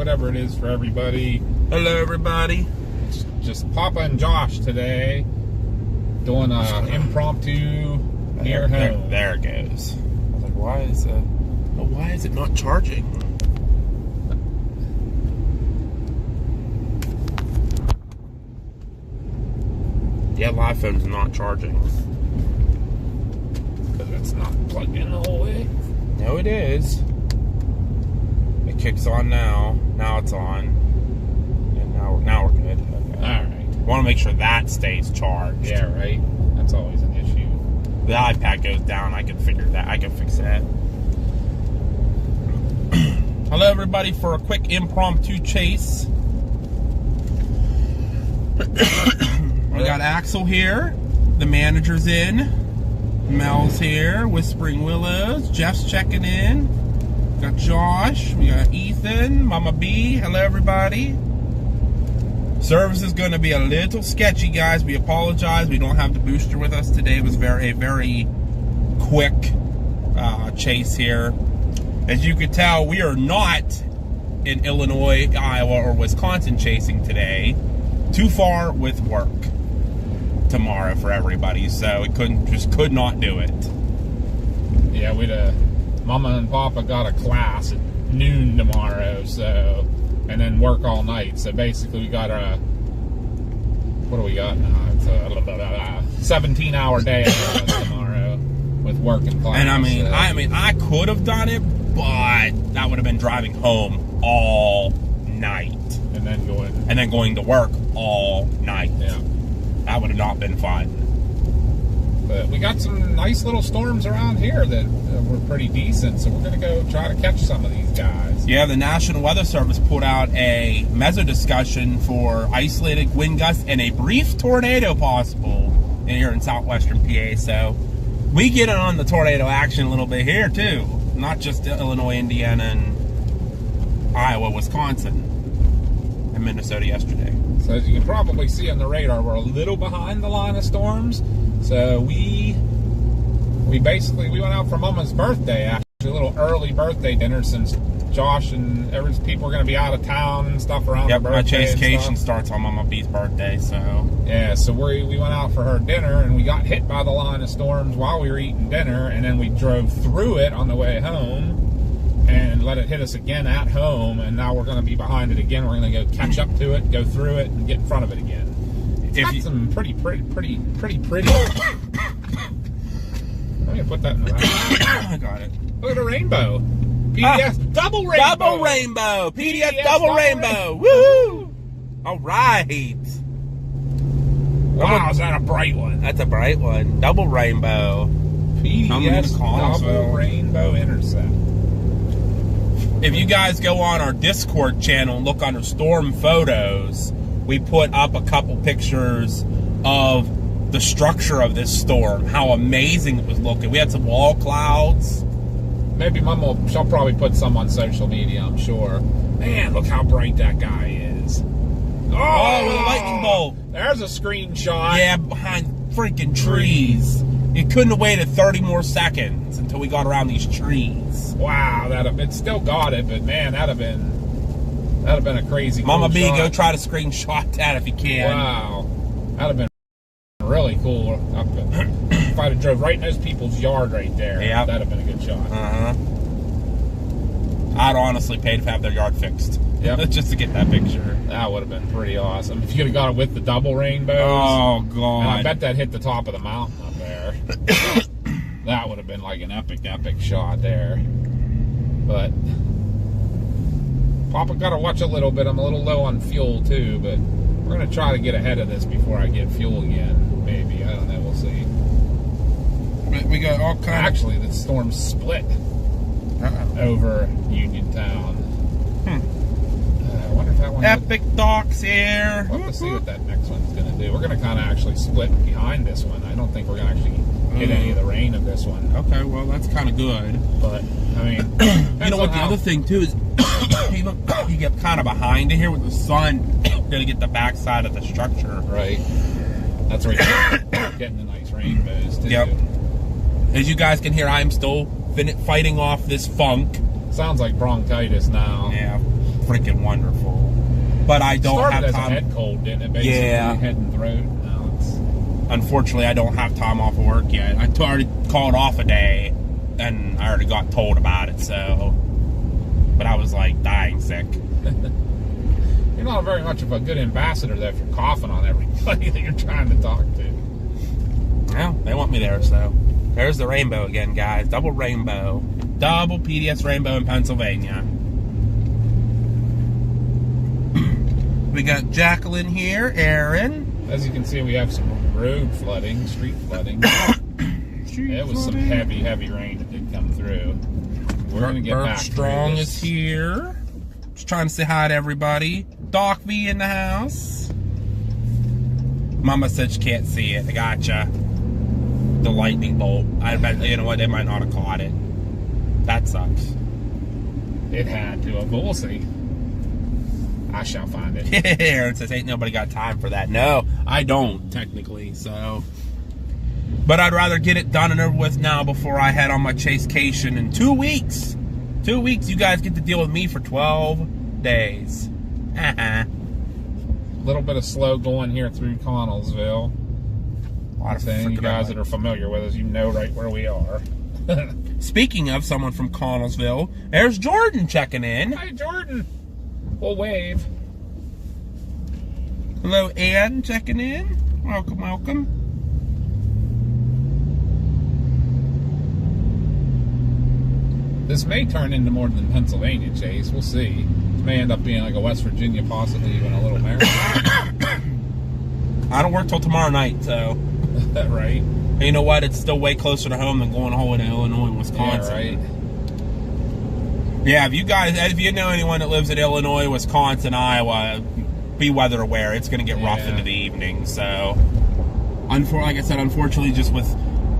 whatever it is for everybody. Hello, everybody. It's just Papa and Josh today doing an impromptu near home. There it goes. I was like, why is it not charging? Yeah, live phone's not charging. Because it's not plugged in the whole way. No, it is. It kicks on now. Now it's on. And now we're good. Okay. Alright. Want to make sure that stays charged. Yeah, right? That's always an issue. The iPad goes down. I can figure that. I can fix that. Hello, everybody, for a quick impromptu chase. We got Axel here. The manager's in. Mel's here. Whispering Willows. Jeff's checking in. Got Josh. We got Ethan. Mama B. Hello, everybody. Service is going to be a little sketchy, guys. We apologize. We don't have the booster with us today. It was a very quick chase here. As you can tell, we are not in Illinois, Iowa, or Wisconsin chasing today. Too far with work tomorrow for everybody, so it could not do it. Yeah, Mama and Papa got a class at noon tomorrow, so, and then work all night. So basically, we got what do we got now? It's a 17-hour day tomorrow with work and class. And I could have done it, but that would have been driving home all night. And then going to work all night. Yeah. That would have not been fun. But we got some nice little storms around here that were pretty decent, so we're going to go try to catch some of these guys. Yeah, the National Weather Service put out a meso discussion for isolated wind gusts and a brief tornado possible here in southwestern PA, so we get on the tornado action a little bit here too. Not just Illinois, Indiana, and Iowa, Wisconsin, and Minnesota yesterday. So as you can probably see on the radar, we're a little behind the line of storms. So we went out for Mama's birthday, actually, a little early birthday dinner since Josh and people are going to be out of town and stuff around her birthday. My chasecation starts on Mama B's birthday, so. Yeah, so we went out for her dinner and we got hit by the line of storms while we were eating dinner, and then we drove through it on the way home and let it hit us again at home, and now we're going to be behind it again. We're going to go catch up to it, go through it, and get in front of it again. It's got some pretty. Let me put that in the right. I got it. Look at the rainbow. PDS double rainbow. Double rainbow. PDS double rainbow. Woo! All right. Wow, is that a bright one? That's a bright one. Double rainbow. PDS double rainbow intercept. If you guys go on our Discord channel and look under storm photos, we put up a couple pictures of the structure of this storm, how amazing it was looking. We had some wall clouds. Maybe she'll probably put some on social media, I'm sure. Man, look how bright that guy is. Oh, with a lightning bolt. There's a screenshot. Yeah, behind freaking trees. You couldn't have waited 30 more seconds until we got around these trees. Wow, it still got it, but man, that'd have been a crazy Mama cool B, shot. go try to screenshot that if you can. Wow, that'd have been really cool. If I'd have drove right in those people's yard right there, yep. That'd have been a good shot. I'd honestly pay to have their yard fixed. Yep. Just to get that picture. That would have been pretty awesome. If you could have got it with the double rainbows. Oh, God. And I bet that hit the top of the mountain up there. That would have been like an epic shot there. But Papa got to watch a little bit. I'm a little low on fuel too, but we're going to try to get ahead of this before I get fuel again. Maybe. I don't know. We'll see. We got all kinds. Actually, the storm split over Uniontown. I wonder if that one... Epic Docks here. We'll have to see what that next one's going to do. We're going to kind of actually split behind this one. I don't think we're going to actually get any of the rain of this one. Okay, well, that's kind of good. But, I mean... you know what, the other thing, too, is you get kind of behind it here with the sun. You're going to get the backside of the structure. Right. That's where you're getting the nice rainbows, too. Yep. As you guys can hear, I'm still fighting off this funk. Sounds like bronchitis now. Yeah. freaking wonderful. But I don't Started have as time. a head cold, didn't it? Basically, Yeah. head and throat. Now it's Unfortunately, I don't have time off of work yet. I already called off a day, and I already got told about it. So, but I was like dying sick. You're not very much of a good ambassador though if you're coughing on everybody that you're trying to talk to. Well, they want me there, so there's the rainbow again, guys. Double rainbow, double PDS rainbow in Pennsylvania. We got Jacqueline here, Aaron. As you can see, we have some road flooding, street flooding. It was some heavy rain that did come through. We're going to get back through Strong this. is here. Just trying to say hi to everybody. Doc V in the house. Mama said she can't see it. I gotcha. The lightning bolt. I bet, you know what, they might not have caught it. That sucks. It had to have, but we'll see. I shall find it. Aaron says, ain't nobody got time for that. No, I don't, technically, so. But I'd rather get it done and over with now before I head on my chasecation in 2 weeks. 2 weeks, you guys get to deal with me for 12 days. A little bit of slow going here through Connellsville. A lot of Saying you freaking guys that are familiar with us, you know right where we are. Speaking of someone from Connellsville, there's Jordan checking in. Hi, Jordan. We'll wave. Hello, Ann checking in. Welcome, welcome. This may turn into more than Pennsylvania, Chase. We'll see. It may end up being like a West Virginia, possibly even a little Maryland. I don't work till tomorrow night, so. That right? And you know what? It's still way closer to home than going all the way to Illinois and Wisconsin. Yeah, right. Yeah, if you know anyone that lives in Illinois, Wisconsin, Iowa, be weather aware. It's going to get rough into the evening. So, like I said, unfortunately, just with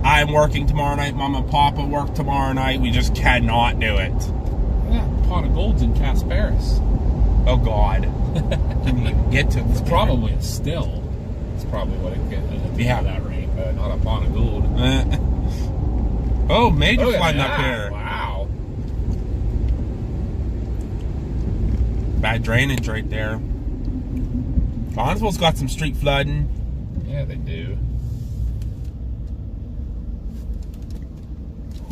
I'm working tomorrow night, Mama and Papa work tomorrow night, we just cannot do it. Yeah, pot of gold's in Casparis. Oh God, can you even get to it? It's probably a still. It's probably what it gets. Yeah. That rain, but not a pot of gold. Oh, major Look at flooding up that. here. Wow. Bad drainage right there. Connersville's got some street flooding. Yeah, they do.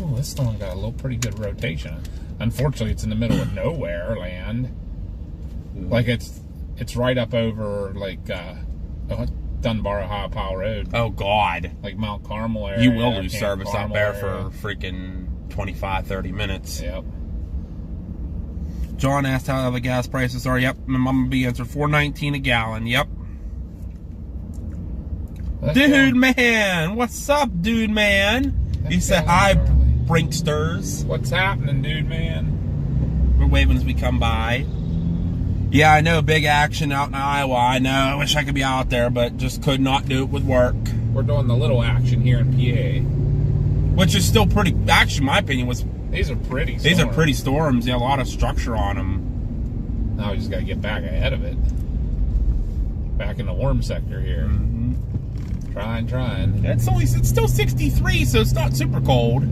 Oh, this one got a little pretty good rotation. Unfortunately, it's in the middle of nowhere land. Like it's right up over like Dunbar, Ohio Powell Road. Oh God. Like Mount Carmel area. You will lose Camp service up Carmel there area. for freaking 25, 30 minutes. Yep. John asked how the gas prices are. Yep, my Mama B answered $4.19 a gallon. Yep. That's Dude going- man, what's up, dude man? He That's said going hi, early. Brinksters. What's happening, dude man? We're waving as we come by. Yeah, I know, big action out in Iowa. I know, I wish I could be out there, but just could not do it with work. We're doing the little action here in PA. Which is still pretty, actually, in my opinion, These are pretty. these are storms. pretty storms. Yeah, a lot of structure on them. Now we just got to get back ahead of it. Back in the warm sector here. Trying. It's still 63, so it's not super cold.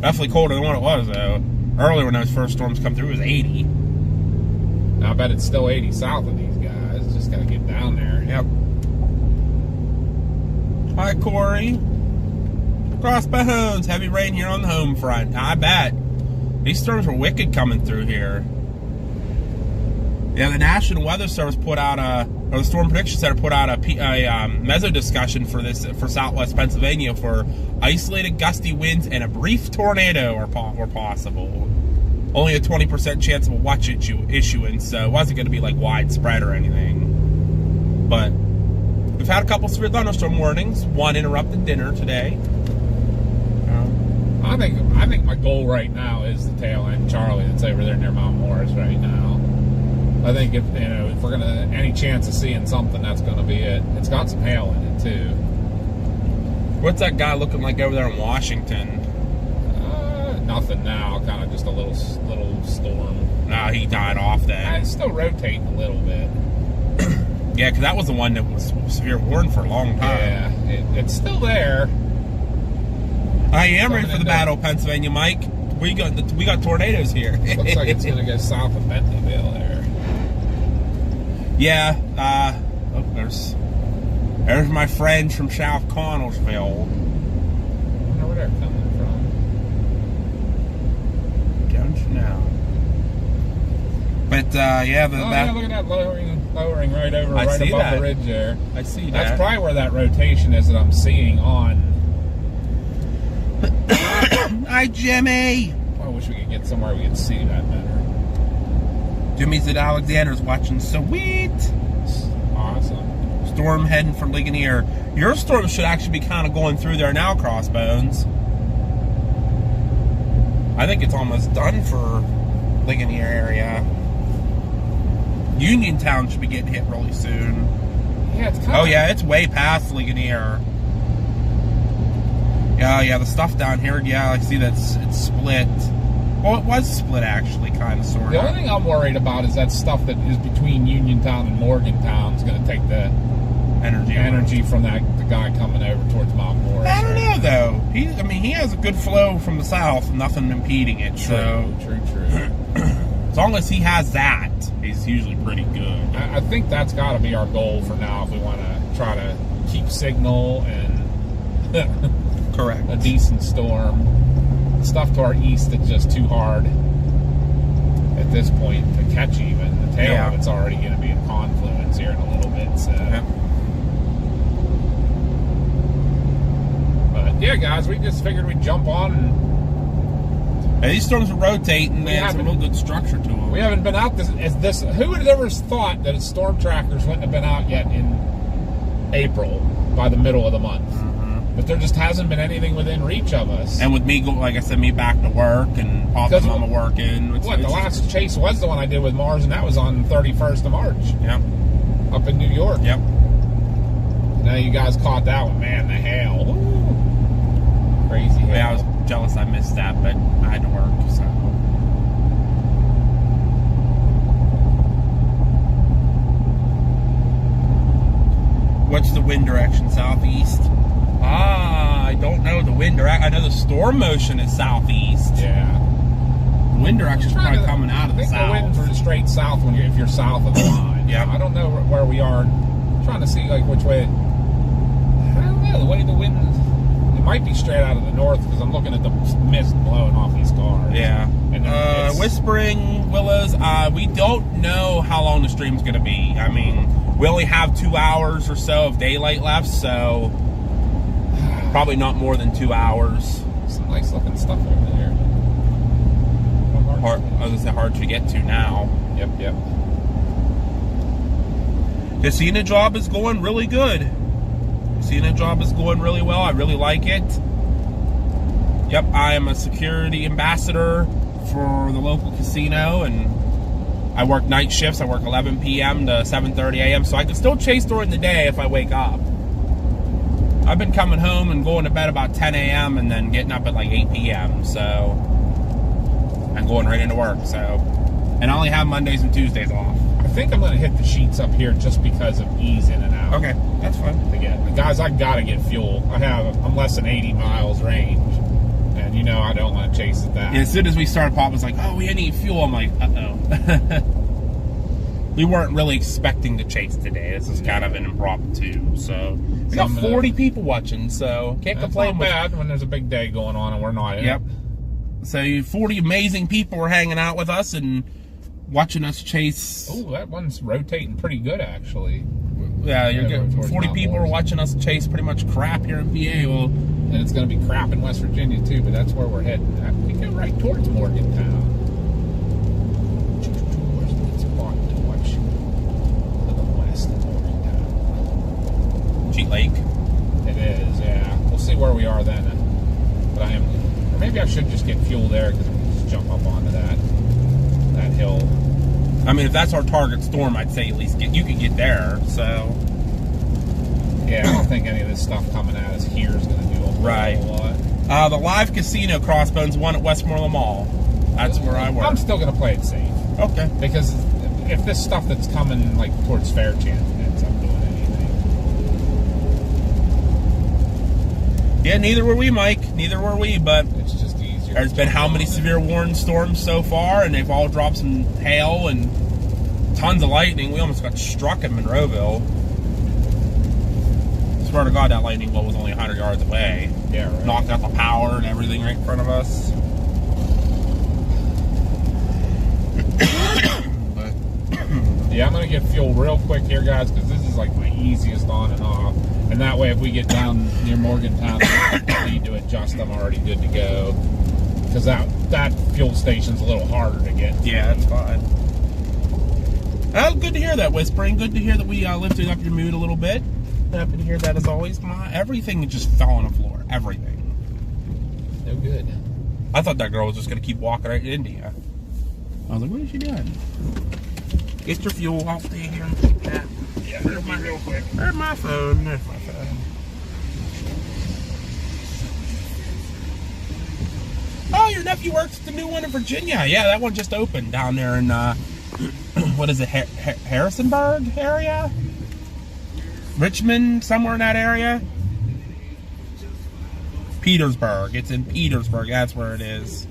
Definitely colder than what it was, though. Earlier when those first storms come through, it was 80. Now I bet it's still 80 south of these guys. Just got to get down there. Yep. Hi, Corey. Crossbones. Heavy rain here on the home front. I bet. These storms were wicked coming through here. Yeah, the National Weather Service put out or the Storm Prediction Center put out a meso discussion for Southwest Pennsylvania for isolated gusty winds and a brief tornado were possible. Only a 20% chance of a watch issuance, so it wasn't going to be like widespread or anything. But we've had a couple severe thunderstorm warnings. One interrupted dinner today. I think my goal right now is the tail end Charlie that's over there near Mount Morris right now. I think if we're gonna any chance of seeing something, that's gonna be it. It's got some hail in it too. What's that guy looking like over there in Washington? Nothing now. Kind of just a little storm. Nah, he died off then. It's still rotating a little bit. Yeah, because that was the one that was severe warning for a long time. Yeah, it's still there. I am ready for the battle, Pennsylvania, Mike. We got tornadoes here. Looks like it's gonna go south of Bentleyville there. Yeah, there's my friends from South Connellsville. I wonder where they're coming from. Don't you know? But yeah, Yeah, look at that lowering right over, I right see above that. the ridge there. I see that. That's probably where that rotation is that I'm seeing on. Hi, Jimmy. I wish we could get somewhere we could see that better. Jimmy's at Alexander's watching. Sweet. Awesome. Storm heading for Ligonier. Your storm should actually be kind of going through there now, Crossbones. I think it's almost done for Ligonier area. Uniontown should be getting hit really soon. Yeah, it's kind Oh of. yeah, it's way past Ligonier. Yeah, the stuff down here, yeah, I see it's split. Well, it was split actually, kind of, sort of. The only thing I'm worried about is that stuff that is between Uniontown and Morgantown is going to take the energy from the guy coming over towards Mount Morris. I don't know though. He has a good flow from the south, nothing impeding it. So True. as long as he has that, he's usually pretty good. I think that's got to be our goal for now if we want to try to keep signal and Correct. a decent storm. Stuff to our east that's just too hard at this point to catch even. The tail of it's already going to be in confluence here in a little bit. So. Yep. But yeah, guys, we just figured we'd jump on and Hey, these storms are rotating. They have some real haven't- good structure to them. we haven't been out this. Who would have ever thought that storm trackers wouldn't have been out yet in April by the middle of the month? But there just hasn't been anything within reach of us. And with me, like I said, me back to work and Papa and Mama working. The last chase was the one I did with Mars, and that was on 31st of March Yep. up in New York. Yep. Now you guys caught that one, man. The hail, Woo. Crazy hail. Yeah, I was jealous I missed that, but I had to work, so. What's the wind direction? Southeast? I don't know the wind direction. I know the storm motion is southeast. Yeah. The wind direction is probably coming out of the I think the south. winds are straight south if you're south of the line. Yeah. I don't know where we are. I'm trying to see like which way. I don't know the way the wind. It might be straight out of the north because I'm looking at the mist blowing off these cars. Yeah. And it's- Whispering Willows, we don't know how long the stream's going to be. I mean, we only have 2 hours or so of daylight left, so probably not more than 2 hours. Some nice looking stuff over there. Hard, I was gonna say hard to get to now. Yep. Casino job is going really good. Casino job is going really well. I really like it. Yep, I am a security ambassador for the local casino, and I work night shifts. I work 11 p.m. to 7:30 a.m. so I can still chase during the day if I wake up. I've been coming home and going to bed about 10 a.m. and then getting up at like 8 p.m. so I'm going right into work. So, and I only have Mondays and Tuesdays off. I think I'm going to hit the sheets up here just because of ease in and out. Okay, that's fine. Guys, I got to get fuel. I'm less than 80 miles range, and you know I don't want to chase at that. Yeah, as soon as we started, Pop was like, "Oh, we need fuel." I'm like, "Uh-oh." We weren't really expecting to chase today. This is kind of an impromptu. So we got 40 people watching, so can't complain. Not bad when there's a big day going on and we're not in. Yep. So 40 amazing people were hanging out with us and watching us chase. Oh, that one's rotating pretty good actually. Yeah, you're Yeah, getting towards 40 Mount people were Morris. watching us chase pretty much crap here in PA. Well, And it's going to be crap in West Virginia too, but that's where we're heading. We go right towards Morgantown. Where's the spot to watch to the west of Morgantown? Cheat Lake. It is, yeah. We'll see where we are then. But I am, or maybe I should just get fuel there because we can just jump up onto that hill. I mean, if that's our target storm, I'd say at least you could get there. So Yeah, I don't think any of this stuff coming at us here is going to do a whole lot. The live casino Crossbones one at Westmoreland Mall. That's where I work. I'm still going to play it safe. Okay. Because if this stuff that's coming like towards Fairchance ends up doing anything. Yeah, neither were we, Mike. Neither were we, but It's just easier. there's been how many severe warning storms so far, and they've all dropped some hail and Tons of lightning. We almost got struck in Monroeville. Swear to God, that lightning bolt was only 100 yards away. Yeah, right. Knocked out the power and everything right in front of us. Yeah, I'm gonna get fuel real quick here, guys, because this is like my easiest on and off. And that way, if we get down near Morgantown, I need to adjust, I'm already good to go. Because that fuel station's a little harder to get. Yeah, that's fine. Well, good to hear that, Whispering. Good to hear that we lifted up your mood a little bit. Happy to hear that as always. Everything just fell on the floor. Everything. No good. I thought that girl was just going to keep walking right into you. I was like, what is she doing? Get your fuel. I'll stay here and take that. Yeah, it'll be real quick. Where's my phone? There's my phone. Oh, your nephew works at the new one in Virginia. Yeah, that one just opened down there in, what is it, Harrisonburg area? Richmond, somewhere in that area? Petersburg. It's in Petersburg. That's where it is.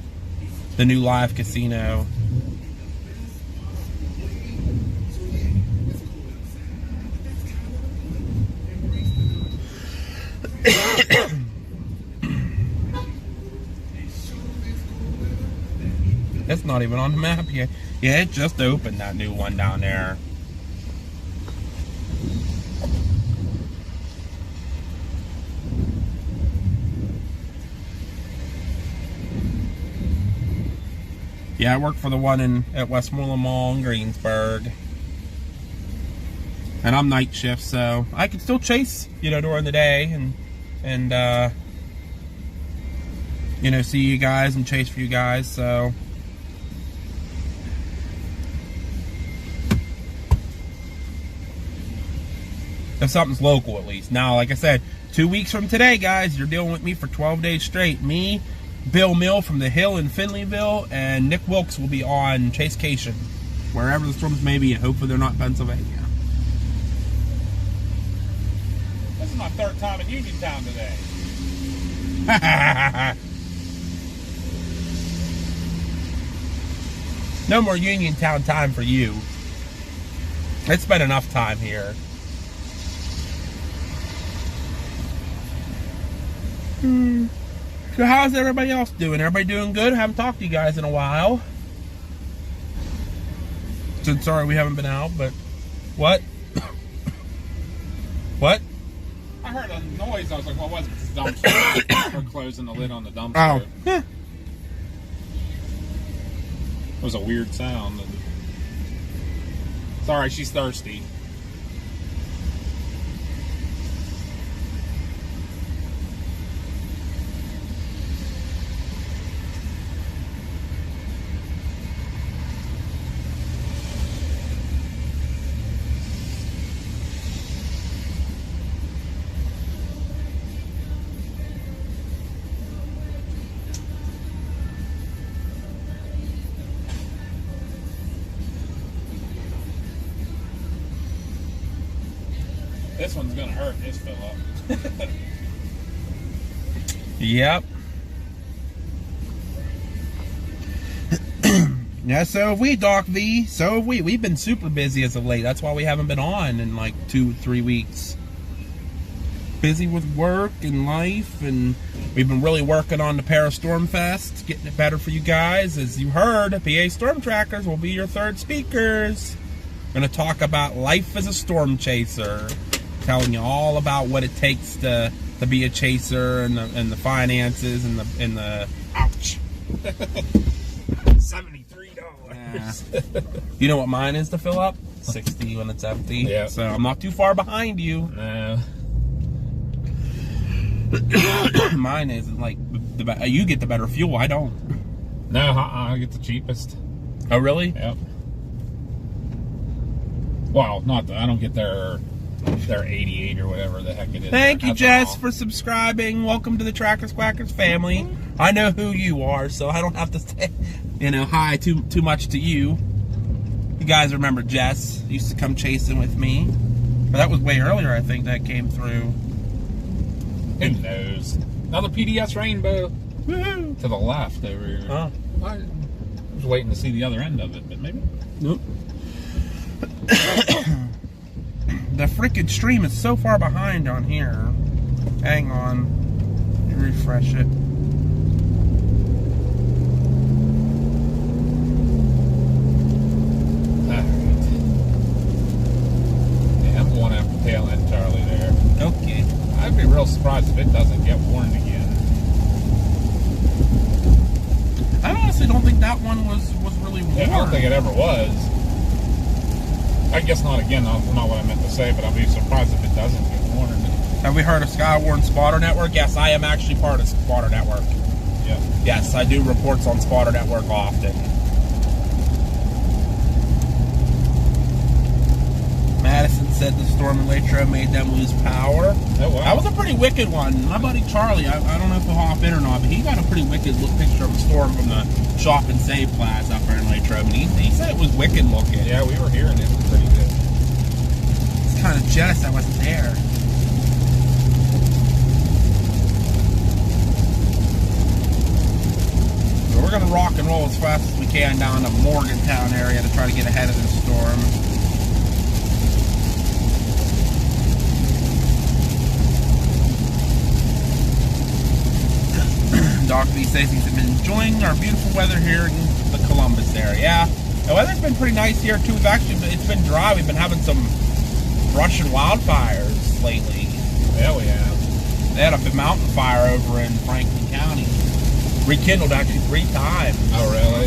The new live casino. It's not even on the map yet. Yeah, it just opened, that new one down there. Yeah, I work for the one at Westmoreland Mall in Greensburg. And I'm night shift, so I can still chase, during the day and see you guys and chase for you guys, so. If something's local, at least. Now, like I said, 2 weeks from today, guys, you're dealing with me for 12 days straight. Me, Bill Mill from The Hill in Finleyville, and Nick Wilkes will be on Chasecation, wherever the storms may be, and hopefully they're not Pennsylvania. This is my third time in Uniontown today. No more Uniontown time for you. It's been enough time here. So how's everybody else doing? Everybody doing good? Haven't talked to you guys in a while. So sorry we haven't been out, but what? What? I heard a noise. I was like, what was it? It's the dumpster. We're closing the lid on the dumpster. Oh. It was a weird sound. Sorry, she's thirsty. This one's gonna hurt this fella. Yep. Yeah, so have we, Doc V. So have we. We've been super busy as of late. That's why we haven't been on in like 2-3 weeks. Busy with work and life, and we've been really working on the Parastorm Fest, getting it better for you guys. As you heard, PA Storm Trackers will be your third speakers. We're going to talk about life as a storm chaser, telling you all about what it takes to be a chaser, and the finances and the ouch. $73. Yeah. You know what mine is to fill up? 60 when it's empty. Yeah. So I'm not too far behind you. No. Mine is like you get the better fuel. I don't. No, I get the cheapest. Oh really? Yep. Well, I don't get their 88 or whatever the heck it is. Thank you, That's Jess, all. for subscribing. Welcome to the Trackers Quackers family. I know who you are, so I don't have to say, hi too much to you. You guys remember Jess used to come chasing with me. But that was way earlier, I think, that came through. Who knows? Another PDS rainbow. Woohoo! To the left over here. Huh? I was waiting to see the other end of it, but maybe. Nope. The freaking stream is so far behind on here. Hang on. Let me refresh it. Yeah, I'm going after tail end Charlie there. Okay. I'd be real surprised if it doesn't get warned again. I honestly don't think that one was really warned. Yeah, I don't think it ever was. I guess not again, not what I meant to say, but I'll be surprised if it doesn't get warned. Have we heard of Skywarn Spotter Network? Yes, I am actually part of Spotter Network. Yeah. Yes, I do reports on Spotter Network often. Madison said the storm in Latrobe made them lose power. Oh, wow. That was a pretty wicked one. My buddy Charlie, I don't know if he'll hop in or not, but he got a pretty wicked picture of the storm from the Shop and Save Plaza up there in Latrobe, and he said it was wicked looking. Yeah, we were hearing it. It was pretty good. It's kind of jealous I wasn't there. So we're going to rock and roll as fast as we can down to Morgantown area to try to get ahead of this storm. Dr. B says he's been enjoying our beautiful weather here in the Columbus area. Yeah, the weather's been pretty nice here too. It's been dry. We've been having some Russian wildfires lately. Yeah, we have. They had a big mountain fire over in Franklin County. Rekindled actually 3 times. Oh, really?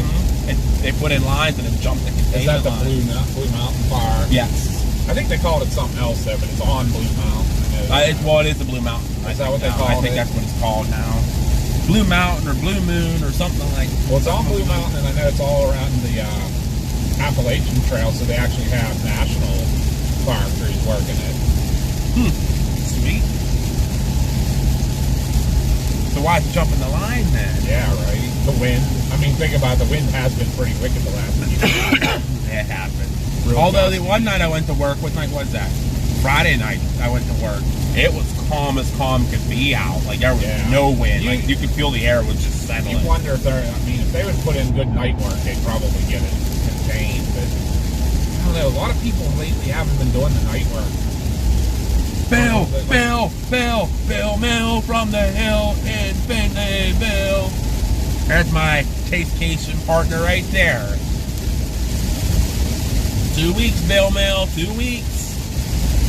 They put in lines and it jumped the containment Is that the line. Blue Mountain Fire? Yes. I think they called it something else there, but it's on Blue Mountain. Well, it is the Blue Mountain. Is that what they call it? I think that's what it's called now. Blue Mountain or Blue Moon or something like that. Well, it's on Blue Mountain, and I know it's all around the Appalachian Trail, so they actually have national fire crews working it. Sweet. So why jump in the line then? Yeah, right. The wind. I mean, think about it. The wind has been pretty wicked the last few years. It happened. Real Although gusty. the one night I went to work, what night was that? Friday night I went to work. It was calm as calm could be out. Like there was no wind. Like you could feel the air was just settling. You wonder if if they would put in good night work, they'd probably get it contained. But I don't know. A lot of people lately haven't been doing the night work. Bill Mill from the hill in Finleyville. There's my tastecation partner right there. 2 weeks, Bill Mill, 2 weeks.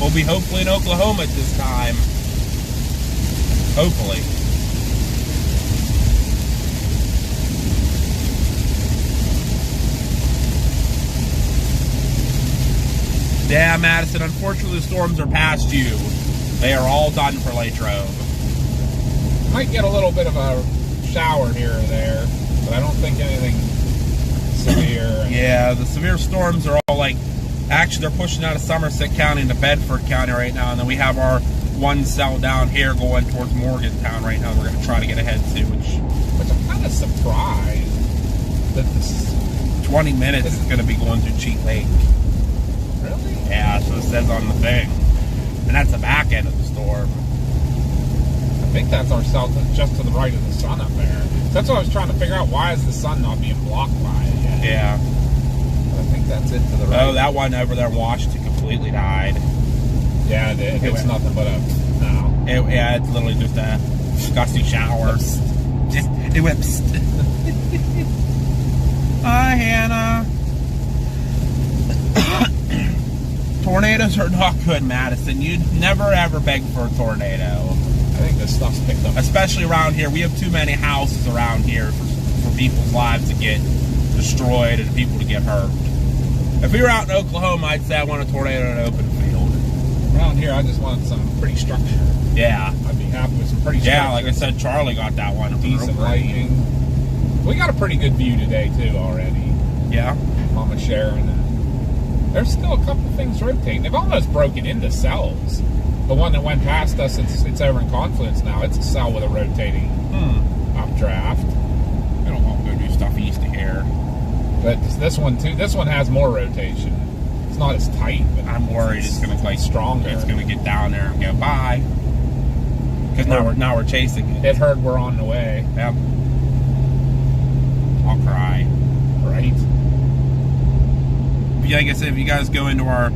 We'll be hopefully in Oklahoma at this time. Hopefully. Yeah, Madison, unfortunately the storms are past you. They are all done for Latrobe. Might get a little bit of a shower here or there, but I don't think anything severe. Yeah, the severe storms are all like, actually they're pushing out of Somerset County into Bedford County right now, and then we have our one cell down here going towards Morgantown right now. We're going to try to get ahead to, Which I'm kind of surprised that this 20 minutes is going to be going through Cheat Lake. Really? Yeah, so it says on the thing. And that's the back end of the storm. I think that's our south, just to the right of the sun up there. That's what I was trying to figure out. Why is the sun not being blocked by it yet? Yeah. But I think that's it to the right. Oh, that one over there in Washington completely died. Yeah, it did. It's nothing but a... No. Yeah, it's literally just a gusty shower. It went... Hi, Hannah. Tornadoes are not good, Madison. You'd never ever beg for a tornado. I think this stuff's picked up. Especially around here. We have too many houses around here for people's lives to get destroyed and people to get hurt. If we were out in Oklahoma, I'd say I want a tornado in an open field. Around here, I just want some pretty structure. Yeah. I'd be happy with some pretty structure. Yeah, like I said, Charlie got that one. Decent lighting. We got a pretty good view today, too, already. Yeah. Mama Sharon. There's still a couple things rotating. They've almost broken into cells. The one that went past us, it's over in Confluence now. It's a cell with a rotating updraft. I don't want to go do stuff east of here. But this one too. This one has more rotation. It's not as tight, but I'm worried it's going to like stronger. It's going to get down there and go bye. Because now we're chasing it. It heard we're on the way. Yep. I'll cry. Right. like I said, if you guys go into our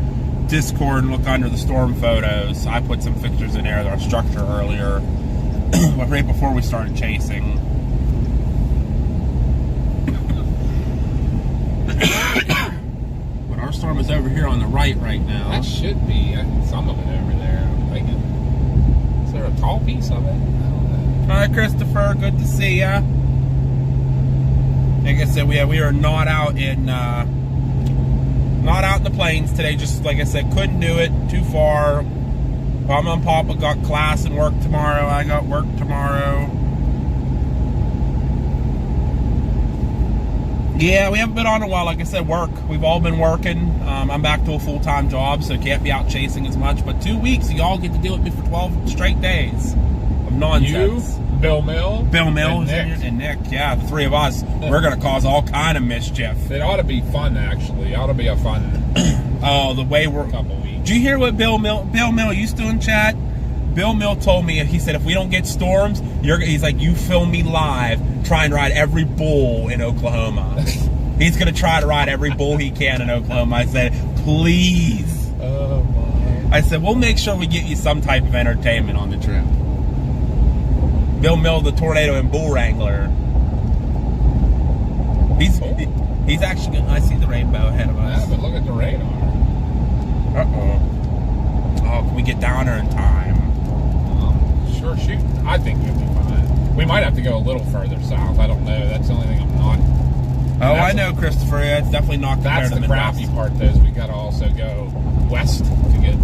Discord and look under the storm photos, I put some pictures in there of our structure earlier, right before we started chasing. But our storm is over here on the right now. That should be some of it over there. I'm thinking, is there a tall piece of it? I don't know. Hi, Christopher. Good to see ya. Like I said, we are not out in the plains today. Just like I said, couldn't do it. Too far. Mama and Papa got class and work tomorrow. I got work tomorrow. Yeah, we haven't been on in a while. Like I said, work. We've all been working. I'm back to a full-time job, so can't be out chasing as much. But 2 weeks, y'all get to deal with me for 12 straight days of nonsense. You, Bill Mill, and Nick. Yeah, the three of us. We're gonna cause all kind of mischief. It ought to be fun, actually. It ought to be a fun. Oh, the way we're. Couple weeks. Did you hear what Bill Mill? Bill Mill, you still in chat? Bill Mill told me, he said, if we don't get storms, he's like, you film me live, try and ride every bull in Oklahoma. He's going to try to ride every bull he can in Oklahoma. I said, please. Oh, my. I said, we'll make sure we get you some type of entertainment on the trip. Bill Mill, the tornado and bull wrangler. He's actually, I see the rainbow ahead of us. Yeah, but look at the radar. Uh-oh. Oh, can we get down there in time? Sure, shoot. I think we'll be fine. We might have to go a little further south. I don't know. That's the only thing I'm not. Oh, I know, Christopher. Yeah, it's definitely not compared That's to the crappy part, though. Is we got to also go west to get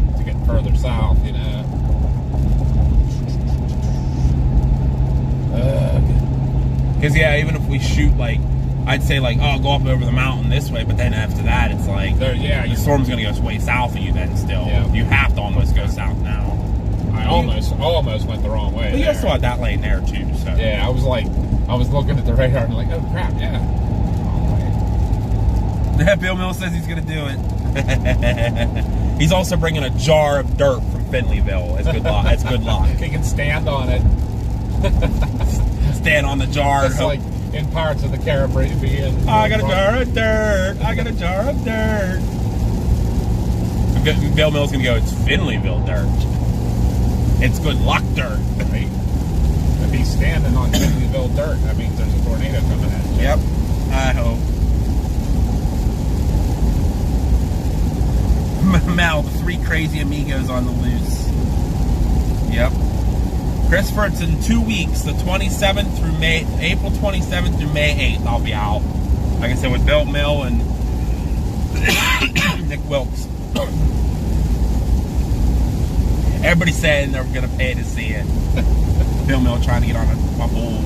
further south. You know. Because yeah, even if we shoot like, I'd say like, oh, go up over the mountain this way, but then after that, it's like, the storm's gonna go way south of you. Then still, you have to almost go south now. I almost went the wrong way. But you still had that lane there too. So yeah, I was looking at the radar and like, oh crap, yeah. Yeah, Bill Mill says he's gonna do it. He's also bringing a jar of dirt from Finleyville. It's good luck. It's good luck. He can stand on it. Stand on the jar. Just like in Pirates of the Caribbean. I got a jar of dirt. I got a jar of dirt. Bill Mill's gonna go, it's Finleyville dirt. It's good luck dirt. Right? If he's standing on Finleyville dirt, that means there's a tornado coming at you. Yep. I hope. Mel, the three crazy amigos on the loose. Yep. Christopher, it's in 2 weeks, the 27th through April 27th through May 8th, I'll be out. Like I said, with Bill Mill and Nick Wilkes. Everybody's saying they're going to pay to see it. Bill Mill trying to get on a bull.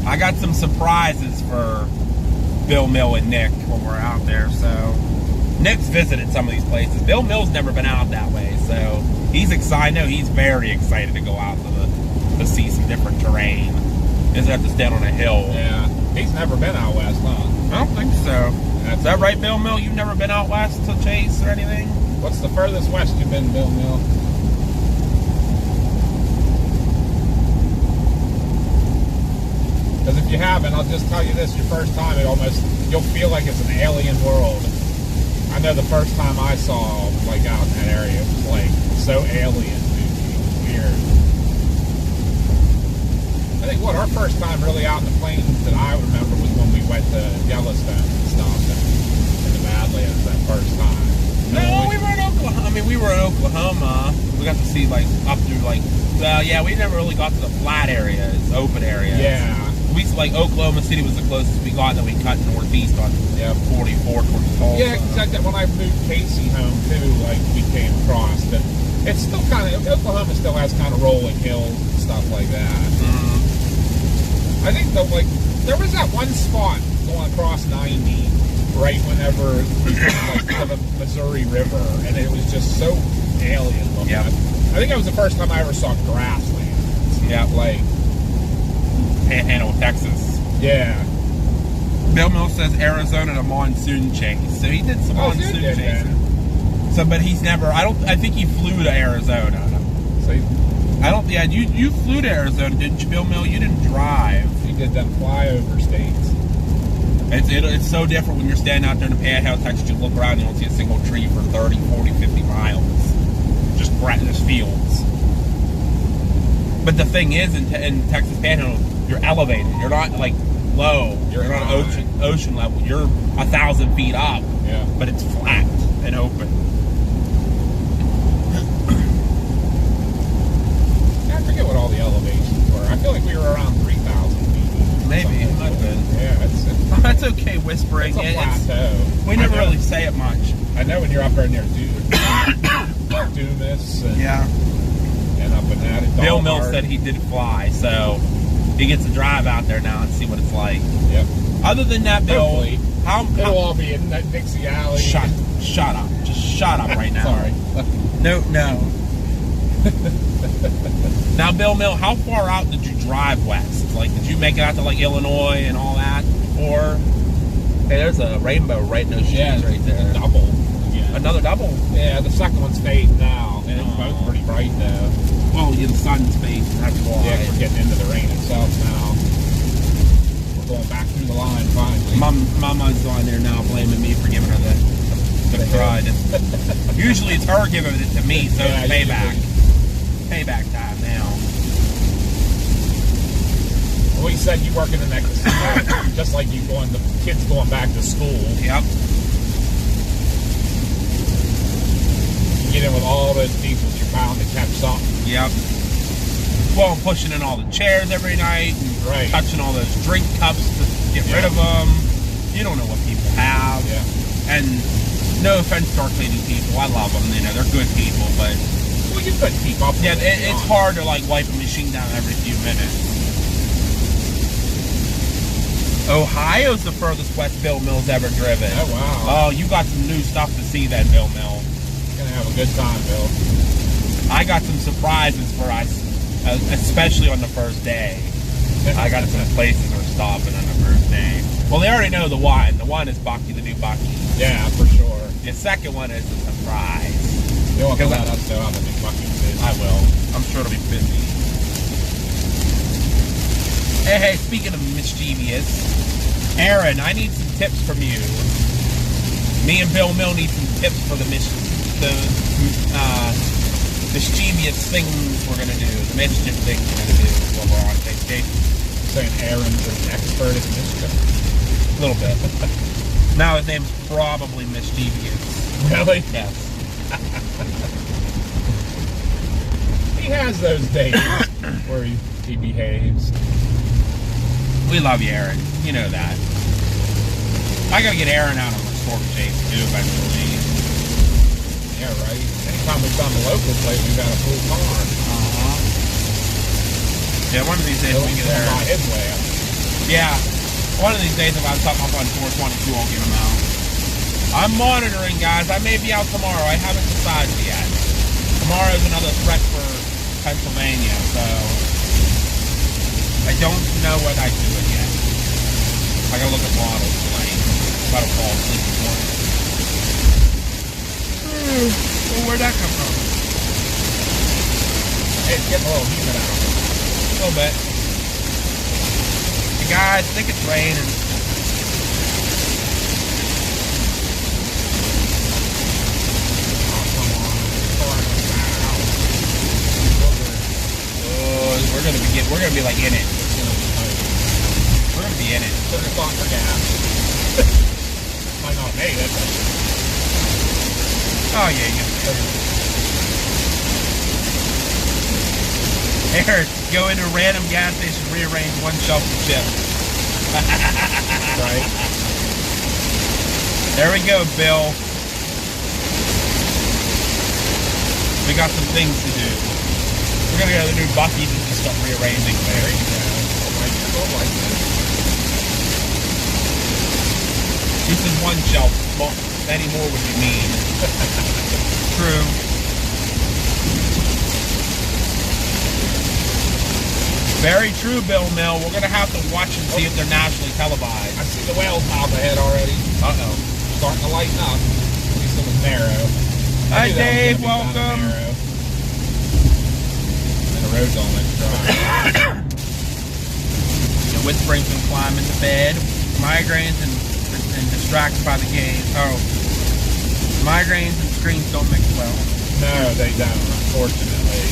I got some surprises for Bill Mill and Nick when we're out there, so Nick's visited some of these places. Bill Mill's never been out that way, so he's excited. I know he's very excited to go out to see some different terrain. He doesn't have to stand on a hill. Yeah, he's never been out west, huh? I don't think so. Is that right, Bill Mill? You've never been out west to chase or anything? What's the furthest west you've been, Bill Mill? Because if you haven't, I'll just tell you this, your first time, you'll feel like it's an alien world. I know the first time I saw, like, out in that area, it was, like, so alien, dude. It was weird. I think, our first time really out in the plains that I remember was when we went to Yellowstone and stuff, in the Badlands that first time. No, we were in Oklahoma. I mean, we were in Oklahoma. We got to see, like, up through, like, yeah, we never really got to the flat areas, open areas. Yeah. We like Oklahoma City was the closest we got, and then we cut northeast on 44 towards Tulsa. Yeah, exactly. When I moved Casey home too, like we came across, but it's still kind of Oklahoma still has kind of rolling hills and stuff like that. I think though, like there was that one spot going across 90 right whenever we came like to the Missouri River, and it was just so alien looking. Yep. I think that was the first time I ever saw grassland. Yeah, like. Panhandle, Texas. Yeah. Bill Mill says Arizona to monsoon chase. So he did some monsoon chasing. So, but he's never. I think he flew to Arizona. So I don't. Yeah, you flew to Arizona, didn't you, Bill Mill? You didn't drive. He did them flyover states. It's so different when you're standing out there in the Panhandle, Texas. You look around and you don't see a single tree for 30, 40, 50 miles. Just grass fields. But the thing is, in Texas Panhandle, you're elevated. You're not like low. You're not ocean level. You're 1,000 feet up. Yeah. But it's flat and open. I forget what all the elevations were. I feel like we were around 3,000 feet. Maybe it might have been. Yeah, it's That's okay. Whispering. It's a plateau. We never really say it much. I know when you're up there near Dumas and up in that. Bill Mills said he did fly, so he gets to drive out there now and see what it's like. Yep. Other than that, Bill, it'll all be in that Dixie Alley. Shut up. Just shut up right now. Sorry. No. Now, Bill Mill, how far out did you drive west? Like, did you make it out to like Illinois and all that before? Hey, there's a rainbow right in those shoes right there. Double. Yeah. Another double? Yeah, the second one's fading now, and it's both pretty bright though. Well, the sun's fading. That's why. Yeah, we're getting into the rain itself now. We're going back through the line finally. Mama's on there now blaming me for giving her the crud. Usually it's her giving it to me, so it's payback. Payback time now. Well, you said you work in the next, just like you the kids going back to school. Yep. You get in with all those people, you're bound to catch something. Yep. Well, I'm pushing in all the chairs every night, and touching all those drink cups to get rid of them. You don't know what people have. Yeah. And no offense to our cleaning people, I love them. You know, they're good people, but you couldn't keep up with it's hard to like wipe a machine down every few minutes. Ohio's the furthest west Bill Mill's ever driven. Oh, wow. Oh, you got some new stuff to see then, Bill Mill. You're going to have a good time, Bill. I got some surprises for us, especially on the first day. I got some places we're stopping on the first day. Well, they already know the one. The one is Bucky, the new Bucky. Yeah, for sure. The second one is a surprise. You'll have to let us know how the new Bucky is. I will. I'm sure it'll be busy. Hey, speaking of mischievous, Aaron, I need some tips from you. Me and Bill Mill need some tips for the mischievous things we're going to do, the mischief things we're going to do while we're on vacation. Saying Aaron's an expert at mischief? A little bit. Now his name's probably Mischievous. Really? Yes. He has those days where he behaves. We love you, Aaron. You know that. I gotta get Aaron out on the storm chase too eventually. Yeah, right. Anytime we've done the local plate, we've got a full car. Yeah, one of these days we get Aaron. His way up. Yeah. One of these days if I have something up on 422, I'll get him out. I'm monitoring, guys. I may be out tomorrow. I haven't decided yet. Tomorrow's another threat for Pennsylvania, so I don't know what I'm doing yet. I gotta look at models tonight. About to fall asleep this morning. Well, where'd that come from? Hey, it's getting a little humid out. A little bit. Hey guys, I think it's raining. We're gonna be like in it. We're gonna be in it. So they're thought for gas. Might not make it, but oh yeah, Aaron, go into a random gas station, rearrange one shelf of chips. Right. There we go, Bill. We got some things to do. We're gonna go to the new Buc-ee's and just start rearranging. There you go. This is one shelf. Many more would be mean. True. Very true, Bill Mill. We're gonna have to watch and see if they're nationally televised. I see the whales pop ahead already. Uh-oh. Starting to lighten up. At least it was narrow. Hi, Dave. Welcome. The road's almost dry. The Whispering been climbing the bed. Migraines and distracted by the game. Oh, migraines and screens don't mix well. No, they don't, unfortunately.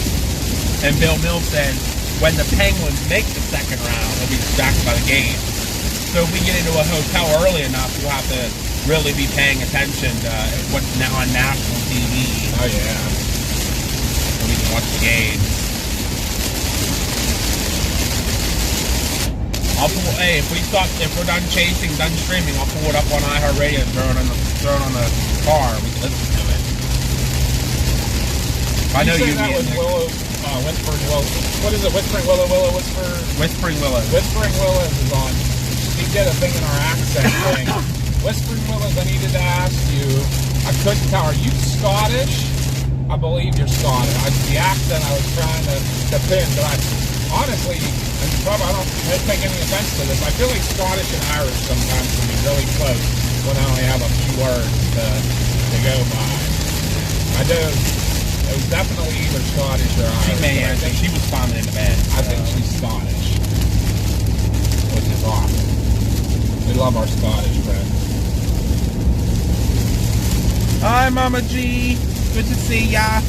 And Bill Mills said, when the Penguins make the second round, they'll be distracted by the game. So if we get into a hotel early enough, we'll have to really be paying attention to what's now on national TV. Oh, yeah. So we can watch the game. Hey, if we're done chasing, done streaming, I'll pull it up on iHeartRadio and throw it on the car. We can listen to it. I know you that was Willow, Whispering Willow. What is it? Whispering Willow, Whispering Willows. Whispering Willows is on. He did a thing in our accent thing. Whispering Willows, I needed to ask you. I couldn't tell. Are you Scottish? I believe you're Scottish. The accent I was trying to pin, but honestly, and probably I don't take any offense to this. I feel like Scottish and Irish sometimes can be really close when I only have a few words to go by. I do. It was definitely either Scottish or Irish. She may have. She was bombing in the bed. I think she's Scottish, which is awesome. We love our Scottish friends. Hi, Mama G. Good to see ya.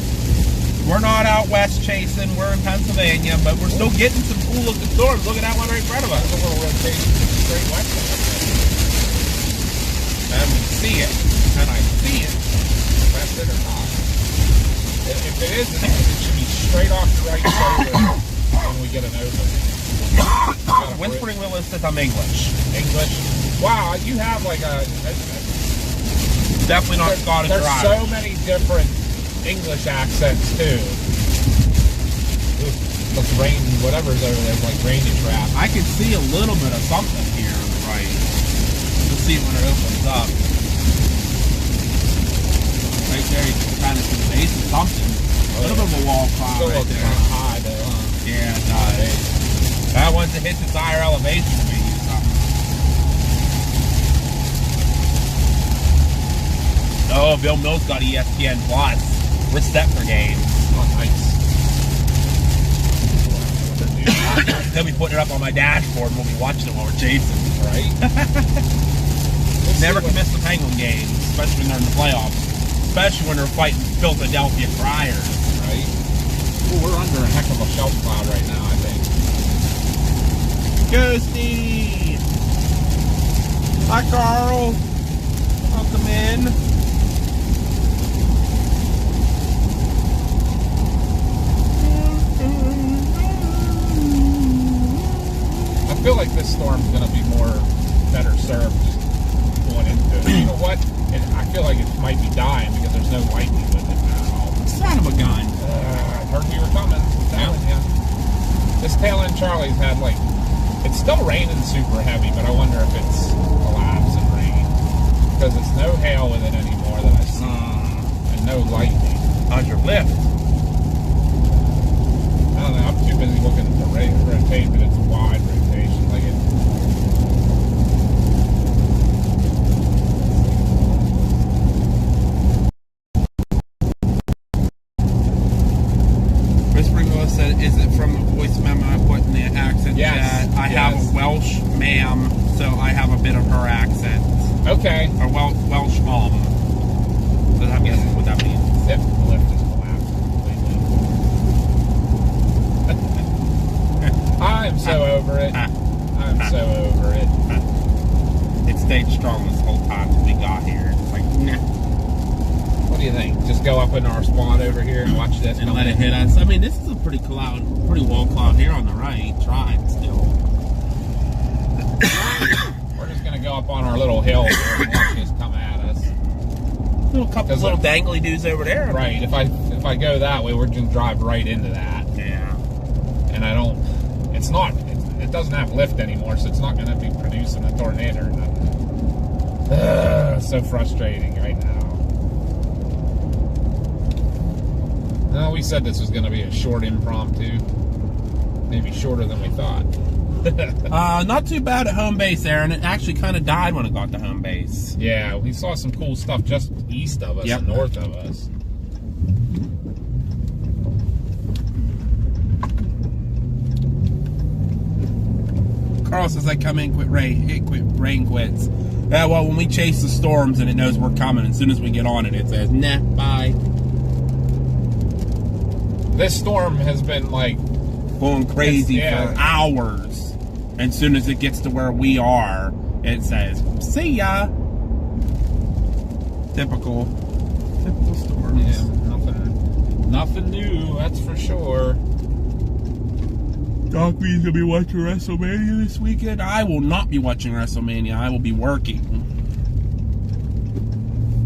We're not out west chasing. We're in Pennsylvania, but we're still getting some cool looking storms. Look at that one right in front of us. There's a little rotation straight west of us. And we see it. And I see it. That's it or not? If it isn't, it should be straight off the right shoulder when we get an opening. Whispering Willows says I'm English. English? Wow, you have like definitely not Scottish or Irish. There's so many different English accents too. Looks rain, whatever's over there, like rainish rap. I can see a little bit of something here on the right. We'll see when it opens up. Right there, you can kind of see the base of something. A little bit of a wall cloud Still right looks there. kind of high though, huh? Yeah, it does. That once it hits its higher elevation, will be something. Oh, Bill Mills got ESPN Plus. We're set for games. Oh, nice. He'll be putting it up on my dashboard and we'll be watching it while we're chasing. Right? Never can miss the Penguin games, especially when they're in the playoffs. Especially when they're fighting Philadelphia Friars. Right? Ooh, we're under a heck of a shelf cloud right now, I think. Ghosty! Hi, Carl. Welcome in. I feel like this storm's going to be better served just going into it. You know what? I feel like it might be dying because there's no lightning with it now. Son of a gun. I heard you were coming. I'm telling you. This tail end Charlie's had it's still raining super heavy, but I wonder if it's collapsing rain. Because it's no hail with it anymore that I see. And no lightning. How's your lift? I don't know. I'm too busy looking at the rotate, but it's a wide rotation. Whispering Willows said, is it from the voice memo I put in the accent Yes. chat? I have a Welsh ma'am, so I have a bit of her accent. Okay. Or Welsh mom. So I'm guessing what that means. Yep, the lift is collapsed completely. I'm so over it. I'm so over it. It stayed strong this whole time we got here. It's like, nah. What do you think? Just go up in our spot over here and watch this And come let it in? hit us. I mean, this is a pretty wall cloud here on the right. Trying still. We're just gonna go up on our little hill here and watch this come at us. Couple little dangly dudes over there. Right. If I go that way, we're gonna drive right into that. Yeah. And I don't. It's not. It doesn't have lift anymore, so it's not gonna be producing a tornado or nothing. So frustrating right now. No, we said this was gonna be a short impromptu. Maybe shorter than we thought. Not too bad at home base, Aaron. It actually kind of died when it got to home base. Yeah, we saw some cool stuff just east of us and north of us. Carl says I come in, rain quits. Yeah, well, when we chase the storms and it knows we're coming, as soon as we get on it, it says, nah, bye. This storm has been like going crazy for hours. And as soon as it gets to where we are, it says, see ya. Typical storms. Yeah, nothing new, that's for sure. Doc B's gonna be watching WrestleMania this weekend. I will not be watching WrestleMania. I will be working.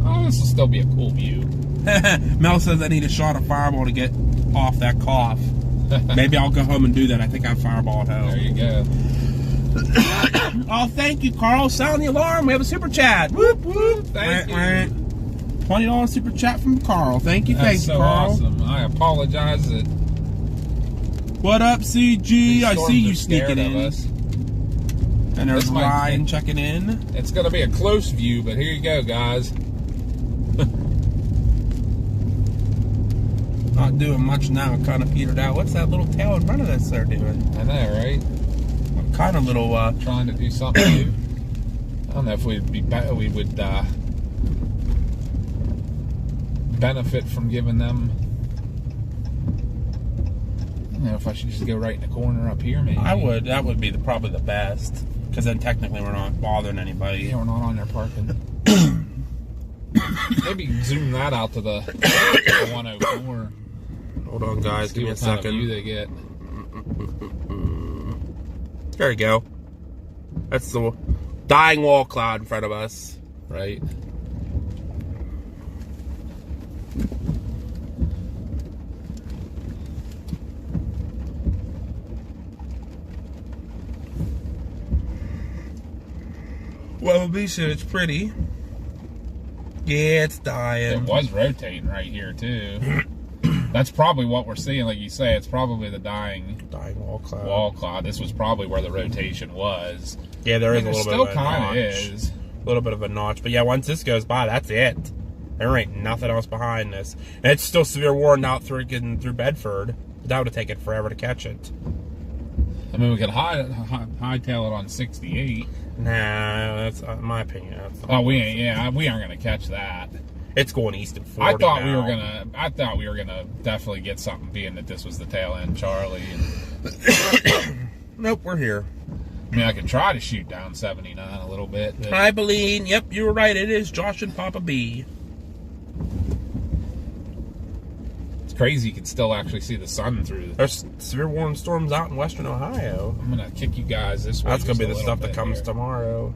Oh, this will still be a cool view. Mel says I need a shot of Fireball to get off that cough. Maybe I'll go home and do that. I think I have Fireball at home. There you go. Oh, thank you, Carl. Sound the alarm. We have a super chat. Whoop, whoop. Thank you. $20 super chat from Carl. Thank you, That's thank you, so Carl. awesome. I apologize that what up, CG? I see you sneaking in. us. And there's Ryan checking in. It's going to be a close view, but here you go, guys. Not doing much now. Kind of petered out. What's that little tail in front of us they're doing? I know, right? What kind of little... Trying to do something new. I don't know if we would benefit from giving them... I don't know if I should just go right in the corner up here, maybe. I would. That would be probably the best. Because then technically we're not bothering anybody. Yeah, we're not on there parking. Maybe zoom that out to the 104. Hold on, guys. Give me a second. View they get. There you go. That's the dying wall cloud in front of us. Right. Well, be sure it's pretty. Yeah, it's dying. It was rotating right here too. That's probably what we're seeing, like you say. It's probably the dying wall cloud. Wall cloud. This was probably where the rotation was. Yeah, there is a little bit of a notch. Is. A little bit of a notch, but yeah, once this goes by, that's it. There ain't nothing else behind this, and it's still severe warning out through Bedford. But that would have taken forever to catch it. I mean, we could hightail it on 68. Nah, that's in my opinion. We aren't gonna catch that. It's going east at 40 I thought now. we were gonna definitely get something, being that this was the tail end Charlie. Nope, we're here. I mean, I could try to shoot down 79 a little bit. I believe. Yep, you were right. It is Josh and Papa B. It's crazy. You can still actually see the sun through. There's severe warning storms out in western Ohio. I'm gonna kick you guys this way. That's gonna be the stuff that comes tomorrow.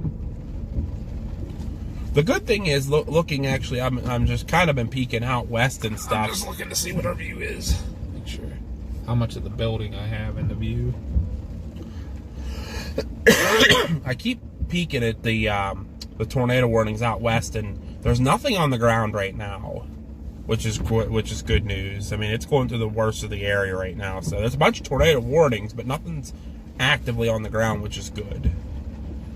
The good thing is, looking actually, I'm just kind of been peeking out west and stuff. I'm just looking to see what our view is. Make sure how much of the building I have in the view. I keep peeking at the tornado warnings out west, and there's nothing on the ground right now, which is good news. I mean, it's going through the worst of the area right now, so there's a bunch of tornado warnings, but nothing's actively on the ground, which is good.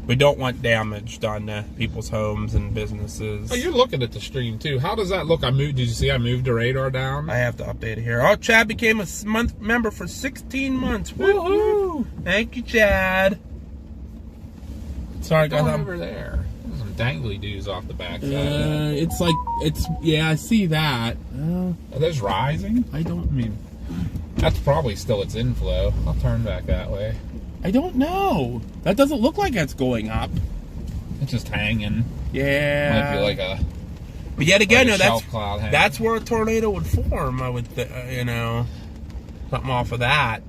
We don't want damage done to people's homes and businesses. Oh, you're looking at the stream too. How does that look? Did you see I moved the radar down? I have to update it here. Oh, Chad became a member for 16 months. Woohoo! Thank you, Chad. Sorry, guys. I'm over there. There's some dangly dudes off the backside. I see that. Are those rising? That's probably still its inflow. I'll turn back that way. I don't know. That doesn't look like it's going up. It's just hanging. Yeah. Might be like a. But yet again, like no, cloud that's where a tornado would form. I would, something off of that.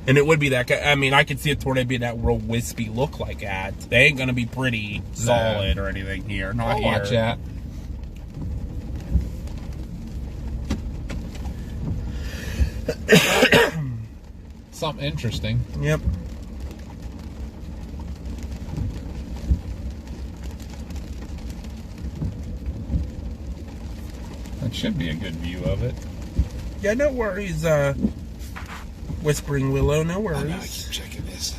And it would be that. I mean, I could see a tornado being that real wispy look like that. They ain't gonna be pretty solid or anything here. Not here. Watch that. Something interesting. Yep. That should be a good view of it. Yeah, no worries, Whispering Willow, no worries. I gotta keep checking this.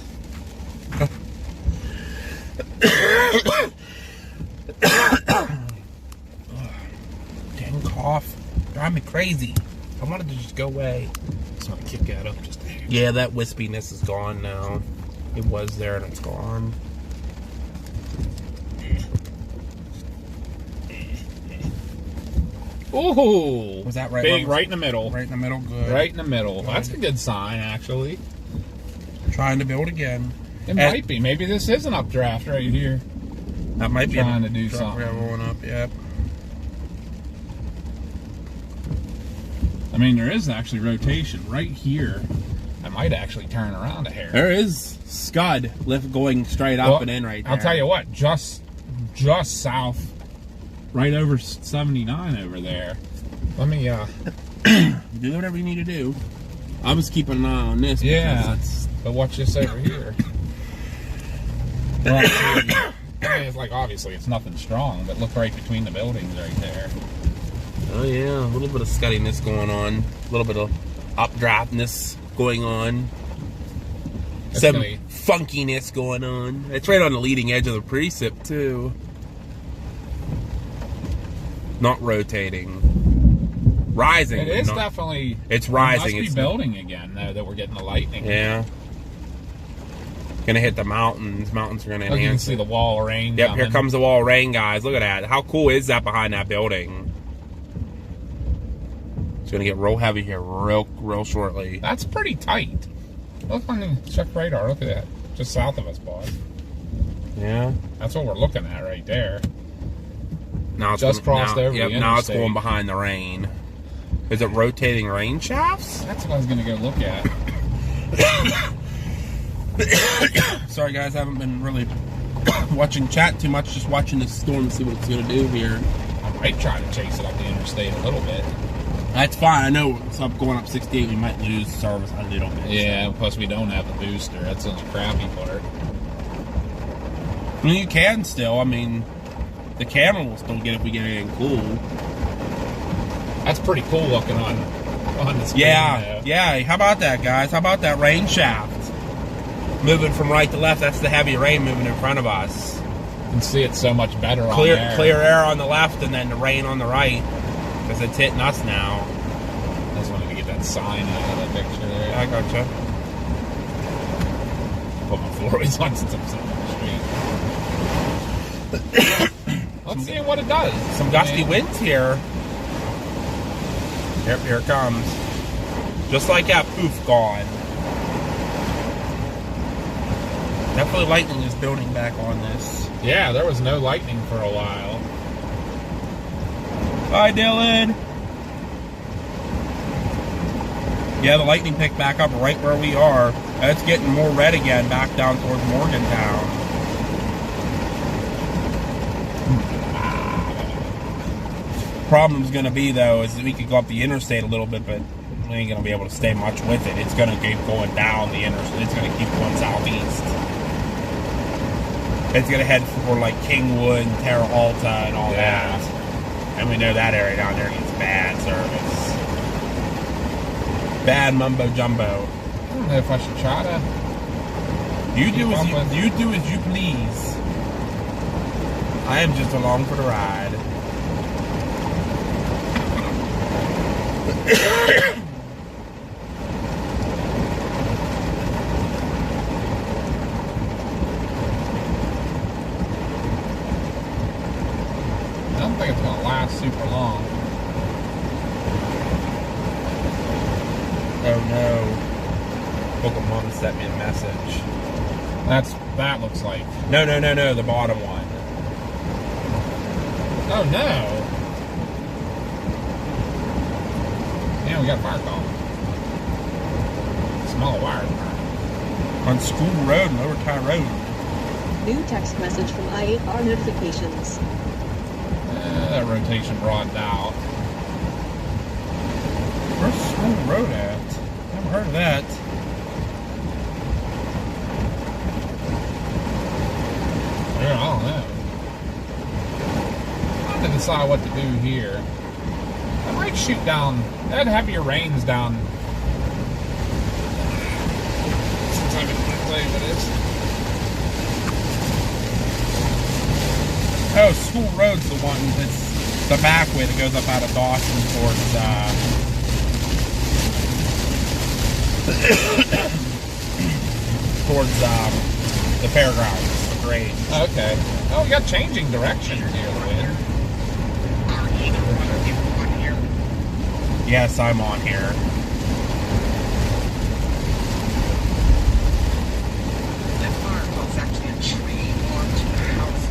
Dang cough. Drive me crazy. I wanted to just go away. Just want to kick that up just a hair. Yeah, that wispiness is gone now. It was there and it's gone. Ooh! Was that right? Big, right in the middle. Right in the middle, good. Right in the middle. Good. That's a good sign, actually. Trying to build again. It might be. Maybe this is an updraft right here. That might be trying to do something. Rolling up, yep. I mean, there is actually rotation right here. I might actually turn around a hair. There is scud lift going straight up and in right there. I'll tell you what, just south, right over 79 over there. Let me do whatever you need to do. I was keeping an eye on this. Yeah, but watch this over here. Well, I mean, it's like, obviously it's nothing strong, but look right between the buildings right there. Oh yeah, a little bit of scuddiness going on, a little bit of updraftness going on, some funkiness going on. It's right on the leading edge of the precip too. Not rotating, rising. It is definitely. It's rising. It must be building again though, that we're getting the lightning. Yeah. Gonna hit the mountains. Mountains are gonna enhance. You can see the wall of rain. Yep, coming. here comes the wall of rain, guys. Look at that. How cool is that behind that building? It's gonna get real heavy here real shortly. That's pretty tight. Look on the check radar. Look at that. Just south of us, boss. Yeah. That's what we're looking at right there. Now it's just crossed over. Yep, now it's going behind the rain. Is it rotating rain shafts? That's what I was gonna go look at. Sorry guys, I haven't been really watching chat too much, just watching this storm to see what it's gonna do here. I might try to chase it up the interstate a little bit. That's fine. I know it's up going up 68. We might lose service a little bit. Yeah, plus we don't have the booster. That's the crappy part. I mean, you can still. I mean, the camera will still get if we get anything cool. That's pretty cool looking on the screen. Yeah, yeah. How about that, guys? How about that rain shaft? Moving from right to left, that's the heavy rain moving in front of us. You can see it so much better on there. Clear air on the left and then the rain on the right. Because it's hitting us now. I just wanted to get that sign out of the picture there. Yeah, I gotcha. Put my floors on since I'm sitting on the street. Let's see what it does. Some gusty winds here. Yep, here it comes. Just like that, poof, gone. Definitely lightning is building back on this. Yeah, there was no lightning for a while. Hi, Dylan. Yeah, the lightning picked back up right where we are. It's getting more red again back down towards Morgantown. Problem's going to be, though, is that we could go up the interstate a little bit, but we ain't going to be able to stay much with it. It's going to keep going down the interstate. It's going to keep going southeast. It's going to head for, like, Kingwood and Terre Alta and all that. And we know that area down there gets bad service. Bad mumbo jumbo. I don't know if I should try to. You do as you please. I am just along for the ride. I don't think it's going to last super long. Oh no. Pokemon sent me a message. That looks like. No, the bottom one. Oh no. Yeah, we got a fire call. Small wire. On School Road, Lower Tie Road. New text message from I8R notifications. That rotation broadened out. Where's School Road at? Never heard of that. Yeah, I don't know. I have to decide what to do here. I might shoot down. That heavier rains down. Since I've been playing with this. Oh, School Road's the one that's the back way that goes up out of Dawson towards, towards the fairgrounds. Great. Okay. Oh, we got changing direction here, the wind. Yes, I'm on here. That fire was actually a tree onto the house.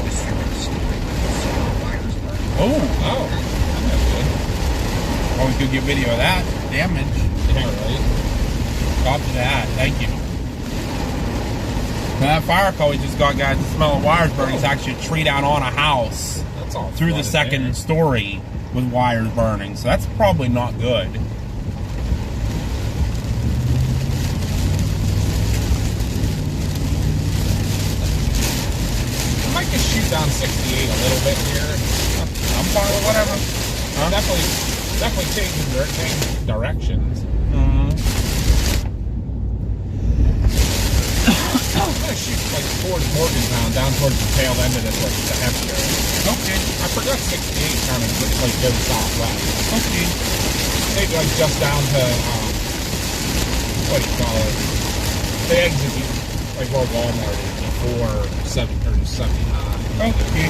The second story with the wires burning. Oh, That's good. well, we could get video of that damage. Yeah, right. Copy that. Thank you. Now, that fire call we just got, guys, the smell of wires burning is actually a tree down on a house That's all through the flooded second there. story with wires burning. So that's probably not good. I might just shoot down 68 a little bit here. I'm fine with whatever. I'm definitely changing directions. I'm gonna shoot like towards Morgantown, down towards the tail end of this, like the heavier. Okay. I forgot 68 kind of like goes southwest. Okay. Maybe like just down to what do you call it? The exit, like where Walmart is before 70 or 79. Okay.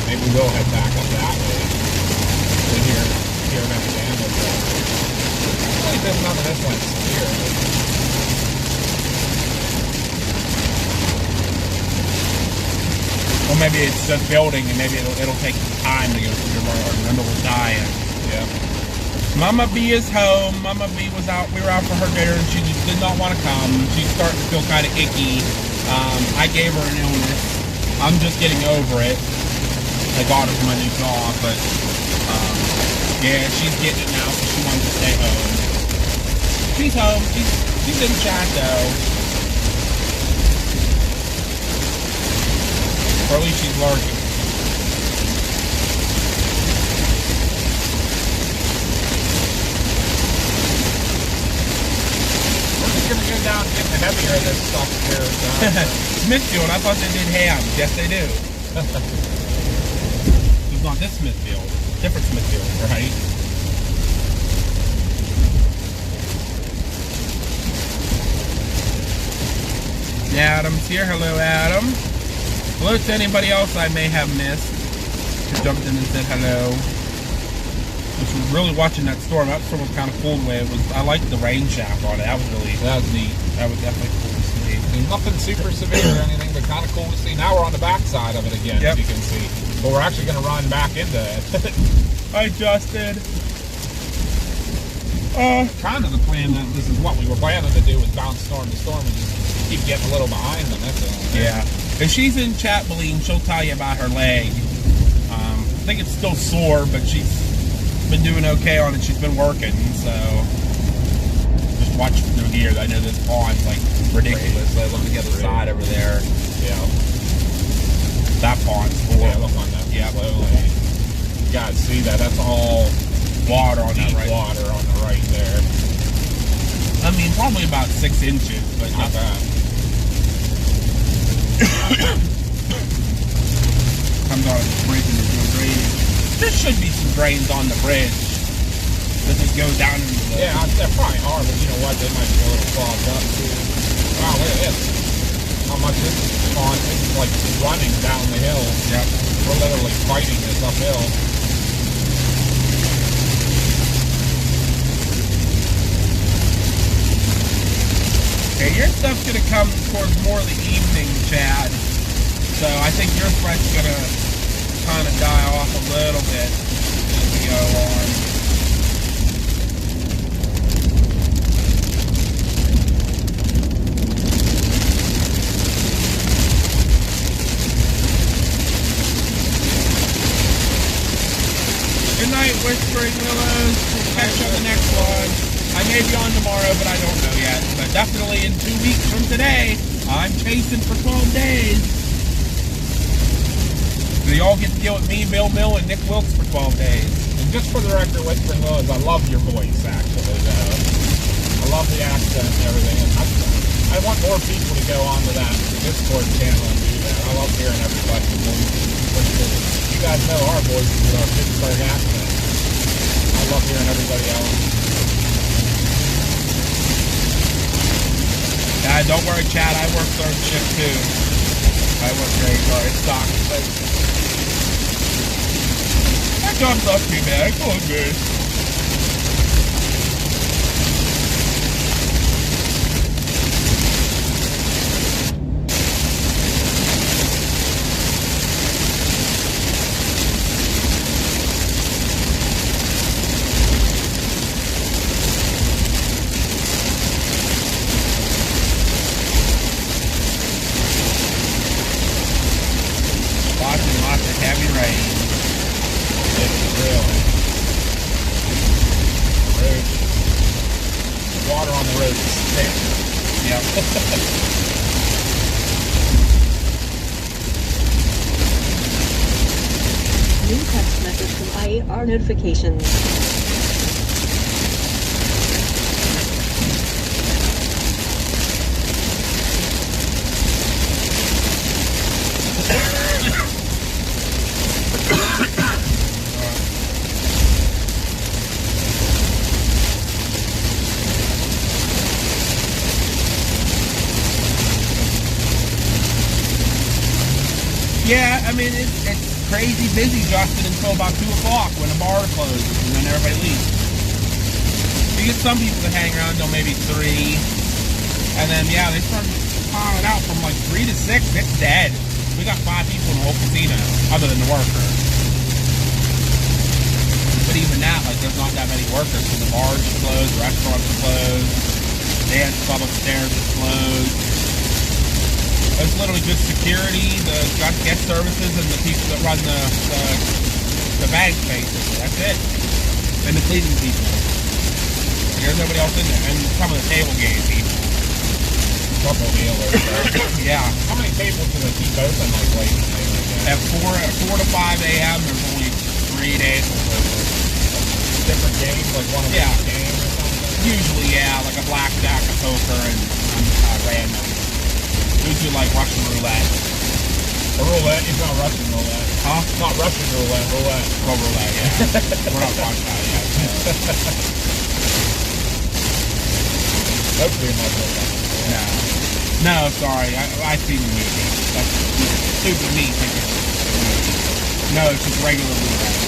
Maybe we'll head back up that way. Here in Alabama. Really been none of this one here. Or maybe it's just building and maybe it'll take some time to go through the road. Remember, we're dying. Yeah. Mama B is home. Mama B was out. We were out for her dinner and she just did not want to come. She's starting to feel kind of icky. I gave her an illness. I'm just getting over it. I got her from my new job, but yeah, she's getting it now, so she wanted to stay home. She's home. She's in chat though. Or at least she's lurking. We're just gonna go down and get the heavier of this stuff here. Smithfield, I thought they did hams. Yes, they do. It's not this Smithfield. Different Smithfield, right? Adam's here. Hello, Adam. Hello to anybody else I may have missed who jumped in and said hello. Which was really watching that storm. That storm was kind of cool the way it was. I liked the rain shaft on it. That was really, That was neat. that was definitely cool to see. I mean, nothing super severe or anything, but kind of cool to see. Now we're on the back side of it again, Yep. as you can see. But we're actually going to run back into it. Hi, Justin. Kind of the plan that this is what we were planning to do with bounce storm to storm and just keep getting a little behind them. That's all. Yeah. If she's in chat, Beline, she'll tell you about her leg. I think it's still sore, but she's been doing okay on it. She's been working, so just watch through here. I know this pond's like ridiculous. So look at the other side over there. Yeah. That pond's full. Yeah, look on that. Yeah. Slowly. You guys see that? That's all Water on deep that right. water on the right there. I mean, probably about 6 inches, but Not bad. comes out of the bridge and there's no drainage. There should be some drains on the bridge that just go down into the... Yeah, there probably are, but you know what? They might be a little clogged up too. Wow, look at this. How much this is on. This is like running down the hill. Yep. We're literally fighting this uphill. Okay, your stuff's gonna come towards more of the evening, Chad. So I think your threat's gonna kind of die off a little bit as we go on. Good night, Whispering Willows. We'll catch you on the next one. I may be on tomorrow, but I don't know yet. But definitely in 2 weeks from today, I'm chasing for 12 days. So y'all get to deal with me, Bill Mill, and Nick Wilkes for 12 days. And just for the record, Whispering Willows, I love your voice, actually, though. I love the accent and everything. And I want more people to go onto that Discord channel and do that. I love hearing everybody's voice. You guys know our voices with our Pittsburgh accent. I love hearing everybody else. Don't worry, Chad. I work third shift too. I work graveyard. It sucks. But that job's not too bad. It's all good. Lots of heavy rain. Really. Road. Water on the road is thick. Yep. New text message from IAR notifications. Yeah, I mean, it's crazy busy, Justin, until about 2 o'clock when the bar closes and then everybody leaves. You get some people that hang around until maybe 3, and then, yeah, they start piling out from like 3 to 6. It's dead. We got 5 people in the whole casino, other than the worker. But even that, like, there's not that many workers, so the bars are closed, the restaurants are closed, the dance club upstairs is closed. It's literally just security, the guest services, and the people that run the bank, basically. That's it. And the cleaning people. There's nobody else in there. And some of the table game people. Couple dealers. Right? Yeah. How many tables do they keep open like late at night? At 4 to 5 a.m., there's only 3 days. Different games, like one of Yeah. these games or something? Usually, yeah, like a blackjack, a poker, and random. Usually like Russian roulette. A roulette? It's not Russian roulette. Huh? Not Russian roulette, roulette. Oh, roulette, yeah. We're not watching that yet. Hopefully not roulette. No, sorry. I've seen the movie. That's stupid me thinking it's a movie. No, it's just regular roulette.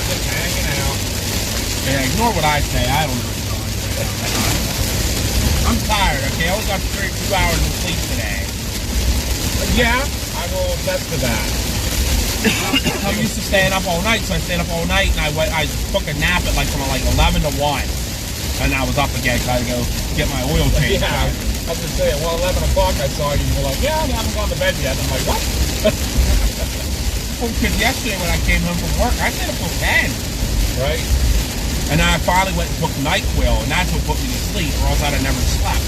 Just hanging out. Yeah, ignore what I say. I don't know what's going on. I'm tired, okay? I only got 2 hours of sleep today. Yeah, I will attest to that. I'm used to staying up all night, so I stayed up all night, and I took a nap at like from like 11 to 1. And I was up again, so I had to go get my oil change. Yeah, I was just saying, well, 11 o'clock I saw you, and you were like, yeah, I haven't gone to bed yet. And I'm like, what? Well, because yesterday when I came home from work, I stayed up till 10. Right? And then I finally went and took NyQuil, and that's what put me to sleep, or else I'd have never slept.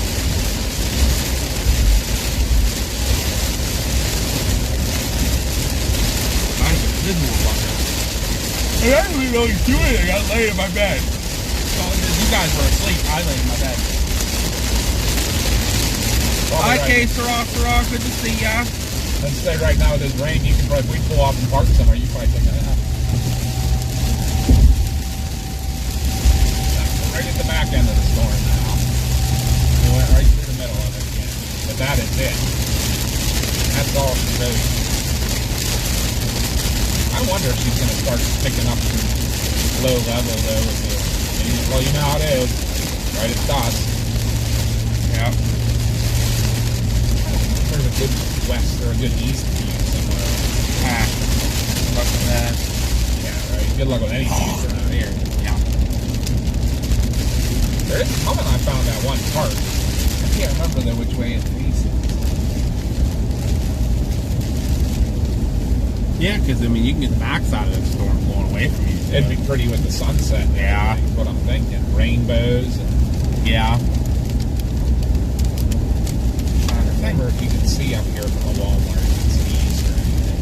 I'm a miserable fucker. And I didn't really do anything. I lay in my bed. So you guys were asleep. I laid in my bed. Hi, Kay, Sarah, good to see ya. Let's say right now with this rain, you can probably, we pull off and park somewhere, you probably think, right at the back end of the storm now. We went right through the middle of it again. But that is it. That's all she really. I wonder if she's going to start picking up some low level though. With the, well, you know how it is. Right at dusk. Yeah. There's a good west or a good east view somewhere. Look at that. Yeah, right. Good luck with any views around here. Yeah. There is coming. I found that one part. I can't remember though which way it faces. Yeah, because I mean, you can get the backside of the storm blowing away from you. It'd be pretty with the sunset. And Yeah. everything, is what I'm thinking. Rainbows. And Yeah. I don't remember if you can see up here from the Walmart. If it's east or anything.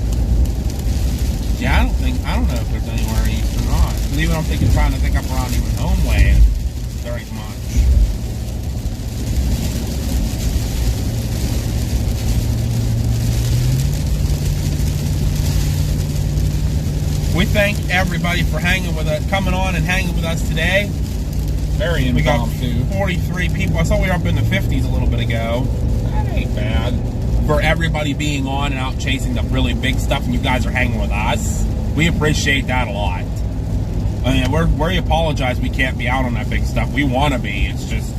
Yeah, I don't know if there's anywhere east or not. Because even I'm trying to think up around even home way, there ain't much. We thank everybody for hanging with us, coming on and hanging with us today. Very We got impromptu. 43 people. I saw we were up in the 50s a little bit ago. That ain't bad. For everybody being on and out chasing the really big stuff, and you guys are hanging with us. We appreciate that a lot. I mean, we apologize we can't be out on that big stuff. We want to be. It's just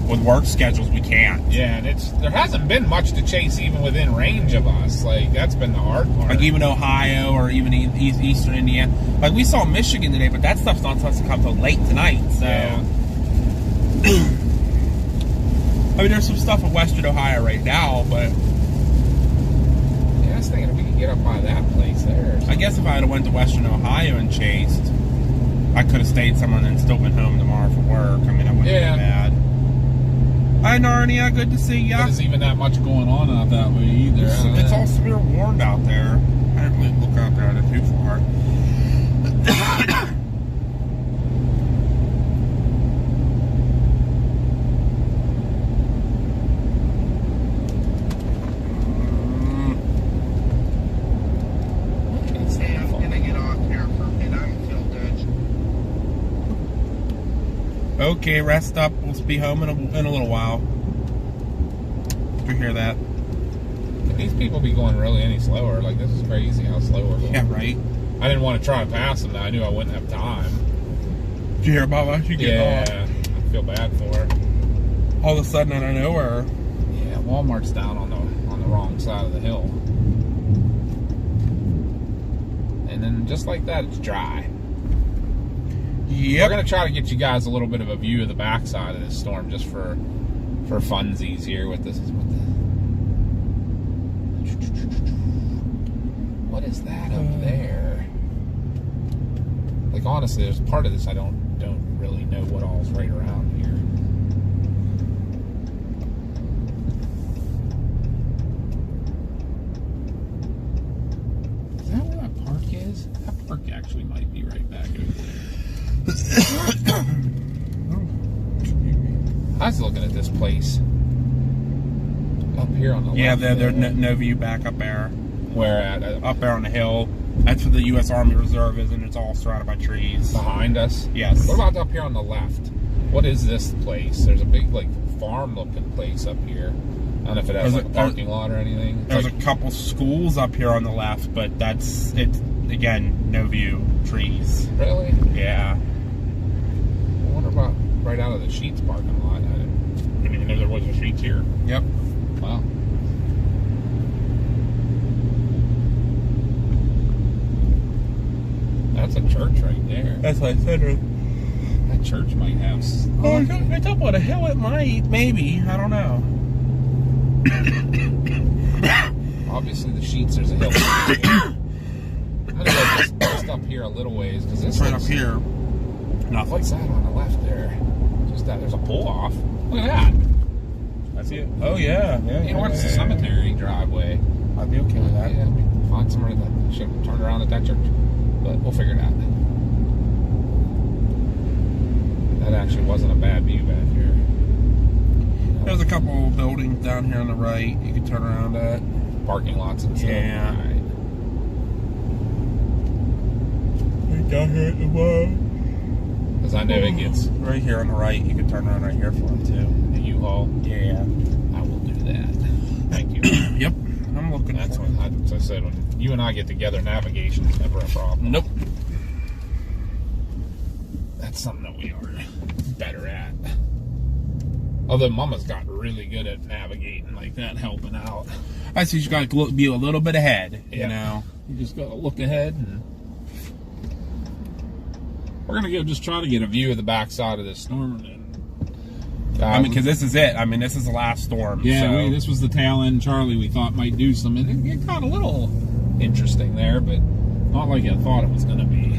with work schedules we can't. Yeah, and there hasn't been much to chase even within range of us. Like, that's been the hard part. Like even Ohio or even Eastern Indiana. Like we saw Michigan today, but that stuff's not supposed to come till late tonight. So Yeah. I mean, there's some stuff in Western Ohio right now, but Yeah, I was thinking if we could get up by that place there. I guess if I had went to Western Ohio and chased, I could have stayed somewhere and then still been home tomorrow for work. I mean, that wouldn't Yeah. be bad. Hi, Narnia. Good to see ya. There's even that much going on out that way either. It's all severe warned out there. I didn't really look out there too far. Hey, I'm gonna get off here for a bit. I don't feel good. Okay, rest up. We'll be home in a little while. You hear that? Can these people be going really any slower? Like, this is crazy how slow we're going. Yeah, right. I didn't want to try to pass them. I knew I wouldn't have time. Did you hear about us? You get off. Yeah, I feel bad for her. All of a sudden, out of nowhere. Yeah, Walmart's down on the wrong side of the hill. And then just like that, it's dry. Yep. We're gonna try to get you guys a little bit of a view of the backside of this storm, just for funsies here with this. What is that up there? Like, honestly, there's part of this I don't really know what all's right around here. Is that where that park is? That park actually might be right back over there. I was looking at this place up here on the Yeah, left. there's no view back up there. Where at? Up there on the hill. That's where the U.S. Army Reserve is, and it's all surrounded by trees. Behind us? Yes. What about up here on the left? What is this place? There's a big, like, farm-looking place up here. I don't know if it has like a parking lot or anything. There's Like, a couple schools up here on the left, but it's again, no view, trees. really? Yeah. I wonder about right out of the Sheets parking lot. I didn't even know there was a Sheets here. Yep. Wow. That's a church right there. That's what I said. That church might have. Oh, it's up on a hill. It might, maybe. I don't know. Obviously, the Sheets, there's a hill. I'm gonna go just up here a little ways because this It's right looks- up here. Nothing. What's that on the left there? Just that. There's a pull off. Look at that. That's it. Oh yeah. You know what's the cemetery driveway? I'd be okay with that. Yeah, find somewhere that should have turned around at that church, but we'll figure it out. That actually wasn't a bad view back here. There's a couple buildings down here on the right you can turn around at. Parking lots and stuff. Yeah. Right. Right down here at the wall. Because I know it gets Right here on the right, you can turn around right here for it too. the U-Haul. Yeah. I will do that. Thank you. Yep. I'm looking That's for what I said. When you and I get together, navigation's never a problem. Nope. That's something that we are better at. Although Mama's got really good at navigating like that, helping out. I see you got to be a little bit ahead, Yeah. you know. You just got to look ahead. And we're going to go just try to get a view of the backside of this storm. And, I mean, because this is it. I mean, this is the last storm. yeah, so. this was the tail end Charlie we thought might do some. And it got a little interesting there, but not like I thought it was going to be.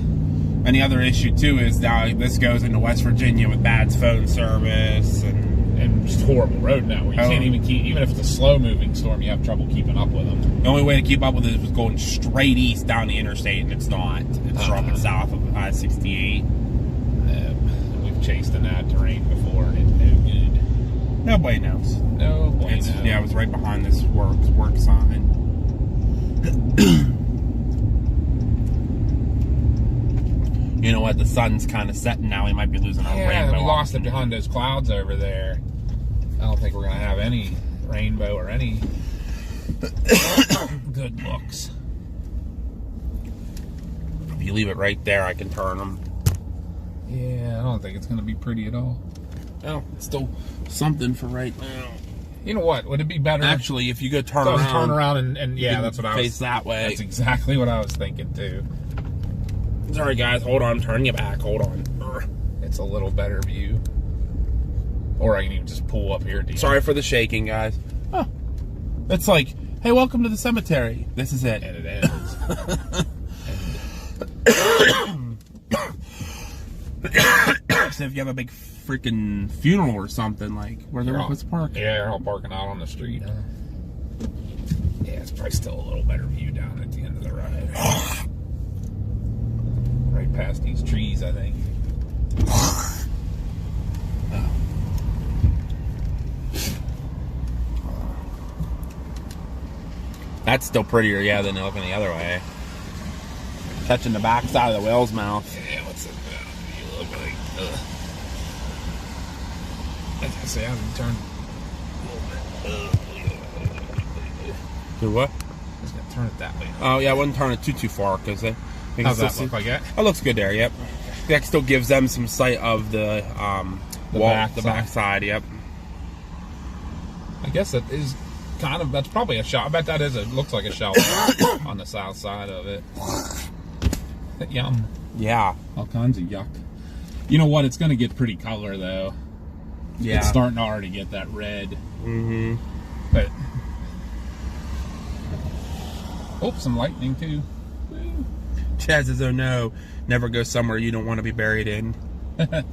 And the other issue, too, is now this goes into West Virginia with bad phone service. And just horrible road now where you Oh. can't even keep, even if it's a slow moving storm, you have trouble keeping up with them. The only way to keep up with it was going straight east down the interstate, and it's not. It's dropping south of I-68. We've chased in that terrain before, and it's no good. Nobody knows. No bueno. Yeah, it was right behind this work sign. what, the sun's kind of setting now. We might be losing our rainbow. we lost it option. behind those clouds over there. I don't think we're gonna have any rainbow or any good looks. If you leave it right there, I can turn them. Yeah, I don't think it's gonna be pretty at all. Oh, it's still something for right now. You know what? Would it be better? Actually, if you go turn Go around, turn around and you yeah, can that's what I face was. that way. That's exactly what I was thinking too. Sorry, guys. Hold on. Turn you back. Hold on. It's a little better view. Or I can even just pull up here. Sorry for the shaking, guys. Oh, it's like, hey, welcome to the cemetery. This is it. And it ends. So if you have a big freaking funeral or something, like where they're supposed to park. Yeah, they're all parking out on the street. Yeah, it's probably still a little better view down at the end of the ride. Right past these trees, I think. That's still prettier, yeah, than looking the other way. Touching the back side of the whale's mouth. Yeah, what's it you look like? As I say, I haven't turned a little bit. Do what? I was gonna turn it that way. Oh yeah, I wouldn't turn it too far because I think How's it's that look like that? That looks good there. Yep. That still gives them some sight of the wall, the back side. Yep. I guess that is kind of, that's probably a shell. I bet that is, it looks like a shell on the south side of it. Yum. Yeah. All kinds of yuck. You know what? It's going to get pretty color though. Yeah. It's starting to already get that red. Mm-hmm. But oh, some lightning too. Chaz says, "Oh no, never go somewhere you don't want to be buried in." I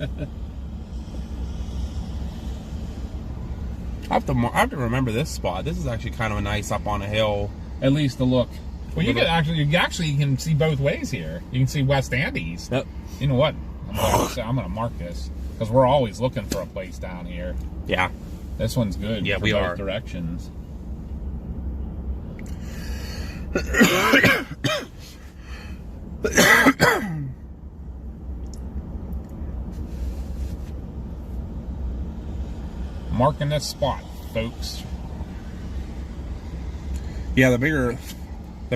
have to remember this spot. This is actually kind of a nice up on a hill. At least to look. Well, you can see both ways here. You can see West and East. Yep. You know what? I'm gonna mark this because we're always looking for a place down here. Yeah. This one's good. Yeah, for we both are. Directions. Marking this spot, folks. Yeah, the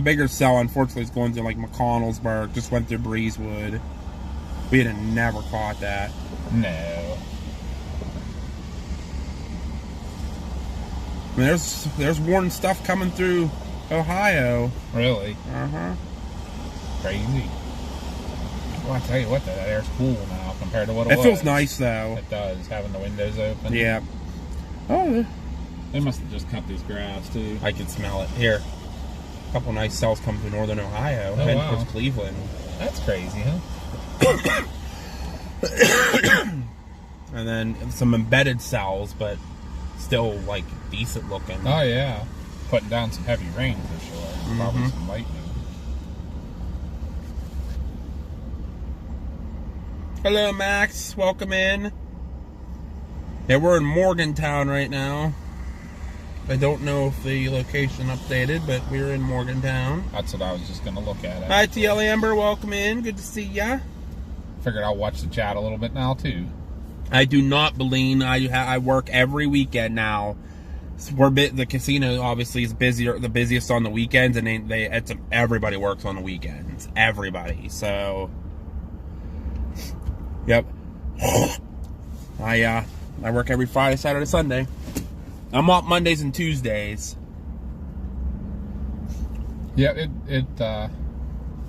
bigger cell unfortunately is going to like McConnellsburg. Just went through Breezewood. We'd have never caught that. No. I mean, there's warning stuff coming through Ohio. Really? Uh-huh. Crazy. Well, I tell you what, that air's cool now compared to what it was. It feels nice though. It does, having the windows open. Yeah. Oh, They must have just cut this grass too. I can smell it. Here. A couple nice cells coming through northern Ohio. Oh, Heading wow. towards Cleveland. That's crazy, huh? And then some embedded cells, but still like decent looking. Oh yeah. Putting down some heavy rain for sure. Probably some lightning. Hello, Max. Welcome in. Yeah, we're in Morgantown right now. I don't know if the location updated, but we're in Morgantown. That's what I was just gonna look at. Hi, TL Amber. Welcome in. Good to see ya. Figured I'll watch the chat a little bit now too. I do not believe I work every weekend now. The casino obviously is the busiest on the weekends, and everybody works on the weekends. Everybody. So, yep. I work every Friday, Saturday, Sunday. I'm off Mondays and Tuesdays. Yeah,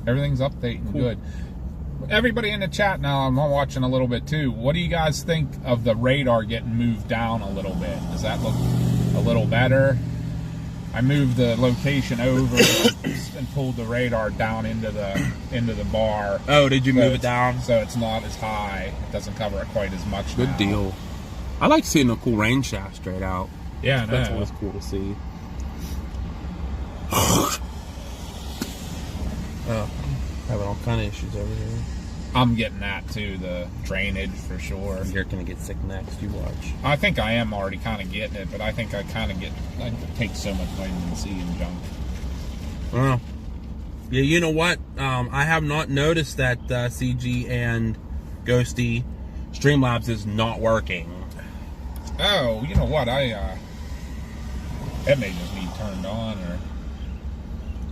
everything's updating good. Everybody in the chat now, I'm watching a little bit too. What do you guys think of the radar getting moved down a little bit? Does that look a little better? I moved the location over and pulled the radar down into the bar. Oh, did you move it down? So it's not as high. It doesn't cover it quite as much now. Good deal. I like seeing a cool rain shaft straight out. Yeah, I know. That's always cool to see. Having all kind of issues over here. I'm getting that too, the drainage for sure. You're gonna get sick next. You watch. I think I am already kind of getting it, but I think I take so much vitamin C and junk. Well, Yeah, you know what? I have not noticed that CG and Ghosty Streamlabs is not working. Oh, you know what? It may just be turned on, or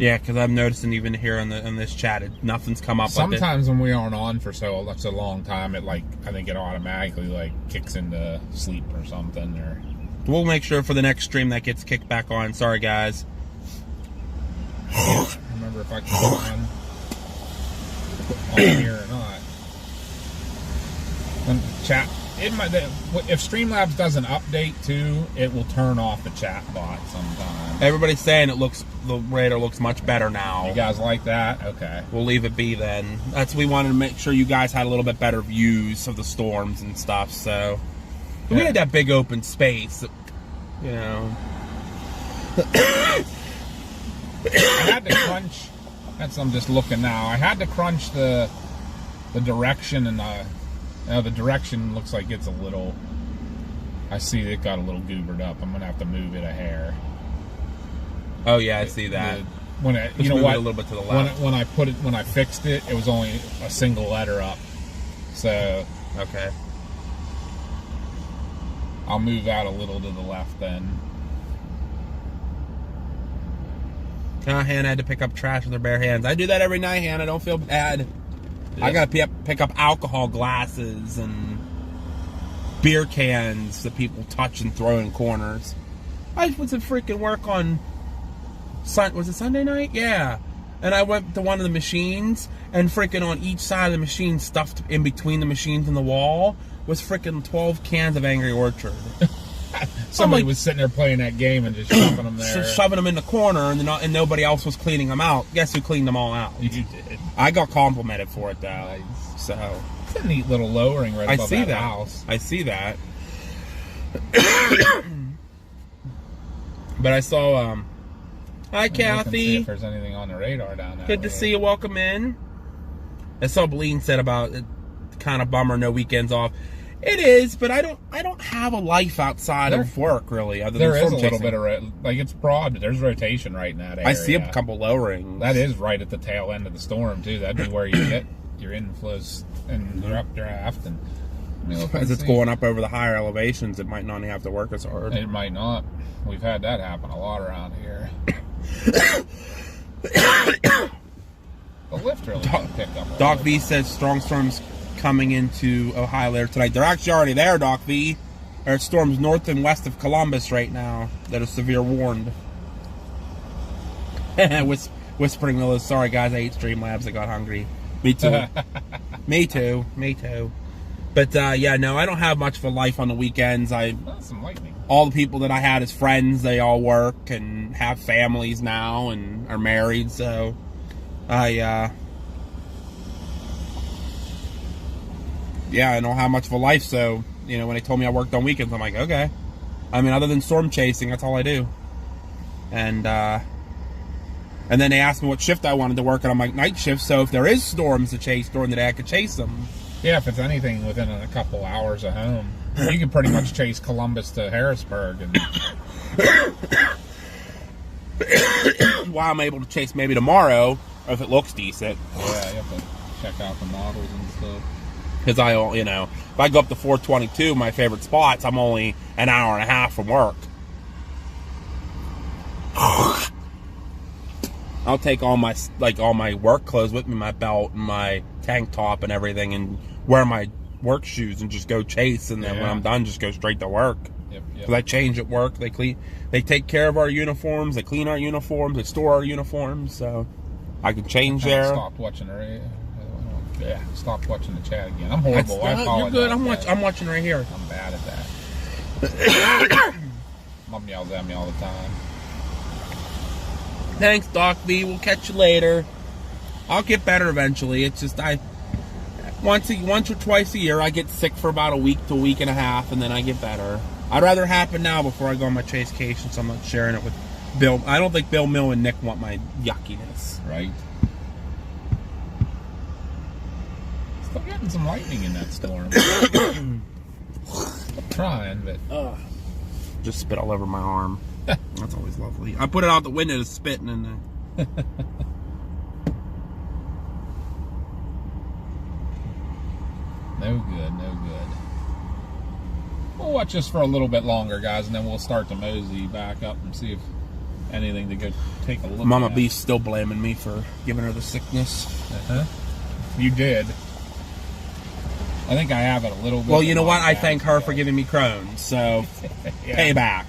Yeah, because I'm noticing even here in this chat, nothing's come up. sometimes when we aren't on for such a long time, I think it automatically kicks into sleep or something. Or we'll make sure for the next stream that gets kicked back on. Sorry, guys. I can't remember if I can go on here or not. When chat, if Streamlabs does an update too, it will turn off the chat bot sometimes. Everybody's saying the radar looks much better now. You guys like that? Okay. We'll leave it be then. We wanted to make sure you guys had a little bit better views of the storms and stuff. So we had that big open space, you know. I had to crunch. I'm just looking now. I had to crunch the direction, and the direction looks like it's a little. I see it got a little goobered up. I'm gonna have to move it a hair. Oh yeah, I see that. You know move what? it a little bit to the left. When I fixed it, it was only a single letter up. So okay, I'll move out a little to the left then. Hannah had to pick up trash with her bare hands. I do that every night, Hannah. Don't feel bad. Yes. I gotta pick up alcohol glasses and beer cans that people touch and throw in corners. I was at freaking work on was it Sunday night? Yeah. And I went to one of the machines, and freaking on each side of the machine, stuffed in between the machines and the wall, was freaking 12 cans of Angry Orchard. Somebody was sitting there playing that game and just shoving them there. Shoving them in the corner, and nobody else was cleaning them out. Guess who cleaned them all out? You did. I got complimented for it, though. Nice. So it's a neat little lowering right above that house. I see that. But I saw, hi, Kathy. See if there's anything on the radar down there. Good to see you. Welcome in. I saw Bleen said about it, kind of bummer, no weekends off. It is, but I don't have a life outside of work, really. Other there than is a little chasing. bit of it's broad, but there's rotation right in that area. I see a couple lowerings. That is right at the tail end of the storm too. That'd be where you get your inflows and your updraft, and as it's going up over the higher elevations, it might not have to work as hard. It might not. We've had that happen a lot around here. The lift really didn't pick up. Doc V says strong storms coming into Ohio later tonight. They're actually already there, Doc V. There are storms north and west of Columbus right now that are severe warned. Whispering Willows, sorry guys, I ate Streamlabs, I got hungry. Me too. Me too. But yeah, no, I don't have much of a life on the weekends. Some lightning. All the people that I had as friends, they all work and have families now and are married, so yeah, I don't have much of a life, so, when they told me I worked on weekends, I'm like, okay. I mean, other than storm chasing, that's all I do. And then they asked me what shift I wanted to work, and I'm like, night shift, so if there is storms to chase during the day, I could chase them. Yeah, if it's anything within a couple hours of home, you can pretty much chase Columbus to Harrisburg. And while I'm able to chase maybe tomorrow, if it looks decent. Yeah, you have to check out the models and stuff. Because if I go up to 422, my favorite spots, I'm only an hour and a half from work. I'll take all my work clothes with me, my belt and my tank top and everything, and wear my work shoes and just go chase. And then when I'm done, just go straight to work. Yep. Because I change at work. They take care of our uniforms. They clean our uniforms. They store our uniforms. So I can change there. Stopped watching the stopped watching the chat again. I'm horrible. I apologize. You're good. I'm watching right here. I'm bad at that. Mom yells at me all the time. Thanks, Doc V. We'll catch you later. I'll get better eventually. It's just once or twice a year I get sick for about a week to a week and a half, and then I get better. I'd rather it happen now before I go on my chasecation, so I'm not sharing it with Bill. I don't think Bill, Mill, and Nick want my yuckiness. Right. Still getting some lightning in that storm. I'm trying, but just spit all over my arm. That's always lovely. I put it out the window to spit, and then good. We'll watch this for a little bit longer, guys, and then we'll start to mosey back up and see if anything to go take a look Mama at. B's still blaming me for giving her the sickness. Uh-huh. You did. I think I have it a little bit. Well, you know what? I bad, thank her so- for giving me Crohn's, so Yeah. payback.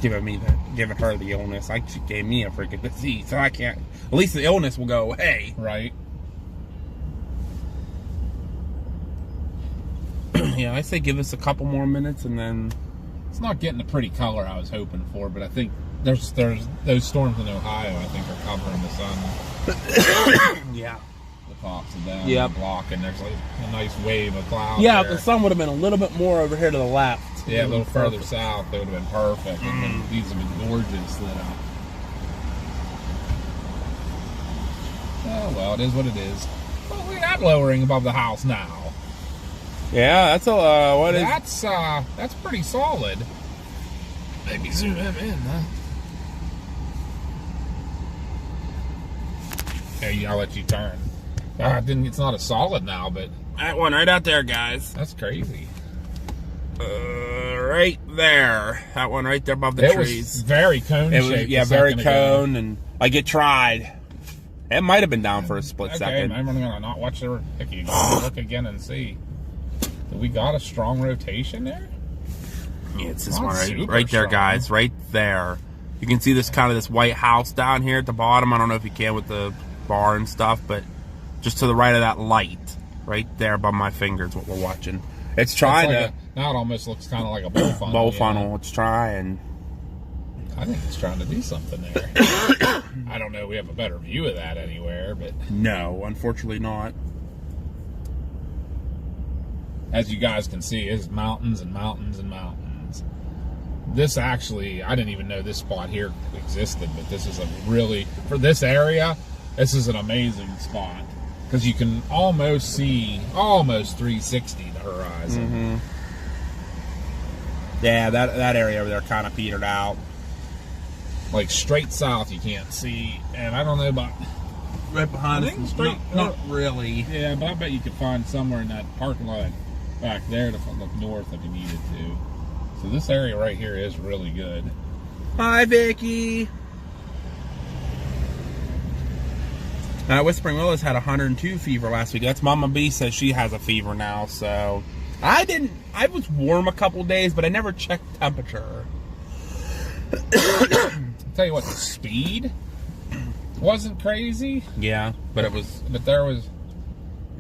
Giving her the illness. She gave me a freaking disease, so I can't. At least the illness will go away. Right. Yeah, I say give us a couple more minutes and then. It's not getting the pretty color I was hoping for, but I think there's those storms in Ohio, I think, are covering the sun. Yeah. The tops of them. Yep. The block, and there's like a nice wave of cloud. Yeah, there. the sun would have been a little bit more over here to the left. Yeah, a little further south, it would have been perfect. And then these have been gorgeous lit up. Oh, well, it is what it is. Well, look at that lowering above the house now. Yeah, that's a what is? That's pretty solid. Maybe zoom him in, huh? Hey, I'll let you turn. It's not a solid now, but That one right out there, guys. that's crazy. Right there. That one right there above the It was trees. very cone It shaped. was, yeah, a very second ago. cone, and like it tried. It might have been down for a split Okay, second. I'm gonna not watch the Hickey. Look again and see. We got a strong rotation there. Yeah, it's this Not one super right there, strong. guys. Right there. You can see this kind of this white house down here at the bottom. I don't know if you can with the bar and stuff, but just to the right of that light, right there above my finger is what we're watching. It's trying It's like to now it almost looks kind of like a bowl funnel. bowl yeah. funnel. It's trying. I think it's trying to do something there. I don't know. We have a better view of that anywhere, but No, unfortunately not. as you guys can see, it's mountains and mountains and mountains. This actually, I didn't even know this spot here existed, but this is a really, for this area, this is an amazing spot. Because you can almost see, almost 360 the horizon. Yeah, that area over there kind of petered out. Like straight south you can't see, and I don't know about, Right behind I us. think straight- Not really. yeah, but I bet you could find somewhere in that parking lot back there to look north if you needed to. So this area right here is really good. Hi, Vicky. Whispering Willows had 102 fever last week. That's Mama B says she has a fever now, so I was warm a couple days, but I never checked temperature. I'll tell you what, the speed wasn't crazy, Yeah, but there was,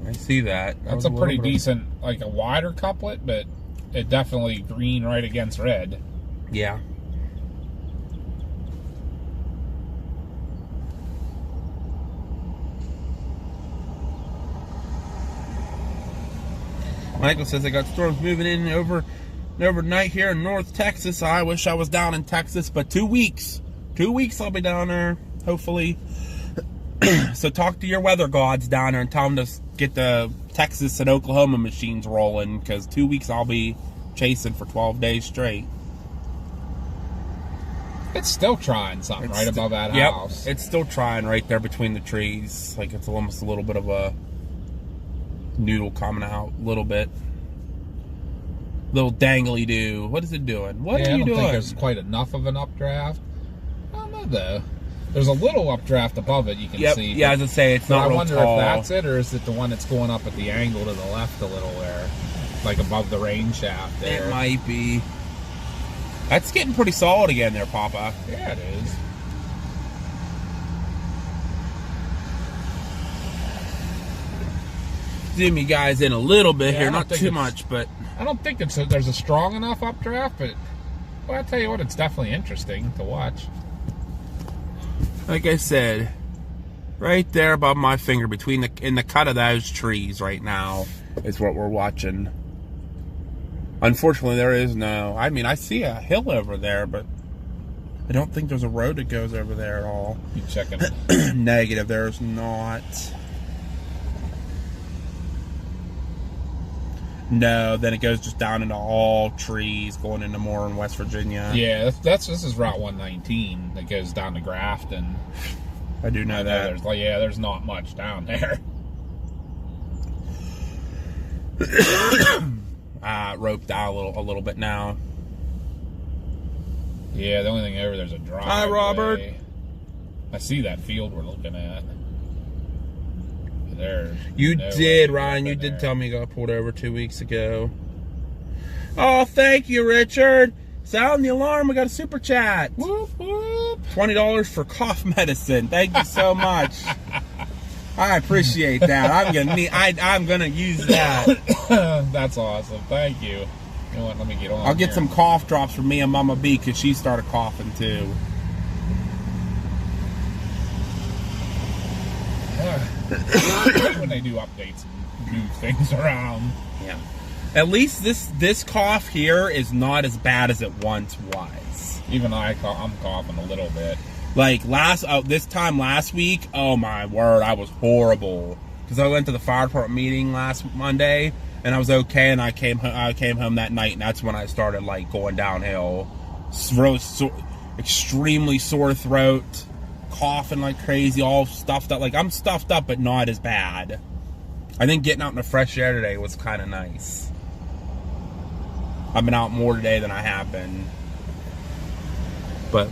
I see that. that's a pretty decent, like a wider couplet, but it definitely green right against red. Yeah. Michael says I got storms moving in overnight here in North Texas. I wish I was down in Texas, but 2 weeks. 2 weeks I'll be down there, hopefully. So talk to your weather gods down there and tell them to get the Texas and Oklahoma machines rolling, because 2 weeks I'll be chasing for 12 days straight. It's still trying something right above that Yep, house. it's still trying right there between the trees. Like it's almost a little bit of a noodle coming out, a little bit. Little dangly do. What is it doing? What yeah, are you I don't doing? think there's quite enough of an updraft. I don't know though. There's a little updraft above it you can Yep. see. Yeah, as I say, it's but not I real wonder tall. if that's it, or is it the one that's going up at the angle to the left a little there, like above the rain shaft there? It might be. That's getting pretty solid again there, Papa. Yeah, it is. Zoom you guys in a little bit Yeah, I here, don't not think too it's- much, but I don't think there's a strong enough updraft, but well, I tell you what, it's definitely interesting to watch. like I said, right there above my finger, in the cut of those trees right now, is what we're watching. Unfortunately, there is no. I mean, I see a hill over there, but I don't think there's a road that goes over there at all. You checking? Negative, there's not. No, then it goes just down into all trees, going into more in West Virginia. Yeah, this is Route 119 that goes down to Grafton. I do know that. There's not much down there. Roped out a little bit now. Yeah, the only thing over there's a driveway. Hi, Robert. I see that field we're looking at. There's You no way did, to Ryan. get You up in did there. tell me you got pulled over 2 weeks ago. Oh, thank you, Richard. Sound the alarm. We got a super chat. Whoop, whoop. $20 for cough medicine. Thank you so much. I appreciate that. I'm gonna use that. That's awesome. Thank you. You know what? Let me get on. I'll get here. some cough drops for me and Mama B because she started coughing too. When they do updates and move things around. Yeah. At least this cough here is not as bad as it once was. Even I'm coughing a little bit. Like this time last week, oh my word, I was horrible. Because I went to the fire department meeting last Monday, and I was okay, and I came home that night, and that's when I started like going downhill. Extremely sore throat, coughing like crazy, all stuffed up. Like I'm stuffed up, but not as bad. I think getting out in the fresh air today was kind of nice. I've been out more today than I have been. But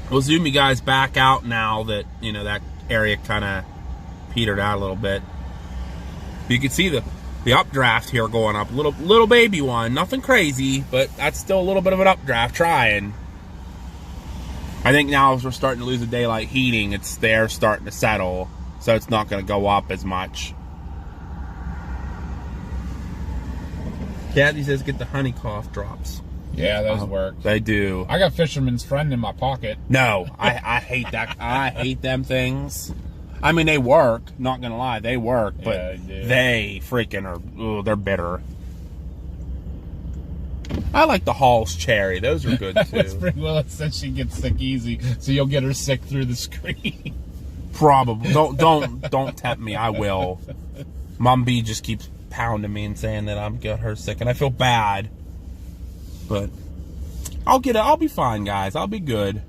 we'll zoom you guys back out now that, you know, that area kind of petered out a little bit. You can see the updraft here going up. Little baby one. Nothing crazy, but that's still a little bit of an updraft trying. I think now as we're starting to lose the daylight heating, it's there starting to settle. So it's not going to go up as much. Kathy says get the honey cough drops. Yeah, those work. They do. I got Fisherman's Friend in my pocket. No, I hate that. I hate them things. I mean, they work. Not gonna lie, they work, but Yeah, they do. they freaking are. Ooh, they're bitter. I like the Hall's cherry. Those are good too. Whispering Willis said she gets sick easy, so you'll get her sick through the screen. Probably. Don't tempt me. I will. Mom B just keeps pounding me and saying that I'm got her sick, and I feel bad. But I'll be fine, guys. I'll be good.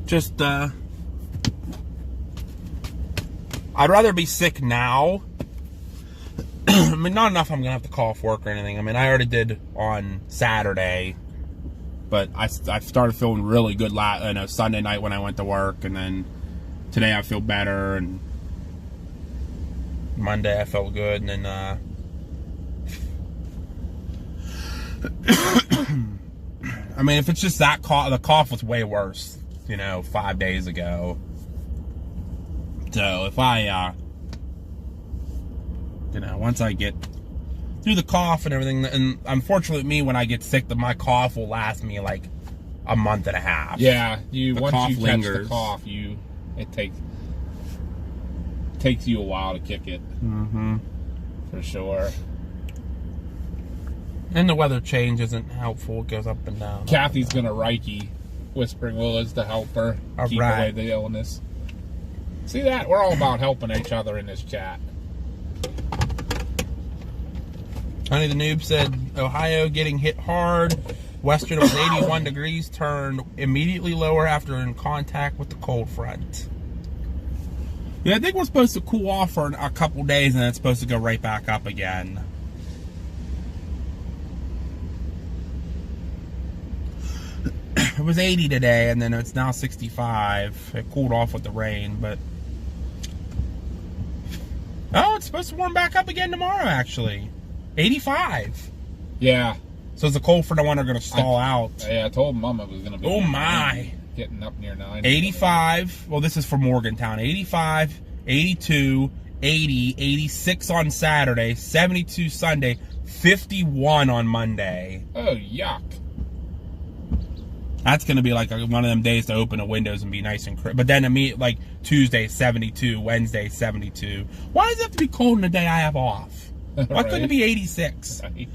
Just I'd rather be sick now. I mean, not enough I'm gonna have to call off work or anything. I mean, I already did on Saturday, but I started feeling really good Sunday night when I went to work, and then today I feel better, and Monday I felt good, and then I mean, if it's just that cough, the cough was way worse, 5 days ago. So if I, once I get through the cough and everything, and unfortunately me, when I get sick, my cough will last me like a month and a half. Yeah, The once cough you catch lingers. the cough, it takes you a while to kick it. Mm-hmm. For sure. And the weather change isn't helpful. It goes up and down. Kathy's gonna Reiki Whispering Willows to help her All keep right. away the illness. See that? We're all about helping each other in this chat. Honey the Noob said, Ohio getting hit hard. Western was 81 degrees, turned immediately lower after in contact with the cold front. Yeah, I think we're supposed to cool off for a couple days, and then it's supposed to go right back up again. It was 80 today, and then it's now 65. It cooled off with the rain, but... Oh, it's supposed to warm back up again tomorrow, actually. 85. Yeah. So is the cold front one are going to stall out? Yeah, I told Mom it was gonna be. Oh my. Getting up near 90. 85. Well, this is for Morgantown. 85, 82, 80, 86 on Saturday, 72 Sunday, 51 on Monday. Oh, yuck. That's going to be like one of them days to open the windows and be nice and crisp. But then like Tuesday, 72, Wednesday, 72. Why does it have to be cold in the day I have off? Why couldn't it be 86? Right.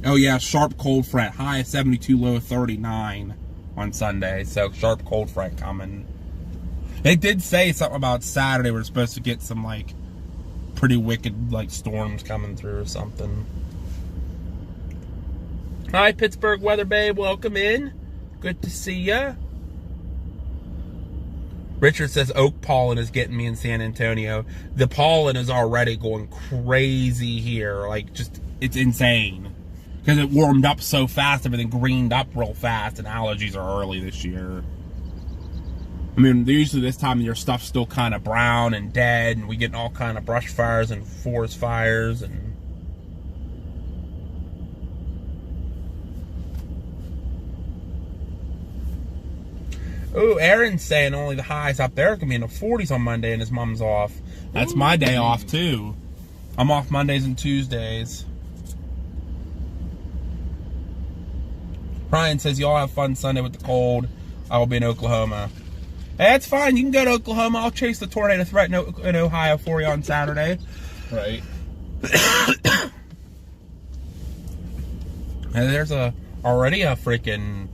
Oh yeah, sharp cold front. High of 72, low of 39 on Sunday. So sharp cold front coming. They did say something about Saturday. We're supposed to get some like pretty wicked like storms coming through or something. Hi, Pittsburgh Weather Babe. Welcome in. Good to see ya. Richard says oak pollen is getting me in San Antonio. The pollen is already going crazy here. Like, just, it's insane. Because it warmed up so fast, everything greened up real fast, and allergies are early this year. I mean, usually this time of year, stuff's still kind of brown and dead, and we get all kind of brush fires and forest fires, and... Oh, Aaron's saying only the highs up there can be in the 40s on Monday and his mom's off. That's my day off, too. I'm off Mondays and Tuesdays. Brian says, y'all have fun Sunday with the cold. I will be in Oklahoma. Hey, that's fine. You can go to Oklahoma. I'll chase the tornado threat in Ohio for you on Saturday. Right. And there's already a freaking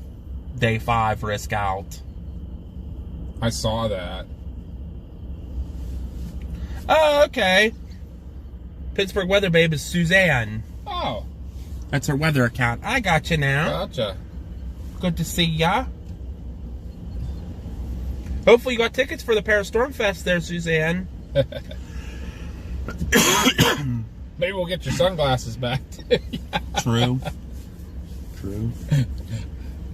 day 5 risk out. I saw that. Oh, okay. Pittsburgh Weather Babe is Suzanne. Oh. That's her weather account. I got you now. Gotcha. Good to see ya. Hopefully you got tickets for the Paris Storm Fest there, Suzanne. Maybe we'll get your sunglasses back. True. True.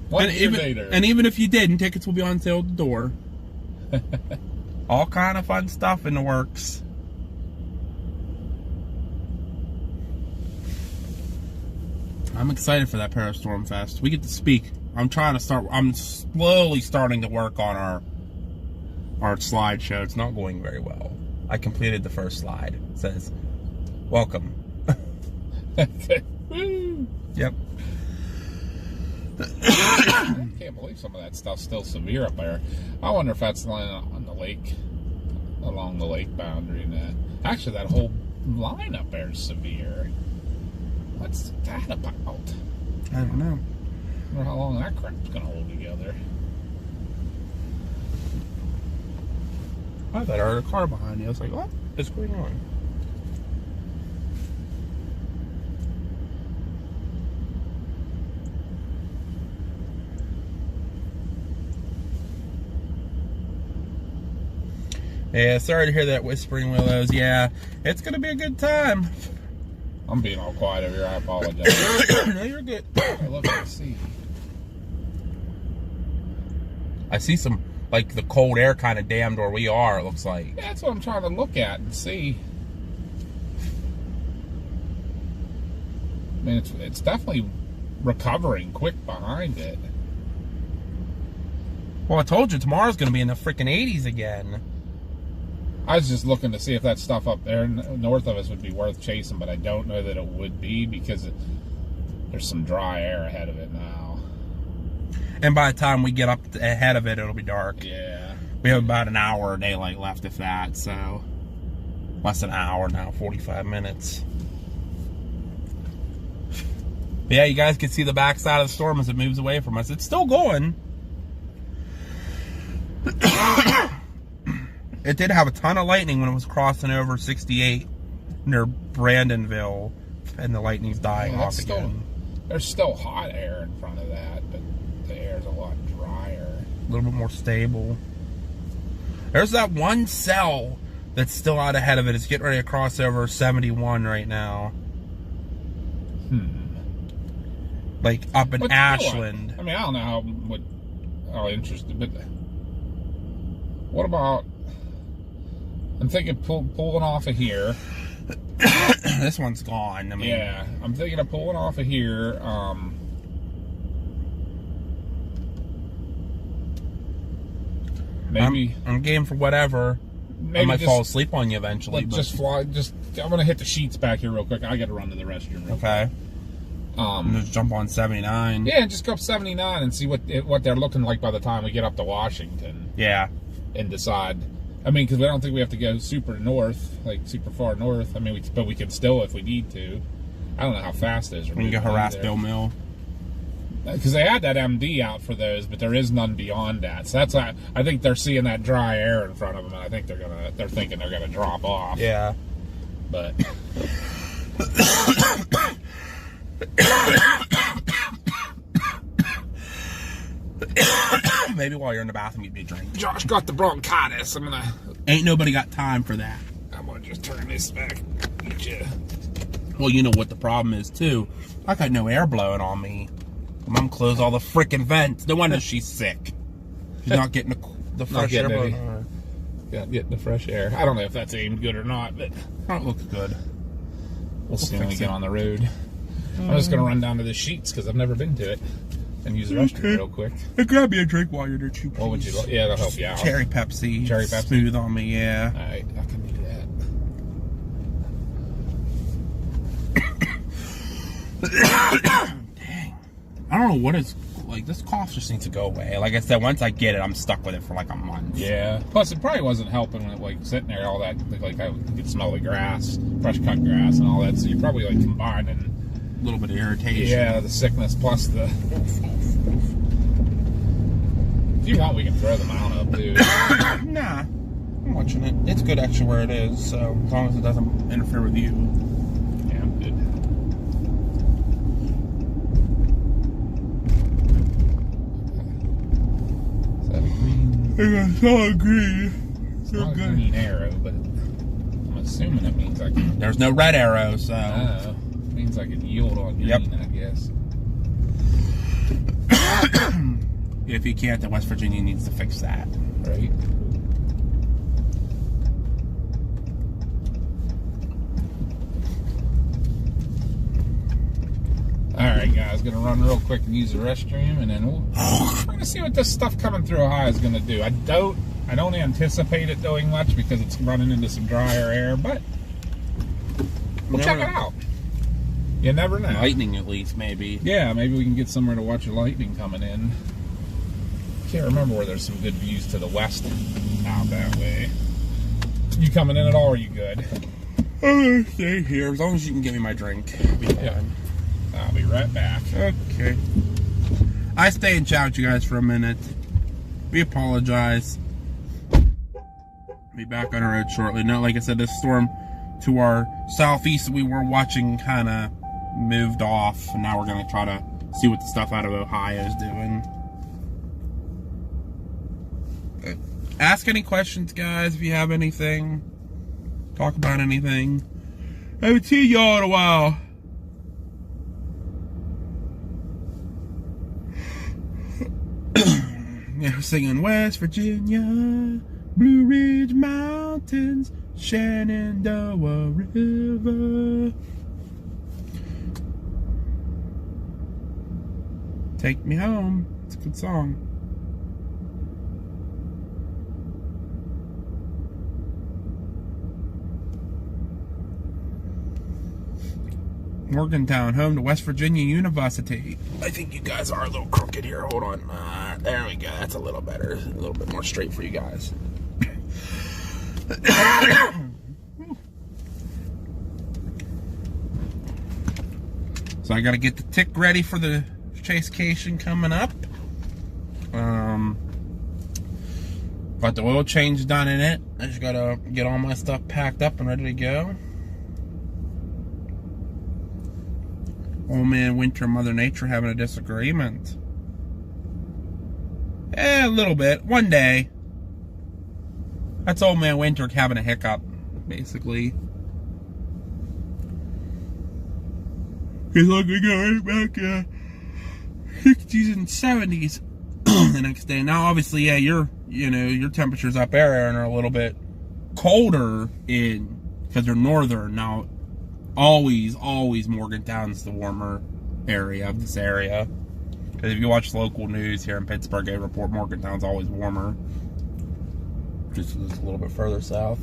One year later. And even if you didn't, tickets will be on sale at the door. All kind of fun stuff in the works. I'm excited for that Paris Storm Fest. We get to speak. I'm slowly starting to work on our slideshow. It's not going very well. I completed the first slide. It says, welcome. Yep. I can't believe some of that stuff's still severe up there. I wonder if that's on the lake, along the lake boundary. And actually, that whole line up there is severe. What's that about? I don't know. I wonder how long that crap's gonna hold together. I thought I heard a car behind you. I was like, what is going on? Yeah, sorry to hear that, Whispering Willows. Yeah, it's going to be a good time. I'm being all quiet over here. I apologize. No, you're good. I look and see. I see some, like, the cold air kind of dammed where we are, it looks like. Yeah, that's what I'm trying to look at and see. I mean, it's definitely recovering quick behind it. Well, I told you, tomorrow's going to be in the freaking 80s again. I was just looking to see if that stuff up there north of us would be worth chasing, but I don't know that it would be because there's some dry air ahead of it now. And by the time we get up ahead of it, it'll be dark. Yeah. We have about an hour of daylight left, if that, so less than an hour now, 45 minutes. But yeah, you guys can see the backside of the storm as it moves away from us. It's still going. It did have a ton of lightning when it was crossing over 68 near Brandonville, and the lightning's dying off again. There's still hot air in front of that, but the air's a lot drier. A little bit more stable. There's that one cell that's still out ahead of it. It's getting ready to cross over 71 right now. Like up in But Ashland. I mean, I don't know how interested, but what about? I'm thinking pulling off of here. This one's gone. I mean, yeah, I'm thinking of pulling off of here. Maybe I'm game for whatever. I might fall asleep on you eventually. Like, just fly. I'm gonna hit the sheets back here real quick. I got to run to the restroom. Okay. Just jump on 79. Yeah, just go up 79 and see what they're looking like by the time we get up to Washington. Yeah. And decide. I mean, because I don't think we have to go super north, like super far north. I mean, but we can still if we need to. I don't know how fast those are. We can go harass Bill Mill. Because they had that MD out for those, but there is none beyond that. So that's why I think they're seeing that dry air in front of them, and I think they're thinking they're gonna drop off. Yeah. But maybe while you're in the bathroom, get me a drink. Josh got the bronchitis. Ain't nobody got time for that. I'm gonna just turn this back. Get you. Well, you know what the problem is, too. I got no air blowing on me. Mom closed all the freaking vents. No wonder she's sick. She's not getting the fresh air blowing on her. Yeah, getting the fresh air. I don't know if that's aimed good or not, but That looks good. we'll see when we fix get it. on the road. I'm just gonna run down to the Sheets because I've never been to it and use the restroom real quick. Hey, grab me a drink while you're there, too, please. What would you like? Yeah, that'll help you out. Cherry Pepsi. Cherry Pepsi? Smooth on me, yeah. All right, I can do that. Dang. I don't know what it's like. This cough just needs to go away. Like I said, once I get it, I'm stuck with it for like a month. Yeah. Plus, it probably wasn't helping when it, like, sitting there, all that, like, I could smell the grass, fresh cut grass and all that, so you're probably, like, combining, A little bit of irritation. yeah, the sickness plus the... If you want, we can throw the mount up, dude. Nah. I'm watching it. It's good actually where it is, so as long as it doesn't interfere with you. Yeah, I'm good. Is that a green? It's all green. It's not a green arrow, but I'm assuming it means I can... There's no red arrow, so. means I can yield on green, Yep. I guess. If you can't, then West Virginia needs to fix that. Right? Alright guys, gonna run real quick and use the restroom and then we're gonna see what this stuff coming through Ohio is gonna do. I don't anticipate it doing much because it's running into some drier air, but we'll check it out. You never know. Lightning at least, maybe. Yeah, maybe we can get somewhere to watch the lightning coming in. Can't remember where there's some good views to the west out that way. You coming in at all, or are you good? Stay here. As long as you can give me my drink. I'll be fine. I'll be right back. Okay. I stay and chat with you guys for a minute. We apologize. Be back on our road shortly. No, like I said, this storm to our southeast we were watching kind of moved off, and now we're going to try to see what the stuff out of Ohio is doing. Ask any questions, guys, if you have anything. Talk about anything. I haven't seen y'all in a while. Yeah, we're singing West Virginia, Blue Ridge Mountains, Shenandoah River. Take Me Home. It's a good song. Morgantown, home to West Virginia University. I think you guys are a little crooked here. Hold on. There we go. That's a little better. A little bit more straight for you guys. So I got to get the tick ready for the chasecation coming up. Got the oil change done in it. I just got to get all my stuff packed up and ready to go. Old man Winter and Mother Nature having a disagreement. A little bit. One day. That's Old Man Winter having a hiccup, basically. He's like, we go right back 60s and 70s the next day. Now, obviously, yeah, your temperatures up there are a little bit colder because they're northern. Now, always Morgantown's the warmer area of this area. Because if you watch local news here in Pittsburgh, they report Morgantown's always warmer. Just a little bit further south.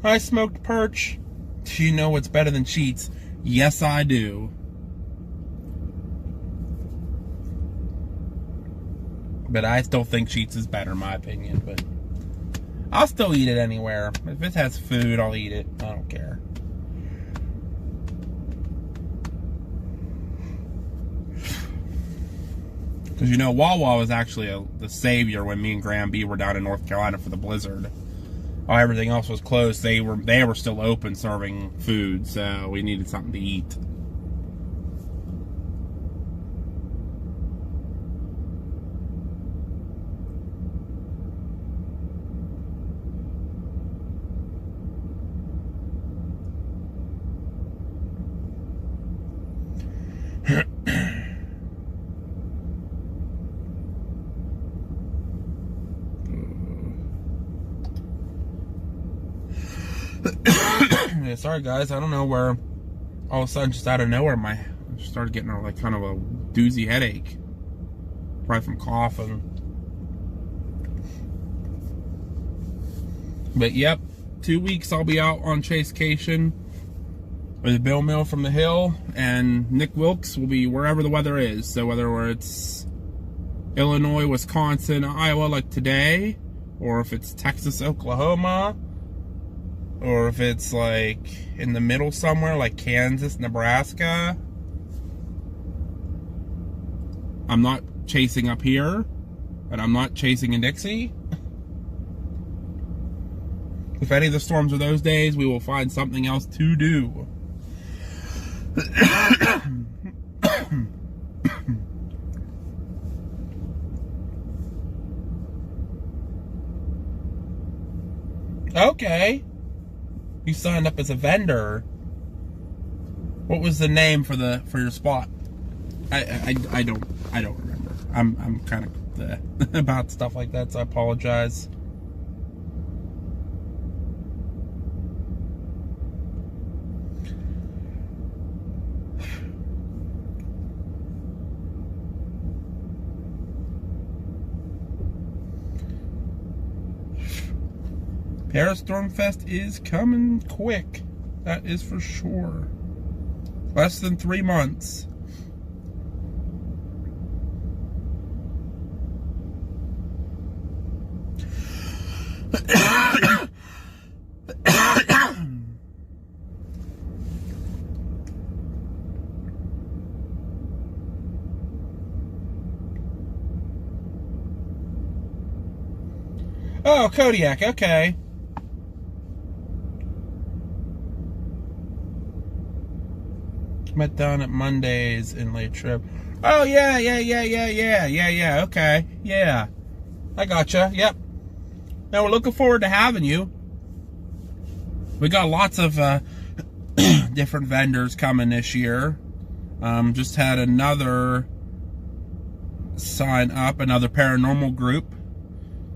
I smoked perch. Do you know what's better than Sheets? Yes, I do. But I still think Sheets is better, in my opinion. But I'll still eat it anywhere. If it has food, I'll eat it. I don't care. Because you know, Wawa was actually the savior when me and Graham B were down in North Carolina for the blizzard. While everything else was closed, they were still open serving food, so we needed something to eat. Yeah, sorry guys, I don't know where all of a sudden, just out of nowhere, I started getting like kind of a doozy headache. Probably from coughing. But yep, 2 weeks I'll be out on Chasecation with Bill Mill from the Hill, and Nick Wilkes will be wherever the weather is. So whether it's Illinois, Wisconsin, Iowa like today, or if it's Texas, Oklahoma, or if it's like in the middle somewhere like Kansas, Nebraska. I'm not chasing up here, and I'm not chasing in Dixie. If any of the storms are those days, we will find something else to do. Okay. You signed up as a vendor. What was the name for your spot? I don't remember. I'm kind of about stuff like that, so I apologize. Paris Stormfest is coming quick. That is for sure. Less than 3 months. Oh, Kodiak, okay. Met down at Mondays in Late Trip. Oh, yeah, okay. Yeah. I gotcha, yep. Now, we're looking forward to having you. We got lots of different vendors coming this year. Just had another sign up, another paranormal group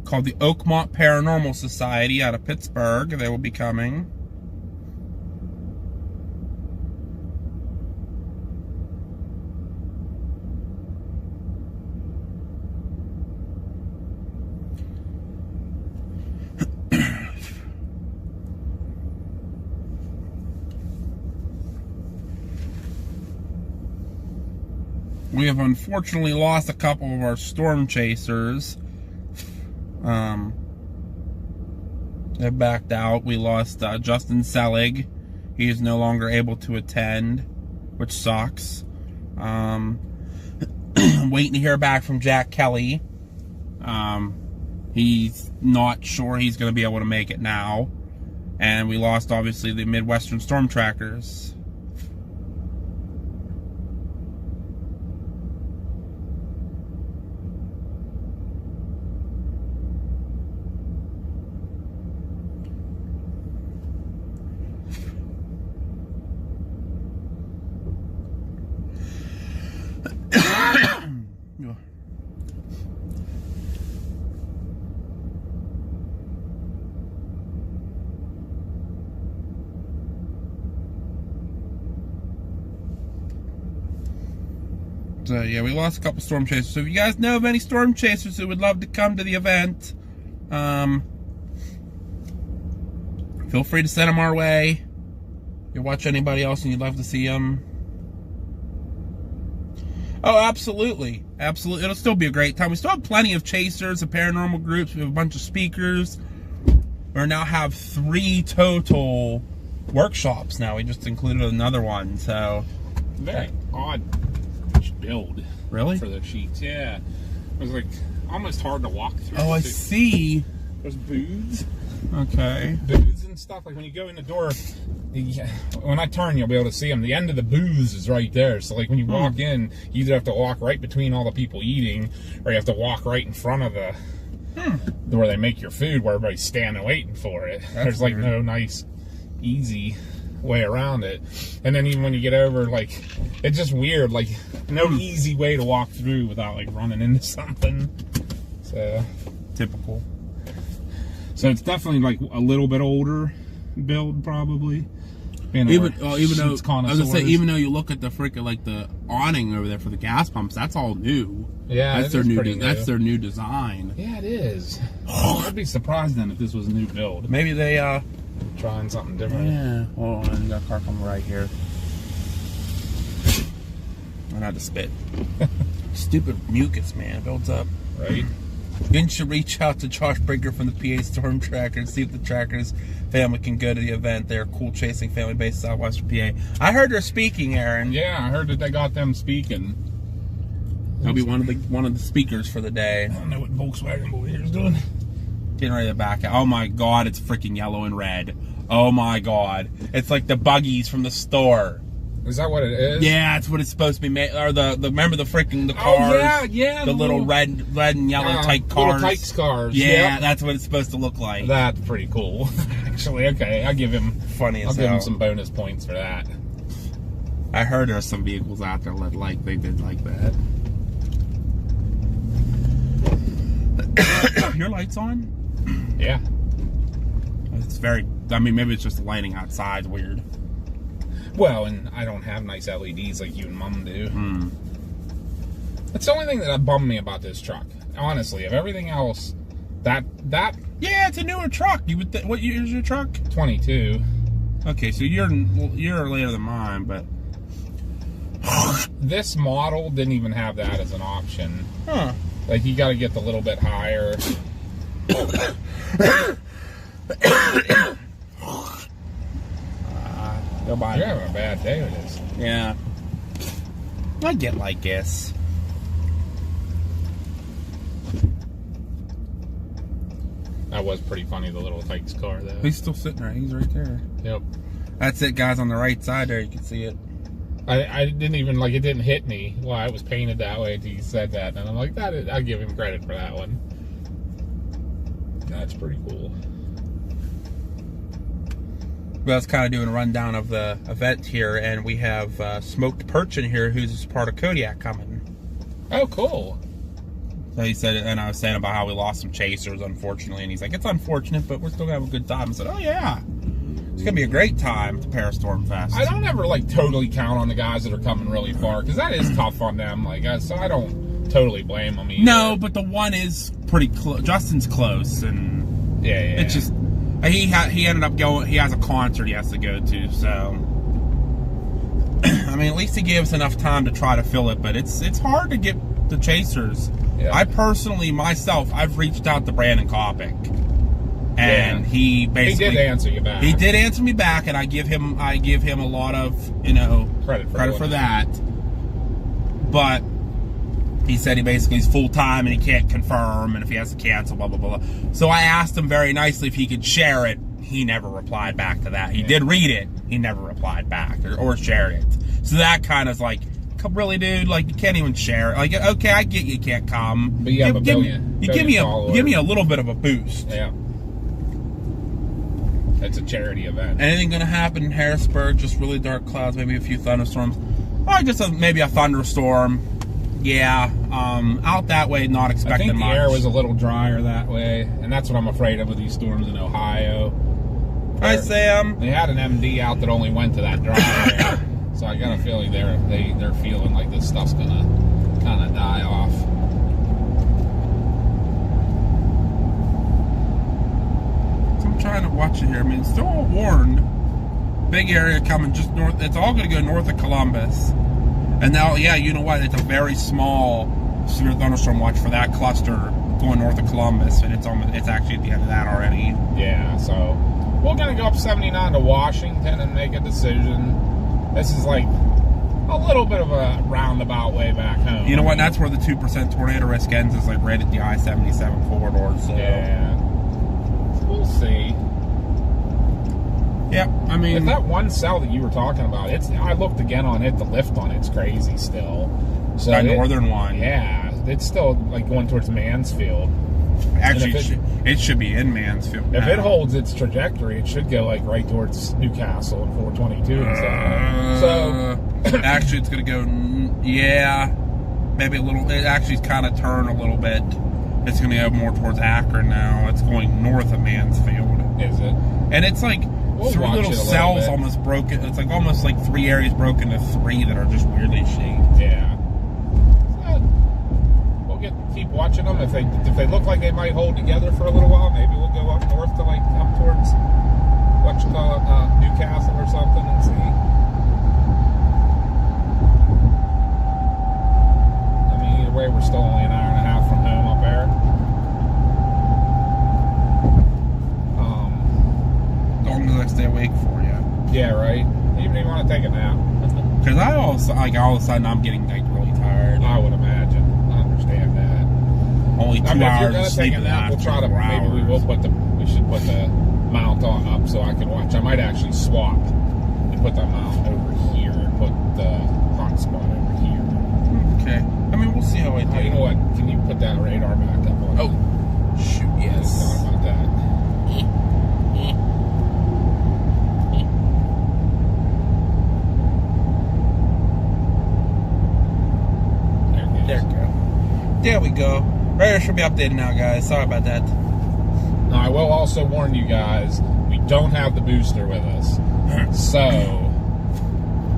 called the Oakmont Paranormal Society out of Pittsburgh. They will be coming. We have unfortunately lost a couple of our storm chasers. They backed out. We lost Justin Selig. He is no longer able to attend, which sucks. Waiting to hear back from Jack Kelly. He's not sure he's going to be able to make it now. And we lost, obviously, the Midwestern Storm Trackers. So yeah, we lost a couple storm chasers. So if you guys know of any storm chasers who would love to come to the event, feel free to send them our way. If you watch anybody else and you'd love to see them. Oh, absolutely. Absolutely. It'll still be a great time. We still have plenty of chasers and paranormal groups. We have a bunch of speakers. We now have 3 total workshops now. We just included another one, so. Very odd build. Really? For the sheets, yeah. It was like almost hard to walk through. Oh, I see. There's booths. Okay. Booths and stuff. Like when you go in the door, when I turn, you'll be able to see them. The end of the booths is right there. So like when you walk in, you either have to walk right between all the people eating, or you have to walk right in front of the where they make your food, where everybody's standing waiting for it. There's like no nice, easy way around it. And then even when you get over, like, it's just weird. Like no easy way to walk through without like running into something. So typical. So it's definitely like a little bit older. build probably. Being Even though I was gonna say, even though you look at the freaking like the awning over there for the gas pumps, that's all new. Yeah, that's it their is new. pretty new. That's their new design. Yeah, it is. I'd be surprised then if this was a new build. Maybe they Trying something different. Yeah. Hold on, you got a car coming right here. I had to spit. Stupid mucus, man, builds up. Right? Didn't you reach out to Josh Brinker from the PA Storm Tracker and see if the Trackers family can go to the event? They're a cool chasing family based in Southwestern PA. I heard they're speaking, Aaron. Yeah, I heard that they got them speaking. They'll be one of the speakers for the day. I don't know what Volkswagen boy here's doing. Getting ready to back out. Oh my god, it's freaking yellow and red. Oh my god. It's like the buggies from the store. Is that what it is? Yeah, that's what it's supposed to be made. Or the remember the freaking cars? Oh yeah. The little red and yellow type cars. Little Tykes cars. Yeah, Yep. that's what it's supposed to look like. That's pretty cool. Actually, okay, I'll give him Funny as I'll give him hell. some bonus points for that. I heard there's some vehicles out there that they did like that. Your lights on? Yeah. It's very. I mean, maybe it's just the lighting outside's weird. Well, and I don't have nice LEDs like you and Mom do. Hmm. That's the only thing that bummed me about this truck. Honestly, of everything else, that Yeah, it's a newer truck. You would. What year is your truck? 22. Okay, so you're later than mine, but This model didn't even have that as an option. huh? Like, you got to get the little bit higher. Go buy You're it. having a bad day with this. Yeah. I get like this. That was pretty funny, the little Tykes car, though. He's still sitting there. He's right there. Yep. That's it, guys. On the right side there, you can see it. I didn't even, like, it didn't hit me while it was painted that way until you said that. And I'm like, I'll give him credit for that one. That's pretty cool. Well, it's kind of doing a rundown of the event here, and we have Smoked Perch in here, who's part of Kodiak coming. Oh, cool. So he said, and I was saying about how we lost some chasers, unfortunately, and he's like, it's unfortunate, but we're still gonna have a good time. I said, oh yeah, it's gonna be a great time at the Parastorm Fest. I don't ever, like, totally count on the guys that are coming really far, because that is tough on them. Like, so I don't totally blame them either. No, but the one is pretty close. Justin's close, and Yeah. it's just he ended up going. He has a concert he has to go to, so I mean, at least he gave us enough time to try to fill it. But it's hard to get the chasers. Yeah. I personally, myself, I've reached out to Brandon Kopic, and he basically He did answer you back. He did answer me back, and I give him a lot of Credit for credit for that. But he said he basically is full time and he can't confirm, and if he has to cancel, blah blah blah. So I asked him very nicely if he could share it. He never replied back to that. He did read it. He never replied back or shared it. So that kind of like, really, dude, like you can't even share it. Like, okay, I get you can't come, But you have a billion give me followers. a little bit of a boost. Yeah. It's a charity event. Anything gonna happen in Harrisburg? Just really dark clouds, maybe a few thunderstorms. Or just maybe a thunderstorm. Yeah, out that way, not I expecting think the much. air was a little drier that way, and that's what I'm afraid of with these storms in Ohio. Hi, Sam. They had an MD out that only went to that dry area, so I got a feeling they're feeling like this stuff's gonna kind of die off. So I'm trying to watch it here. I mean, it's still warned. Big area coming just north. It's all going to go north of Columbus. And now, yeah, you know what? It's a very small severe thunderstorm watch for that cluster going north of Columbus, and it's actually at the end of that already. Yeah, so we're gonna go up 79 to Washington and make a decision. This is like a little bit of a roundabout way back home. You know what? That's where the 2% tornado risk ends, is like right at the I-77 corridor. So Yeah. We'll see. Yep. I mean, If that one cell that you were talking about, I looked again on it, the lift on it's crazy still. So that northern one. Yeah, it's still like going towards Mansfield. Actually, And it should be in Mansfield. If now. it holds its trajectory, it should go like right towards Newcastle and 422 and stuff. So actually, it's going to go, yeah, maybe a little. It actually kind of turn a little bit. It's going to go more towards Akron now. It's going north of Mansfield. is it? And it's like, We'll three watch little it a little cells bit. almost broken. It's like almost like 3 areas broken to 3 that are just weirdly shaped. Yeah. We'll keep watching them. If they look like they might hold together for a little while, maybe we'll go up north to like up towards what you call it, Newcastle or something and see. I mean, either way, we're still only an hour and a half from home up there. As long as I stay awake for you. Yeah, right. Even if you want to take a nap. Because all of a sudden I'm getting like really tired. I would imagine. I understand that. Only 2 I mean, if hours you're of gonna sleep take a in the nap, last we'll try to. 24 Maybe we will hours. we should put the mount on up so I can watch. I might actually swap and put the mount over here and put the hotspot over here. Okay. I mean, we'll see how I do. Oh, you know what? Can you put that radar back up on? Oh, shoot, I yes. thought about that. There we go. There we go. Radar should be updated now, guys. Sorry about that. Now, I will also warn you guys, we don't have the booster with us. So,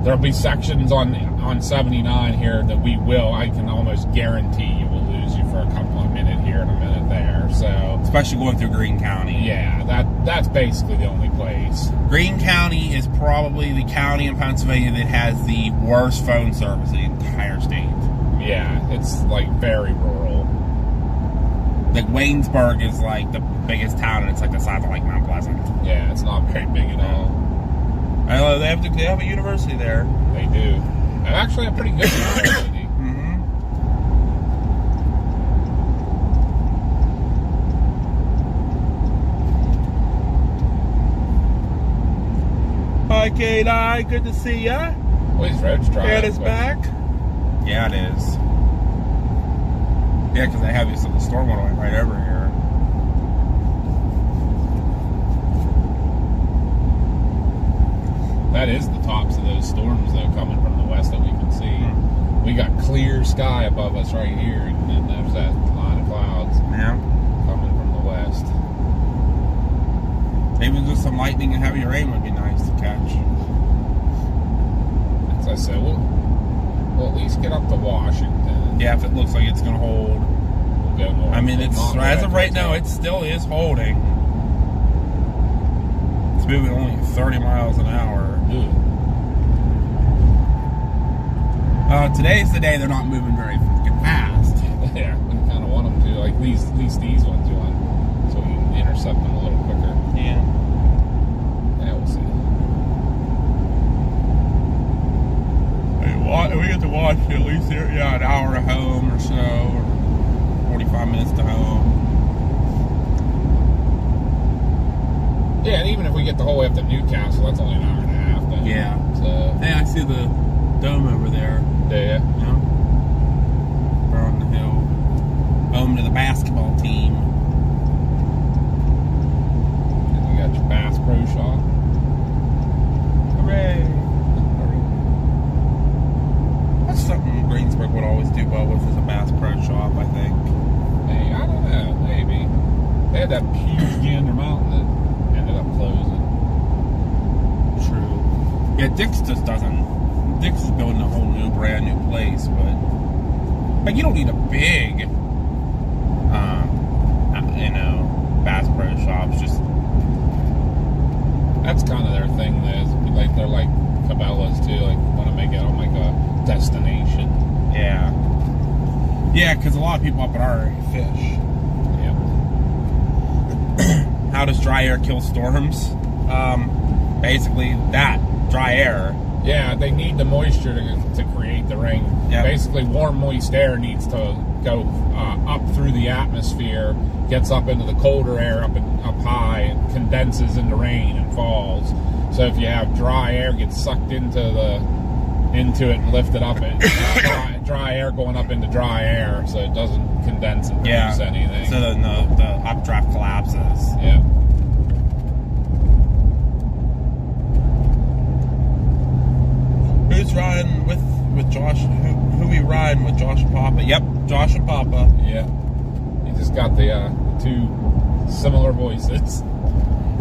there'll be sections on 79 here that I can almost guarantee you will lose you for a couple of minutes here and a minute there. So, Especially going through Greene County. yeah, that's basically the only place. Greene County is probably the county in Pennsylvania that has the worst phone service in the entire state. Yeah, it's like very rural. Like Waynesburg is like the biggest town, and it's like the size of like Mount Pleasant. Yeah, it's not very big at all. I know they have a university there. They do. And actually a pretty good university. Mm-hmm. Hi, Kate. Good to see ya. Well, these roads dry. Dad is back. Yeah, it is. Yeah, because they have this. The storm went right over here. That is the tops of those storms, though, coming from the west that we can see. We got clear sky above us right here, and then there's that line of clouds Yeah. coming from the west. Even just some lightning and heavy rain would be nice to catch. As I said, we'll at least get up to Washington. Yeah, if it looks like it's gonna hold. We'll go north. I mean, it's Not as of right north. now, it still is holding. It's moving only 30 miles an hour. Ugh. Today's the day they're not moving very freaking fast. Yeah, we kind of want them to, like at least these ones one, so we can intercept them a little quicker. Yeah. Yeah, we'll see. We get to watch at least an hour at home or so, or 45 minutes to home. Yeah, and even if we get the whole way up to Newcastle, that's only an hour and a half. Then. Yeah. So, Hey, I see the dome over there. yeah. Yeah. We're on the hill. Home to the basketball team. And you got your Bass Pro Shop. Hooray! That's something Greensburg would always do well with, is a Bass Pro Shop, I think. Hey, I don't know, maybe. They had that huge Gander Mountain that ended up closing. True. Yeah, Dick's just doesn't. Dick's is building a whole new, brand new place, but like you don't need a big, Bass Pro Shops. Just That's kind of their thing, though. Like they're like Cabela's too. Like want to make it on like a destination. yeah, because a lot of people up at our area fish. Yeah. How does dry air kill storms? Basically, that dry air. Yeah, they need the moisture to create the rain. Yep. Basically, warm, moist air needs to go up through the atmosphere, gets up into the colder air up high, and condenses into rain and falls. So if you have dry air gets sucked into it and lifted up, dry air going up into dry air, so it doesn't condense and produce anything. So then the updraft collapses. Yeah. Who's riding with Josh? Who we riding with? Josh and Papa? Yep, Josh and Papa. Yeah. You just got the two similar voices.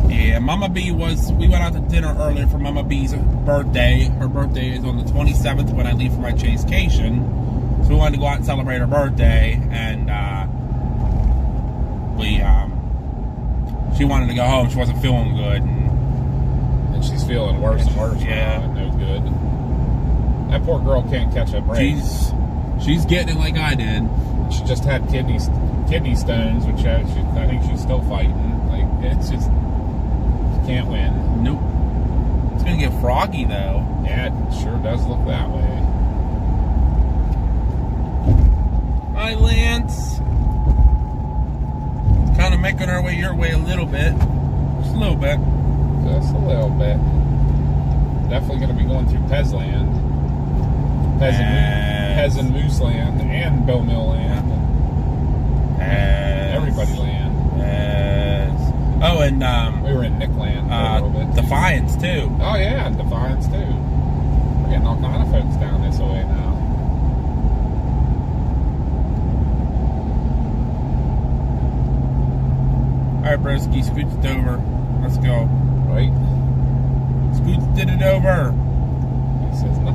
Yeah, Mama B we went out to dinner earlier for Mama B's birthday. Her birthday is on the 27th when I leave for my Chasecation. So we wanted to go out and celebrate her birthday, and she wanted to go home. She wasn't feeling good, And she's feeling worse and worse. Yeah. Now. No good. That poor girl can't catch a break. she's getting it like I did. She just had kidney stones, which I think she's still fighting. Like, it's just, she can't win. Nope. It's gonna get froggy though. Yeah, it sure does look that way. Hi, Lance. Kind of making our way your way a little bit. Just a little bit. Just a little bit. Definitely going to be going through Pezland. Pez and Moose Land and Bill Mill Land. Everybody Land. Oh, and We were in Nick Land for a little bit. Defiance too. Oh yeah, and Defiance too. We're getting all kind of folks down this way now. Alright, broski, Scoots it over. Let's go. Right? Scoots did it over. He says no.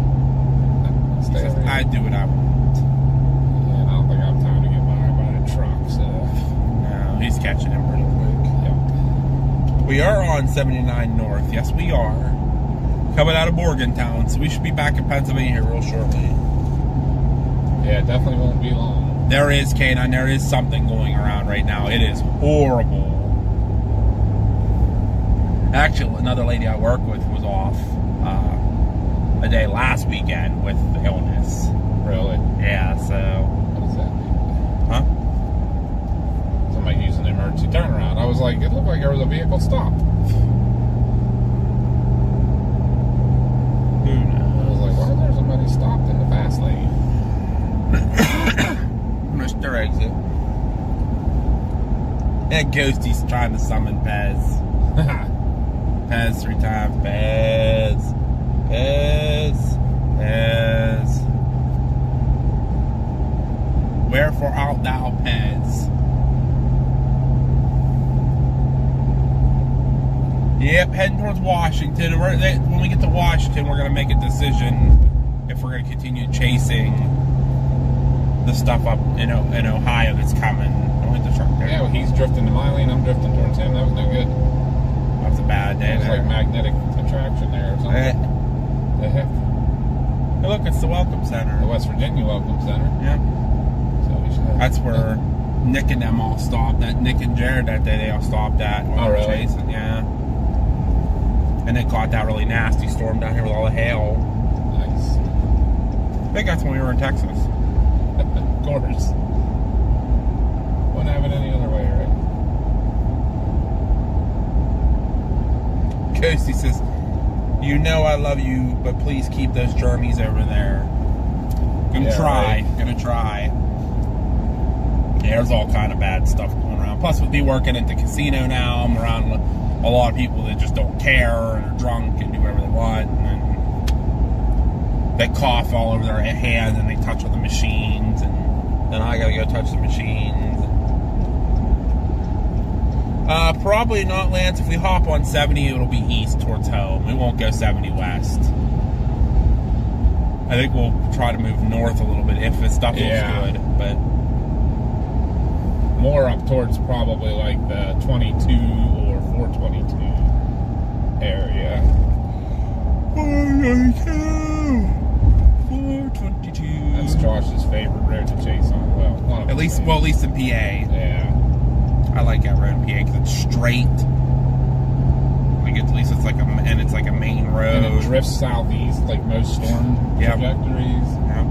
He Stay says, right. I do what I want. Yeah, and I don't think I have time to get by the truck, so. No, he's catching him pretty quick. Yep. We are on 79 North. Yes, we are. Coming out of Morgantown, so we should be back in Pennsylvania real shortly. Yeah, it definitely won't be long. There is, Canine, there is something going around right now. It is horrible. Actually, another lady I work with was off a day last weekend with illness. Really? Yeah, so... What does that mean? Huh? Somebody using the emergency turnaround. I was like, it looked like there was a vehicle stopped. Who knows? I was like, why is there somebody stopped in the fast lane? Mr. Exit. And Ghosty's trying to summon Pez. Pez 3 times. Pez. Pez. Pez. Wherefore art thou, Pez? Yep, heading towards Washington. When we get to Washington, we're going to make a decision if we're going to continue chasing the stuff up in Ohio that's coming. Don't hit the truck there. Yeah, well, he's drifting to my lane, I'm drifting towards him. That was no good. That's a bad day It was there. like magnetic attraction there or something. The heck? Hey, look, it's the Welcome Center. The West Virginia Welcome Center. Yeah. So we should have... That's where Nick and them all stopped. Nick and Jared that day, they all stopped at while Oh, we were really? chasing. Yeah. And they caught that really nasty storm down here with all the hail. Nice. I think that's when we were in Texas. Of course. Wouldn't have it any other way, right? Coasty says, you know I love you, but please keep those germies over there. Gonna Yeah, try. right. Gonna try. Yeah, there's all kind of bad stuff going around. Plus, with me working at the casino now, I'm around a lot of people that just don't care and are drunk and do whatever they want. And then they cough all over their hands and they touch with the machines. And then I gotta go touch the machines. Probably not, Lance. If we hop on 70, it'll be east towards home. We won't go 70 west. I think we'll try to move north a little bit if the stuff looks good. But more up towards probably like the 22 or 422 area. 422. That's Josh's favorite road to chase on. Well, one of At least in PA. Yeah. I like that road in PA because it's straight. Like at least it's like a main road. And it drifts southeast like most storm Yep. trajectories. Yeah.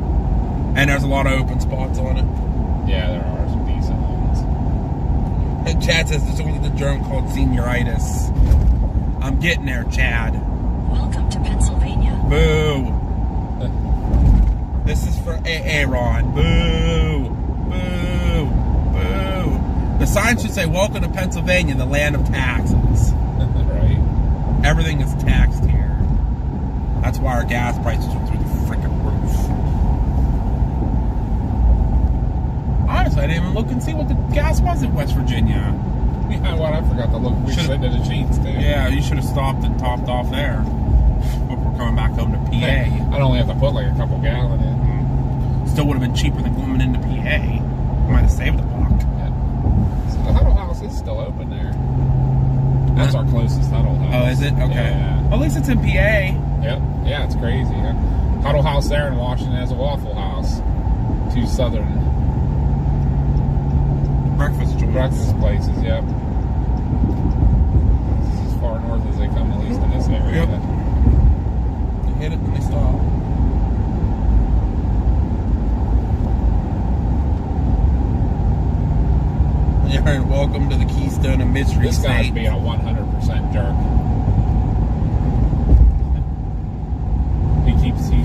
And there's a lot of open spots on it. Yeah, there are some decent ones. And Chad says there's only the germ called senioritis. I'm getting there, Chad. Welcome to Pennsylvania. Boo. This is for Aaron. Boo. Boo. Boo. The sign should say, welcome to Pennsylvania, the land of taxes. Right. Everything is taxed here. That's why our gas prices are through the freaking roof. Honestly, I didn't even look and see what the gas was in West Virginia. Yeah, what? I forgot to look. We Should've- sent to the sheets too. Yeah, you should have stopped and topped off there before coming back home to PA. I'd only have to put like a couple gallon in. Still would have been cheaper than going into PA. Might have saved a buck. Yeah. So the Huddle House is still open there. That's our closest Huddle House. Oh, is it? Okay. Yeah. Well, at least it's in PA. Yep. Yeah, it's crazy. Huh? Huddle House there in Washington has a Waffle House. Two southern Breakfast joints. breakfast places. Yep. This is as far north as they come, at least in this area. Yep. They hit it and they stop. Aaron, welcome to the Keystone of Mystery This guy's State. being a 100% jerk.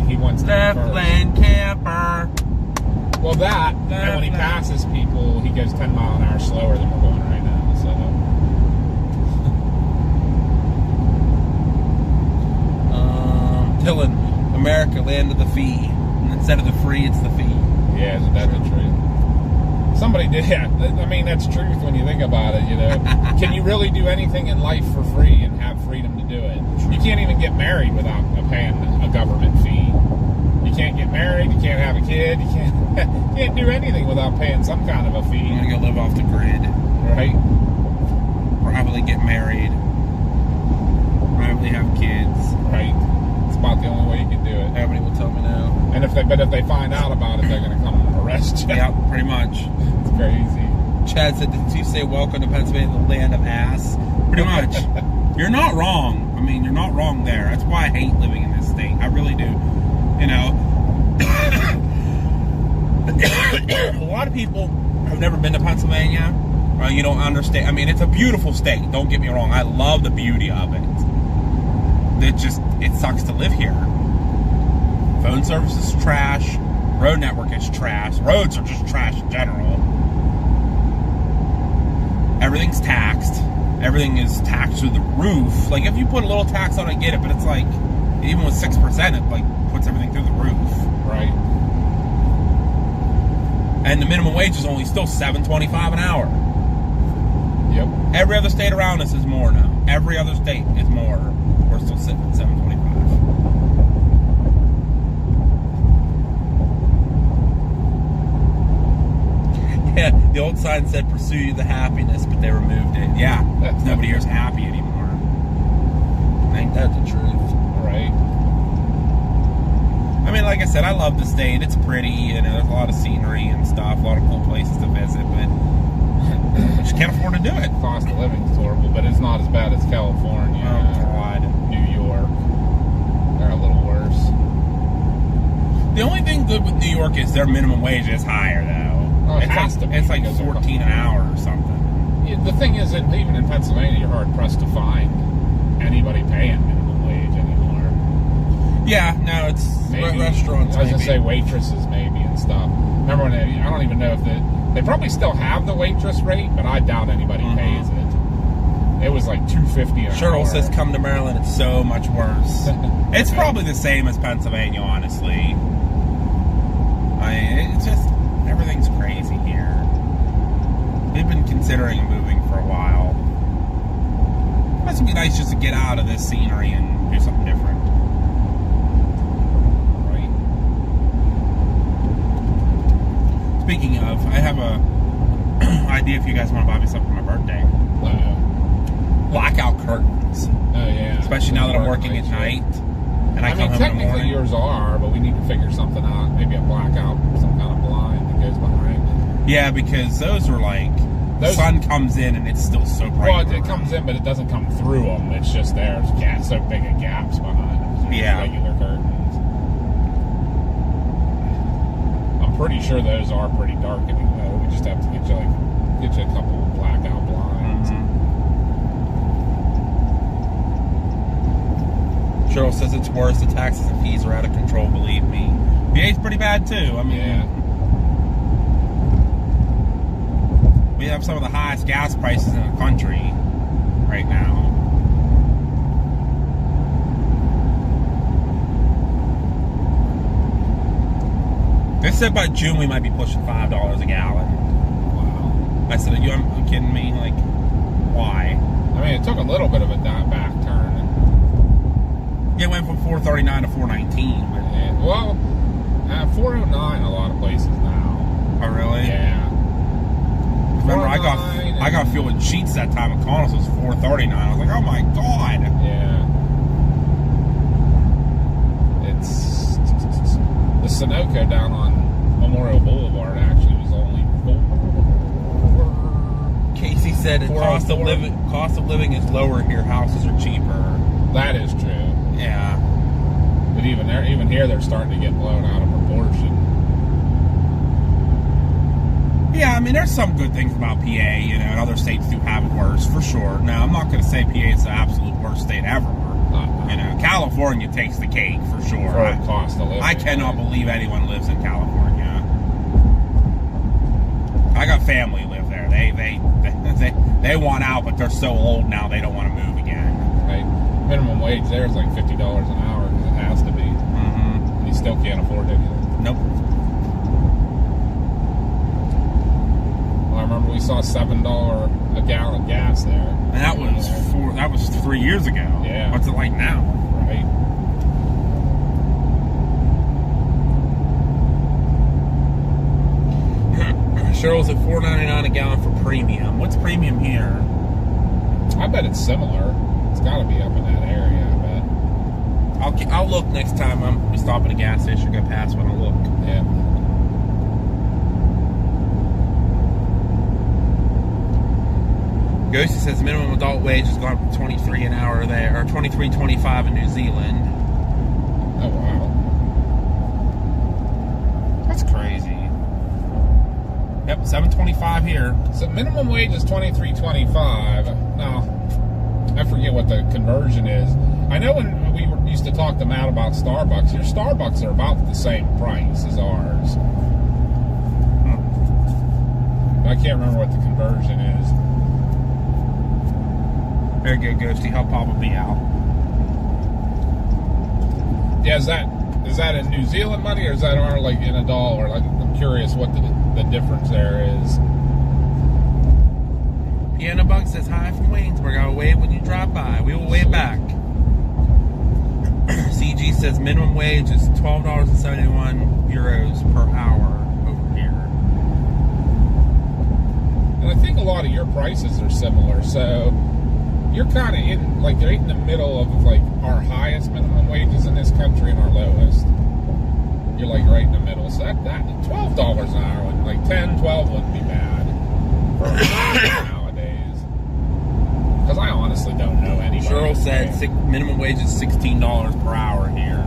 He wants to be Left first. lane camper. Well, that, and when he passes people, he goes 10 mile an hour slower than we're going right now. So, Dylan, America, land of the fee. And instead of the free, it's the fee. yeah, isn't that the truth? Somebody did, yeah. I mean, that's truth when you think about it, you know. Can you really do anything in life for free and have freedom to do it? You can't even get married without paying a government fee. You can't get married, you can't have a kid, you can't do anything without paying some kind of a I'm fee, gonna go live off the grid. right? Probably get married. Probably have kids. Right. It's about the only way you can do it. Nobody will tell me no. And if they find out about it, they're going to come and arrest you. Yep, pretty much. It's crazy. Chad said, did you say welcome to Pennsylvania, the land of ass? Pretty much. You're not wrong. I mean, you're not wrong there. That's why I hate living in this state. I really do. You know, a lot of people have never been to Pennsylvania. You don't understand. I mean, it's a beautiful state. Don't get me wrong. I love the beauty of it. It sucks to live here. Phone service is trash. Road network is trash. Roads are just trash in general. Everything's taxed. Everything is taxed through the roof. Like, if you put a little tax on it, I get it, but it's like, even with 6%, it like puts everything through the roof. Right. And the minimum wage is only still $7.25 an hour. Yep. Every other state around us is more now. Every other state is more. We're still sitting at $7.25. Yeah, the old sign said "Pursue the happiness," but they removed it. Yeah, nobody here's happy anymore. Ain't that the truth? Right. I mean, like I said, I love the state. It's pretty, you know, there's a lot of scenery and stuff, a lot of cool places to visit, but I just can't afford to do it. Cost of living is horrible, but it's not as bad as California. Oh, God. New York. They're a little worse. The only thing good with New York is their minimum wage is higher, though. Oh, it it's has like, to be it's like because they're 14 an hour or something. Yeah, the thing is that even in Pennsylvania, you're hard pressed to find anybody paying minimum wage anymore. Yeah, no, it's Maybe restaurants. I was gonna maybe. say waitresses maybe and stuff. Remember when I don't even know if they probably still have the waitress rate, but I doubt anybody pays it. It was like $2.50 an Cheryl hour. says, "Come to Maryland. It's so much worse." It's probably the same as Pennsylvania, honestly. It's just everything's crazy here. We've been considering moving for a while. It must be nice just to get out of this scenery and do something different. Right. Speaking of, I have a idea if you guys want to buy me something for my birthday. Blackout curtains. Oh yeah. Especially now that I'm working at night. And I I come mean, home in the technically morning. yours are, but we need to figure something out. Maybe a blackout, some kind of blind that goes behind it. Yeah, because those are like, the Those- sun comes in and it's still so bright. Well, it comes in, but it doesn't come through them. It's just there's so big of gaps behind them. It's Yeah. Regular curtains. I'm pretty sure those are pretty darkening though. We just have to get you a couple of blackout blinds. Cheryl says it's worse. The taxes and fees are out of control, believe me. VA's pretty bad too. I mean, Yeah. we have some of the highest gas prices in the country right now. They said by June we might be pushing $5 a gallon. Wow. I said, are you kidding me? Like, why. I mean, it took a little bit of a back turn. It went from 439 to 419. But, And, well, 409 a lot of places now. oh, really? Yeah. Remember, I 409 got fuel at Sheets that time at Connell's. It was 439. I was like, oh my god. Yeah. It's the Sunoco down on Memorial Boulevard actually was only 4. Casey said the cost of 404. living is lower here. Houses are cheaper. That is true. Yeah. But even here, they're starting to get blown out of proportion. Yeah, I mean, there's some good things about PA, you know, and other states do have it worse, for sure. Now, I'm not going to say PA is the absolute worst state ever. You know, California takes the cake, for sure. For the cost of living. I cannot believe anyone lives in California. I got family live there. They want out, but they're so old now they don't want to move again. Right. Minimum wage there is like $50 an hour because it has to be. Mm-hmm. And you still can't afford it. Nope. I remember we saw $7 a gallon gas there. And that was 3 years ago. Yeah. What's it like now? Right. Cheryl's at $4.99 a gallon for premium. What's premium here? I bet it's similar. It's got to be up in that area, I bet. I'll look next time we stop at a gas station. Go past when I look. Yeah. Ghosty says minimum adult wage has gone up to $23 an hour there, or $23.25 in New Zealand. Oh, wow. That's crazy. Yep, $7.25 here. So minimum wage is $23.25. Now, I forget what the conversion is. I know when we used to talk to Matt about Starbucks, your Starbucks are about the same price as ours. But I can't remember what the conversion is. Very good, Ghosty. Help Papa be out. Yeah, is that in New Zealand money or is that our like in a dollar? Like, I'm curious what the difference there is. Piano Bug says hi from Waynesburg. I will wave when you drive by. We will wave back. CG says minimum wage is €12.71 per hour over here. And I think a lot of your prices are similar, so you're kind of in, like, right in the middle of, like, our highest minimum wages in this country and our lowest. You're, like, right in the middle. So that $12 an hour, like, 10, 12 wouldn't be bad for nowadays. Because I honestly don't know anybody. Cheryl said minimum wage is $16 per hour here.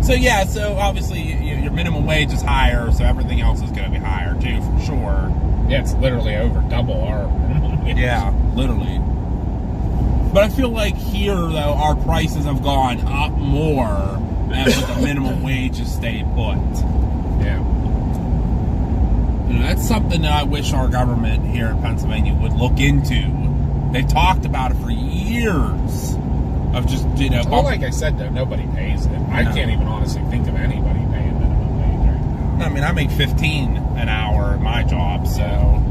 So, yeah, so obviously your minimum wage is higher, so everything else is going to be higher, too, for sure. Yeah, it's literally over double our minimum wage. Yeah, literally. But I feel like here, though, our prices have gone up more as the minimum wage has stayed put. Yeah. You know, that's something that I wish our government here in Pennsylvania would look into. They talked about it for years of just, you know... Well, like I said, though, nobody pays it. I can't even honestly think of anybody paying minimum wage right now. I mean, I make $15 an hour at my job, so...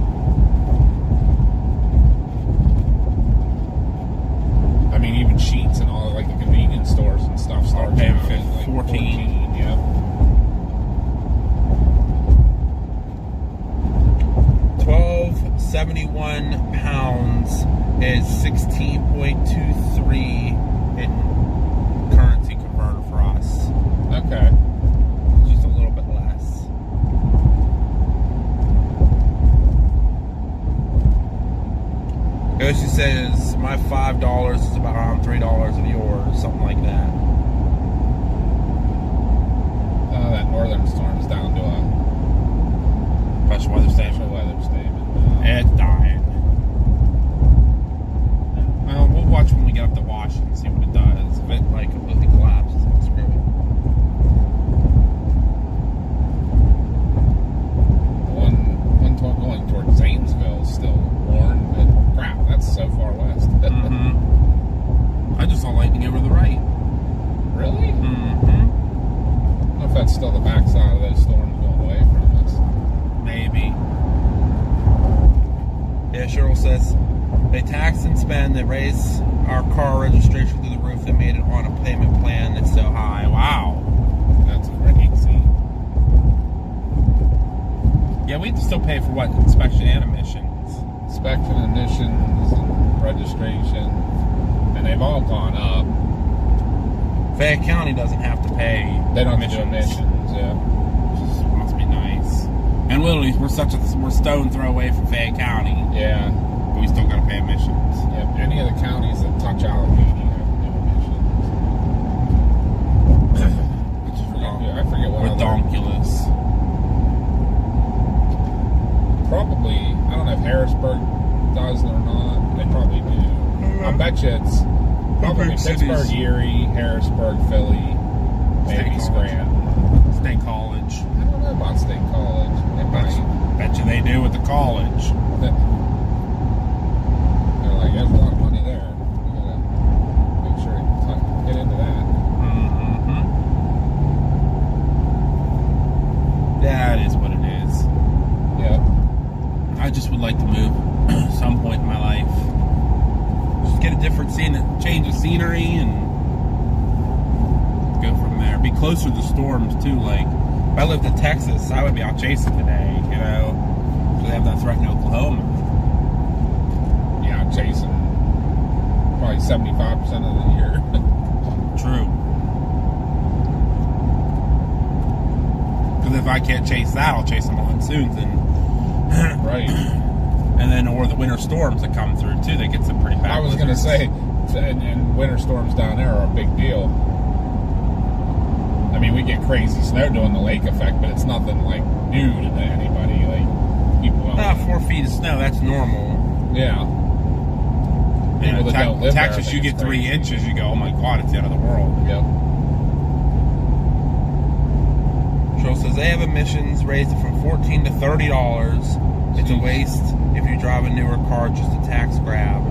I mean, even Sheets and all, like, the convenience stores and stuff start paying out at, like 14. Yeah. 1271 pounds is 16.23 in currency converter for us. Okay. Just a little bit less. Ghosty says my $5 is about around $3 of yours, something like that. That northern storm's down to a Special weather special statement. weather statement. It's dying. Well, we'll watch when we get up to Washington and see what it does. If it like completely collapses, then screw it. One going towards Zanesville is still warm, but crap, that's so far west. I just saw lightning over the right. Really? I Mm-hmm. don't know if that's still the backside of those storms going away from us. Maybe. Yeah, Cheryl says They tax and spend. They raise our car registration through the roof. They made it on a payment plan that's so high. Wow. That's crazy. Yeah, we still pay for what? Inspection and emissions. Inspection, emissions, and registration, and they've all gone up. Fayette County doesn't have to pay. They don't have to do emissions, yeah. Which must be nice. And literally, we're stone throw away from Fayette County. Yeah. But we still got to pay emissions. Yep. Any of the counties that touch Allegheny have to do emissions. I forget what other. Redonkulous. Probably, I don't know if Harrisburg does or not. They probably do. I bet you it's probably big Pittsburgh, cities. Erie, Harrisburg, Philly, maybe State College. Scranton. State College. I don't know about State College. It might. Bet you they do with the college. They're like, there's a lot of money there. We gotta make sure to get into that. Mm-hmm. That is what it is. Yep. I just would like to move some point in my life. Just get a different change of scenery and go from there. Be closer to the storms too. Like if I lived in Texas, I would be out chasing today, you know. So they have that threat in Oklahoma. Yeah, I'm chasing probably 75% of the year. True. Because if I can't chase that, I'll chase the monsoons and Right. and then or the winter storms that come through too. They get some pretty bad. I was going to blizzards. say, and winter storms down there are a big deal. I mean, we get crazy snow doing the lake effect, but it's nothing like new to anybody. Like people. 4 feet of snow. That's normal. Yeah. You know, People that don't live there, I Texas, think you it's get 3 crazy. inches, you go, oh my god, it's the end of the world. Yep. Joel says they have emissions raised it from $14 to $30. It's a Jeez. waste if you drive a newer car, just a tax grab.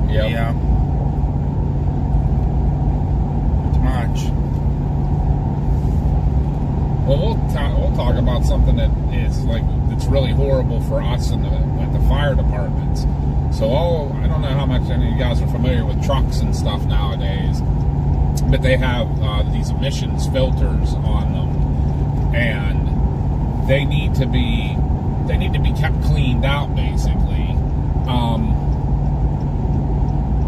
Yep. Yeah. Too much. Well, we'll talk about something that is like that's really horrible for us in the fire departments. So I don't know how much any of you guys are familiar with trucks and stuff nowadays, but they have these emissions filters on them, and they need to be kept cleaned out basically.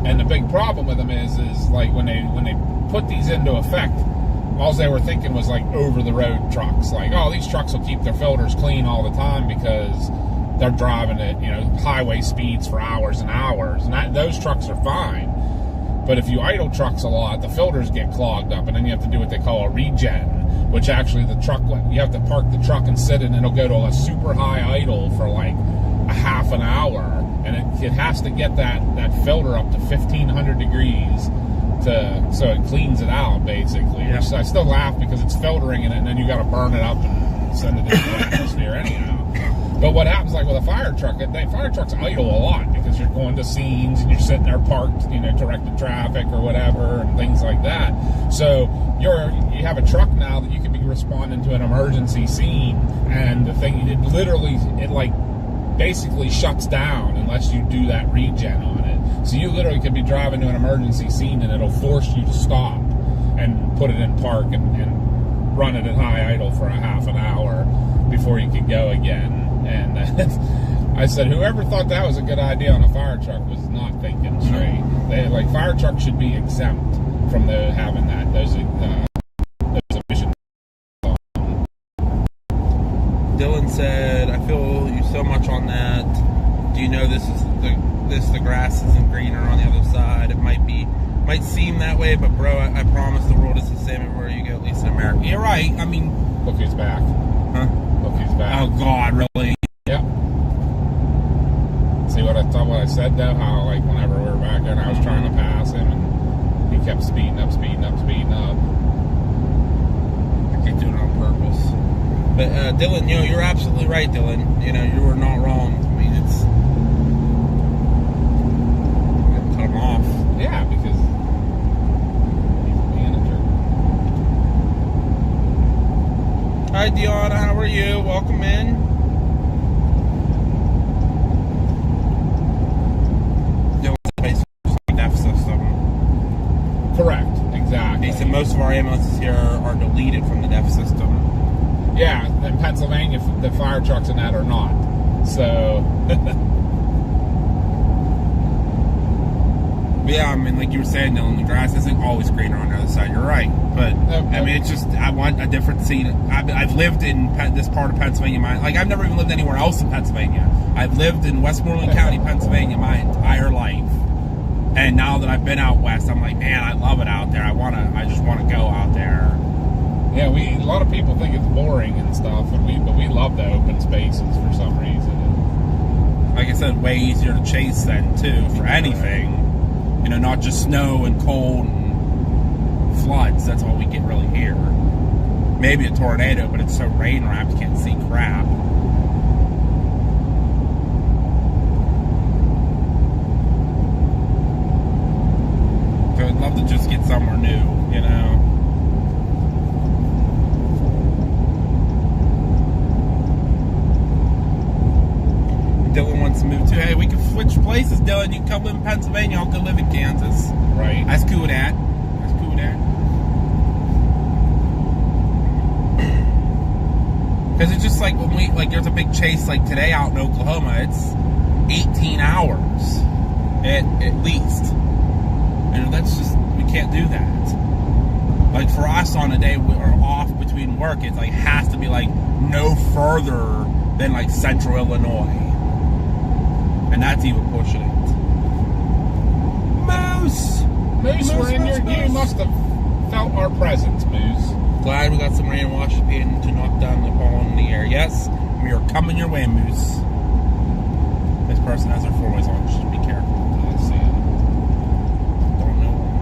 And the big problem with them is like when they put these into effect, all they were thinking was like over the road trucks. Like, oh, these trucks will keep their filters clean all the time because they're driving at highway speeds for hours and hours, and those trucks are fine. But if you idle trucks a lot, the filters get clogged up, and then you have to do what they call a regen, which actually you have to park the truck and sit in, and it'll go to a super high idle for like a half an hour, and it has to get that filter up to 1500 degrees so it cleans it out basically. Yeah. Which I still laugh because it's filtering in it, and then you got to burn it up and send it into the atmosphere anyhow. But what happens, like with a fire truck, fire trucks idle a lot because you're going to scenes and you're sitting there parked, directed traffic or whatever and things like that. So you have a truck now that you can be responding to an emergency scene, and the thing it basically shuts down unless you do that regen on it. So you literally could be driving to an emergency scene and it'll force you to stop and put it in park and run it at high idle for a half an hour before you could go again. And I said, whoever thought that was a good idea on a fire truck was not thinking straight. Fire trucks should be exempt from having those emissions. Dylan said, I feel you so much on that. Do you know the grass isn't greener on the other side? It might seem that way, but bro, I promise the world is the same everywhere you go, at least in America. You're right. I mean, Look who's back. huh? Look who's back. Oh God, really? Yep. See what I said though? How whenever we were back there and I was trying to pass him and he kept speeding up. I keep doing it on purpose. But Dylan, you're absolutely right, Dylan. You were not wrong. I mean, it's cut him off. Yeah, because he's being a jerk. Hi, Deanna. How are you? Welcome in. our ambulances here are deleted from the DEF system. Yeah, in Pennsylvania, the fire trucks and that are not. So, Yeah, I mean, like you were saying, Dylan, the grass isn't always greener on the other side. You're right, but I mean, it's just I want a different scene. I've lived in this part of Pennsylvania. I've never even lived anywhere else in Pennsylvania. I've lived in Westmoreland County, Pennsylvania, my entire life, and now that I've been out west, I'm like, man, I love it out there. I just want to go out there. yeah, a lot of people think it's boring and stuff, but we love the open spaces for some reason. Like I said, way easier to chase then too for anything. You know, not just snow and cold and floods. That's all we get really here. Maybe a tornado, but it's so rain wrapped you can't see crap. So I'd love to just get somewhere new, you know. Dylan wants to move too. Hey, we can switch places, Dylan. You can come live in Pennsylvania, I'll go live in Kansas. Right. That's cool with that. That's cool with that. Because it's just like when there's a big chase like today out in Oklahoma, it's 18 hours at least. And that's just, we can't do that. Like for us on a day we're off between work, it's like has to be like no further than like central Illinois. And that's even pushing it. Moose! Moose, you must have felt our presence, Moose. Glad we got some rain washing to knock down the pollen in the air. Yes, we are coming your way, Moose. This person has their four-ways on. Just be careful. I see it. Don't know why.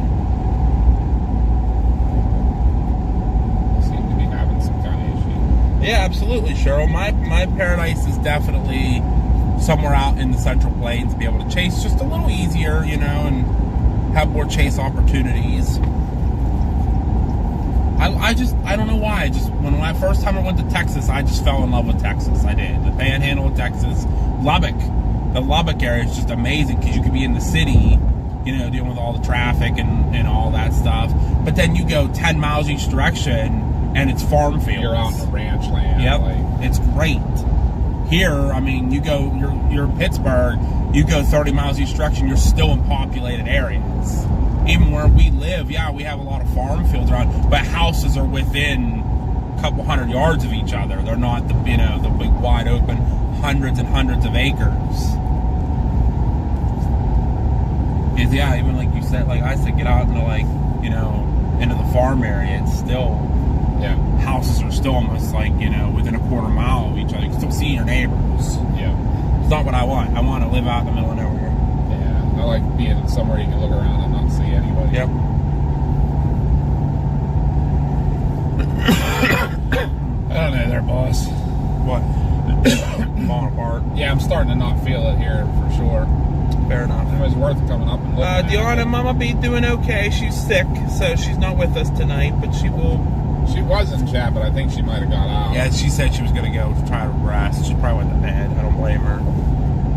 They seem to be having some kind of issue. Yeah, absolutely, Cheryl. My paradise is definitely somewhere out in the Central Plains to be able to chase just a little easier, you know, and have more chase opportunities. I don't know why. When I first time I went to Texas, I just fell in love with Texas. I did. The Panhandle of Texas, Lubbock. The Lubbock area is just amazing because you could be in the city, you know, dealing with all the traffic and all that stuff. But then you go 10 miles each direction and it's farm fields. You're out in the ranch land. Yep, Like, it's great. Here, I mean, you're in Pittsburgh, you go 30 miles each direction, you're still in populated areas. Even where we live, yeah, we have a lot of farm fields around, but houses are within a couple hundred yards of each other. They're not the big wide open hundreds and hundreds of acres. Because yeah, even like you said, like I said, get out into into the farm area. It's still houses are still almost like within a quarter mile of each other. You can still see your neighbors. Yeah. It's not what I want. I want to live out in the middle of nowhere. Yeah. I like being somewhere you can look around and not see anybody. Yep. I don't know there, boss. What? Falling apart. Yeah, I'm starting to not feel it here for sure. Fair enough. It was worth coming up and looking at Deanna, it. Mama B doing okay. She's sick, so she's not with us tonight, but she will. She was in chat, but I think she might have got out. Yeah, she said she was going to go to try to rest. She probably went to bed. I don't blame her.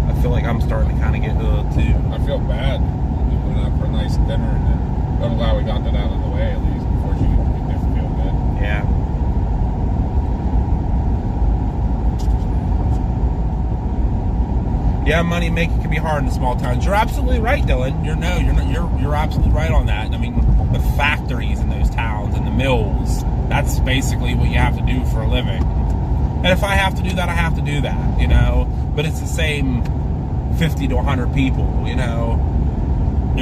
I feel like I'm starting to kind of get ill, too. I feel bad. We went out for a nice dinner, and then I'm glad we got that out of the way at least before she didn't feel good. Yeah. Yeah, money making can be hard in small towns. You're absolutely right, Dylan. You're absolutely right on that. I mean, the factories in those towns and the mills, that's basically what you have to do for a living. And if I have to do that, I have to do that, But it's the same 50 to 100 people, You're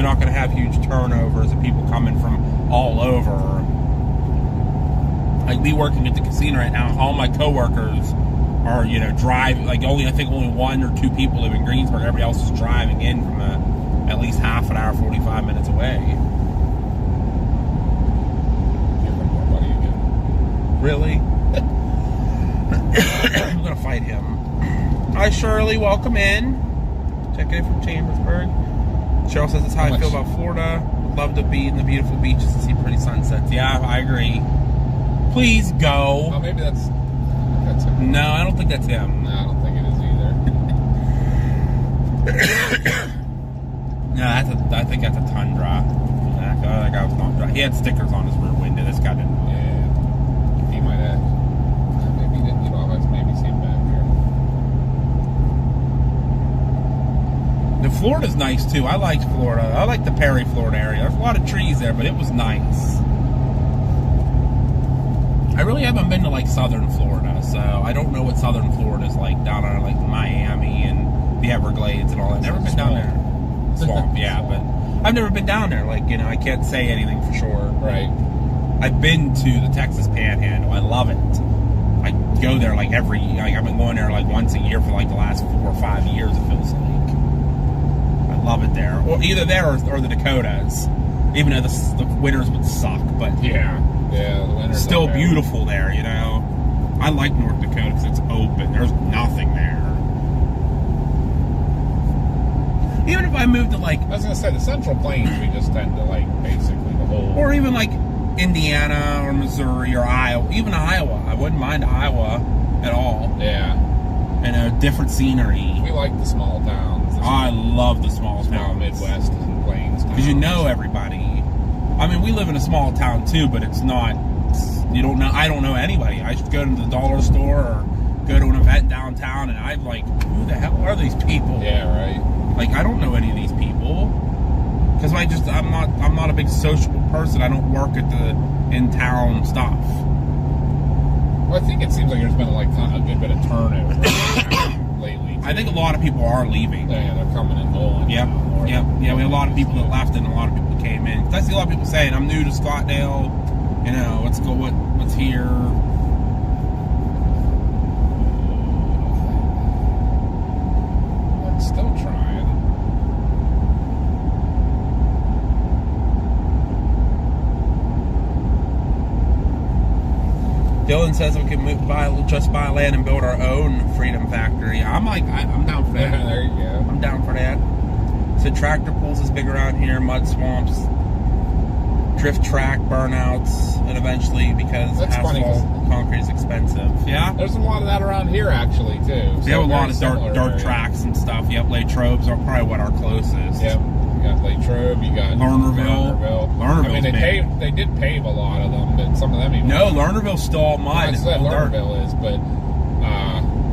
not going to have huge turnovers of people coming from all over. Like me working at the casino right now, all my coworkers are, driving, I think only 1 or 2 people live in Greensburg. Everybody else is driving in from at least half an hour, 45 minutes away. Give her more money again. Really? I'm going to fight him. Hi, Shirley. Welcome in. Checking in from Chambersburg. Cheryl says that's how I feel about Florida. Would love to be in the beautiful beaches and see pretty sunsets. Yeah, I agree. Please go. Oh, maybe that's him. No, I don't think that's him. No, I don't think it is either. No, I think that's a Tundra. That guy was not dry. He had stickers on his rear window. into this guy didn't. Yeah. He might have. Maybe he didn't get off. Let's maybe see him back here. The Florida's nice too. I liked Florida. I like the Perry, Florida area. There's a lot of trees there, but it was nice. I really haven't been to like southern Florida, so I don't know what southern Florida is like down there, like Miami and the Everglades and all that. Never been down there. Swamp, yeah, but I've never been down there. Like, you know, I can't say anything for sure. Right. I've been to the Texas Panhandle. I love it. I go there like I've been going there like once a year for like the last 4 or 5 years, it feels like. I love it there. Or either there or the Dakotas. Even though the winters would suck, but Yeah, the winter's still up there. beautiful there, you know. I like North Dakota because it's open. There's nothing there. Even if I moved to like, I was gonna say the Central Plains, we just tend to like basically the whole. or even like Indiana or Missouri or Iowa, even Iowa. I wouldn't mind Iowa at all. Yeah, And a different scenery. we like the small towns. I love the small small towns. Midwest and Plains. Because you know everybody. I mean, we live in a small town too, but it's not. You don't know. I don't know anybody. I just go to the dollar store or go to an event downtown, and I'm like, who the hell are these people? Yeah, right. Like, I don't know any of these people because I'm not a big sociable person. I don't work at the in town stuff. Well, I think it seems like there's been like a good bit of turnover lately. I think a lot of people are leaving. Yeah, they're coming and going. Yep. now more. Yeah. We have a lot of people that left and a lot of people came in. 'Cause I see a lot of people saying, "I'm new to Scottsdale. You know, let's go. What's here?" I'm still trying. Dylan says we can just buy land and build our own Freedom Factory. I'm down for that. There you go. I'm down for that. So tractor pools is big around here, mud swamps, drift track, burnouts, and eventually because That's funny, asphalt concrete is expensive. Yeah? There's a lot of that around here actually too. We have a lot very of similar dirt area. tracks and stuff. Yep, Latrobes are probably what our closest. Yep. You got Latrobe, you got Lernerville. I mean, Lernerville's they did pave a lot of them, but some of them even. No, Lernerville's still all mud. I said all dirt. Lernerville is, but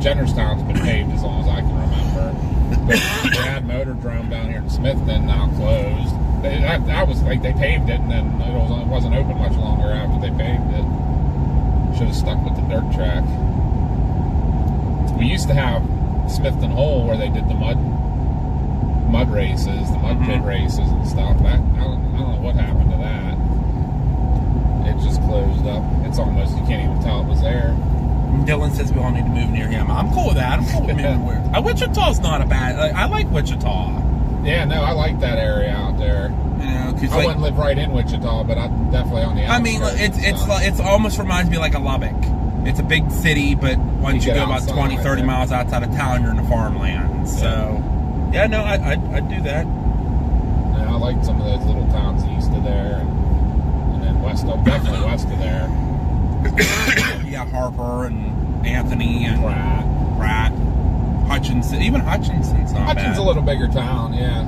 Jennerstown's been paved as long as I can remember. But they had Motordrome down here in Smithton, now closed. That was like they paved it, and then it wasn't open much longer after they paved it. Should have stuck with the dirt track. We used to have Smithton Hole where they did the mud races, the mud pit races and stuff. I don't know what happened to that. It just closed up. It's almost, you can't even tell it was there. Dylan says we all need to move near him. I'm cool with that. I'm cool with moving where. Wichita's not a bad. I like Wichita. Yeah, no, I like that area out there. You know, because I wouldn't live right in Wichita, but I'm definitely on the outskirts. I mean, it's almost reminds me like a Lubbock. It's a big city, but once you get go about outside 20, right 30 there. miles outside of town, you're in the farmland. So, yeah, no, I'd do that. Yeah, I like some of those little towns east of there, and then definitely west of there. Yeah, Harper and Anthony and Pratt. Hutchinson. Even Hutchinson's not Hutchinson's bad. a little bigger town, yeah.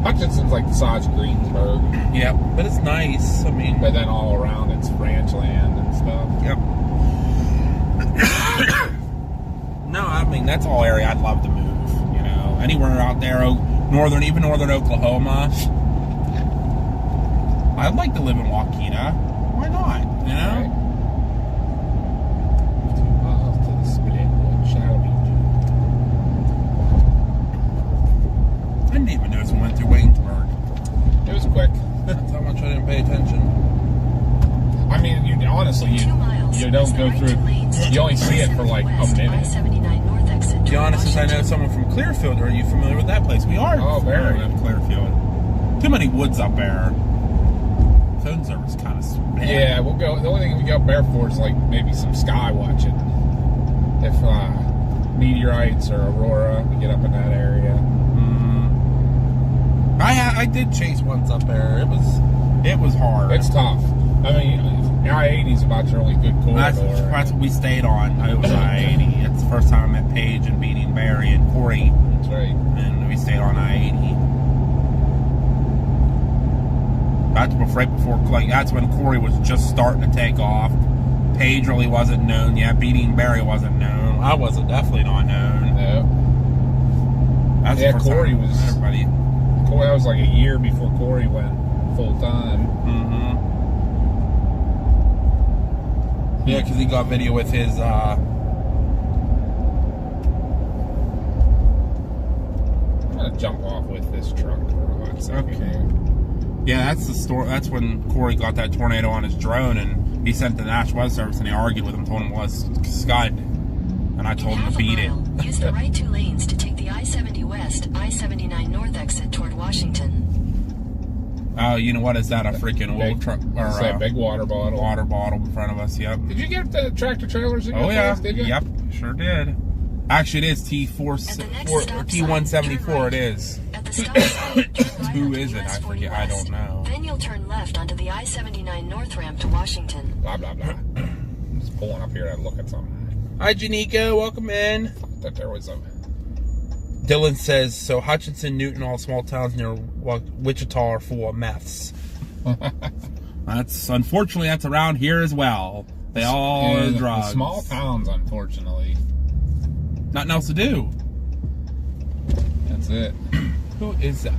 Hutchinson's like the size of Greensburg, Yeah, but it's nice. I mean, but then all around it's ranch land and stuff. yep. No, I mean that's all area I'd love to move. You know, anywhere out there, even northern Oklahoma. I'd like to live in Waukeeta. Why not? You know. Right. 2 miles to the split, what shall we I didn't even notice we went through Waynesburg. do? It was quick. That's how much I didn't pay attention. I mean, honestly, 2 miles. you don't go Right through. lanes. You only see it for like a minute. I-79 north exit. Giannis says I know someone from Clearfield. Are you familiar with that place? We are. Oh, familiar very. with Clearfield. Too many woods up there. Phone service kind of. Yeah, we'll go. The only thing we go up there for is like maybe some sky watching. If meteorites or aurora, we get up in that area. I did chase once up there. It was hard. It's tough. I mean, I-80 is about your only good corridor. That's what we stayed on. It was I-80. It's the first time I met Paige and Beating Barry and Corey, That's right. and we stayed on I-80. That's right before before, like, that's when Corey was just starting to take off. Paige really wasn't known yet. Beating Barry wasn't known. I wasn't definitely not known. No. That's Yeah, the first Corey time was- everybody. Corey, that was like a year before Corey went full time. Mm-hmm. Yeah, because he got video with his, I'm gonna jump off with this truck for a hot second. Okay. Yeah, that's the story. That's when Corey got that tornado on his drone, and he sent it to the National Weather Service, and he argued with him, told him it was Scud, and I told him to beat it. Use the right 2 lanes to take the I-70 West, I-79 North exit toward Washington. Oh, you know what? Is that a freaking Big- old truck or It's that big water bottle. water bottle in front of us? Yep. Did you get the tractor trailers? You Oh got yeah. those, did you? Yep. Sure did. Actually, it is At the next T4 or stop T174. sign, It is. At the stop sign, turn right Who onto is it? US I 40 forget. I West. don't know. Then you'll turn left onto the I-79 North ramp to Washington. Blah blah blah. I'm just pulling up here to look at something. Hi, Janika. Welcome in. That there was a. Dylan says, so Hutchinson, Newton, all small towns near Wichita are full of meths. Unfortunately, that's around here as well. They all are the drugs. small towns, unfortunately. Nothing else to do. That's it. Who is that?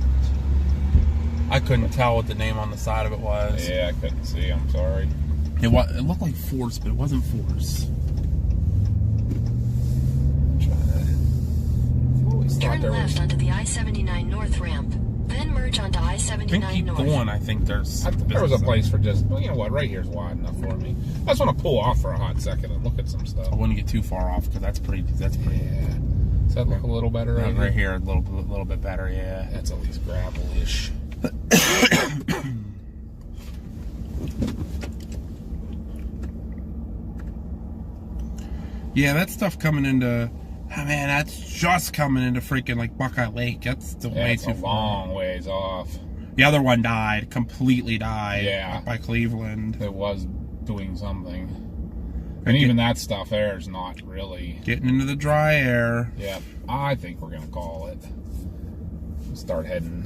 I couldn't tell what the name on the side of it was. Yeah, I couldn't see. I'm sorry. It looked like Force, but it wasn't Force. Turn left onto the I-79 North ramp. Then merge onto I think I-79 keep North. going. I think there's. I thought there was a place for just. Well, you know what? Right here's wide enough for me. I just want to pull off for a hot second and look at some stuff. I wouldn't get too far off because that's pretty. Yeah. Does that look a little better Right here, a little bit better. Yeah. That's at least gravel-ish. Yeah, that stuff coming into. Oh, man, that's just coming into freaking like Buckeye Lake. That's still Yeah, way it's too a far. long ways off. The other one died, completely died. Yeah. Up by Cleveland. It was doing something. And even that stuff there is not really. Getting into the dry air. Yeah, I think we're gonna call it. Start heading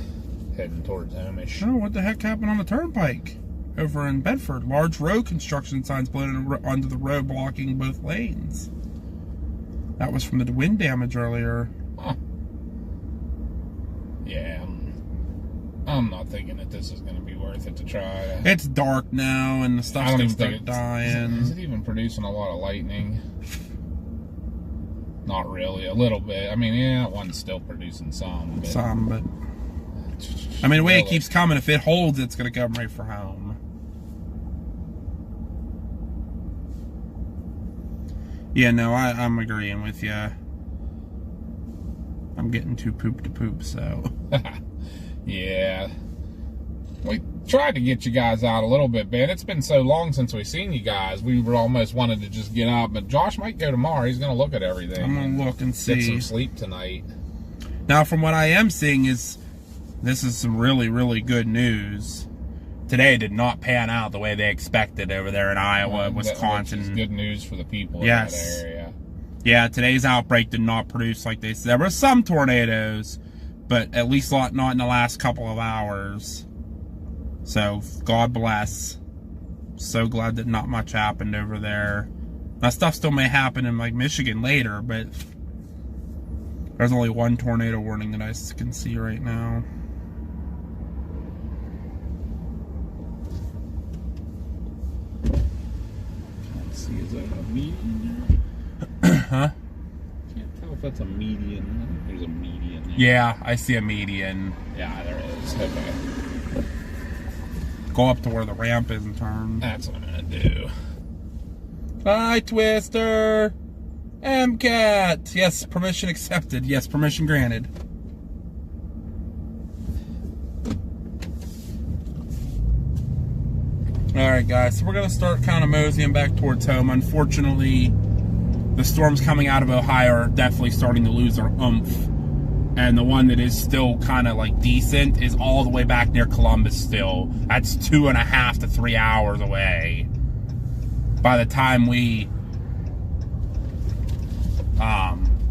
towards Homish. Oh, what the heck happened on the turnpike? Over in Bedford. Large road construction signs blown onto the road blocking both lanes. That was from the wind damage earlier. Huh. Yeah, I'm not thinking that this is going to be worth it to try. It's dark now and the I stuff's don't gonna even think start it's. Is dying. it even producing a lot of lightning? Not really. A little bit. I mean, yeah, one's still producing some. But Some, but I mean, the way it Really. keeps coming, if it holds, it's gonna come right for home. Yeah, no, I'm agreeing with you. I'm getting too poop to poop, so. Yeah. We tried to get you guys out a little bit, Ben. It's been so long since we've seen you guys. We were almost wanted to just get up, but Josh might go tomorrow. He's going to look at everything. I'm gonna look and Get some see. sleep tonight. Now, from what I am seeing is, this is some really, really good news. Today did not pan out the way they expected over there in Iowa, Which is Wisconsin. good news for the people Yes. in that area. Yeah, today's outbreak did not produce like they said. There were some tornadoes, but at least not in the last couple of hours. So, God bless. So glad that not much happened over there. Now, stuff still may happen in, like, Michigan later, but there's only one tornado warning that I can see right now. Let's see, is that a median there? Huh? Can't tell if that's a median. I think there's a median there. Yeah, I see a median. Yeah, there is. Okay. Go up to where the ramp is and turn. That's what I'm going to do. Hi, Twister! MCAT! Yes, permission accepted. Yes, permission granted. Alright, guys, so we're going to start kind of moseying back towards home. Unfortunately, the storms coming out of Ohio are definitely starting to lose their oomph. And the one that is still kind of like decent is all the way back near Columbus still. That's 2.5 to 3 hours away. By the time we,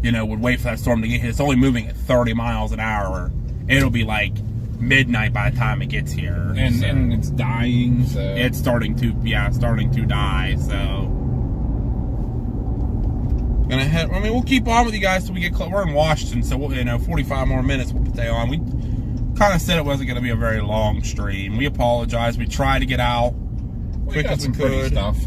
would wait for that storm to get hit, it's only moving at 30 miles an hour. It'll be like midnight by the time it gets here. And so. and it's dying, so It's starting to die, so gonna head. I mean, we'll keep on with you guys till we get close. We're in Washington, so we'll, 45 more minutes we'll stay on. We kind of said it wasn't gonna be a very long stream. We apologize. We tried to get out we quick got as we some pretty could. stuff.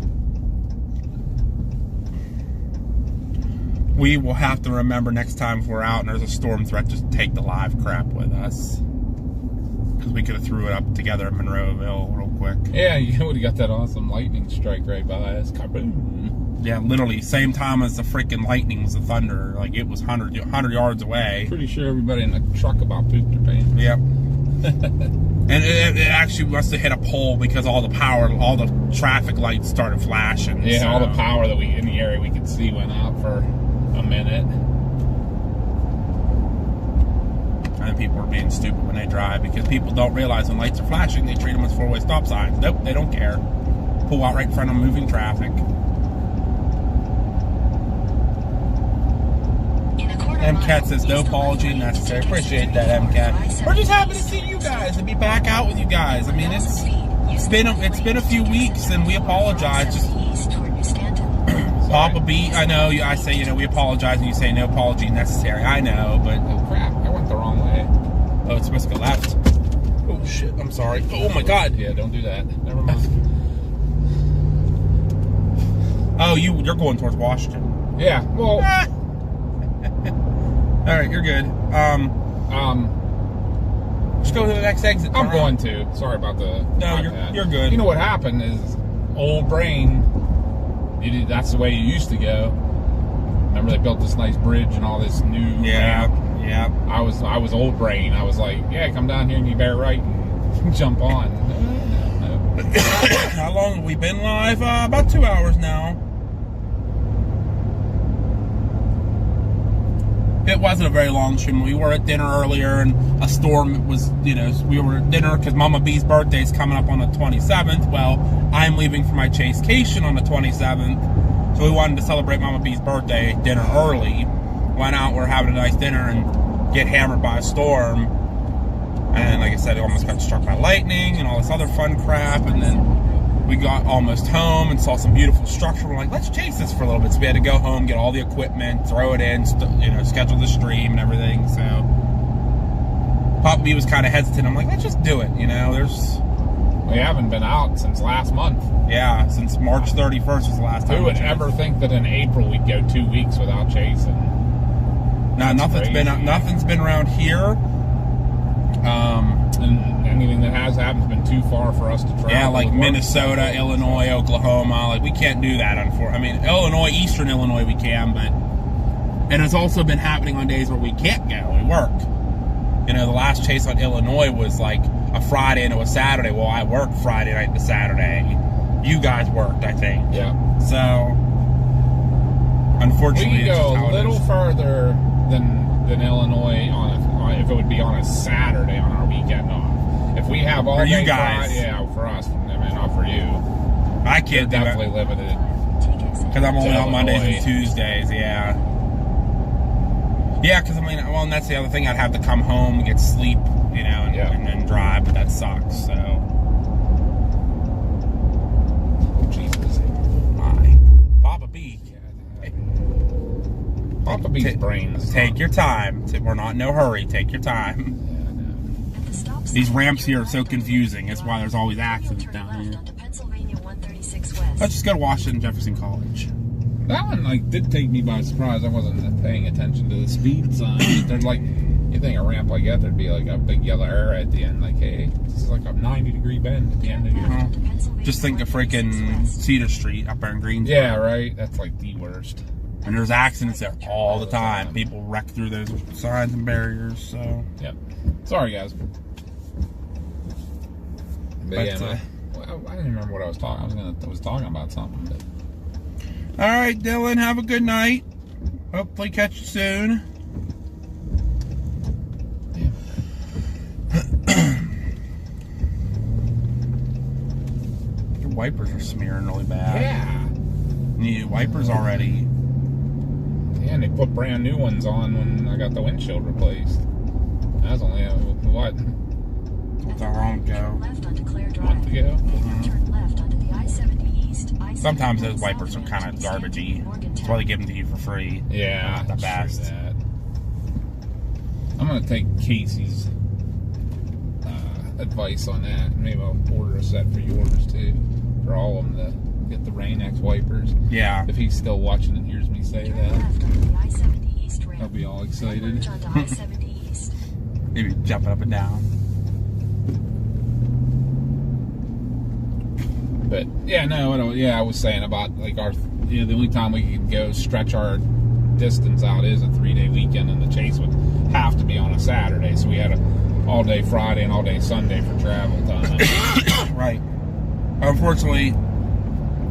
We will have to remember next time if we're out and there's a storm threat, just take the live crap with us. Because we could have threw it up together in Monroeville real quick. Yeah, you would have got that awesome lightning strike right by us. Kaboom. Yeah, literally, same time as the freaking lightning was the thunder. Like, it was 100 yards away. Pretty sure everybody in the truck about pooped their pants. Yep. And it actually must have hit a pole because all the power, all the traffic lights started flashing. Yeah, so. all the power that we in the area we could see went out for a minute. And people are being stupid when they drive because people don't realize when lights are flashing, they treat them as four-way stop signs. Nope, they don't care. Pull out right in front of moving traffic. MCAT says no apology necessary. Appreciate that, MCAT. We're just happy to see you guys and be back out with you guys. I mean, it's been a few weeks, and we apologize. Just Papa B, I know. I say we apologize, and you say no apology necessary. I know, but Oh crap! I went the wrong way. oh, it's supposed to go left. Oh shit! I'm sorry. Oh my God. Yeah, don't do that. Never mind. Oh, you're going towards Washington. Yeah. Well. All right, you're good. Just go to the next exit. I'm going to. Sorry about the. No, iPad. you're good. You know what happened is old brain. That's the way you used to go. Remember they built this nice bridge and all this new ramp? Yeah. I was old brain. I was like, yeah, come down here and you bear right and jump on. No. How long have we been live? About 2 hours now. It wasn't a very long stream. We were at dinner earlier and a storm was, we were at dinner because Mama B's birthday is coming up on the 27th. Well, I'm leaving for my Chasecation on the 27th. So we wanted to celebrate Mama B's birthday dinner early. Went out, we're having a nice dinner and get hammered by a storm. And like I said, it almost got struck by lightning and all this other fun crap. And then we got almost home and saw some beautiful structure. We're like, let's chase this for a little bit. So we had to go home, get all the equipment, throw it in, schedule the stream and everything. So Papa B was kind of hesitant. I'm like, let's just do it. We haven't been out since last month. Yeah, since March 31st was the last time. Who would ever think that in April we'd go 2 weeks without chasing? No, nothing's been around here. And anything that has happened has been too far for us to travel. Yeah, like with work. Minnesota, Illinois, Oklahoma. Like, we can't do that. Illinois, Eastern Illinois, we can, but... And it's also been happening on days where we can't go. We work. The last chase on Illinois was like a Friday into a Saturday. Well, I worked Friday night to Saturday. You guys worked, I think. Yeah. So, unfortunately, We could it's just go how a it little is. further than Illinois if it would be on a Saturday on our weekend off. If we have all For you day guys. Friday, yeah, for us. I mean, not for you. I You're can't do it definitely limited. because I'm only on Mondays and Illinois. Tuesdays. Yeah. Yeah, because and that's the other thing. I'd have to come home, get sleep, and then drive, but that sucks. So. Oh, Jesus. My. Papa B. Papa B's brains. Take your time. We're not in no hurry. Take your time. These ramps here are so confusing. That's why there's always accidents down here. Let's just go to Washington Jefferson College. That one did take me by surprise. I wasn't paying attention to the speed sign. There's you think a ramp like that, there'd be like a big yellow arrow at the end, like, hey, this is like a 90-degree bend at the end of your... Just think of freaking Cedar Street up there in Greensboro. Yeah, right. That's like the worst. And there's accidents there all the time. People wreck through those signs and barriers. So. Yep. Sorry, guys. But yeah, I didn't remember what I was talking. I was talking about something. But... All right, Dylan. Have a good night. Hopefully, catch you soon. Your wipers are smearing really bad. Yeah. You need wipers already. Yeah, and they put brand new ones on when I got the windshield replaced. That was only, Not that long ago. Left onto Claire A Drive. month ago. Turn left onto the I-70 East. Sometimes those wipers are kind of garbagey. That's why they give them to you for free. Yeah, Not the that's true best. that. I'm gonna take Casey's advice on that. Maybe I'll order a set for yours too, for all of them to get the Rain-X wipers. Yeah. If he's still watching and hears me say Turn that, left onto the I-70 East ramp. I'll be all excited. Merge onto I-70 East. Maybe jumping up and down. But yeah, no, I was saying about like our, the only time we could go stretch our distance out is a 3-day weekend, and the chase would have to be on a Saturday. So we had a all day Friday and all day Sunday for travel time. Right. Unfortunately,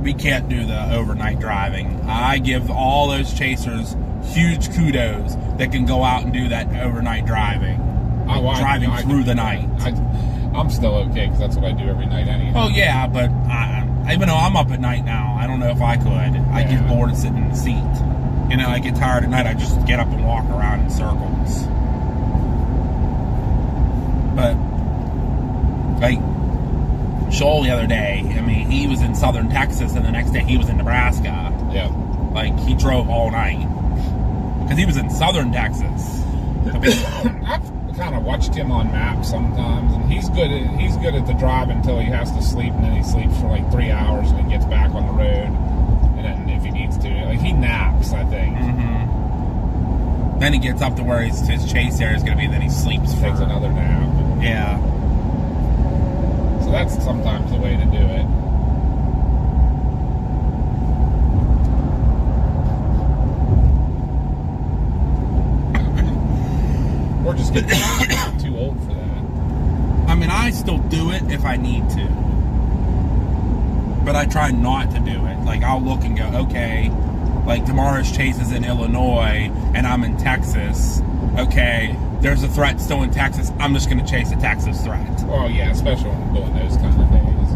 we can't do the overnight driving. I give all those chasers huge kudos that can go out and do that overnight driving. Driving through the night. I'm still okay because that's what I do every night anyhow. Oh yeah, but even though I'm up at night now, I don't know if I could. I get bored of sitting in the seat. You know, I get tired at night, I just get up and walk around in circles. But, like, Joel the other day, I mean, he was in southern Texas, and the next day he was in Nebraska. Yeah. Like, he drove all night. Because he was in southern Texas. I've kind of watched him on maps sometimes, and he's good at the drive until he has to sleep, and then he sleeps for like 3 hours, and he gets back on the road, and then if he needs to, like he naps, I think. Mm-hmm. Then he gets up to where his chase area is going to be, and then he sleeps for Takes another nap. Yeah. So that's sometimes the way to do it. We're just getting too old for that. I mean, I still do it if I need to. But I try not to do it. Like, I'll look and go, okay, like tomorrow's chase is in Illinois and I'm in Texas. Okay, there's a threat still in Texas. I'm just going to chase a Texas threat. Oh yeah, especially when we're doing those kind of days.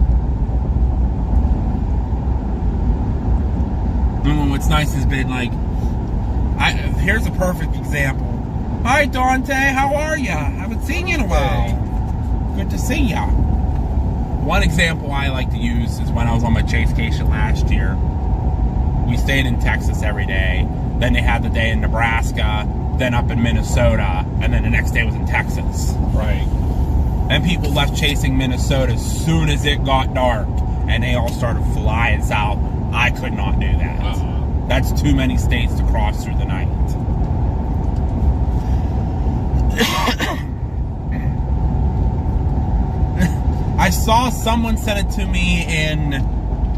And what's nice has been like, here's a perfect example. Hi Dante, how are ya? Haven't seen you in a while. Good to see ya. One example I like to use is when I was on my chasecation last year. We stayed in Texas every day. Then they had the day in Nebraska, then up in Minnesota, and then the next day was in Texas. Right. And people left chasing Minnesota as soon as it got dark, and they all started flying south. I could not do that. That's too many states to cross through the night. I saw someone send it to me in,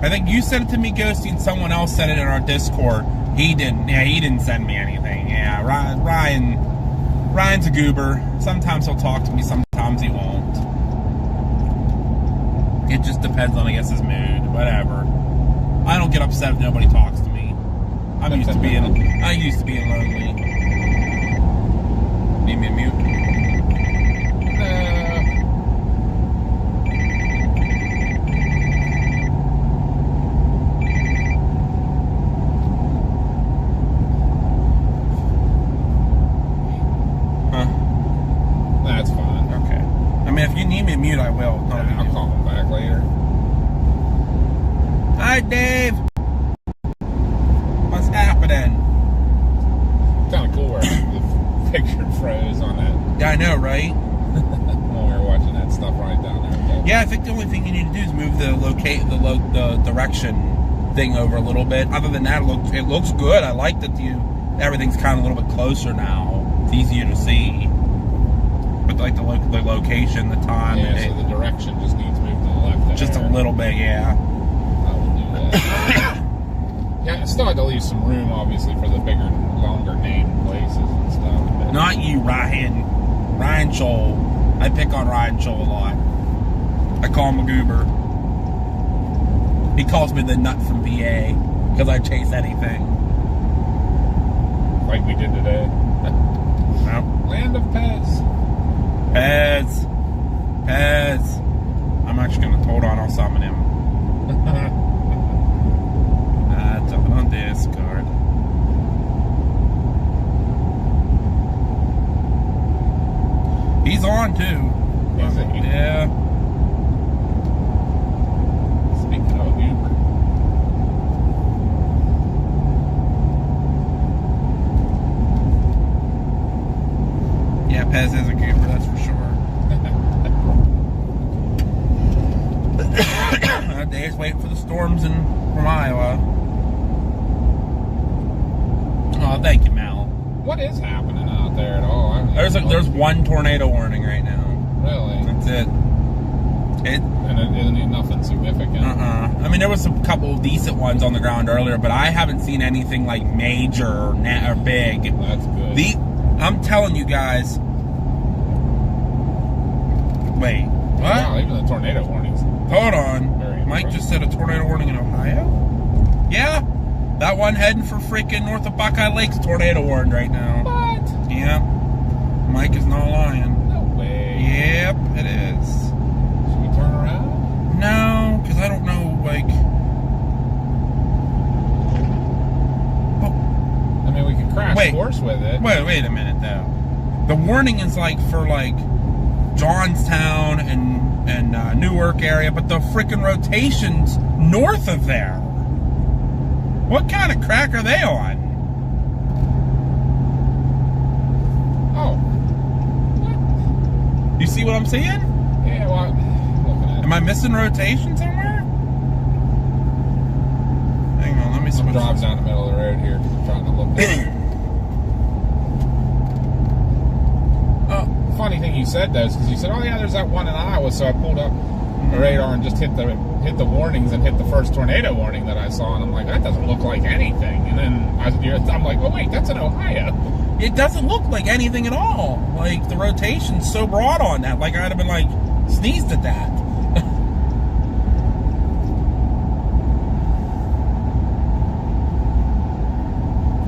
I think you sent it to me, Ghosty, and someone else sent it in our Discord. He didn't. Yeah, he didn't send me anything. Yeah, Ryan's a goober. Sometimes he'll talk to me, sometimes he won't. It just depends on, I guess, his mood. Whatever. I don't get upset if nobody talks to me. I used to being lonely. Need me a mute? That's fine. Okay. I mean, if you need me a mute, I will. Yeah, I'll call him back later. Hi, Dave. What's happening? Kind of cool where the picture froze on that Yeah, I know, right? when we were watching that stuff right down there. Yeah, I think the only thing you need to do is move the direction thing over a little bit. Other than that, it looks good. I like that everything's kind of a little bit closer now. It's easier to see. But like the location, the time, Yeah, so the direction just needs moved to the left there. just a little bit, yeah. I will do that. Yeah, I still had to leave some room, obviously, for the bigger, longer named places and stuff. But Not you, Ryan. Ryan Scholl. I pick on Ryan Scholl a lot. I call him a goober. He calls me the nut from VA because I chase anything. like we did today. Well, Land of Pez. Pez. I'm actually gonna hold on. I'll summon him. Jumping on Discord. He's on too. Is he? Yeah. what is happening out there at all? There's one tornado warning right now. Really? That's it. And it isn't nothing significant. I mean, there was a couple decent ones on the ground earlier, but I haven't seen anything like major or big. That's good. I'm telling you guys. Wait, what? Wow, even the tornado warnings. Hold on. Very Mike impressive. just said a tornado warning in Ohio? Yeah. That one heading for freaking north of Buckeye Lake's tornado warned right now. What? Yeah. Mike is not lying. No way. Yep, it is. Should we turn around? No, because I don't know, like... I mean, we could crash course with it. Wait a minute, though. The warning is, like, for, like, Johnstown and Newark area, but the freaking rotation's north of there. What kind of crack are they on? Oh. What? You see what I'm saying? Yeah, well, I'm looking at it. Am I missing rotation somewhere? Hang on, let me switch. I'm driving down the middle of the road here because I'm trying to look at it. Funny thing you said though is because you said, oh yeah, there's that one in Iowa, so I pulled up the radar and just hit the warnings and hit the first tornado warning that I saw, and I'm like, that doesn't look like anything. And then I'm like, oh wait, that's in Ohio. It doesn't look like anything at all. Like, the rotation's so broad on that. Like, I'd have been like, sneezed at that.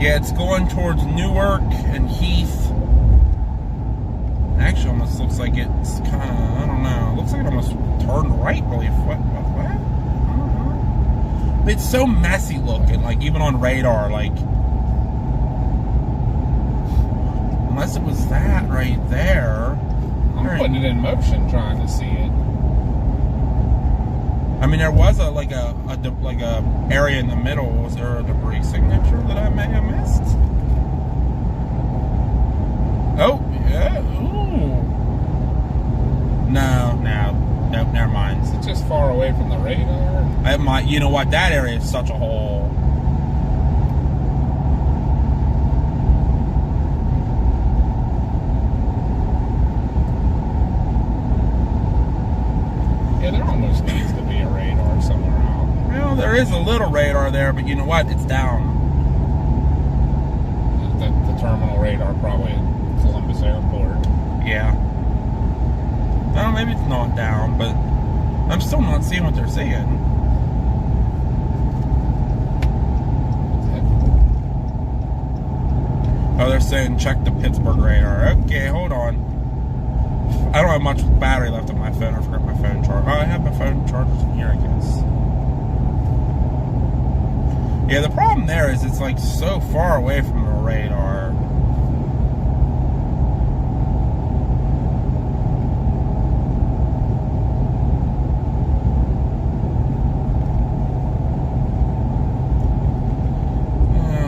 Yeah, it's going towards Newark and Heath. Actually, almost looks like it's kind of, I don't know. It looks like it almost turned right really. What? But it's so messy looking, like, even on radar, like, unless it was that right there. I'm putting it in motion trying to see it. I mean, there was a area in the middle. Was there a debris signature that I may have missed? Oh, yeah. Ooh. No, never mind. Is it just far away from the radar? You know what? That area is such a hole. Yeah, there almost needs to be a radar somewhere out. Well, there is a little radar there, but you know what? It's down. The terminal radar probably at Columbus Airport. Yeah. No, maybe it's not down, but I'm still not seeing what they're saying. Oh, they're saying check the Pittsburgh radar. Okay, hold on. I don't have much battery left on my phone. I forgot my phone charger. Oh, I have my phone chargers in here, I guess. Yeah, the problem there is it's like so far away from the radar.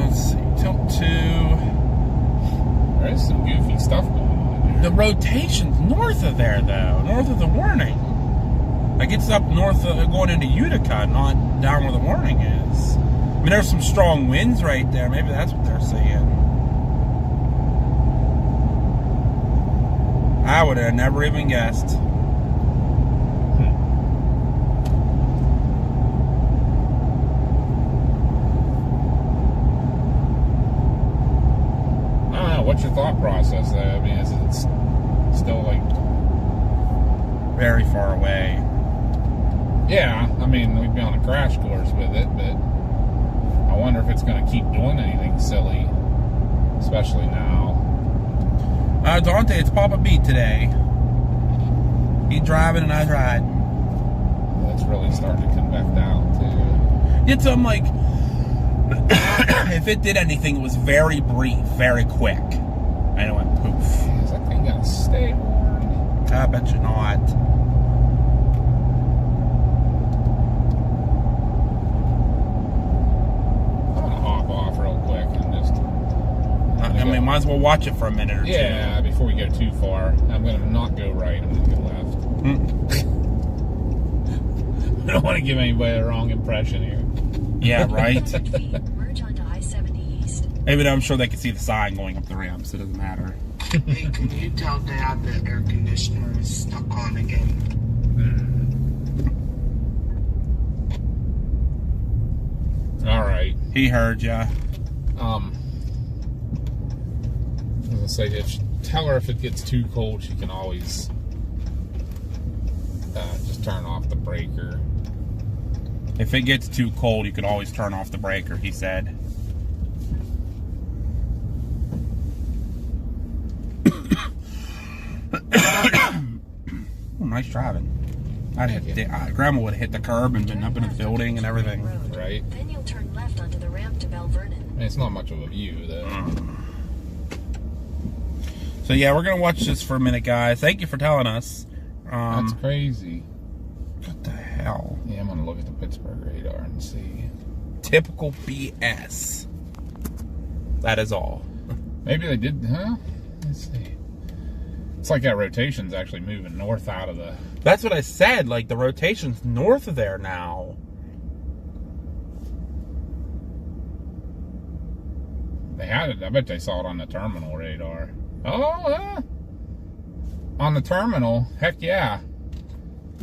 Let's see, tilt 2. There is some goofy stuff going on there. The rotation's north of there, though. North of the warning. Like, it's up north of, going into Utica, not down where the warning is. I mean, there's some strong winds right there. Maybe that's what they're saying. I would have never even guessed. I don't know. What's your thought process though? I mean, is it still like Very far away. Yeah, I mean, we'd be on a crash course with it, but I wonder if it's going to keep doing anything silly, especially now. Dante, it's Papa B today. He's driving and I was riding. It's really starting to convect out, too. It's, I'm like, if it did anything, it was very brief, very quick. And it went poof. Is that thing going to stay warm? I bet you not. I mean, might as well watch it for a minute or two. Yeah, before we go too far. I'm going to not go right. I'm going to go left. I don't want to give anybody the wrong impression here. Yeah, right? Merge onto I-70 East. Even though I'm sure they can see the sign going up the ramp, so it doesn't matter. Hey, can you tell Dad the air conditioner is stuck on again? All right. He heard ya. I was gonna say, tell her if it gets too cold, she can always just turn off the breaker. If it gets too cold, you can always turn off the breaker, he said. Oh, nice driving. Grandma would have hit the curb and been up in the building and everything. Right. Then you'll turn left onto the ramp to Bell Vernon. I mean, it's not much of a view, though. So yeah, we're gonna watch this for a minute, guys. Thank you for telling us. That's crazy. What the hell? Yeah, I'm gonna look at the Pittsburgh radar and see. Typical BS. That is all. Maybe they did, huh? Let's see. It's like that rotation's actually moving north out of the... That's what I said. Like, the rotation's north of there now. They had it. I bet they saw it on the terminal radar. Oh, yeah. On the terminal. Heck yeah.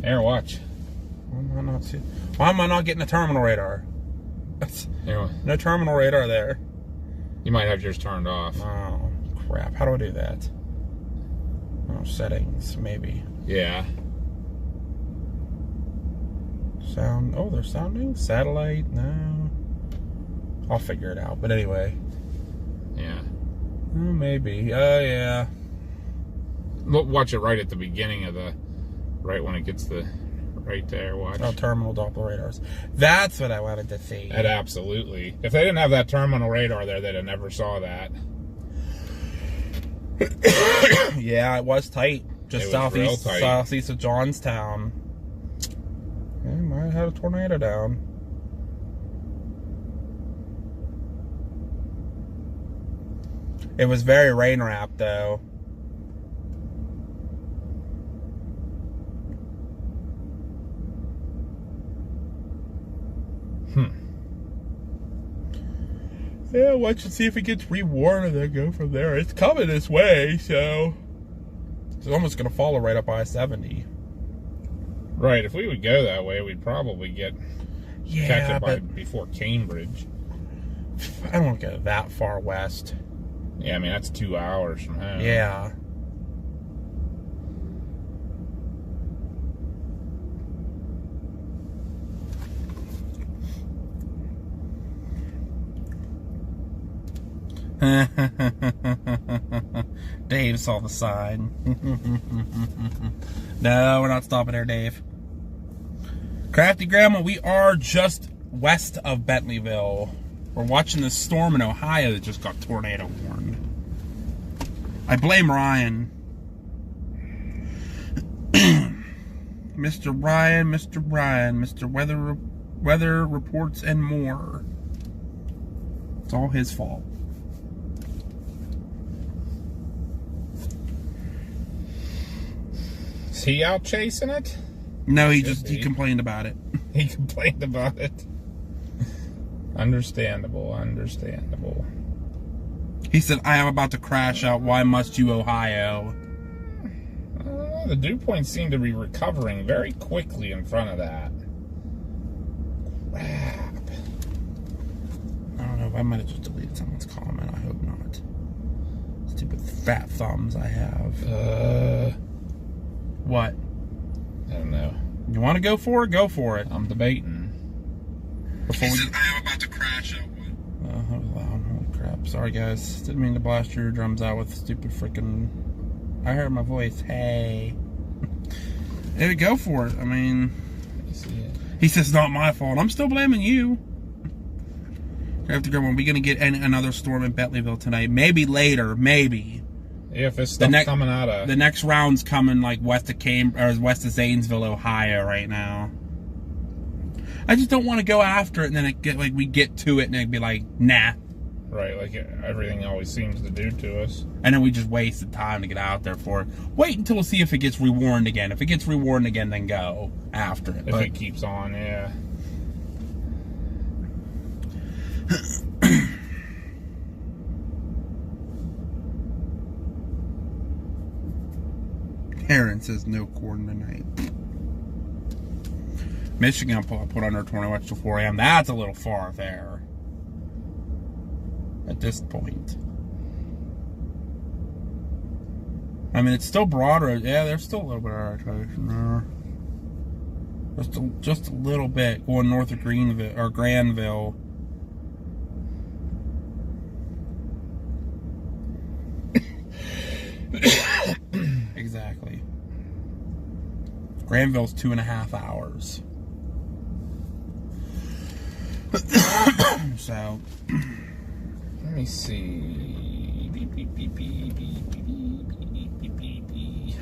Here, watch. Why am I not getting a terminal radar? Here, No terminal radar there. you might have yours turned off. Oh, crap. How do I do that? Oh, settings, maybe. Yeah. Sound. Oh, they're sounding? Satellite? No. I'll figure it out. But anyway. Yeah. Maybe. Oh, yeah. Look, watch it right at the beginning of the... Right when it gets the... Right there, watch. Oh, terminal Doppler radars. That's what I wanted to see. That absolutely. If they didn't have that terminal radar there, they'd have never saw that. Yeah, it was tight. Just It was real tight. southeast of Johnstown. Yeah, might have had a tornado down. It was very rain wrapped though. Yeah, watch and see if it gets rewarned and then go from there. It's coming this way, so it's almost gonna follow right up I-70. Right, if we would go that way, we'd probably catch Yeah, it by but before Cambridge. I don't want to go that far west. Yeah, I mean, that's 2 hours from home. Yeah. Dave saw the sign. No, we're not stopping there, Dave. Crafty Grandma, we are just west of Bentleyville. We're watching this storm in Ohio that just got tornado warned. I blame Ryan. Mr. Ryan, Mr. Weather Reports and more. It's all his fault. Is he out chasing it? No, he Should be. complained about it. He complained about it. Understandable. He said, I am about to crash out. Why must you, Ohio? I don't know. The dew points seem to be recovering very quickly in front of that. Crap. I don't know. I might have just deleted someone's comment. I hope not. Stupid fat thumbs I have. What? I don't know. You want to go for it? Go for it. I'm debating. Before we... I am about to crash out. Oh, that was loud. Holy crap. Sorry, guys. Didn't mean to blast your eardrums out with stupid freaking... I heard my voice. Hey. Hey, go for it. I mean... Let me see it. He says it's not my fault. I'm still blaming you. After Grandma, we're going to get another storm in Bentleyville tonight. Maybe later. Maybe. Yeah, if it's stuff coming out of... The next round's coming like west of west of Zanesville, Ohio right now. I just don't want to go after it and then we get to it and it'd be like, nah. Right, like everything always seems to do to us. And then we just wasted time to get out there for it. Wait until we'll see if it gets rewarned again. If it gets rewarned again, then go after it. If it keeps on, yeah. Aaron says no corn tonight. Michigan I'll put under 20 watts till 4 a.m. That's a little far there. At this point. I mean, it's still broader. Yeah, there's still a little bit of rotation there. Just a little bit going north of Greenville or Granville. Exactly. Granville's 2.5 hours. So, let me see. Beep, beep, beep, beep, beep, beep, beep, beep, beep, beep.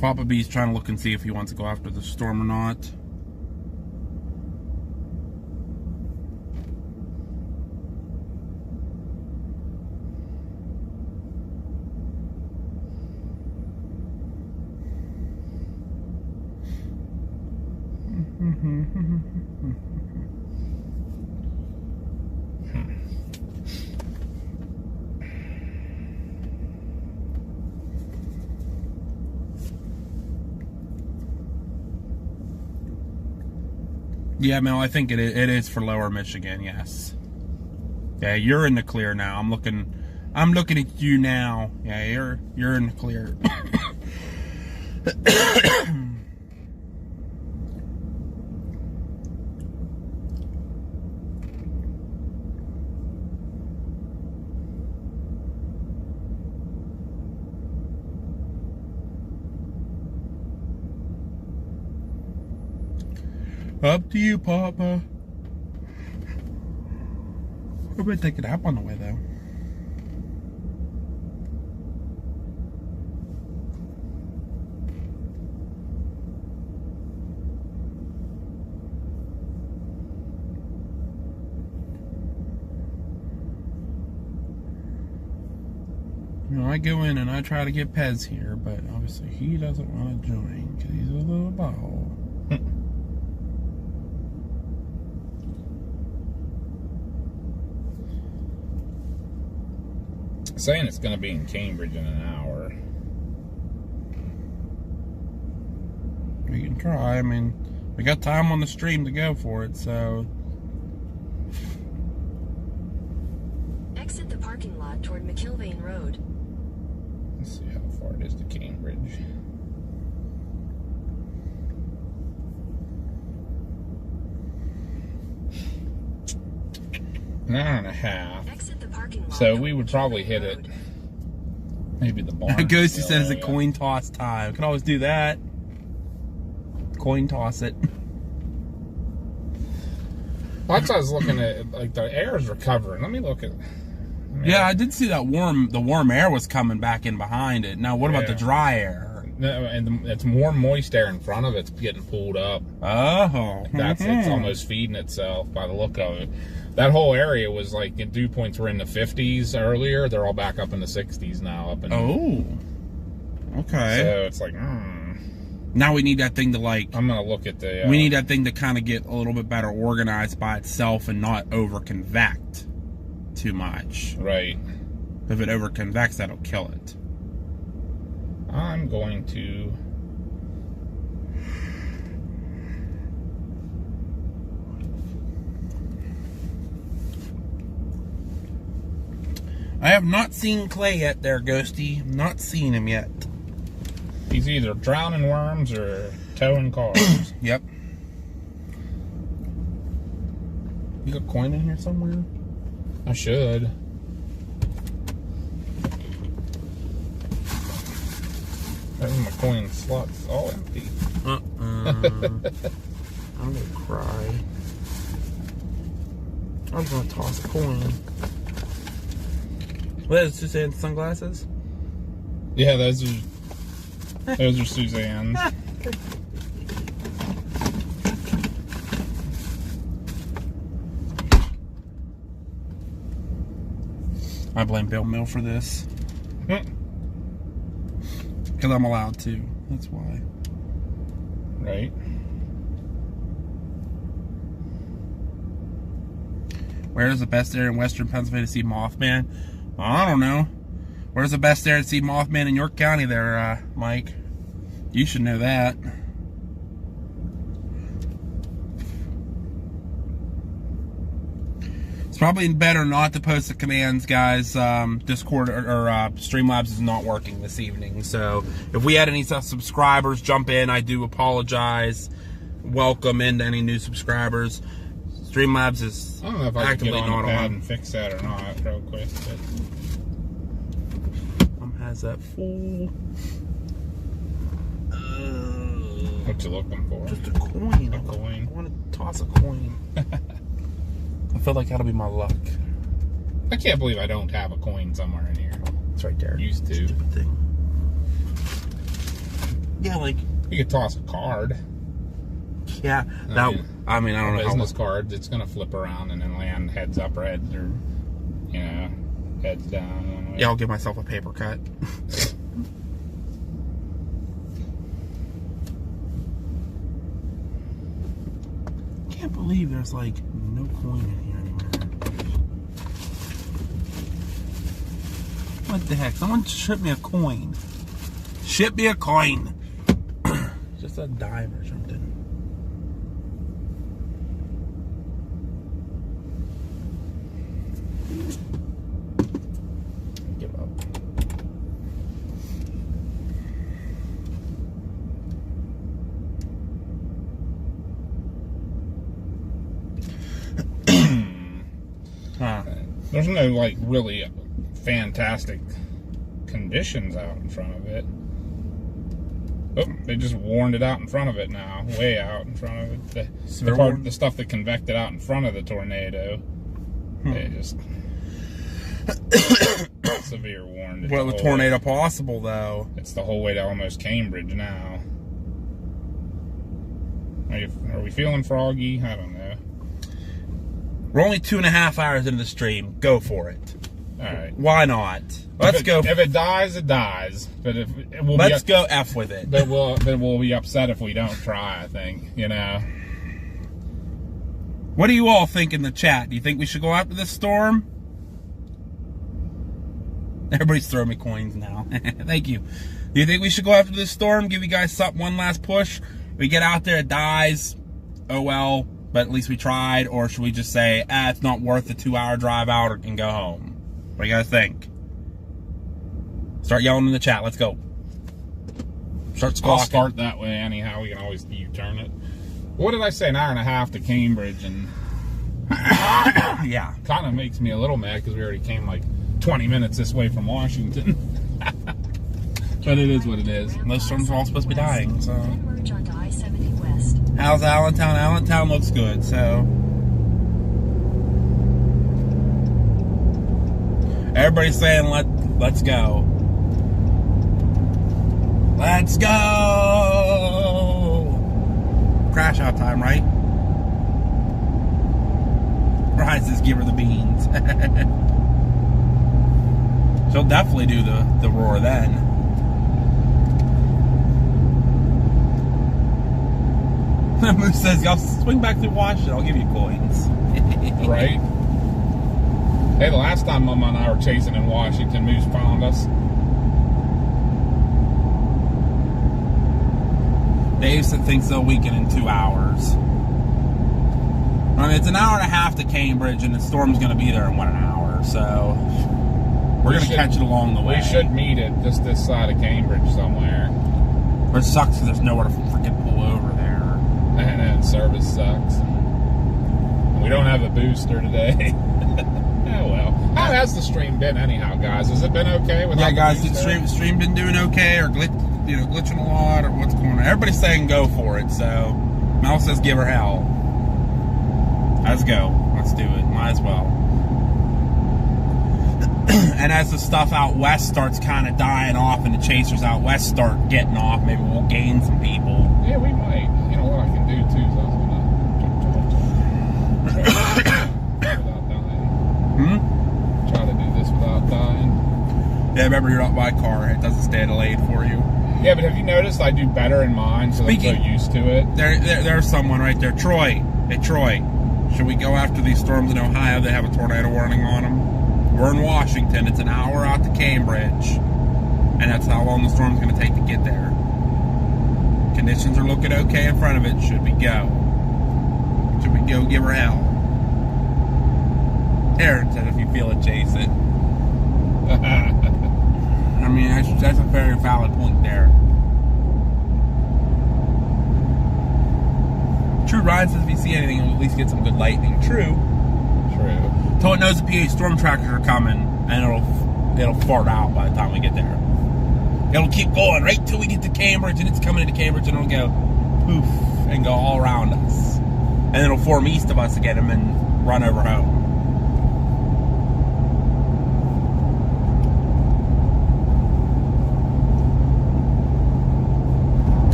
Papa B's trying to look and see if he wants to go after the storm or not. Yeah, Mel, I think it is for Lower Michigan. Yes. Yeah, you're in the clear now. I'm looking at you now. Yeah, you're in the clear. Up to you, Papa. We're gonna take it up on the way, though. You know, I go in and I try to get Pez here, but obviously he doesn't want to join because he's a little ball. Saying it's going to be in Cambridge in an hour. We can try. I mean, we got time on the stream to go for it, so. Exit the parking lot toward McIlvain Road. Let's see how far it is to Cambridge. An hour and a half. Exit the parking lot. So we would probably hit it. Maybe the barn. Ghosty says a coin toss time. We can always do that. Coin toss it. That's what I was looking at. Like the air is recovering. Let me look at. Yeah, I did see that the warm air was coming back in behind it. Now, what about the dry air? No, and it's more moist air in front of it's getting pulled up. Oh, It's almost feeding itself by the look of it. That whole area was like, dew points were in the 50s earlier. They're all back up in the 60s now. Oh, okay. So it's like, now we need that thing to like. I'm gonna look at the. We need that thing to kind of get a little bit better organized by itself and not over convect too much. Right. If it over convects, that'll kill it. I'm going to. I have not seen Clay yet there, Ghosty. Not seen him yet. He's either drowning worms or towing cars. Yep. You got a coin in here somewhere? I should. My coin slot's all empty. I'm gonna cry. I'm gonna toss a coin. What is Suzanne's sunglasses? Yeah, those are Suzanne's. I blame Bill Mill for this. Because I'm allowed to. That's why. Right. Where's the best area in Western Pennsylvania to see Mothman? I don't know. Where's the best area to see Mothman in York County there, Mike? You should know that. It's probably better not to post the commands, guys. Discord or Streamlabs is not working this evening. So if we had any subscribers jump in, I do apologize. Welcome into any new subscribers. Streamlabs is I don't know if I can actively get on not the pad on. and fix that or not real quick. But Has that full. what you looking for? Just a coin. A coin. I want to toss a coin. I feel like that'll be my luck. I can't believe I don't have a coin somewhere in here. It's right there. Used to. Stupid thing. Yeah, like. You could toss a card. Yeah. I That. mean, I mean, I don't know business how. cards. It's gonna flip around and then land heads up or heads or, you know, heads down one way. Yeah, I'll give myself a paper cut. Can't believe there's like no coin in here anymore. What the heck? Someone ship me a coin. Ship me a coin. Just a dime or something. Give up. Huh. There's no like really fantastic conditions out in front of it. Oh, they just warned it out in front of it now, way out in front of it. The stuff that convected out in front of the tornado, they just severe warned. Well, the tornado possible though. It's the whole way to almost Cambridge now. Are we feeling froggy? I don't know. We're only 2.5 hours into the stream. Go for it. All right. Why not? Let's go. If it dies, it dies. But if we'll Let's go F with it. But we'll be upset if we don't try. I think, you know. What do you all think in the chat? Do you think we should go after this storm? Everybody's throwing me coins now. Thank you. Do you think we should go after this storm? Give you guys something, one last push? We get out there, it dies. Oh well, but at least we tried. Or should we just say, it's not worth the 2-hour drive out and go home? What do you guys think? Start yelling in the chat. Let's go. Start squawking. I'll start that way anyhow. We can always U-turn it. What did I say? 1.5 hours to Cambridge, and Yeah. kind of makes me a little mad because we already came like 20 minutes this way from Washington. But it is what it is. Those storms are all supposed to be dying, so. Then merge onto I-70 West. How's Allentown? Allentown looks good, so. Everybody's saying let's go. Let's go! Crash out time, right? Rise says give her the beans. She'll definitely do the roar then. Moose says, I'll swing back through Washington, I'll give you coins. Right? Hey, the last time Mama and I were chasing in Washington, Moose found us. Dave thinks they'll weaken in 2 hours. I mean, it's 1.5 hours to Cambridge, and the storm's going to be there in 1 hour, so we're going to catch it along the way. We should meet it just this side of Cambridge somewhere. But it sucks because there's nowhere to freaking pull over there. And then service sucks. We don't have a booster today. Oh well. How has the stream been anyhow, guys? Has it been okay? Yeah, guys, the stream been doing okay, or glitching a lot, or what's going on? Everybody's saying go for it, so Mel says give her hell. Let's go. Let's do it. Might as well. And as the stuff out west starts kind of dying off and the chasers out west start getting off, maybe we'll gain some people. Yeah, we might. You know what I can do too is I was gonna without dying. Try to do this without dying. Yeah, remember you're not my car. It doesn't stay delayed for you. Yeah, but have you noticed I do better in mine, so I'm so used to it? There's someone right there. Troy. Hey, Troy. Should we go after these storms in Ohio that have a tornado warning on them? We're in Washington. It's an hour out to Cambridge. And that's how long the storm's going to take to get there. Conditions are looking okay in front of it. Should we go? Should we go give her hell? Aaron said if you feel it, chase it. I mean, that's a very valid point there. True, Ryan says if you see anything, you'll at least get some good lightning. True. True. So it knows the PA storm trackers are coming, and it'll fart out by the time we get there. It'll keep going right till we get to Cambridge, and it's coming into Cambridge, and it'll go poof and go all around us. And it'll form east of us again and then run over home.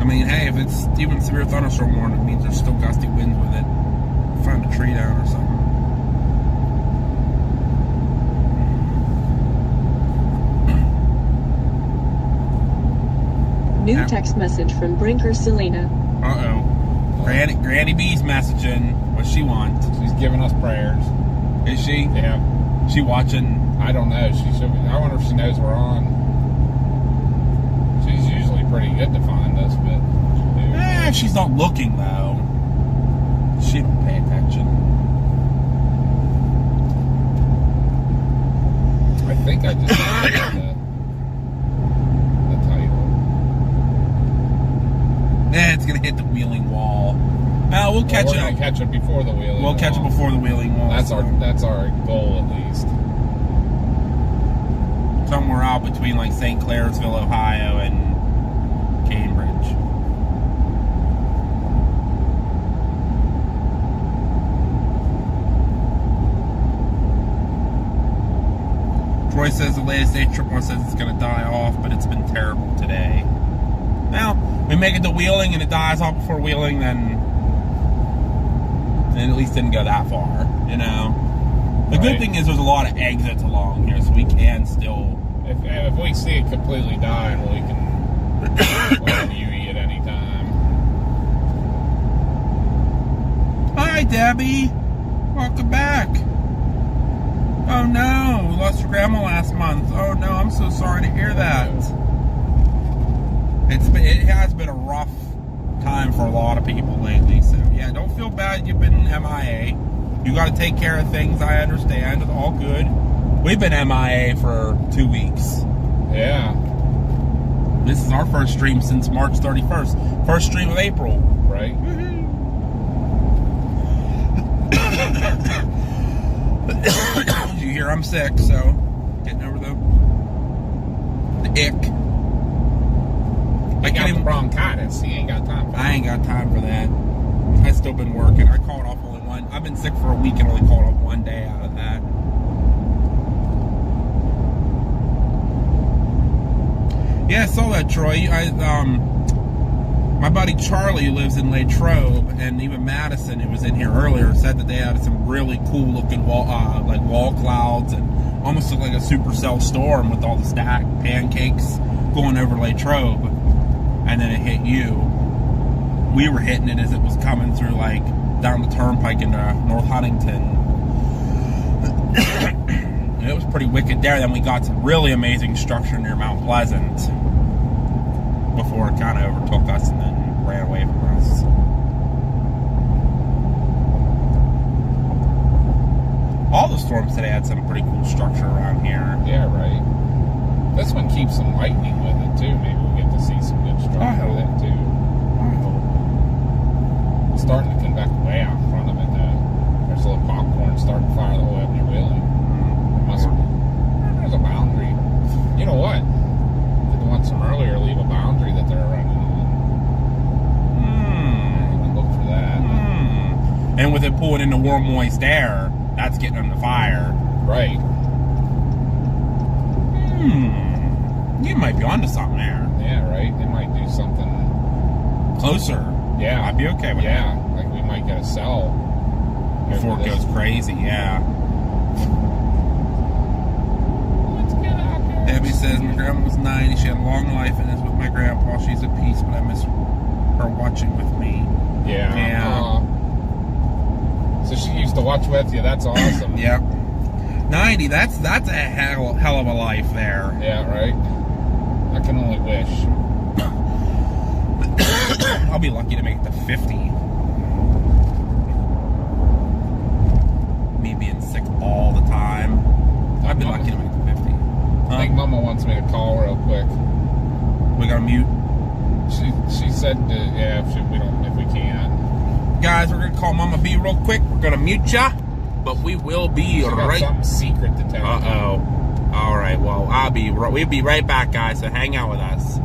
I mean, hey, if it's even severe thunderstorm warning, it means there's still gusty winds with it. Find a tree down or something. New text message from Brinker Selena. Uh-oh. Granny B's messaging. What she want? She's giving us prayers. Is she? Yeah. She watching? I don't know. She should be. I wonder if she knows we're on. She's usually pretty good to find us, but... She's not looking, though. She don't pay attention. I think I just the title. It's gonna hit the wheeling wall. We'll catch We're it. gonna catch it before the wheeling We'll catch it wall. before the wheeling wall. That's our goal, at least. Somewhere out between like St. Clairsville, Ohio, and Cambridge. Troy says the latest A111 says it's going to die off, but it's been terrible today. Well, we make it to Wheeling and it dies off before Wheeling, then at least didn't go that far, you know. The good thing is there's a lot of exits along here, so we can still... If we see it completely dying, we can let you eat at any time. Hi, Debbie. Welcome back. Oh no, we lost your grandma last month. Oh no, I'm so sorry to hear that. It has been a rough time for a lot of people lately. So yeah, don't feel bad you've been MIA. You got to take care of things. I understand. It's all good. We've been MIA for 2 weeks. Yeah. This is our first stream since March 31st. First stream of April. Right. You hear I'm sick, so getting over the ick. I got the bronchitis. He ain't got time for that. I ain't got time for that. I still been working. I called off only one. I've been sick for a week and only called off 1 day out of that. Yeah, I saw that, Troy. My buddy Charlie, who lives in Latrobe, and even Madison, who was in here earlier, said that they had some really cool looking wall clouds and almost looked like a supercell storm with all the stacked pancakes going over Latrobe. And then it hit you. We were hitting it as it was coming through, like, down the turnpike into North Huntington. And it was pretty wicked there. Then we got some really amazing structure near Mount Pleasant before it kind of overtook us and then ran away from us. All the storms today had some pretty cool structure around here. Yeah, right. This one keeps some lightning with it, too. Maybe we'll get to see some good structure with it, too. It's starting to come back way out in front of it, though. There's a little popcorn starting to fire the whole way up near Wheeling. There's a boundary. You know what? Didn't want some earlier leave a boundary that they're running on. I look for that. And with it pulling in the warm, moist air, that's getting on the fire. Right. You might be onto something there. Yeah, right. They might do something closer. Yeah. I'd be okay with that. Yeah, like we might get a cell Before it goes crazy, yeah. Debbie says my grandma was 90. She had a long life and is with my grandpa. She's at peace, but I miss her watching with me. Yeah. Yeah. So she used to watch with you. That's awesome. Yep. 90. That's a hell of a life there. Yeah, right. I can only wish. I'll be lucky to make it to 50. Me being sick all the time. I'd be lucky to make it to 50. I think Mama wants me to call real quick. We got to mute. She said, yeah, if we can. Guys, we're gonna call Mama B real quick. We're gonna mute ya, but we will be She got right. something secret to tell. All right. Well, we'll be right back, guys. So hang out with us.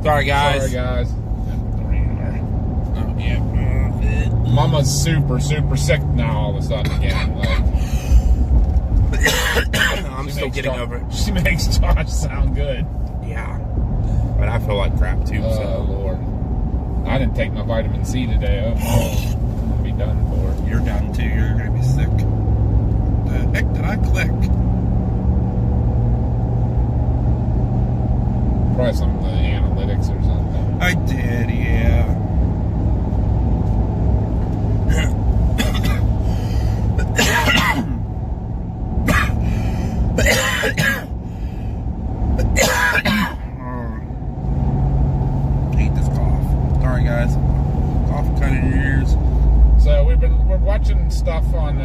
Sorry, guys. Sorry, guys. Oh, yeah. Mama's super sick now all of a sudden again. Like, I'm she still makes getting Josh- over it. She makes Josh sound good. Yeah. But I feel like crap too, Oh, so. Lord. I didn't take my vitamin C today. Oh, no. I'll be done for. You're done too. You're going to be sick. The heck did I click? Probably some of the analytics or something. I did, yeah. Hate this cough. Sorry, guys. Cough cut in your ears. So we're watching stuff on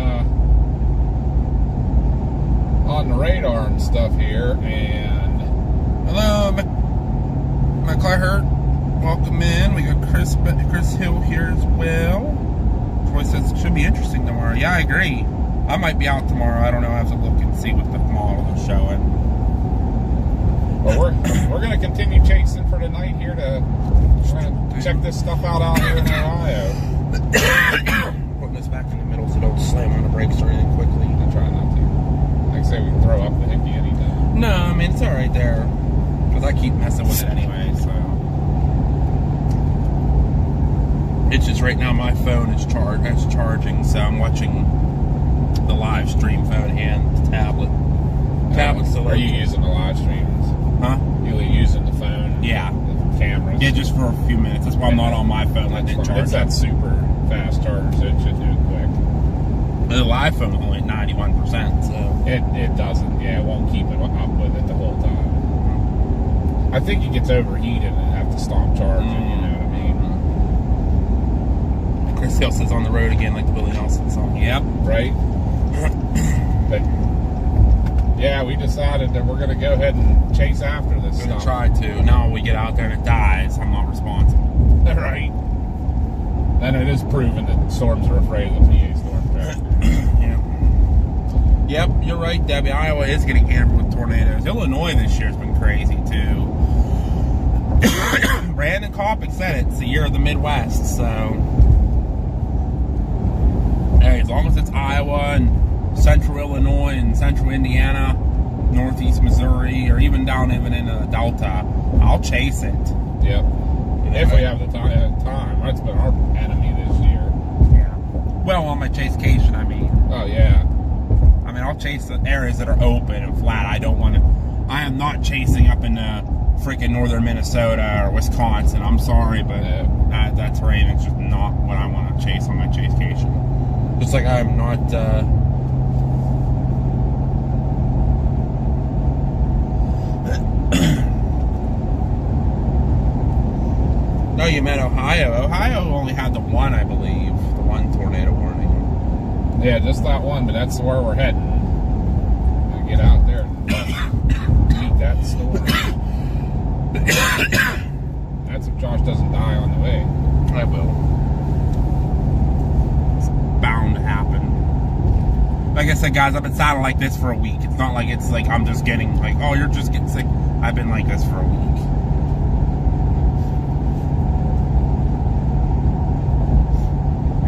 the radar and stuff here, and Hello, McClure. Welcome in. We got Chris Hill here as well. Troy says it should be interesting tomorrow. Yeah, I agree. I might be out tomorrow. I don't know. I have to look and see what the model is showing. well, we're gonna continue chasing for tonight here to try and check this stuff out here in Ohio. Putting this back in the middle so don't slam on the brakes or anything quickly. I try not to. Like I say, we can throw up the hickey anytime. No, I mean, it's all right there. Because I keep messing with it anyway, so. It's just right now my phone is charging, so I'm watching the live stream phone and the tablet. Tablet's still Are you okay. using the live streams? Huh? You using the phone? Yeah. The cameras? Yeah, just for a few minutes. That's why I'm not on my phone. I didn't charge It's it. that super fast charger, so it should do it quick. The live phone's only at 91%, so. It doesn't. Yeah, it won't keep it up with it the whole time. I think it gets overheated and have to stop charging. You know what I mean? Chris Hill says on the road again, like the Willie Nelson song. Yep. Right? But yeah, we decided that we're going to go ahead and chase after this I'm gonna stuff. try to. Now we get out there and it dies. I'm not responsible. Right. And it is proven that storms are afraid of the PA storm tracker. Yeah. Yep, you're right, Debbie. Iowa is getting hammered with tornadoes. Illinois this year has been crazy too. Brandon Kopic said it. It's the year of the Midwest, so. Hey, as long as it's Iowa and central Illinois and central Indiana, northeast Missouri, or even down in the Delta, I'll chase it. Yep. If we have the time. That's been our enemy this year. Yeah. Well, on my chasecation, I mean. Oh, yeah. I mean, I'll chase the areas that are open and flat. I don't want to. I am not chasing up in freaking northern Minnesota or Wisconsin. I'm sorry, but that terrain is just not what I want to chase on my chasecation. Just like I'm not. No, you meant Ohio. Ohio only had the one, I believe. The one tornado warning. Yeah, just that one, but that's where we're heading. We'll get out there and meet that storm. That's if Josh doesn't die on the way. I will. It's bound to happen. Like I said, guys, I've been sounding like this for a week. It's not like it's like I'm just getting like, oh, you're just getting sick. I've been like this for a week.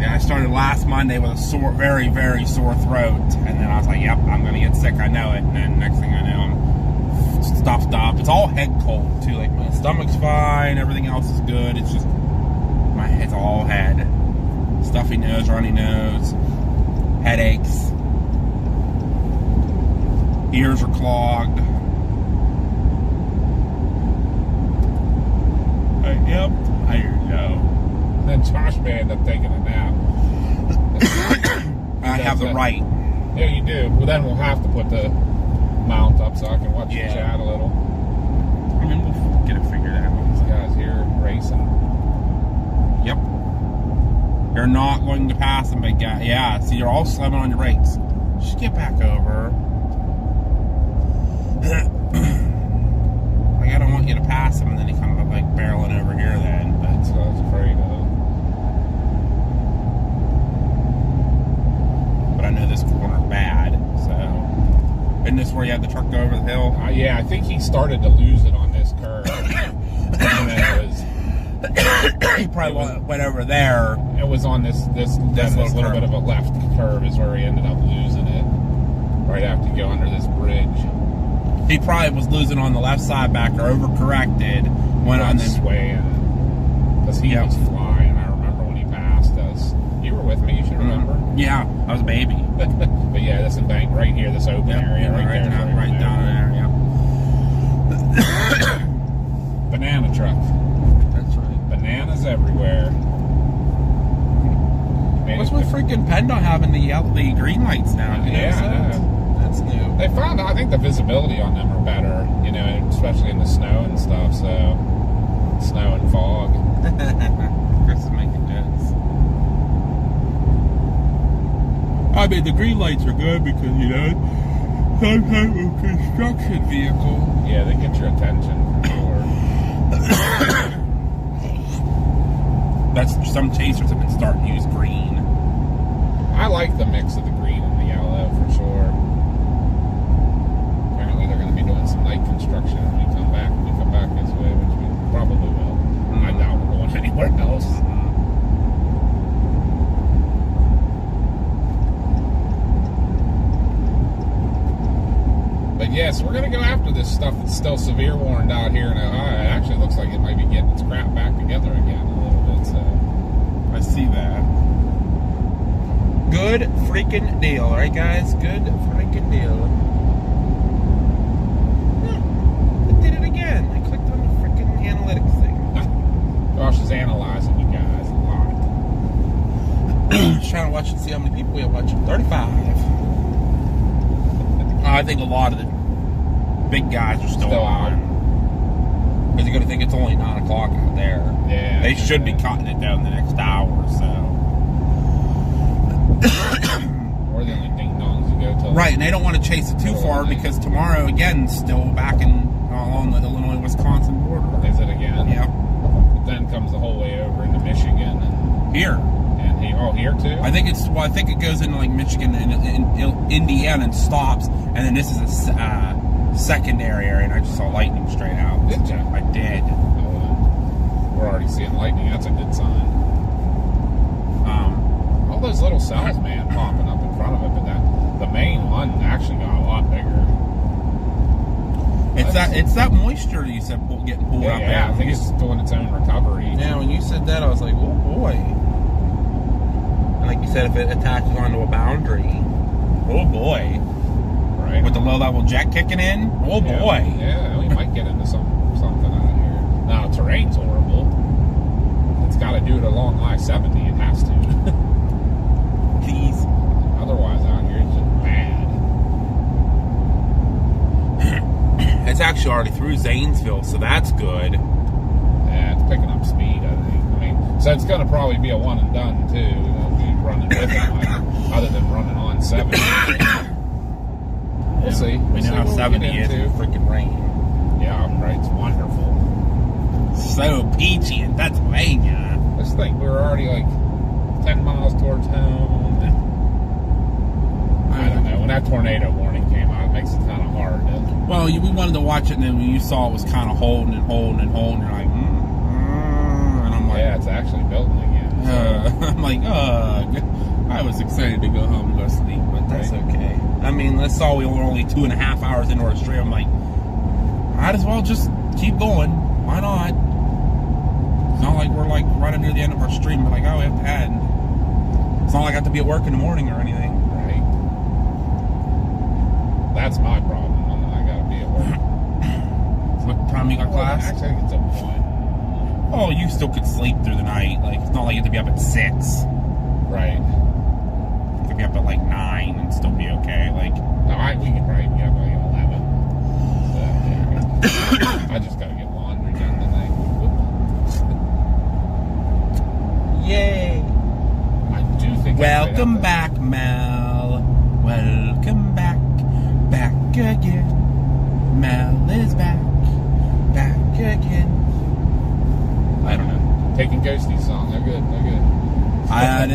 Yeah, I started last Monday with a sore, very, very sore throat. And then I was like, yep, I'm going to get sick. I know it. And then next thing I know, I'm stuffed up. It's all head cold, too. Like, my stomach's fine. Everything else is good. It's just, my head's all head. Stuffy nose, runny nose, headaches. Ears are clogged. Yep, I know. Then Josh may end up taking a nap. I have the right. Yeah, you do. Well, then we'll have to put the mount up so I can watch Yeah. the chat a little. I mean, we'll get it figured out. These guys here racing. Yep. You're not going to pass them, big guy. Yeah, see, you're all slamming on your brakes. Just get back over. Like, I don't want you to pass him, and then he comes up, like, barreling over here then. That's what I was afraid of. But I know this corner's bad, so. Isn't this where you had the truck go over the hill? Yeah, I think he started to lose it on this curve. And then he probably went over there. It was on this little curve. bit of a left curve is where he ended up losing it. Right after you go under this bridge. He probably was losing on the left side back or overcorrected. Went on this swaying. Because he was flying. I remember when he passed us. You were with me, you should remember. Yeah, I was a baby. But yeah, this embank right here, this open area right there. Right down there, yeah. Banana truck. That's right. Bananas everywhere. What's with freaking PennDOT having the green lights now? You Yeah, notice I that? know. That's new. They found, I think the visibility on them are better, you know, especially in the snow and stuff, so snow and fog. Chris is making jokes. I mean, the green lights are good because, you know, some type of construction vehicle. Yeah, they get your attention for sure. That's some chasers have been starting to use green. I like the mix of the green and the yellow for sure. Apparently they're going to be doing some night construction when we come back. When we come back this way, which we probably will. I doubt we're going anywhere else. But yes, we're going to go after this stuff that's still severe warned out here in Ohio. It actually looks like it might be getting its crap back together again a little bit. So I see that. Good freaking deal, right, guys? Good freaking deal. I did it again. I clicked on the freaking analytics thing. Josh is analyzing you guys a lot. Just trying to watch and see how many people we have watching. 35. I think a lot of the big guys are still on. Because you're going to think it's only 9 o'clock out there. Yeah. They should be cutting it down the next hour or so. We're the only ding dongs who go till. Right, and they don't want to chase it too far because tomorrow, again, still back along the Illinois-Wisconsin border. Is it again? Yep. But then comes the whole way over into Michigan and Here. here too. I think I think it goes into like Michigan and Indiana and stops, and then this is a secondary area, and I just saw lightning straight out. Did you? I did. We're already seeing lightning. That's a good sign. All those little cells, man, popping up in front of it, but the main one actually got a lot bigger. It's that moisture you said getting pulled out there. Yeah, I think it's doing its own recovery. Yeah, when you said that, I was like, oh boy. And like you said, if it attaches onto a boundary, oh boy. Right. With the low-level jet kicking in, oh boy. Yeah, we might get into something out here. Now, the terrain's horrible. It's got to do it along I-70. It has to. Please. Otherwise, out here, it's just bad. It's actually already through Zanesville, so that's good. Yeah, it's picking up speed, I think. I mean, so it's going to probably be a one and done, too. We won't be running with it, other than running on 70. We'll see. We know how 70 is in into. freaking rain. Yeah, right. It's wonderful. So peachy in Pennsylvania. Let's think we were already like 10 miles towards home. I don't know. When that tornado warning came out, it makes it kind of hard. Well, we wanted to watch it, and then when you saw it was kind of holding, you're like, and I'm like, yeah, it's actually building again. I'm like, I was excited to go home and go sleep, but that's okay. I mean, that's all. We were only 2.5 hours into our stream. I'm like, might as well just keep going. Why not? It's not like we're like right near the end of our stream. We're like, oh, we have to end. It's not like I have to be at work in the morning or anything. Right. That's my problem. I gotta be at work. What time you got class? Actually, I think it's at 1. Oh, you still could sleep through the night. Like, it's not like you have to be up at 6. Right. You could be up at like 9 and still be okay. Like, No, we can probably get up like 11. I just gotta get laundry done tonight. yay! I do think. Welcome back, Mel. Welcome back. Back again. Mel is back. Back again. I don't know. Taking Ghostie's song. They're good. I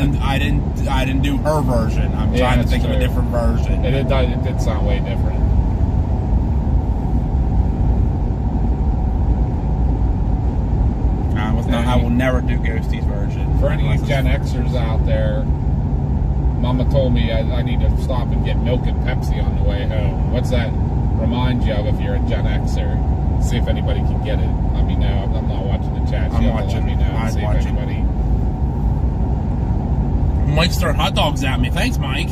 didn't do her version. I'm Yeah, trying to that's think of a true. different version. It did sound way different. I was not I will never do Ghostie's version. For any unless Gen it's- Xers out there, Mama told me I need to stop and get milk and Pepsi on the way home. What's that remind you of if you're a Gen Xer? See if anybody can get it. Let me know. I'm not watching the chat. I'm You'll have to watching. Let me know. I'm See watching. if anybody. Mike's throwing hot dogs at me. Thanks, Mike.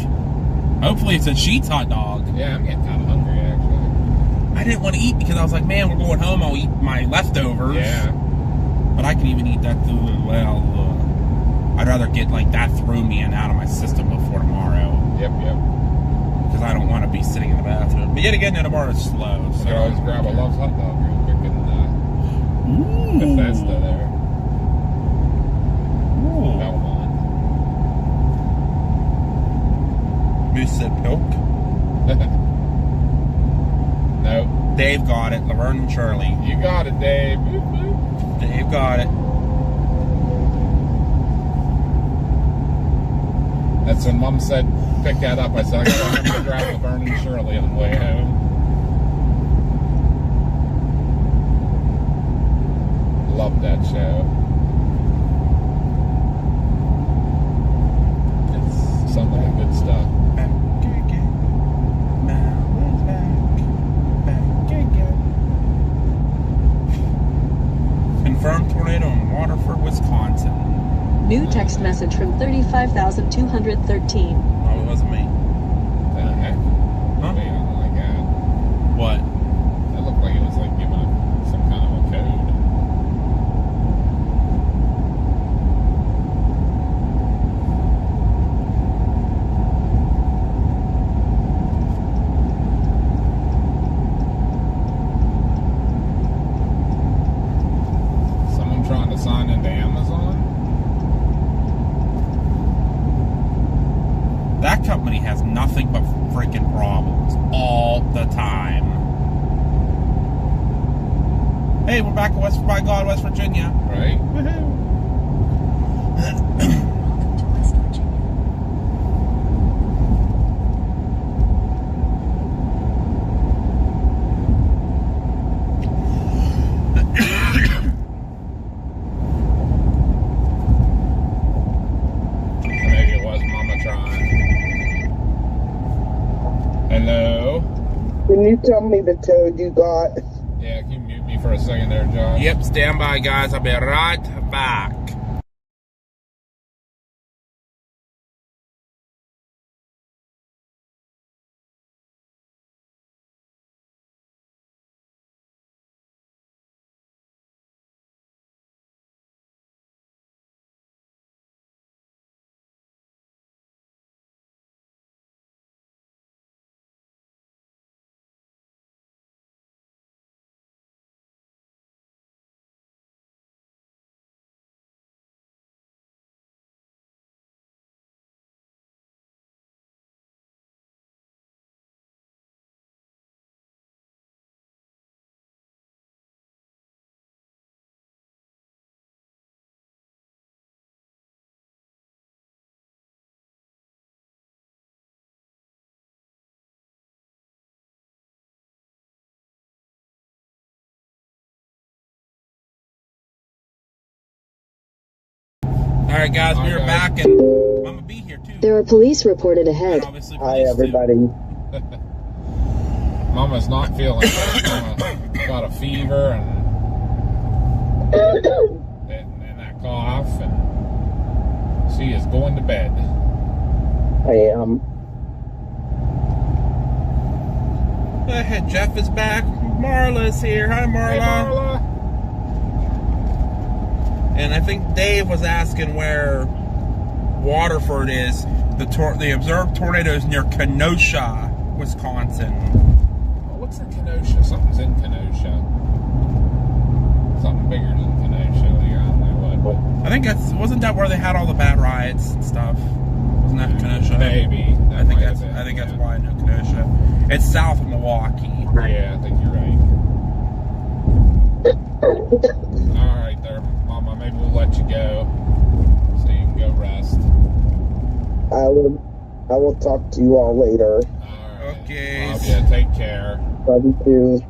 Hopefully it's a Sheetz hot dog. Yeah, I'm getting kind of hungry actually. I didn't want to eat because I was like, man, we're going home. I'll eat my leftovers. Yeah. But I can even eat that too. Well, I'd rather get like that through me and out of my system before tomorrow. Yep. Because I don't want to be sitting in the bathroom. But yet again, tomorrow's slow. You So could always grab a Love's hot dog real quick in Bethesda there. Belmont. Moose said pilk. No. Dave got it. Laverne and Shirley. You got it, Dave. Boop, boop. Dave got it. That's when Mom said, pick that up. I said, I gotta have to grab Laverne and Shirley on the way home. Love that show. It's Some of the good stuff. back again. Now it's back again. Confirmed tornado in Waterford, Wisconsin. New text message from 35,213. Oh, it wasn't me. The heck? Huh? Wait, I don't like that. What? That looked like it was like giving some kind of a code. Someone trying to sign into Amazon? That company has nothing but freaking problems all the time. Hey, we're back in West Virginia. Right? Woohoo! Welcome to West Virginia. Maybe it was Mama trying. Hello? Can you tell me the toad you got? Yeah, can you mute me for a second there, Josh? Yep, stand by, guys. I'll be right back. All right, guys, we are Okay. back, and I'm gonna be here too. There are police reported And ahead. obviously Hi, police, too. everybody. Mama's not feeling well. Mama got a fever and that cough, and she is going to bed. I am. Hey, Jeff is back. Marla's here. Hi, Marla. Hey, Marla. And I think Dave was asking where Waterford is. The observed tornadoes near Kenosha, Wisconsin. What's in Kenosha? Something's in Kenosha. Something bigger than Kenosha. Like, I don't know what. I think wasn't that where they had all the bad riots and stuff? Wasn't that Kenosha? Maybe. I think might that's have been, that's yeah. why I know Kenosha. It's south of Milwaukee. Yeah, I think you're right. All right, there, Mama. Maybe we'll let you go so you can go rest. I will talk to you all later. All right. Okay. Love ya. Take care. Love you too.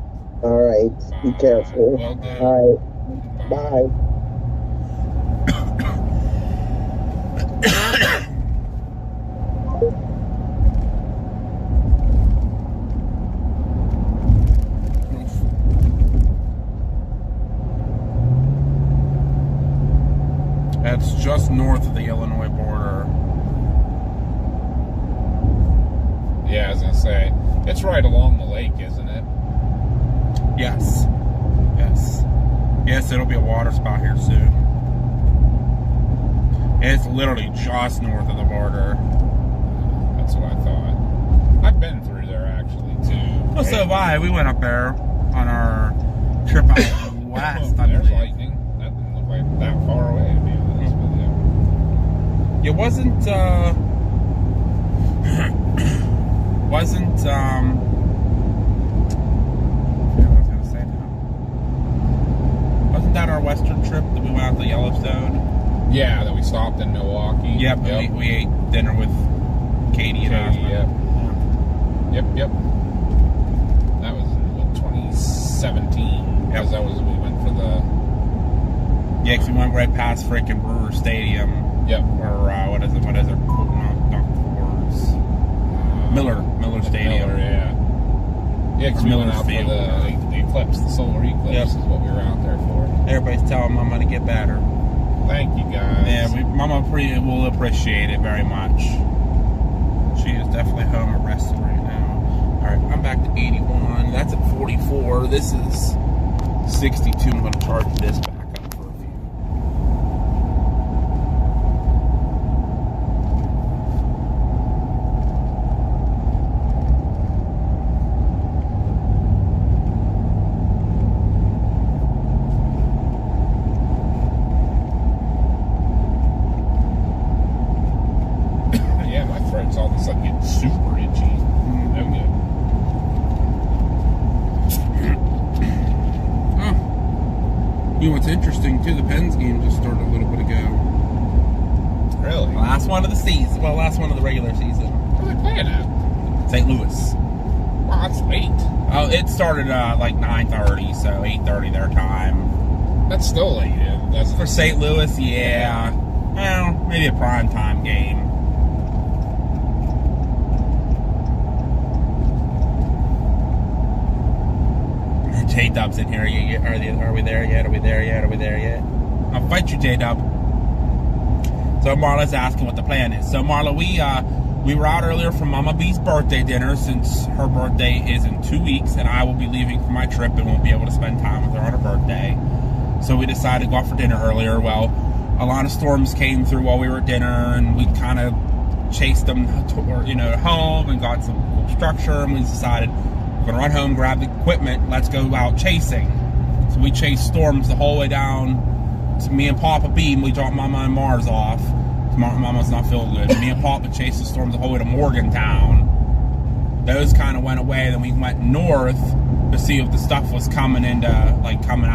All right. Be Bye. careful. Will do. All right. Bye. That's just north of the Illinois border. Yeah, I was gonna say, it's right along the lake, isn't it? Yes. Yes. Yes, it'll be a water spot here soon. It's literally just north of the border. That's what I thought. I've been through there actually too. Well, so have I. We went up there on our trip out west. I There's believe. lightning. That didn't look like that far away, to be honest with you. It wasn't, I forget what I was gonna say now. Wasn't that our western trip that we went out to Yellowstone? Yeah, that we stopped in Milwaukee. Yep. We ate dinner with Katie and Katie, Aspen. Yep. That was in what, 2017. Because that was we went for the. Yeah, because we went right past freaking Brewer Stadium. Yep. Or what is it? Not Coors. Miller Stadium. Miller, yeah. Yeah, because we went out for Field. the eclipse, the solar eclipse Yep. is what we were out there for. Everybody's telling Mama to get better. Thank you guys. Yeah, Mama will appreciate it very much. She is definitely home arrested right now. Alright, I'm back to 81. That's at 44. This is 62. I'm going to charge this back up for a few. Yeah, my throat's all of a sudden getting super itchy. No good. You know what's interesting too? The Pens game just started a little bit ago. Really? Last one of the season. Well, last one of the regular season. Where are they playing at? St. Louis. Wow, that's late. Oh, it started like 9:30, so 8:30 their time. That's still late. That's For St. Louis, yeah. Well, maybe a prime time game. J-Dub's in here. Are we there yet? Are we there yet? Are we there yet? I'll fight you, J-Dub. So Marla's asking what the plan is. So Marla, we were out earlier for Mama B's birthday dinner since her birthday is in 2 weeks, and I will be leaving for my trip and won't be able to spend time with her on her birthday. So we decided to go out for dinner earlier. Well, a lot of storms came through while we were at dinner, and we kind of chased them home and got some cool structure, and we decided we're gonna run home, grab the equipment, let's go out chasing. So we chased storms the whole way down to me and Papa B, and we dropped Mama and Mars off. Mama's not feeling good. Me and Papa chased the storms the whole way to Morgantown. Those kind of went away. Then we went north to see if the stuff was coming out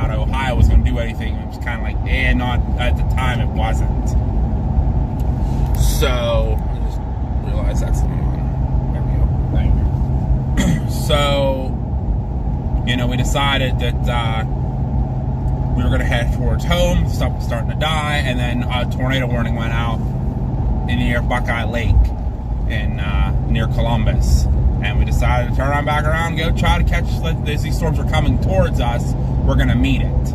of Ohio was going to do anything. It was kind of like, not at the time. It wasn't. So I just realized that's not on. There we go. Thank you. So, we decided that we were going to head towards home. Stuff was starting to die, and then a tornado warning went out near Buckeye Lake near Columbus. And we decided to turn back around and go try to catch, as these storms are coming towards us, we're going to meet it.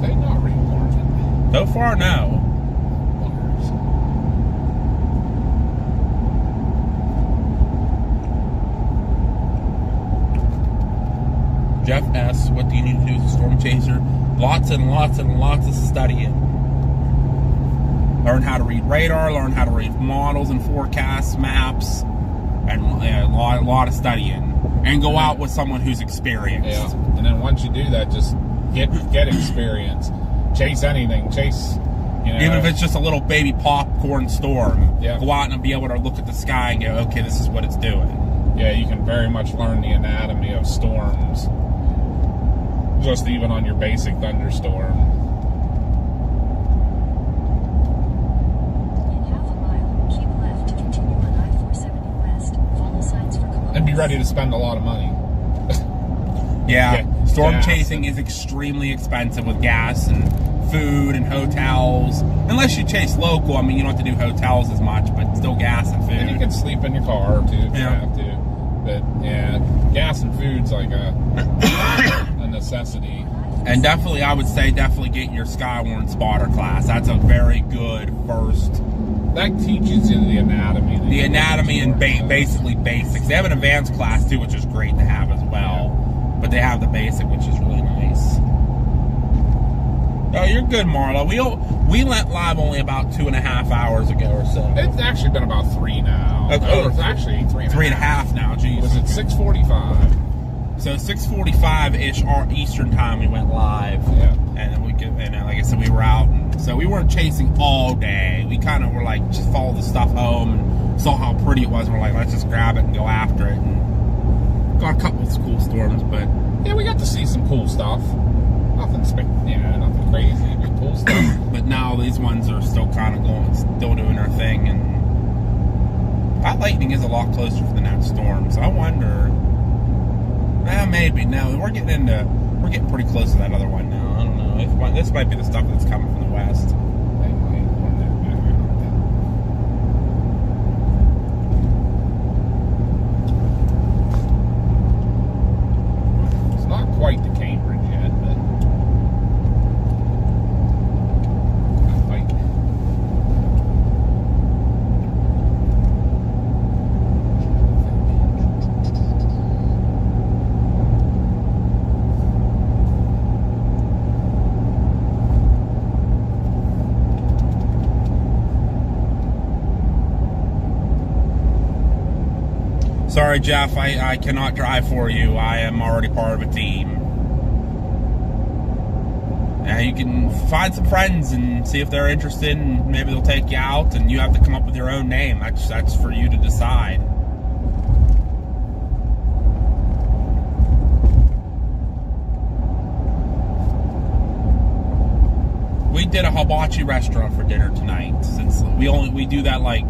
They not rewarned it. So far, no. Jeff S., what do you need to do as a storm chaser? Lots and lots and lots of studying. Learn how to read radar, learn how to read models and forecasts, maps, and a lot of studying. And go out with someone who's experienced. Yeah, and then once you do that, just get experience. Chase anything. Chase, Even if it's just a little baby popcorn storm. Yeah. Go out and be able to look at the sky and go, okay, this is what it's doing. Yeah, you can very much learn the anatomy of storms. Just even on your basic thunderstorm. In half a mile, keep left to continue on I-470 West. Follow signs for Columbus. And be ready to spend a lot of money. Yeah, storm gas. chasing is extremely expensive with gas and food and hotels. Unless you chase local, I mean, you don't have to do hotels as much, but still gas and food. And you can sleep in your car too if you Yeah. have to. But yeah, gas and food's like a necessity. And definitely, I would say, definitely get your Skywarn spotter class. That's a very good first. That teaches you the anatomy. The anatomy and basically basics. They have an advanced class too, which is great to have as well. But they have the basic, which is really nice. Oh, you're good, Marla. We went live only about 2.5 hours ago or so. It's actually been about 3 now. Okay. Oh, it's actually 3.5. 3.5 now. Geez. It was at 6:45. So 6:45-ish Eastern time we went live. Yeah. And then like I said, we were out. And so we weren't chasing all day. We kind of were like, just follow the stuff home and saw how pretty it was. And we're like, let's just grab it and go after it. And got a couple of cool storms, but Yeah, we got to see some cool stuff. Nothing nothing crazy, but cool stuff. but now these ones are still kind of going, still doing their thing. And that lightning is a lot closer than that storm. So I wonder. Maybe. No, we're getting pretty close to that other one now. I don't know. This might be the stuff that's coming from the west. They might run that back. It's not quite to Cambridge yet, but not quite. Sorry, Jeff, I cannot drive for you. I am already part of a team. You can find some friends and see if they're interested, and maybe they'll take you out, and you have to come up with your own name. That's for you to decide. We did a hibachi restaurant for dinner tonight. Since we do that like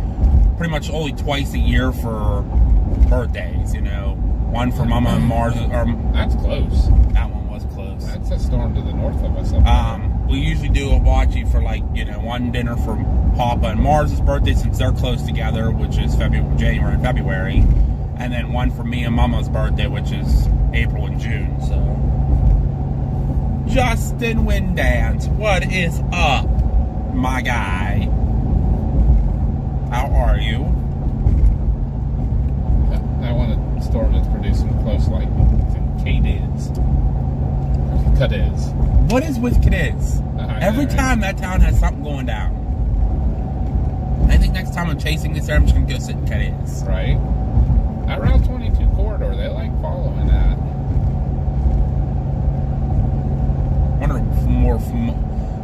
pretty much only twice a year for birthdays, one for Mama and Mars. That's close. That one was close. That's a storm to the north of us. We usually do a hibachi for one dinner for Papa and Mars' birthday, since they're close together, which is January and February, and then one for me and Mama's birthday, which is April and June. So, Justin Windance, what is up, my guy? How are you? I want a storm that's producing close lightning. Cadiz. What is with Cadiz? Every time that town has something going down. I think next time I'm chasing this, I'm just going to go sit in Cadiz. Right? That Route 22 corridor, they like following that. I wonder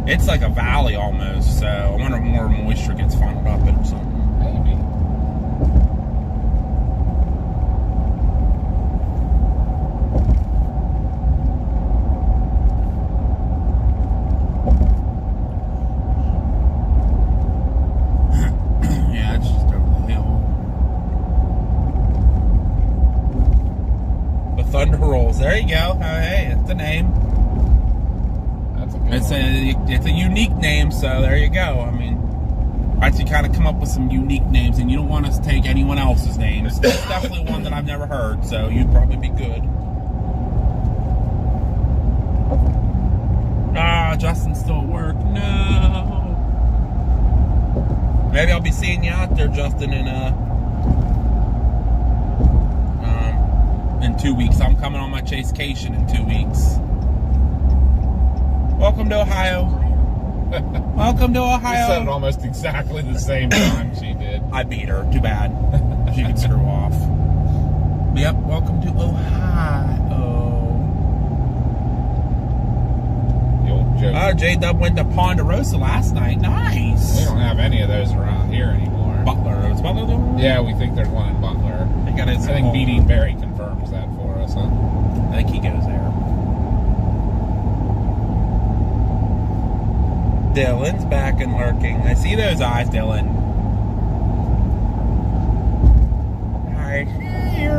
it's like a valley almost, so I wonder if more moisture gets funneled up it or something. Maybe. Yeah, it's just over the hill. The Thunder Rolls. There you go. Oh, hey, it's the name. That's a good It's one. a unique name, so there you go. I mean, you kind of come up with some unique names, and you don't want us to take anyone else's names. It's definitely one that I've never heard, so you'd probably be good. Justin's still at work. No. Maybe I'll be seeing you out there, Justin, in 2 weeks. I'm coming on my chasecation in 2 weeks. Welcome to Ohio. Welcome to Ohio. You said it almost exactly the same time she did. I beat her. Too bad. She can screw off. Yep. Welcome to Ohio. The old joke. J-Dub went to Ponderosa last night. Nice. We don't have any of those around here anymore. Butler. Is Butler the one? Yeah, we think there's one in Butler. They got his I think home. Beating Berry confirms that for us, huh? I think he goes there. Dylan's back and lurking. I see those eyes, Dylan. I see you.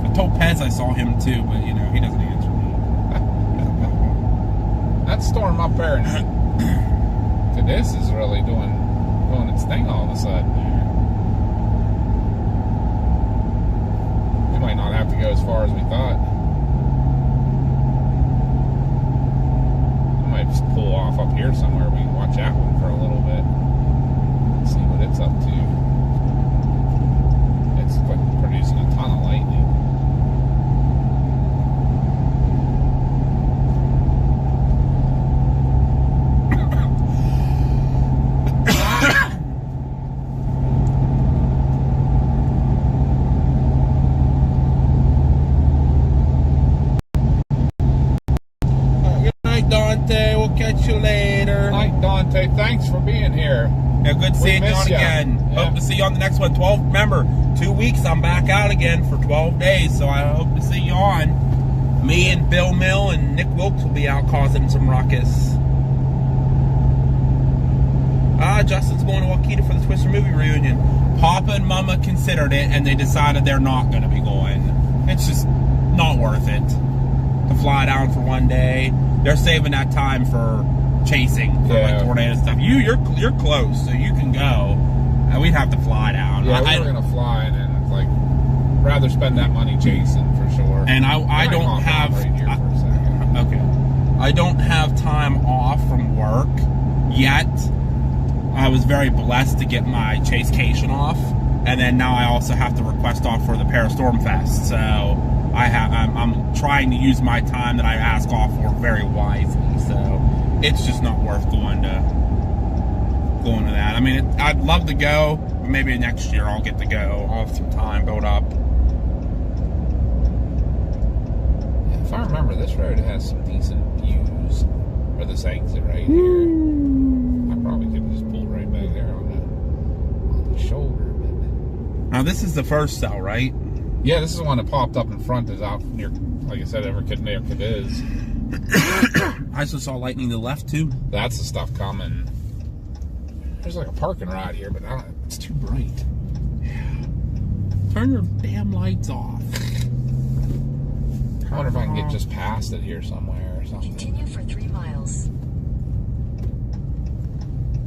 I told Pez I saw him too, but he doesn't answer me. That storm up there to this is really doing its thing all of a sudden. We might not have to to go as far as we thought. I might just pull off up here somewhere. We can watch that one for a little bit. See what it's up to. It's producing a ton of lightning. Catch you later. Night, Dante. Thanks for being here. Yeah, good seeing you on again. Yeah. Hope to see you on the next one. 12. Remember, 2 weeks. I'm back out again for 12 days. So I hope to see you on. Me and Bill Mill and Nick Wilkes will be out causing some ruckus. Justin's going to Waukeeta for the Twister movie reunion. Papa and Mama considered it, and they decided they're not going to be going. It's just not worth it to fly down for 1 day. They're saving that time for chasing for like tornado stuff. You're close, so you can go. We'd have to fly down. Yeah, we were gonna fly, and then like rather spend that money chasing for sure. And I don't have. Right here for a second. Okay, I don't have time off from work yet. I was very blessed to get my chasecation off, and then now I also have to request off for the Parastorm Fest. So. I'm trying to use my time that I ask off for very wisely, so it's just not worth going to that. I mean, I'd love to go, but maybe next year I'll get to go. I'll have some time built up. If I remember, this road has some decent views for this exit right here. I probably could just pull right back there on the shoulder. Now this is the first cell, right? Yeah, this is the one that popped up in front. Is out near, like I said, near Cadiz. I also saw lightning to the left too. That's the stuff coming. There's like a parking rod here, but it's too bright. Yeah. Turn your damn lights off. I wonder if I can get just past it here somewhere or something. Continue for 3 miles.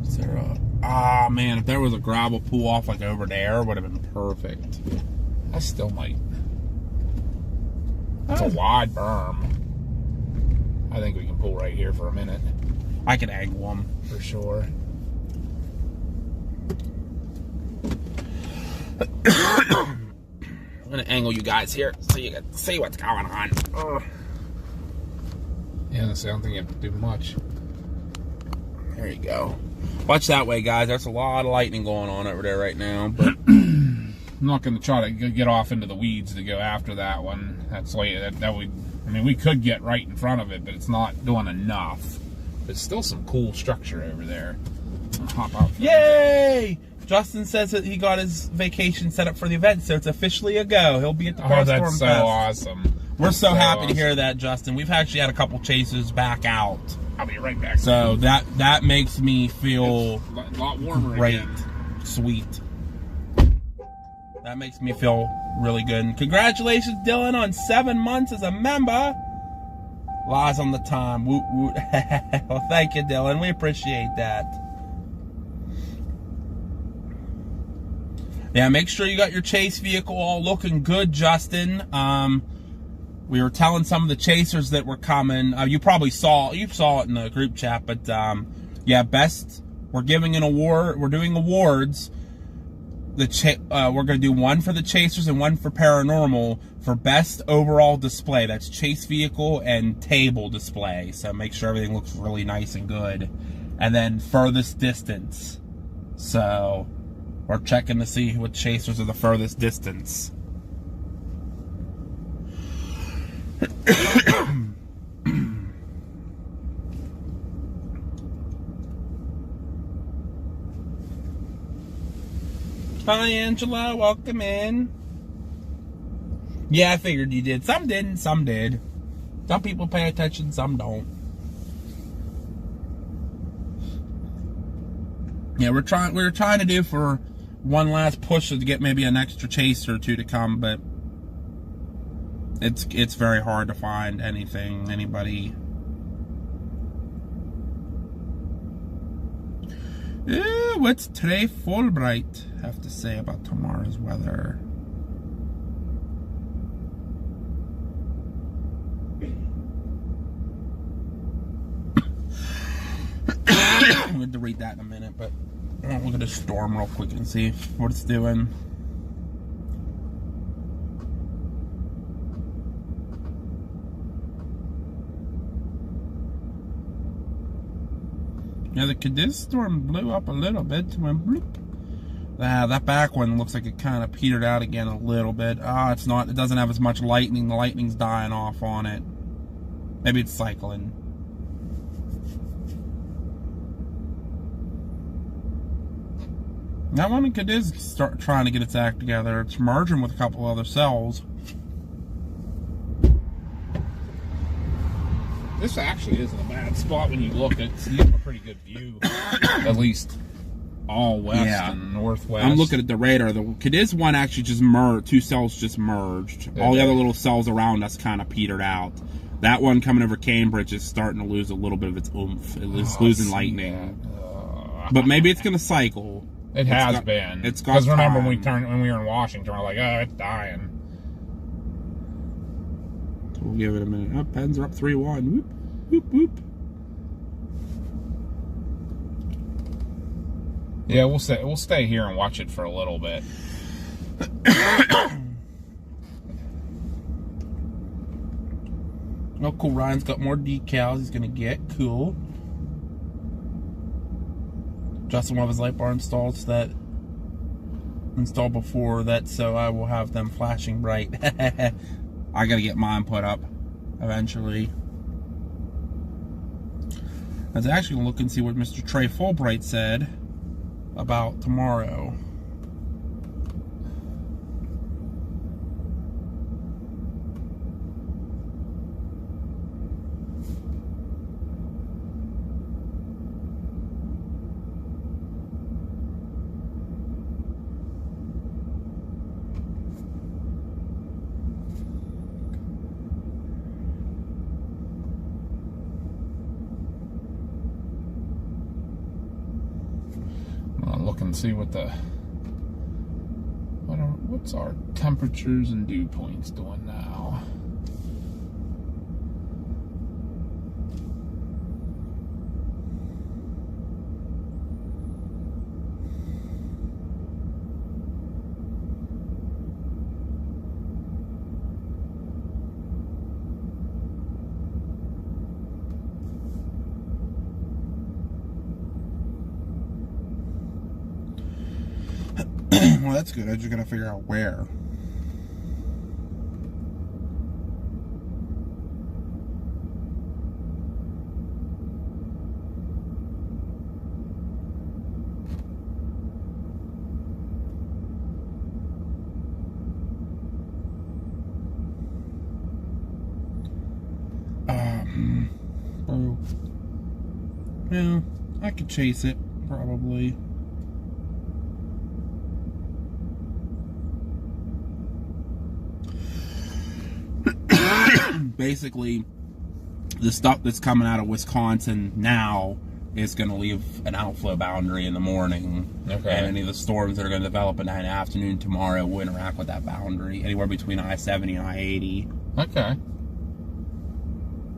Is there a... man, if there was a gravel pull off like over there, would have been perfect. I still might. It's a wide berm. I think we can pull right here for a minute. I could angle them. For sure. I'm going to angle you guys here so you can see what's going on. Yeah, so I don't think you have to do much. There you go. Watch that way, guys. There's a lot of lightning going on over there right now, but... I'm not going to try to get off into the weeds to go after that one. That's like that would. I mean, we could get right in front of it, but it's not doing enough. There's still some cool structure over there. I'll hop out. Yay! Justin says that he got his vacation set up for the event, so it's officially a go. He'll be at the Parastorm That's so Fest. awesome. We're so happy to hear that, Justin. We've actually had a couple chases back out. I'll be right back. So that makes me feel a lot warmer great, again. Sweet. That makes me feel really good. And congratulations, Dylan, on 7 months as a member. Lies on the time. Woot woot. Well, thank you, Dylan. We appreciate that. Yeah, make sure you got your chase vehicle all looking good, Justin. We were telling some of the chasers that were coming. You probably saw it in the group chat, but yeah, best. We're giving an award. We're doing awards. We're going to do one for the chasers and one for paranormal for best overall display. That's chase vehicle and table display. So make sure everything looks really nice and good. And then furthest distance. So we're checking to see what chasers are the furthest distance. Hi, Angela. Welcome in. Yeah, I figured you did. Some didn't, some did. Some people pay attention, some don't. Yeah, we were trying to do for one last push to get maybe an extra chaser or two to come, but it's very hard to find anybody. What's today Fulbright have to say about tomorrow's weather? We'll read that in a minute, but I'll look at the storm real quick and see what it's doing. Yeah, the Cadiz storm blew up a little bit. Went bloop. That back one looks like it kind of petered out again a little bit. It's not. It doesn't have as much lightning. The lightning's dying off on it. Maybe it's cycling. That one in Cadiz start trying to get its act together. It's merging with a couple other cells. This actually isn't a bad spot when you look. You have a pretty good view, at least all west and northwest. I'm looking at the radar. The Cadiz one actually just merged. 2 cells just merged. All the other little cells around us kind of petered out. That one coming over Cambridge is starting to lose a little bit of its oomph. It's losing lightning. But maybe it's going to cycle. It has been. It's got. Because remember when we were in Washington, we're like, oh, it's dying. So we'll give it a minute. Oh, pens are up 3-1. Whoop, whoop, whoop. Yeah, we'll stay here and watch it for a little bit. Oh, cool. Ryan's got more decals he's going to get. Cool. Justin will have his light bar installed before that, so I will have them flashing bright. I got to get mine put up eventually. I was actually going to look and see what Mr. Trey Fulbright said about tomorrow. Look and see what's our temperatures and dew points doing now. Well, that's good. I just gotta figure out where. Yeah, I could chase it, probably. Basically, the stuff that's coming out of Wisconsin now is going to leave an outflow boundary in the morning. Okay. And any of the storms that are going to develop in the afternoon tomorrow will interact with that boundary, anywhere between I-70 and I-80. Okay.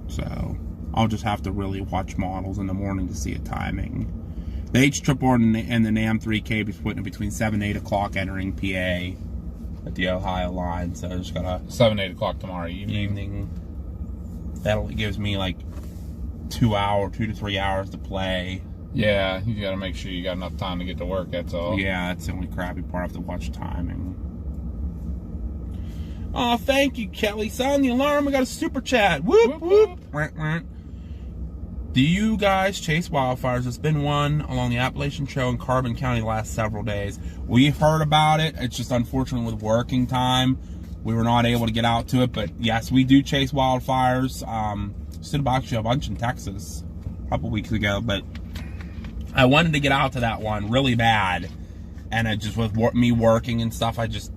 So, I'll just have to really watch models in the morning to see a timing. The H-Triple and the NAM 3K is putting it between 7 and 8 o'clock entering PA at the Ohio line, so I just gotta 7, 8 o'clock tomorrow evening. That only gives me like 2 to 3 hours to play. Yeah, you gotta make sure you got enough time to get to work, that's all. Yeah, that's the only crappy part. I have to watch timing. Oh, thank you, Kelly. Sound the alarm. We got a super chat. Whoop, whoop. Do you guys chase wildfires? There's been one along the Appalachian Trail in Carbon County the last several days. We've heard about it. It's just unfortunate with working time, we were not able to get out to it. But yes, we do chase wildfires. Stood about actually a bunch in Texas a couple weeks ago, but I wanted to get out to that one really bad, and it just with me working and stuff, I just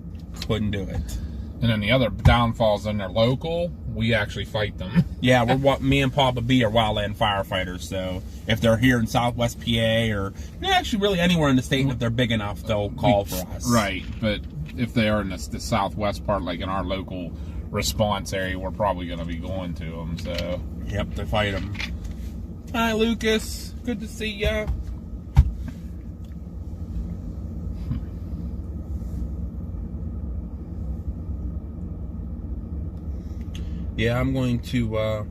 couldn't do it. And then the other downfalls when they're local, we actually fight them. Yeah, me and Papa B are wildland firefighters, so if they're here in Southwest PA or actually really anywhere in the state, if they're big enough, they'll call for us. Right, but if they are in the southwest part, like in our local response area, we're probably going to be going to them. So yep, they fight them. Hi, Lucas. Good to see ya. Yeah, I'm going to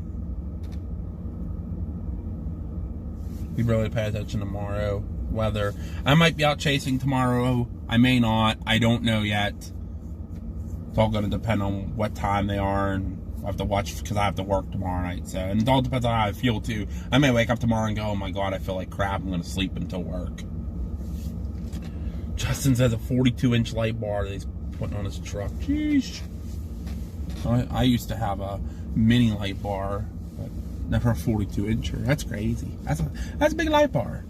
be really pay attention tomorrow. Weather. I might be out chasing tomorrow. I may not. I don't know yet. It's all going to depend on what time they are, and I have to watch because I have to work tomorrow night. So, and it all depends on how I feel too. I may wake up tomorrow and go, "Oh my God, I feel like crap. I'm going to sleep until work." Justin says a 42-inch light bar that he's putting on his truck. Jeez. I used to have a mini light bar, but never a 42-incher. That's crazy. That's a big light bar.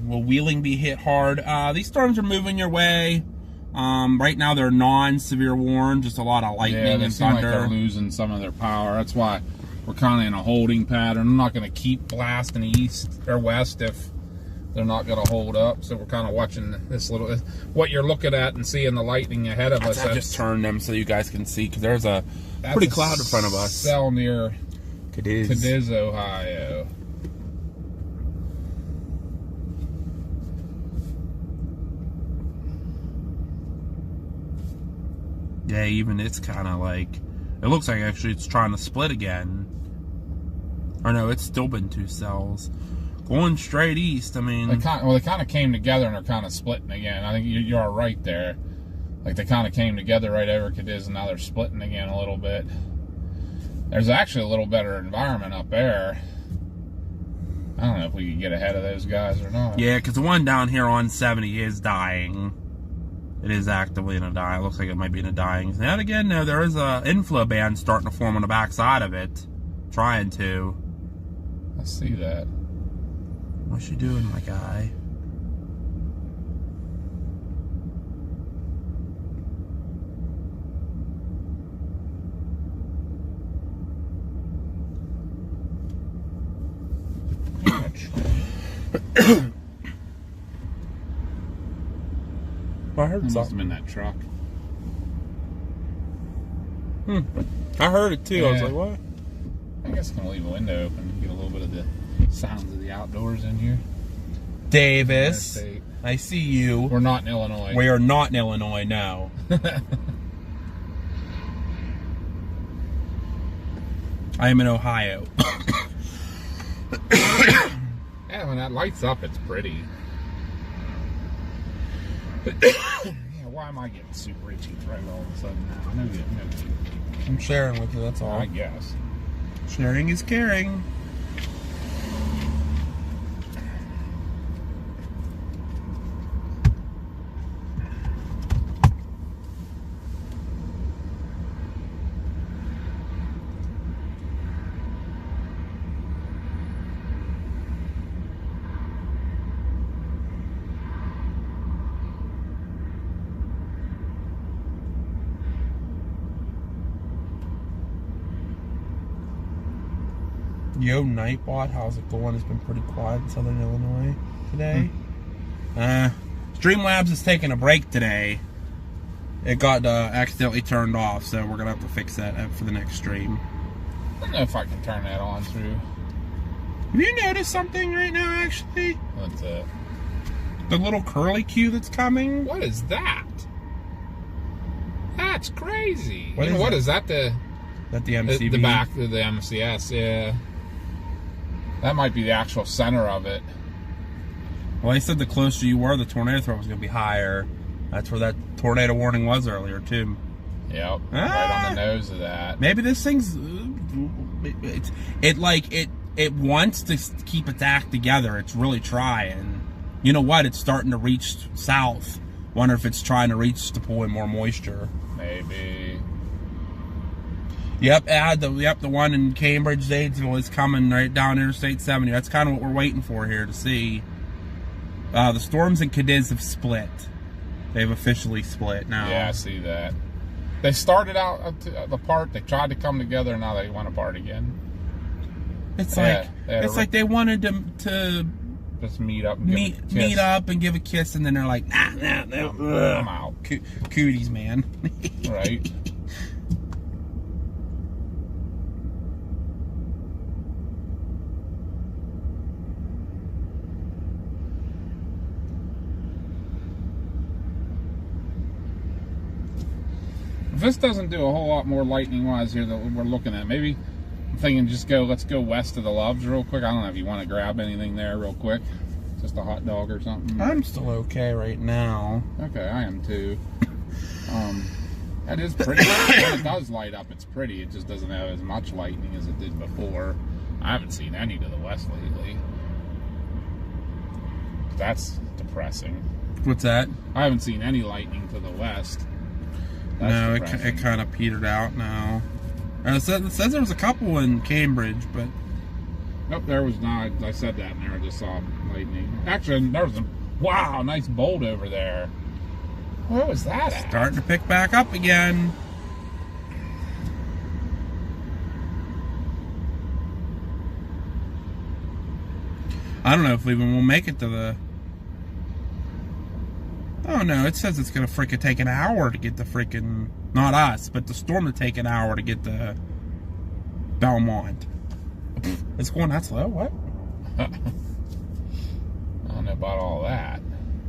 Will Wheeling be hit hard? These storms are moving your way. Right now they're non-severe warned, just a lot of lightning Yeah, they and seem like thunder. they're losing some of their power. That's why we're kind of in a holding pattern. I'm not going to keep blasting east or west if they're not going to hold up. So we're kind of watching this little, what you're looking at and seeing the lightning ahead of us. I just turned them so you guys can see, because there's a pretty cloud in front of us. Cell near Cadiz, Ohio. Yeah, even it's kind of like, it looks like actually it's trying to split again. Or no, it's still been 2 cells. Going straight east, I mean... They kind of came together and are kind of splitting again. I think you're right there. Like, they kind of came together right over Cadiz, and now they're splitting again a little bit. There's actually a little better environment up there. I don't know if we could get ahead of those guys or not. Yeah, because the one down here on 70 is dying. It is actively in a die. It looks like it might be in a dying. Now again, no, there is a inflow band starting to form on the back side of it. Trying to. I see that. What's you doing, my guy? I heard Must have something. been that truck. I heard it too. I was Yeah. like, what? I guess I'm going to leave a window open and get a little bit of the sounds of the outdoors in here. Davis, Interstate. I see you. We're not in Illinois. We are not in Illinois now. I am in Ohio. Yeah, when that lights up, it's pretty. Yeah, why am I getting super itchy throat all of a sudden now? No. I'm sharing with you, that's all. I guess. Sharing is caring. Yo, Nightbot, how's it going? It's been pretty quiet in Southern Illinois today. Streamlabs is taking a break today. It got accidentally turned off, so we're gonna have to fix that for the next stream. I don't know if I can turn that on through. Have you noticed something right now, actually? What's that? The little curly Q that's coming? What is that? That's crazy. What You know, is what that? is that? That the MCV? The back of the MCS, yeah. That might be the actual center of it. Well, they said the closer you were, the tornado threat was going to be higher. That's where that tornado warning was earlier, too. Yep, Ah. right on the nose of that. Maybe this thing's... It wants to keep its act together. It's really trying. You know what? It's starting to reach south. Wonder if it's trying to reach to pull in more moisture. Maybe. Yep, the one in Cambridge, Zanesville is coming right down Interstate 70. That's kind of what we're waiting for here to see. The storms in Cadiz have split. They've officially split now. Yeah, I see that. They started out apart. They tried to come together, and now they went apart again. It's Yeah, like yeah, it's like they wanted to Just meet up and give a meet kiss. up and give a kiss, and then they're like, nah. I'm out. Cooties, man. Right? This doesn't do a whole lot more lightning-wise here that we're looking at. Maybe I'm thinking let's go west of the Loves real quick. I don't know if you want to grab anything there real quick. Just a hot dog or something. I'm still okay right now. Okay, I am too. That is pretty. When it does light up, it's pretty. It just doesn't have as much lightning as it did before. I haven't seen any to the west lately. That's depressing. What's that? I haven't seen any lightning to the west. That's No, depressing. it kind of petered out now. It says there was a couple in Cambridge, but Nope, there was not. I said that and there I just saw lightning. Actually, there was a wow, nice bolt over there. Where was that at? starting to pick back up again. I don't know if we even will make it to the... Oh no, it says it's gonna freaking take an hour to get the freaking... Not us, but the storm to take an hour to get to Belmont. It's going that slow? What? I don't know about all that.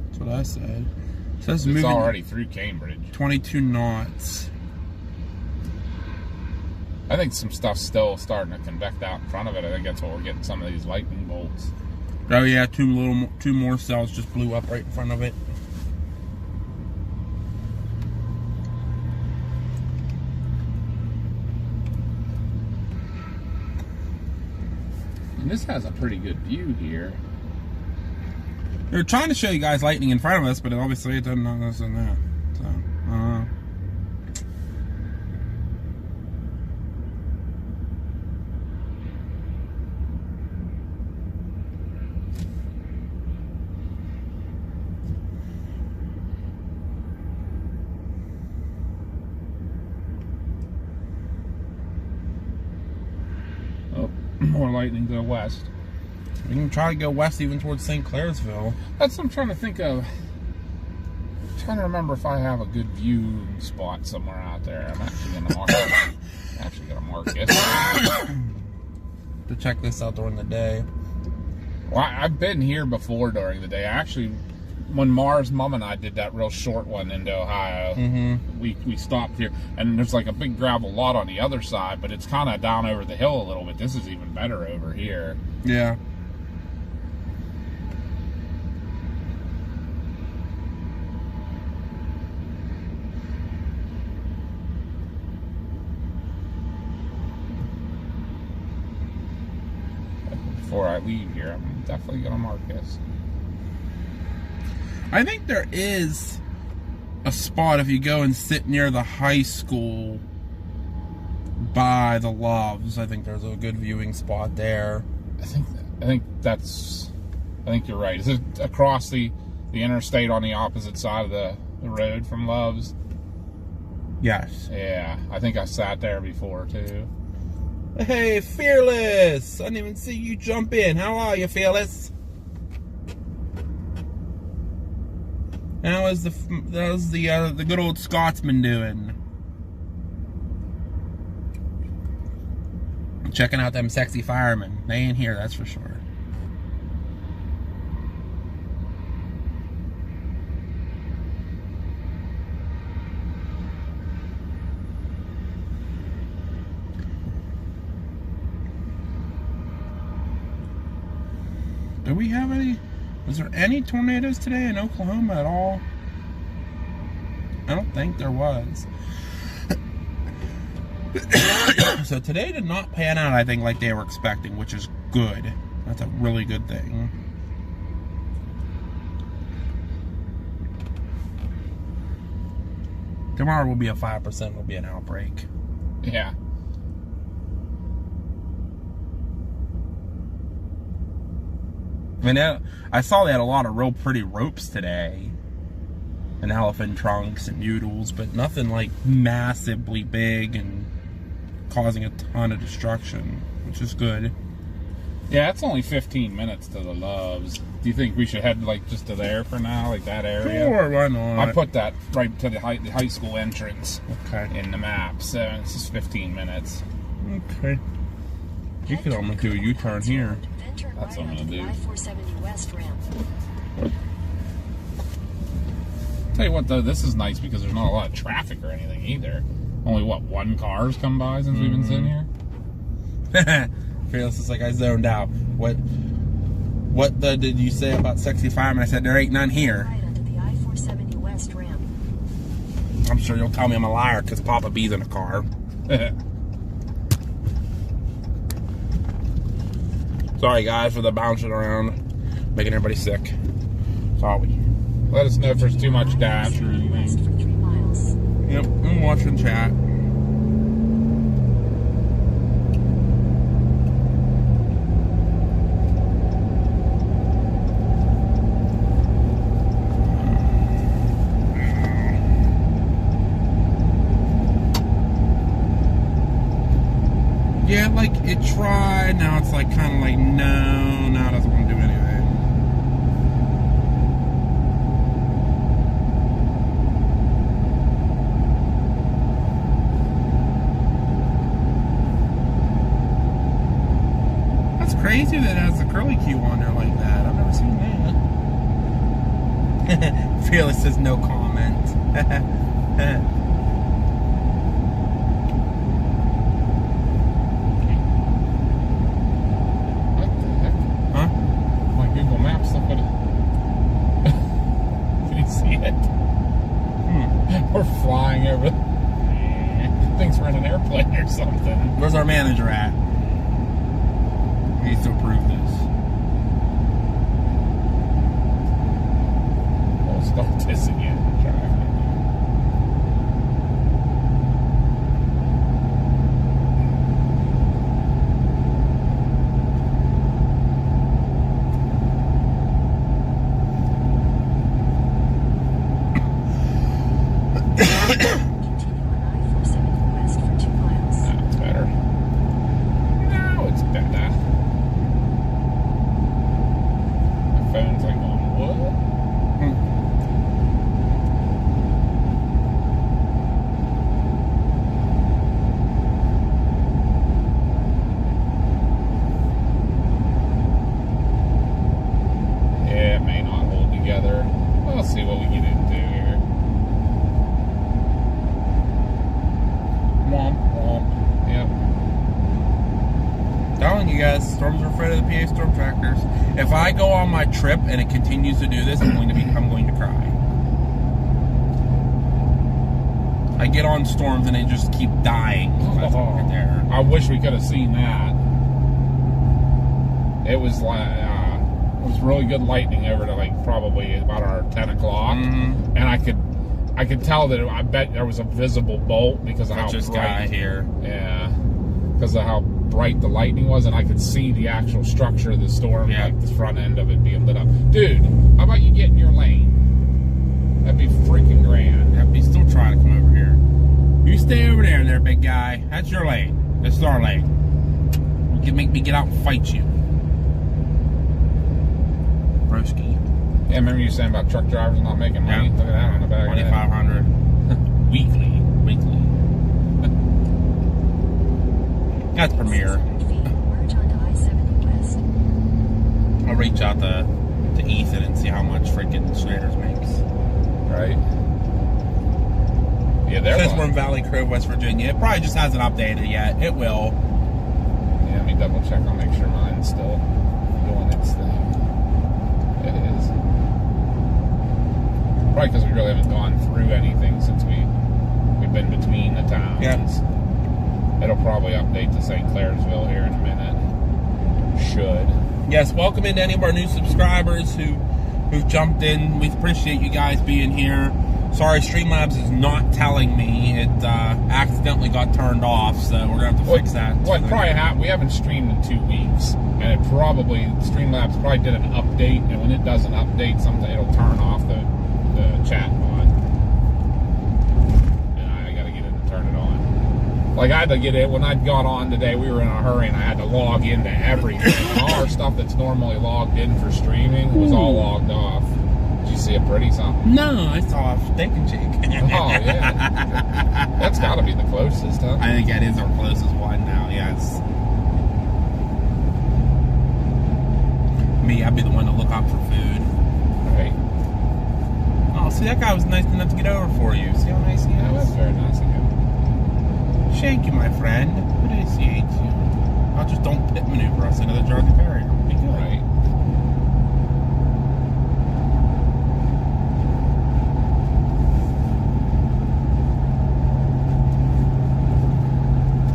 That's what I said. It says It's moving already through Cambridge. 22 knots. I think some stuff's still starting to convect out in front of it. I think that's what we're getting some of these lightning bolts. Oh yeah, two more cells just blew up right in front of it. And this has a pretty good view here. They're trying to show you guys lightning in front of us, but obviously it doesn't know this and that. So, Oh, more lightning to the west. we can try to go west even towards St. Clairsville. That's what I'm trying to think of. I'm trying to remember if I have a good view spot somewhere out there. I'm actually going to mark it. To check this out during the day. Well, I've been here before during the day. Actually, when Mars' mom and I did that real short one into Ohio, we stopped here. And there's like a big gravel lot on the other side, but it's kind of down over the hill a little bit. This is even better over here. Yeah. Before I leave here, I'm definitely going to mark this. I think there is a spot if you go and sit near the high school by the Loves. I think there's a good viewing spot there. I think you're right. Is it across the interstate on the opposite side of the road from Love's? Yes. Yeah, I think I sat there before too. Hey, Fearless! I didn't even see you jump in. How are you, Fearless? How's the good old Scotsman doing? Checking out them sexy firemen. They ain't here, that's for sure. Do we have any? Was there any tornadoes today in Oklahoma at all? I don't think there was. So today did not pan out, I think, like they were expecting, which is good. That's a really good thing. Tomorrow will be a 5%, will be an outbreak. Yeah. I mean, I saw they had a lot of real pretty ropes today. And elephant trunks and noodles, but nothing like massively big and causing a ton of destruction, which is good. Yeah, it's only 15 minutes to the Loves. Do you think we should head like just to there for now, like that area? Sure, why not? I put that right to the high school entrance Okay. in the map, so it's just 15 minutes. Okay. You could almost do a U-turn here. Then turn That's right what I'm onto the gonna do. I-470 West ramp. Tell you what, though, this is nice because there's not a lot of traffic or anything either. Only what, one car's come by since we've been sitting here? Fearless is like, I zoned out. What did you say about sexy fireman? I said there ain't none here. Right onto the I-470 West ramp. I'm sure you'll tell me I'm a liar because Papa B's in the car. Sorry guys for the bouncing around, making everybody sick. Sorry. Let us know if there's too much dash or West anything. for 3 miles. Yep, I'm watching chat. Yeah, like it tried. Now it's like kind of like no, now it doesn't want to do anything. That's crazy that it has the curly Q on there like that. I've never seen that. Fearless says no comment. What the heck? Huh? My Google Maps, look at it. Can you see it? We're flying over. Thinks we're in an airplane or something. Where's our manager at? He needs to approve this. We'll start this again. Try it. Continue on I-470 West for 2 miles. That's better. Now it's better. My phone's like going, what? Yeah, it may not hold together. We'll see what we get into here. Womp womp. Yep. Telling you guys, storms are afraid of the PA storm tractors. If I go on my trip and it continues to do this, I'm going to cry. I get on storms and they just keep dying. That's right there. I wish we could have seen that. It was like it was really good lightning over to like probably about our 10 o'clock, Mhm. and I could tell that I bet there was a visible bolt because of how That's this bright. guy here. Yeah, because of how bright the lightning was, and I could see the actual structure of the storm, Yeah. like the front end of it being lit up. Dude, how about you get in your lane? That'd be freaking grand. Yep, he's still trying to come over here. You stay over there, big guy. That's your lane. This is our lane. You can make me get out and fight you. Broski. Yeah, remember you saying about truck drivers not making money? Look at that on the back of that. 2,500 weekly. That's Premier. 600 feet, merge onto I-70 West. I'll reach out to Ethan and see how much freaking Schrader's makes. Right? Yeah, they're Since we're one. in Valley Grove, West Virginia, it probably just hasn't updated yet. It will. Yeah, let me double check. I'll make sure mine's still doing its thing. It is. Probably because we really haven't gone through anything since we've been between the towns. Yeah. It'll probably update to St. Clairsville here in a minute. Should. Yes, welcome into any of our new subscribers who've jumped in. We appreciate you guys being here. Sorry, Streamlabs is not telling me. It accidentally got turned off, so we're going to have to fix that. What probably happened, we haven't streamed in 2 weeks, and it probably, Streamlabs probably did an update, and when it does an update, something it'll turn off the chat mod. And I got to get it to turn it on. Like, I had to get it, when I got on today, we were in a hurry, and I had to log into everything. All our stuff that's normally logged in for streaming was all logged off. Did you see it pretty something? No, I saw a steak and shake. Oh, yeah. That's got to be the closest, huh? I think that is our closest one now, yes. Me, I'd be the one to look out for food. Right. Oh, see, that guy was nice enough to get over for you. See how nice he Yeah, that's is? very nice of him. Shake you, my friend. Appreciate you. I'll just don't pit maneuver us into the Jersey barrier. Be good. Right.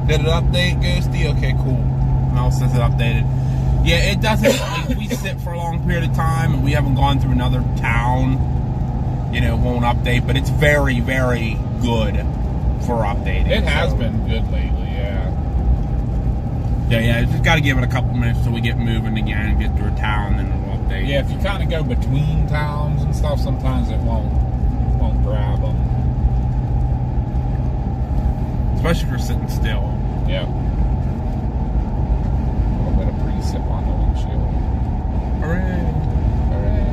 Did it update, Ghosty? Okay, cool. Mel says it updated. Yeah, it doesn't. Like, if we sit for a long period of time and we haven't gone through another town, you know, it won't update. But it's very, very good for updating. It has so. been good lately, yeah. Yeah. Just got to give it a couple minutes till we get moving again and get through a town, then it'll update. Yeah, if you kind of go between towns and stuff, sometimes it won't grab them. Especially if you're sitting still. Yep. A little bit of precip on the windshield. Hooray! Hooray.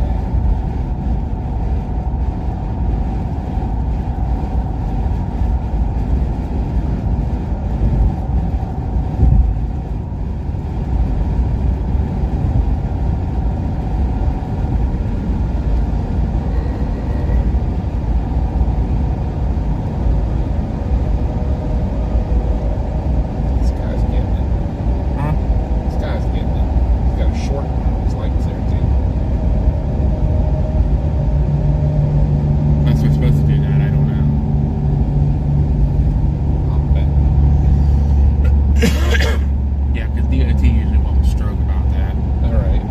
This guy's getting it. Huh? This guy's getting it. He's got a short one on his lights there, too. Unless we're supposed to do that, I don't know. I'll bet. Yeah, because DOT usually won't stroke about that. Alright.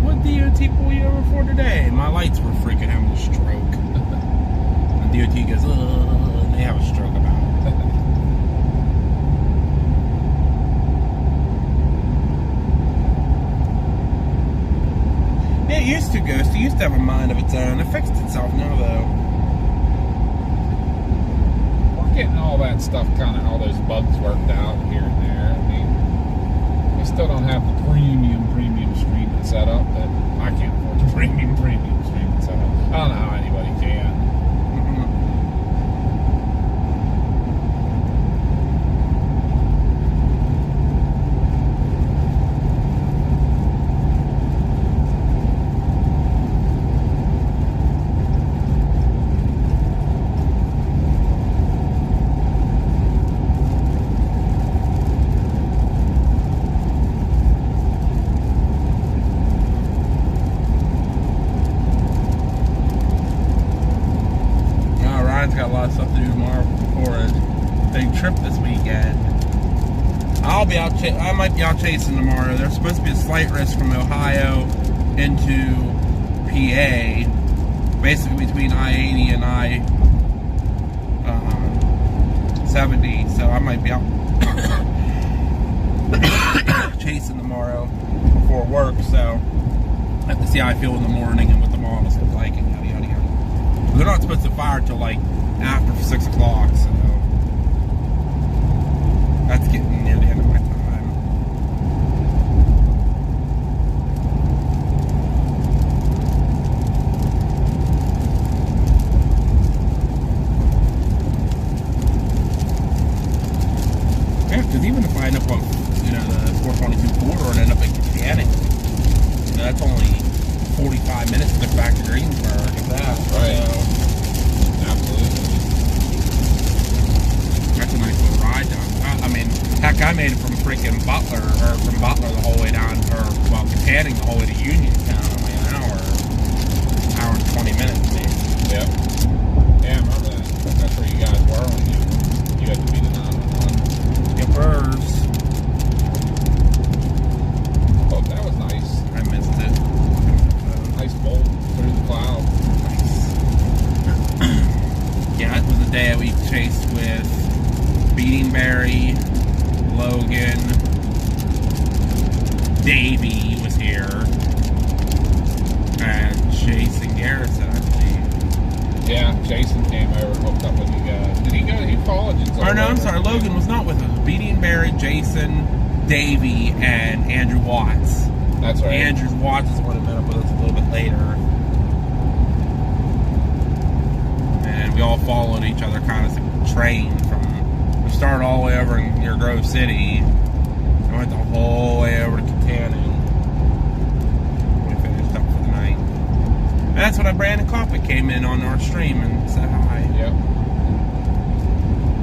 What DOT pull you over for today? My lights were freaking having a stroke. And DOT goes, and they have a stroke about it. Yeah, it used to, Ghost. It used to have a mind of its own. It fixed itself now, though. We're getting all that stuff, all those bugs worked out here and there. I mean, we still don't have the premium streaming setup, but I can't afford the premium streaming setup. I don't know how anybody can. Ryan's got a lot of stuff to do tomorrow before a big trip this weekend. I might be out chasing tomorrow. There's supposed to be a slight risk from Ohio into PA, basically between I-80 and I-70. So I might be out chasing tomorrow before work. So I have to see how I feel in the morning and what the models look like and yada yada yada. They're not supposed to fire till like after 6 o'clock, so that's getting near the end of my time. Yeah, because even if I end up on, the 422 corridor and end up in Kittanning, that's only 45 minutes to get back to Greensburg, if that. Right. So, Absolutely. that's a nice little ride down. I mean, heck, I made it from freaking Butler the whole way down, Kittanning the whole way to Uniontown in like an hour and 20 minutes, maybe. Yep. Yeah, I remember that. That's where you guys were when you had to be the 911. Skippers. Oh, that was nice. I missed it. Nice bolt through the cloud. Yeah, it was the day we chased with Beatingberry, Logan, Davey was here, and Jason Garrison, I believe. Yeah, Jason came over and hooked up with you guys. Did he go? He followed you. Or no, I'm sorry, Logan was not with us. Beatingberry, Jason, Davey, and Andrew Watts. That's right. Andrew Watts is the one who met up with us a little bit later. And we all followed each other kind of as a train we started all the way over near Grove City and went the whole way over to Kittanning. We finished up for the night. And that's when Brandon Coffey came in on our stream and said hi. Yep.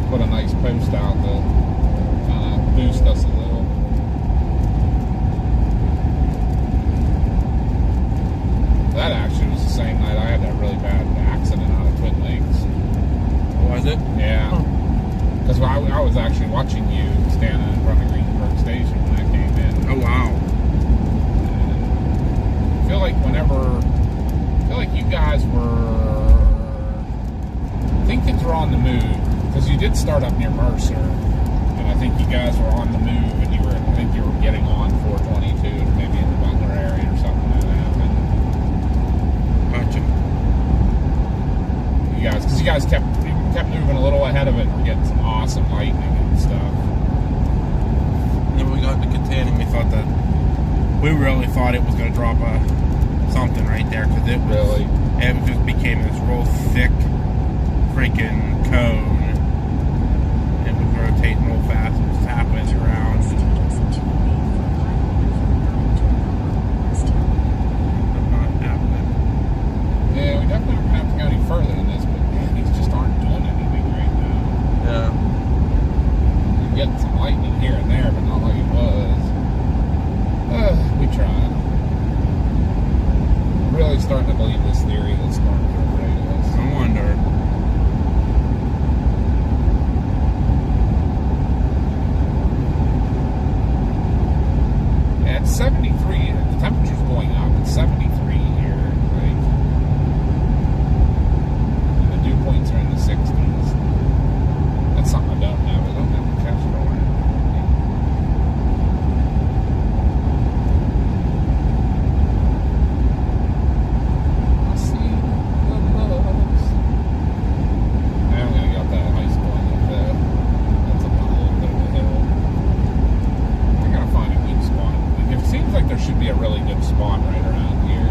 put a nice post out to kind of boost us a little. That actually was the same night I had that really bad accident out of Twin Lakes. Was it? Yeah. Because I was actually watching you standing in front of Greensburg Station when I came in. Oh, wow. And I feel like you guys were, I think things were on the move, because you did start up near Mercer, and I think you guys were on the move, and I think you were getting on 422, or maybe in the Butler area or something like that. Gotcha. Because you guys kept moving a little ahead of it, and we're getting some awesome lightning and stuff. And then we got to Kittanning, we really thought it was going to drop something right there, because it just became this real thick freaking cone. It was rotating real fast. It was tapping around. Not happening. Yeah, we definitely don't have to go any further than this, but man, these just aren't doing anything right now. Yeah. You're getting some lightning here and there, but not like it was. We tried. I'm really starting to believe this theory that storms are afraid of us. I wonder. Yeah, it's 73. The temperature's going up. It's 73 here. Like, and the dew points are in the 60s. That's something I don't know. I don't have to catch storm. Be a really good spot right around here.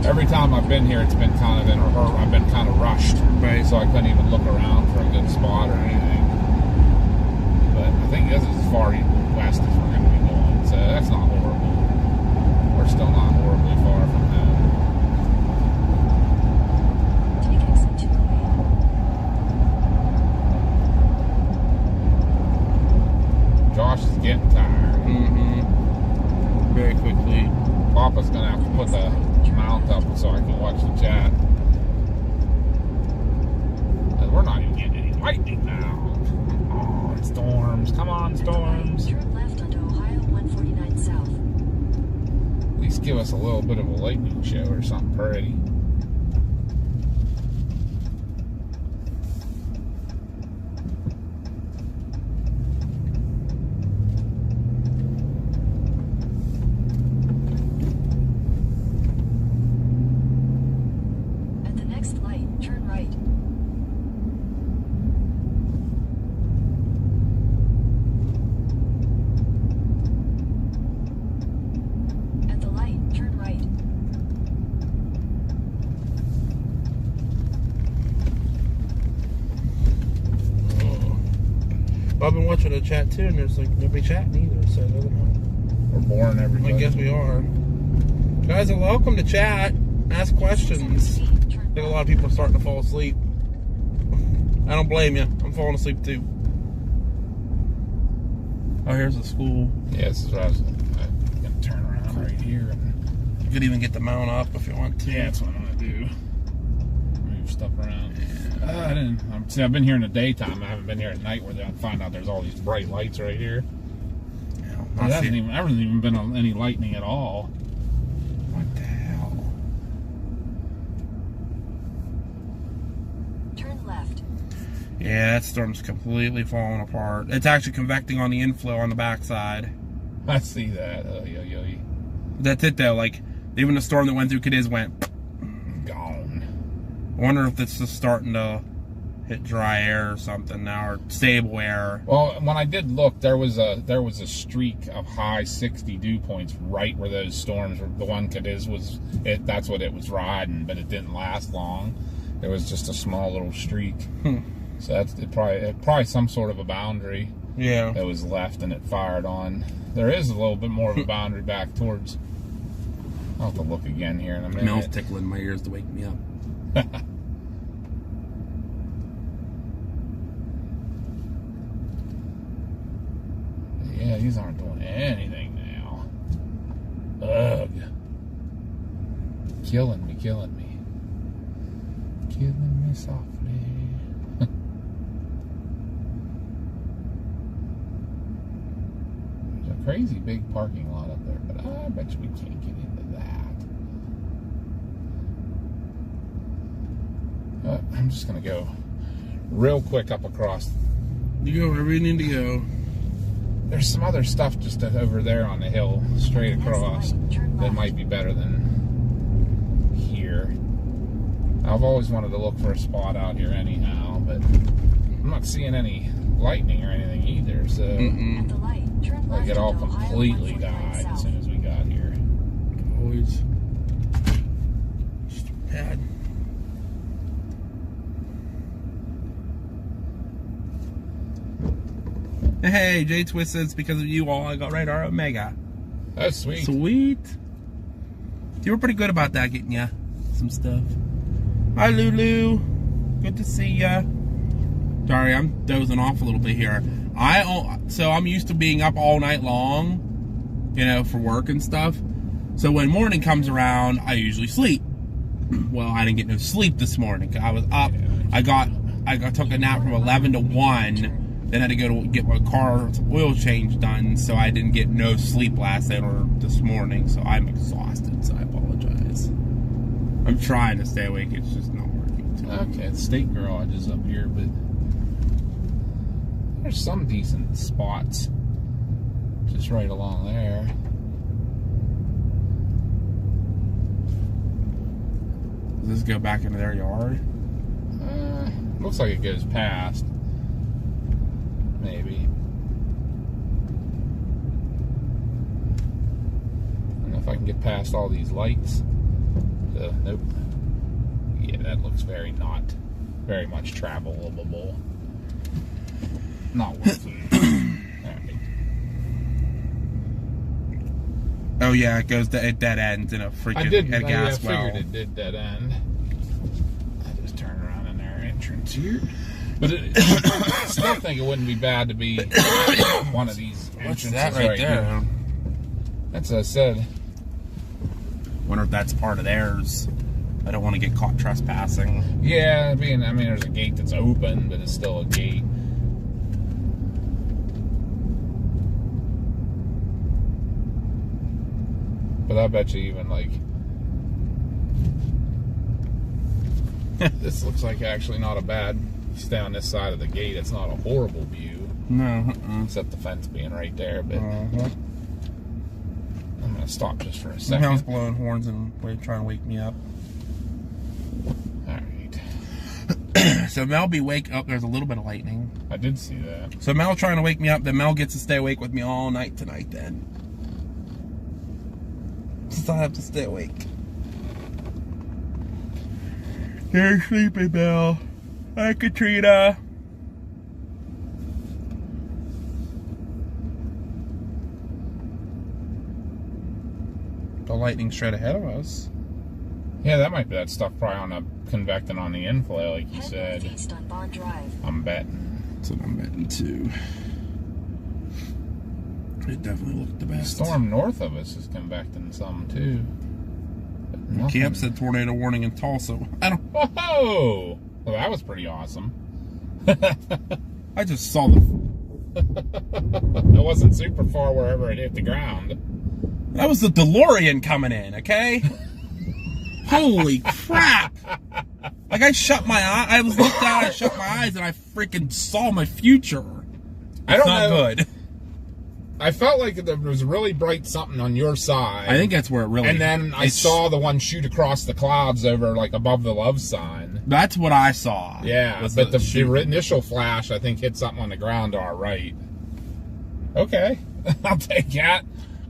Every time I've been here, it's been kind of in a hurry. I've been kind of rushed, right? So I couldn't even look around for a good spot or anything. But I think this is as far west as we're going to be going, so that's not horrible. We're still not horribly far from home. Josh is getting tired. Very quickly. Papa's gonna have to put the mount up so I can watch the chat. And we're not even getting any lightning now. Oh, storms. Come on, storms. Turn left onto Ohio 149 South. At least give us a little bit of a lightning show or something pretty. I've been watching the chat too, and there's like nobody chatting either, so I don't know. We're boring everybody. I guess we are. Guys are welcome to chat, ask questions. I think a lot of people are starting to fall asleep. I don't blame you. I'm falling asleep too. Oh, here's the school. Yeah, this is what I was gonna turn around right here. You could even get the mount up if you want to. Yeah, that's what I'm gonna do. Move stuff around. See, I've been here in the daytime. I haven't been here at night where I find out there's all these bright lights right here. Yeah, There hasn't even been any lightning at all. What the hell? Turn left. Yeah, that storm's completely falling apart. It's actually convecting on the inflow on the backside. I see that. That's it though. Like even the storm that went through Cadiz went Gone. I wonder if it's just starting to hit dry air or something now, or stable air. Well, when I did look, there was a streak of high 60 dew points right where those storms were. The one Cadiz was it. That's what it was riding, but it didn't last long. It was just a small little streak. So that's probably some sort of a boundary. Yeah. That was left and it fired on. There is a little bit more of a boundary back towards. I'll have to look again here in a minute. Mel's tickling my ears to wake me up. these aren't doing anything now. Ugh. Killing me, killing me. Killing me softly. There's a crazy big parking lot up there, but I bet you we can't get into that. I'm just gonna go real quick up across. You go wherever you need to go. There's some other stuff just over there on the hill, straight across, that might be better than here. I've always wanted to look for a spot out here anyhow, but I'm not seeing any lightning or anything either, so At the light, turn I left get all into Ohio completely 149 died as south. soon as we got here. Always. Just bad. Hey, J Twist says because of you all, I got Radar Omega. That's sweet. Sweet. You were pretty good about that, getting ya some stuff. Hi, Lulu. Good to see ya. Sorry, I'm dozing off a little bit here. So I'm used to being up all night long, you know, for work and stuff. So when morning comes around, I usually sleep. Well, I didn't get no sleep this morning. I was up. I took a nap from 11 to 1. Then I had to go to get my car's oil change done, so I didn't get no sleep last night or this morning. So I'm exhausted, so I apologize. I'm trying to stay awake. It's just not working. Okay, the state garage is up here, but there's some decent spots just right along there. Does this go back into their yard? Looks like it goes past. Maybe. I don't know if I can get past all these lights. Nope. Yeah, that looks very much travelable. Not worth it. Alright. Oh yeah, it goes to dead ends in a freaking I gas well. figured it did dead end. I just turned around in their entrance here. But I still think it wouldn't be bad to be one of these What's entrances that right there? here. That's what I said. Wonder if that's part of theirs. I don't want to get caught trespassing. Yeah, there's a gate that's open, but it's still a gate. But I bet you even this looks like actually not a bad. Stay on this side of the gate. It's not a horrible view, No. except the fence being right there. But Uh-huh. I'm gonna stop just for a Mel's second. blowing horns and trying to wake me up. All right, So Mel be wake up. There's a little bit of lightning. I did see that. So Mel trying to wake me up. Then Mel gets to stay awake with me all night tonight. Then still have to stay awake. You're sleepy, Mel. Hi, Katrina. The lightning straight ahead of us. Yeah, that might be that stuff probably on the convecting on the inflow, like you Head said. northeast on Bond Drive. I'm betting. That's what I'm betting too. It definitely looked the The best. storm north of us is convecting some too. But nothing. Camp said tornado warning in Tulsa. I don't. Whoa! Well, that was pretty awesome. I just saw the. It wasn't super far wherever it hit the ground. That was the DeLorean coming in. Okay. Holy crap! Like I shut my eye. I looked down. I shut my eyes, and I freaking saw my future. I don't Not know. good. I felt like there was really bright something on your side. I think that's where it really. And then I saw the one shoot across the clouds over, like, above the love sign. That's what I saw. Yeah, was but the shoot. initial flash, I think, hit something on the ground to our right. Okay, I'll take that.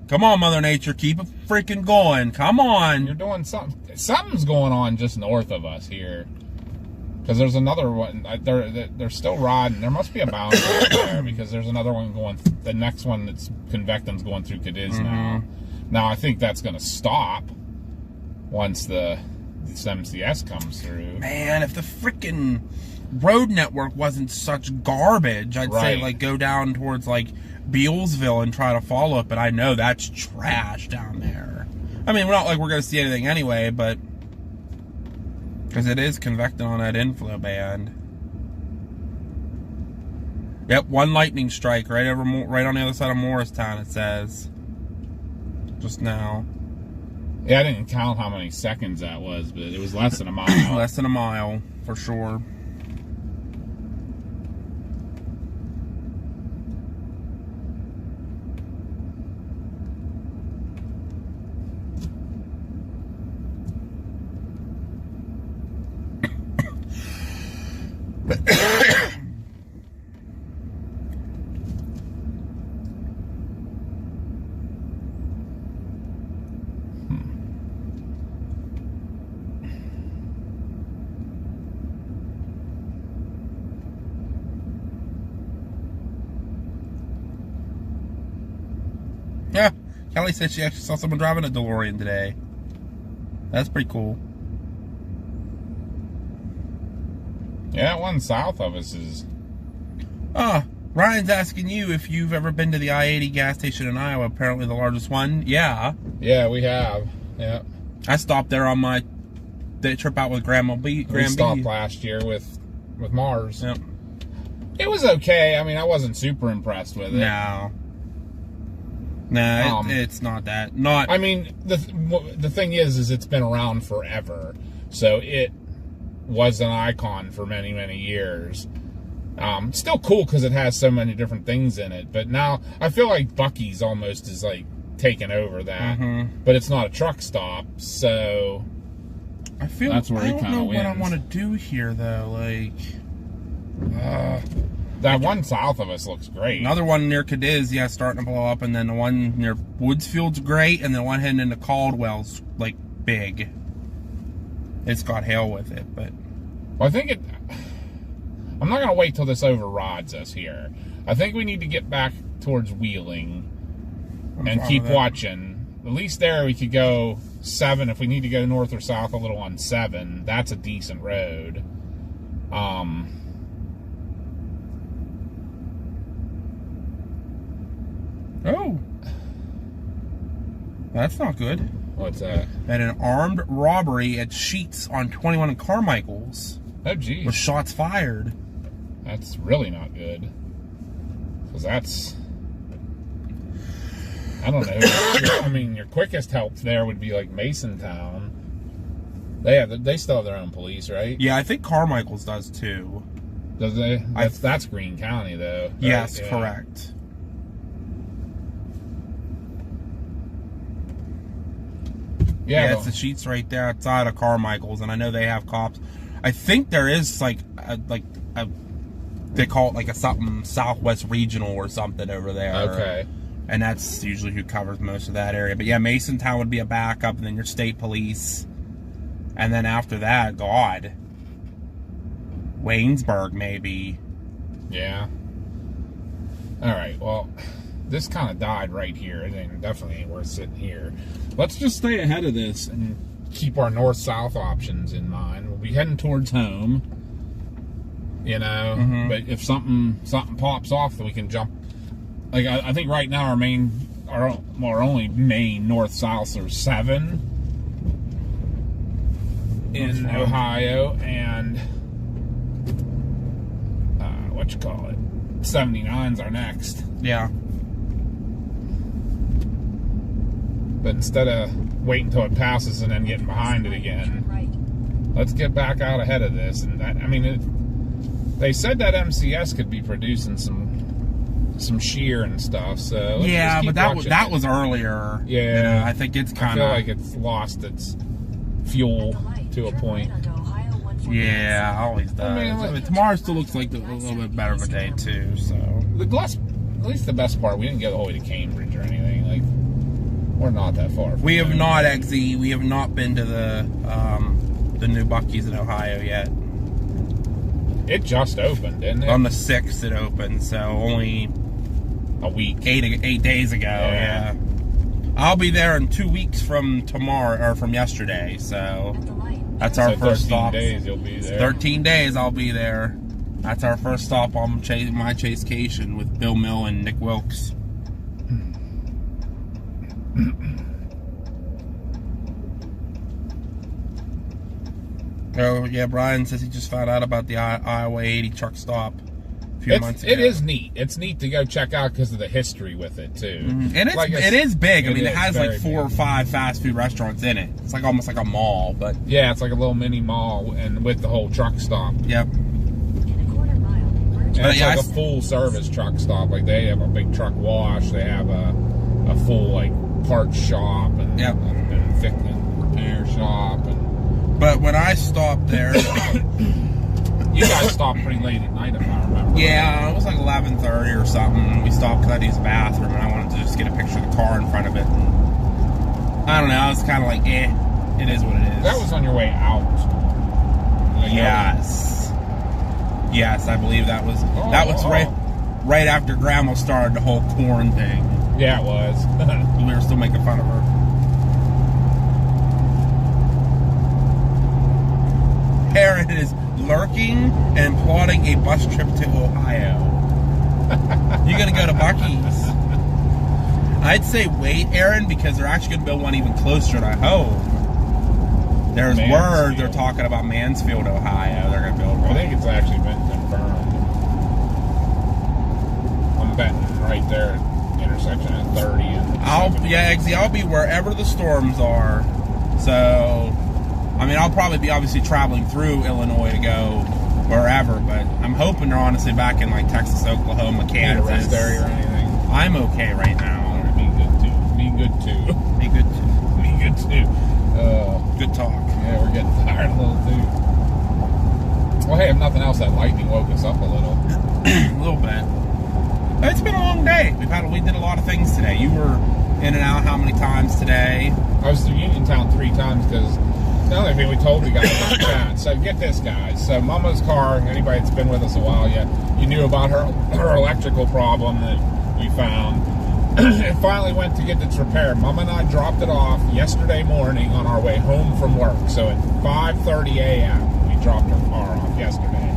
Come on, Mother Nature, keep it freaking going. Come on. You're doing something. Something's going on just north of us here. Because there's another one. They're still riding. There must be a boundary there because there's another one going. The next one that's convecting's going through Cadiz now. Now I think that's going to stop once this MCS comes through. Man, if the freaking road network wasn't such garbage, I'd say Right. like go down towards like Bealsville and try to follow it, but I know that's trash down there. I mean, we're not like we're going to see anything anyway, but because it is convecting on that inflow band. Yep, one lightning strike right on the other side of Morristown, it says. Just now. Yeah, I didn't count how many seconds that was, but it was less than a mile. Less than a mile, for sure. Yeah, Kelly said she actually saw someone driving a DeLorean today. That's pretty cool. Yeah, that one south of us is... Ryan's asking you if you've ever been to the I-80 gas station in Iowa, apparently the largest one. Yeah. Yeah, we have. Yeah. I stopped there on my trip out with Grandma B. We stopped last year with Mars. Yep. It was okay. I mean, I wasn't super impressed with it. No. It's not that. I mean, the thing is it's been around forever. So it was an icon for many, many years. Still cool because it has so many different things in it. But now I feel like Buc-ee's almost is like taking over that. Mm-hmm. But it's not a truck stop, so I feel that's where I he don't kind know of what I wins. want to do here though. Like that one south of us looks great. another one near Cadiz, yeah, starting to blow up, and then the one near Woodsfield's great, and the one heading into Caldwell's like big. It's got hail with it, but Well, I think I'm not going to wait till this overrides us here. I think we need to get back towards Wheeling and fine keep with that. watching. At least there we could go 7. If we need to go north or south a little on 7, that's a decent road. oh, that's not good. What's that? At an armed robbery at Sheets on 21 and Carmichael's Oh, geez. with shots fired. That's really not good. Because that's... I don't know. I mean, your quickest help there would be like Masontown. They still have their own police, right? Yeah, I think Carmichael's does too. Does they? That's Greene County, though. Right? Yes, Yeah. correct. Yeah, Yeah, it's the Sheets right there outside of Carmichael's, and I know they have cops. I think there is like they call it like a something Southwest Regional or something over there. okay. And that's usually who covers most of that area. But yeah, Masontown would be a backup, and then your state police. And then after that, God. Waynesburg, maybe. Yeah. All right. Well, this kind of died right here. It definitely ain't worth sitting here. Let's just stay ahead of this and keep our north-south options in mind. We'll be heading towards home, you know. Mhm. But if something pops off, then we can jump. Like I think right now our only main north-south are 7 in Ohio and. What you call it? 79's our next. Yeah. But instead of waiting until it passes and then getting behind it again, let's get back out ahead of this. And that, I mean, they said that MCS could be producing some shear and stuff. So let's Yeah, just but keep watching that it. was earlier. Yeah. You know, I think it's I kind feel of like it's lost its fuel to a point. Yeah, always does. I mean, tomorrow still looks like a little bit better of a day too. So At least the best part, we didn't get all the way to Cambridge or anything. Like, we're not that far. we have not XE. We have not been to the new Buc-ee's in Ohio yet. It just opened, didn't it? On the 6th it opened, so only a week. 8 days ago. Yeah. I'll be there in 2 weeks from tomorrow or from yesterday. So That's our So first 13 stop. days you'll be there. 13 days I'll be there. That's our first stop on my Chasecation with Bill Mill and Nick Wilkes. Oh yeah, Brian says he just found out about the Iowa 80 truck stop a few months ago. It is neat. It's neat to go check out because of the history with it too. And it's, Like it is big. I mean, it is has like very 4 or big. 5 fast food restaurants in it. It's like almost like a mall, but Yeah, it's like a little mini mall, and with the whole truck stop. yep. In a quarter mile, merge And it's yeah, like I a full service truck stop. Like they have a big truck wash. They have a full like parts shop and, Yep. and fit and repair shop. And But when I stopped there, you guys stopped pretty late at night, if I remember. yeah, it was like 11:30 or something. We stopped because I had to use the bathroom, and I wanted to just get a picture of the car in front of it. And I don't know. I was kind of like, it is what it is. That was on your way out. Like, Yes. Yes, I believe that was right after Grandma started the whole corn thing. Yeah, it was. We were still making fun of her. Aaron is lurking and plotting a bus trip to Ohio. You're gonna go to Buc-ee's. I'd say wait, Aaron, because they're actually gonna build one even closer to home. There's word Mansfield. they're talking about Mansfield, Ohio. They're gonna build I one. think it's actually been confirmed. I'm betting right there at intersection at 30 and 70. Eggsy, I'll be wherever the storms are. So, I mean, I'll probably be obviously traveling through Illinois to go wherever, but I'm hoping they're honestly back in like Texas, Oklahoma, Need a Kansas. rest area or anything. I'm okay right now. Be good too. Be good too. Be good. Be good too. Good talk. Yeah, we're getting tired a little too. Well, hey, if nothing else, that lightning woke us up a little. A little bit. It's been a long day. We did a lot of things today. You were in and out how many times today? I was through Uniontown 3 times because the only thing we told you guys about that. So get this, guys. So Mama's car, anybody that's been with us a while yet, you knew about her electrical problem that we found. It finally went to get its repaired. Mama and I dropped it off yesterday morning on our way home from work. So at 5:30 a.m. we dropped her car off yesterday.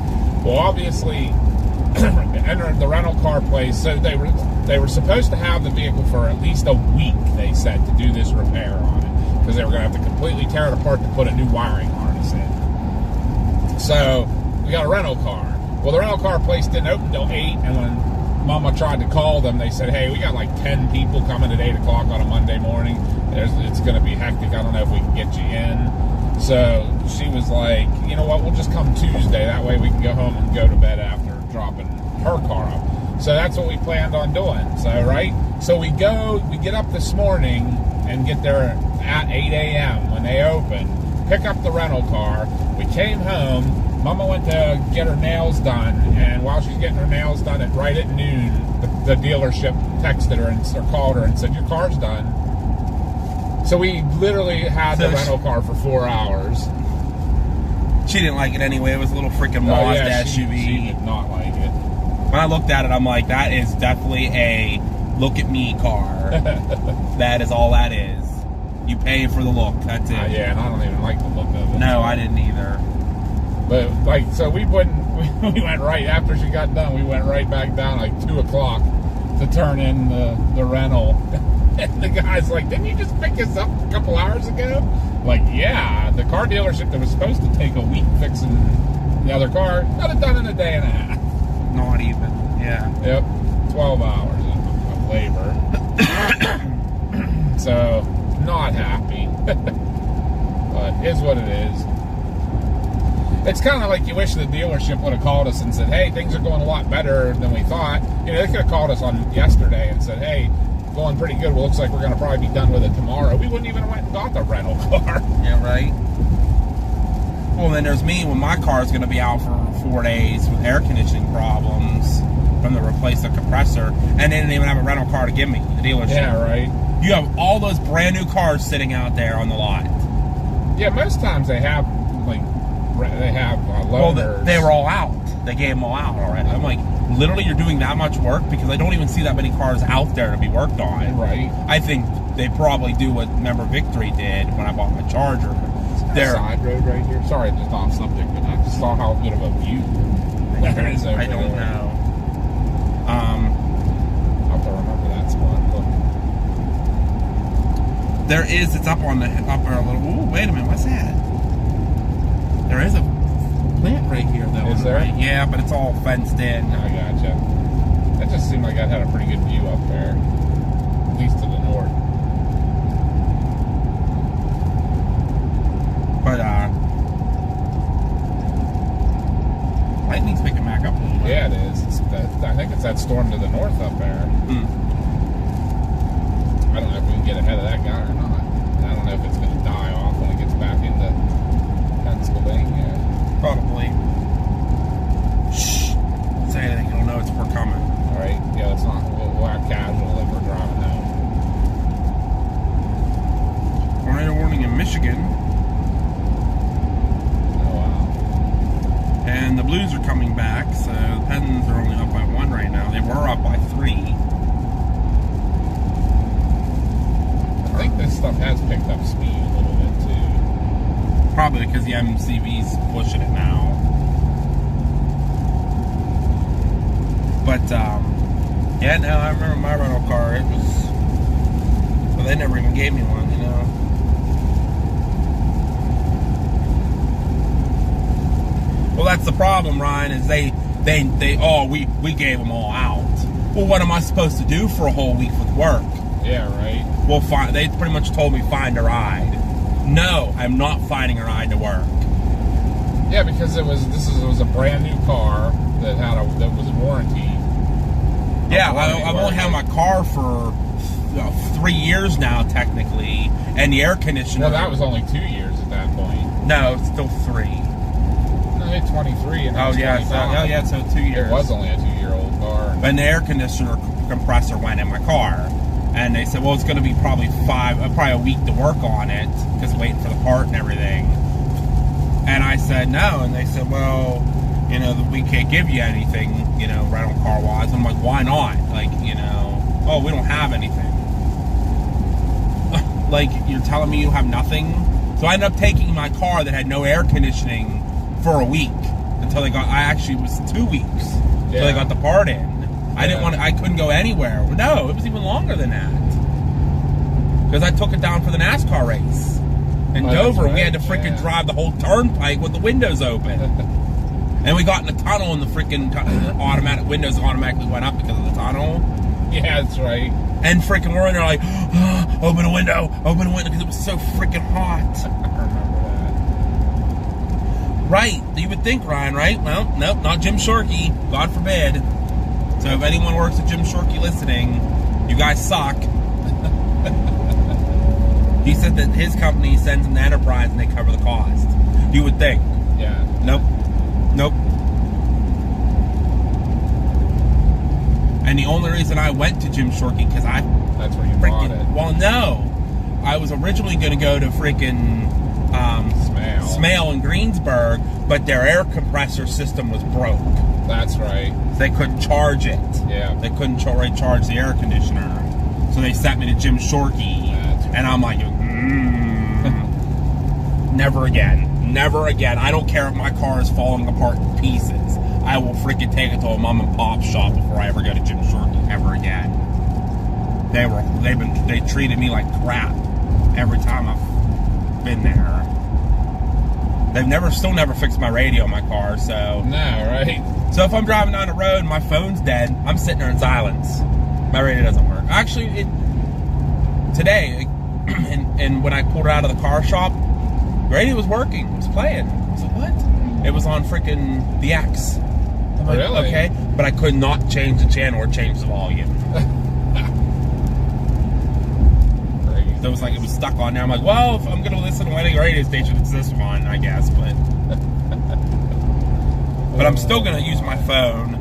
Well, obviously, entered the rental car place. So they were supposed to have the vehicle for at least a week, they said, to do this repair on it, because they were going to have to completely tear it apart to put a new wiring harness in. So we got a rental car. Well, the rental car place didn't open till 8, and when Mama tried to call them, they said, hey, we got like 10 people coming at 8 o'clock on a Monday morning. It's going to be hectic. I don't know if we can get you in. So she was like, you know what, we'll just come Tuesday. That way we can go home and go to bed after dropping her car off. So that's what we planned on doing. So we get up this morning and get there at 8 a.m. when they open, pick up the rental car. We came home. Mama went to get her nails done, and while she's getting her nails done right at noon, the dealership texted her or called her and said, your car's done. So we literally had the rental car for 4 hours. She didn't like it anyway. It was a little freaking Mazda SUV. She did not like it. When I looked at it, I'm like, that is definitely a look at me car. That is all that is. You pay for the look. That's it. Yeah, and I don't even like the look of it. No, I didn't either. But so we went right after she got done. We went right back down like 2 o'clock to turn in the rental. And the guy's like, didn't you just pick us up a couple hours ago? Like, yeah, the car dealership that was supposed to take a week fixing the other car got it done in a day and a half. Not even. Yeah. Yep, 12 hours of labor. So, not happy. But is what it is. It's kind of like you wish the dealership would have called us and said, hey, things are going a lot better than we thought. You know, they could have called us on yesterday and said, hey, going pretty good. Well, looks like we're going to probably be done with it tomorrow. We wouldn't even have went and got the rental car. Yeah, right. Well, then there's me when my car's going to be out for 4 days with air conditioning problems from the replace the compressor, and they didn't even have a rental car to give me, the dealership. Yeah, right. You have all those brand new cars sitting out there on the lot. Yeah, most times they have, like, loaners. Well, they were all out. They gave them all out already. I'm like, literally, you're doing that much work? Because I don't even see that many cars out there to be worked on. Right. I think they probably do what Member Victory did when I bought my Charger. There. side road right here? Sorry, just off subject, but I just saw how good of a view there is over I don't there. know. I'll have to remember that spot. Look. There is. It's up on the upper little. Ooh, wait a minute. What's that? There is a plant right here, though. Is on the there? right. Yeah, but it's all fenced in. I gotcha. That just seemed like that had a pretty good view up there, at least to the north. But lightning's picking back up a little bit. Yeah, it is. I think it's that storm to the north up there. I don't know if we can get ahead of that guy or not. I don't know if it's going to die off when it gets back into Pennsylvania. Probably. Shh. Don't say anything. You don't know we're coming. All right. Yeah, let's not. We'll have casual if we're driving home. Tornado warning in Michigan. Oh wow. And the Blues are coming back, so the Pens are only up by 1 right now. They were up by 3. I think this stuff has picked up speed a little bit too. Probably because the MCV's pushing it now. But, yeah, no, I remember my rental car. It was... Well, they never even gave me one, you know. Well, that's the problem, Ryan, is we gave them all out. Well, what am I supposed to do for a whole week with work? Yeah, right. Well, they pretty much told me find a ride. No, I'm not finding a ride to work. Yeah, because it was a brand new car that was warranty. Yeah, I've only had my car for 3 years now, technically, and the air conditioner. Well, that was only 2 years at that point. No, it's still 3. No, I hit 23 and now it's 25. So 2 years. It was only a 2-year-old car. And the air conditioner compressor went in my car. And they said, well, it's going to be probably a week to work on it, because waiting for the part and everything. And I said, no. And they said, well, you know, we can't give you anything, you know, rental car wise. I'm like, why not? Like, you know, oh, we don't have anything. Like, you're telling me you have nothing? So I ended up taking my car that had no air conditioning for a week until it was 2 weeks until they got the part in. I couldn't go anywhere. No, it was even longer than that. Because I took it down for the NASCAR race. In Dover, right. we had to freaking drive the whole turnpike with the windows open. And we got in the tunnel and the freaking automatic windows automatically went up because of the tunnel. Yeah, that's right. And freaking we're in there like, open a window, because it was so freaking hot. I remember that. Right. You would think, Ryan, right? Well, nope, not Jim Shorkey. God forbid. So if anyone works at Jim Shorkey listening, you guys suck. He said that his company sends them to Enterprise and they cover the cost. You would think. Yeah. Nope. And the only reason I went to Jim Shorkey, because That's where you bought it. well, no. I was originally going to go to freaking Smale in Greensburg, but their air compressor system was broke. That's right. They couldn't charge it. Yeah. They couldn't charge the air conditioner. So they sent me to Jim Shorkey. And I'm like, never again. Never again. I don't care if my car is falling apart in pieces. I will freaking take it to a mom and pop shop before I ever go to Jim Shorkey ever again. They treated me like crap every time I've been there. They've still never fixed my radio in my car, so. No, right? So if I'm driving down the road and my phone's dead, I'm sitting there in silence. My radio doesn't work. Actually, today, and when I pulled it out of the car shop, the radio was working. It was playing. I was like, what? It was on freaking the X. I'm like, Really? okay. But I could not change the channel or change the volume. So it was like it was stuck on there. I'm like, well, if I'm going to listen to any radio station, it's this one, I guess. But I'm still going to use my phone.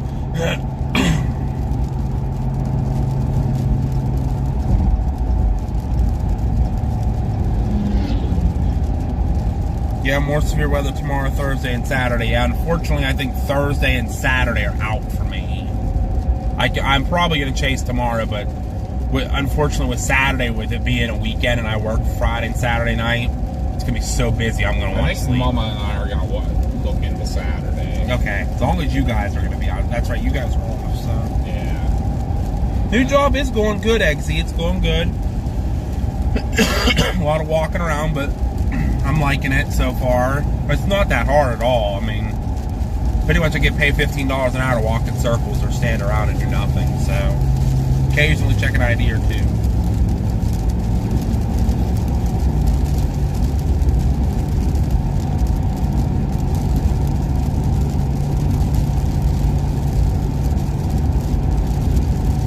Yeah, more severe weather tomorrow, Thursday, and Saturday. Yeah, unfortunately, I think Thursday and Saturday are out for me. I'm probably going to chase tomorrow, but unfortunately with Saturday, with it being a weekend and I work Friday and Saturday night, It's gonna be so busy. I'm gonna want I to think sleep. Mama and I are gonna look into Saturday. Okay, as long as you guys are gonna be out. That's right, you guys are off. So Yeah. new job is going good, Eggsy. It's going good. A lot of walking around, but I'm liking it so far. It's not that hard at all. I mean, pretty much I get paid $15 an hour to walk in circles or stand around and do nothing. So occasionally check an ID or two.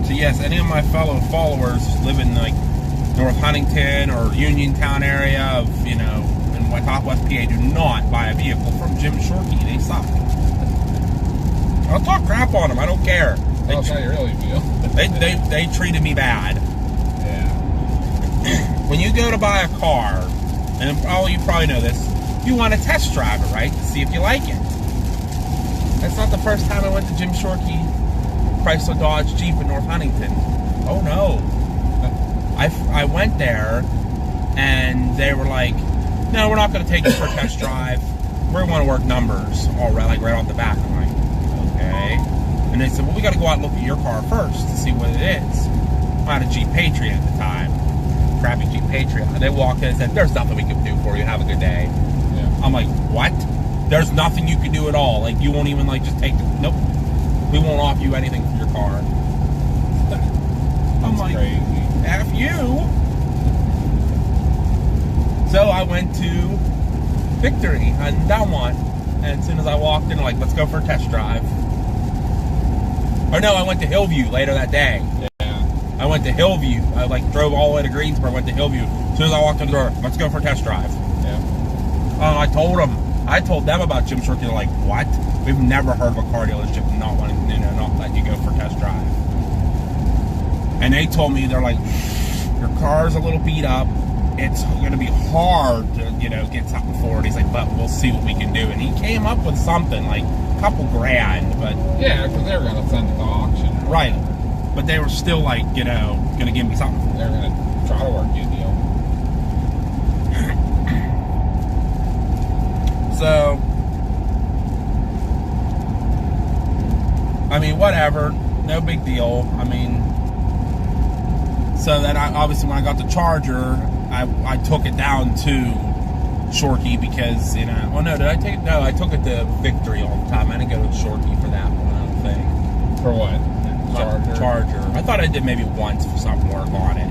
So yes, any of my fellow followers live in like North Huntington or Uniontown area of, you know, in top West PA, do not buy a vehicle from Jim Shorkey. They suck. I'll talk crap on them. I don't care. That's how you really feel. They treated me bad. Yeah. When you go to buy a car, and you probably know this, you want to test drive it, right? To see if you like it. That's not the first time I went to Jim Shorkey Chrysler Dodge Jeep in North Huntington. Oh no. I went there and they were like, no, we're not going to take you for a test drive. We want to work numbers right off the bat. I'm like, okay. And they said, well, we got to go out and look at your car first to see what it is. I had a Jeep Patriot at the time. Crappy Jeep Patriot. And they walked in and said, there's nothing we can do for you. Have a good day. Yeah. I'm like, what? There's nothing you can do at all. Like, you won't even, like, just take nope. We won't offer you anything for your car. I'm like, crazy. F you. So I went to Victory on Delmont. And as soon as I walked in, like, let's go for a test drive. Or no, I went to Hillview later that day. Yeah. I went to Hillview. I, like, drove all the way to Greensboro, went to Hillview. As soon as I walked in the door, let's go for a test drive. Yeah. I told them about Jim Shorkey. They're like, what? We've never heard of a car dealership not wanting, not letting you go for a test drive. And they told me, they're like, your car's a little beat up. It's going to be hard to, get something for it. He's like, but we'll see what we can do. And he came up with something, like a couple grand, but... Yeah, because they were going to send it to auction. Right. But they were still, like, going to give me something. They're going to try to work you a deal. So... I mean, whatever. No big deal. I mean... So then, obviously, when I got the Charger, I took it down to Shorkey because, well, no, did I take it? No, I took it to Victory all the time. I didn't go to Shorkey for that one, I don't think. For what? Charger. I thought I did maybe once for some work on it.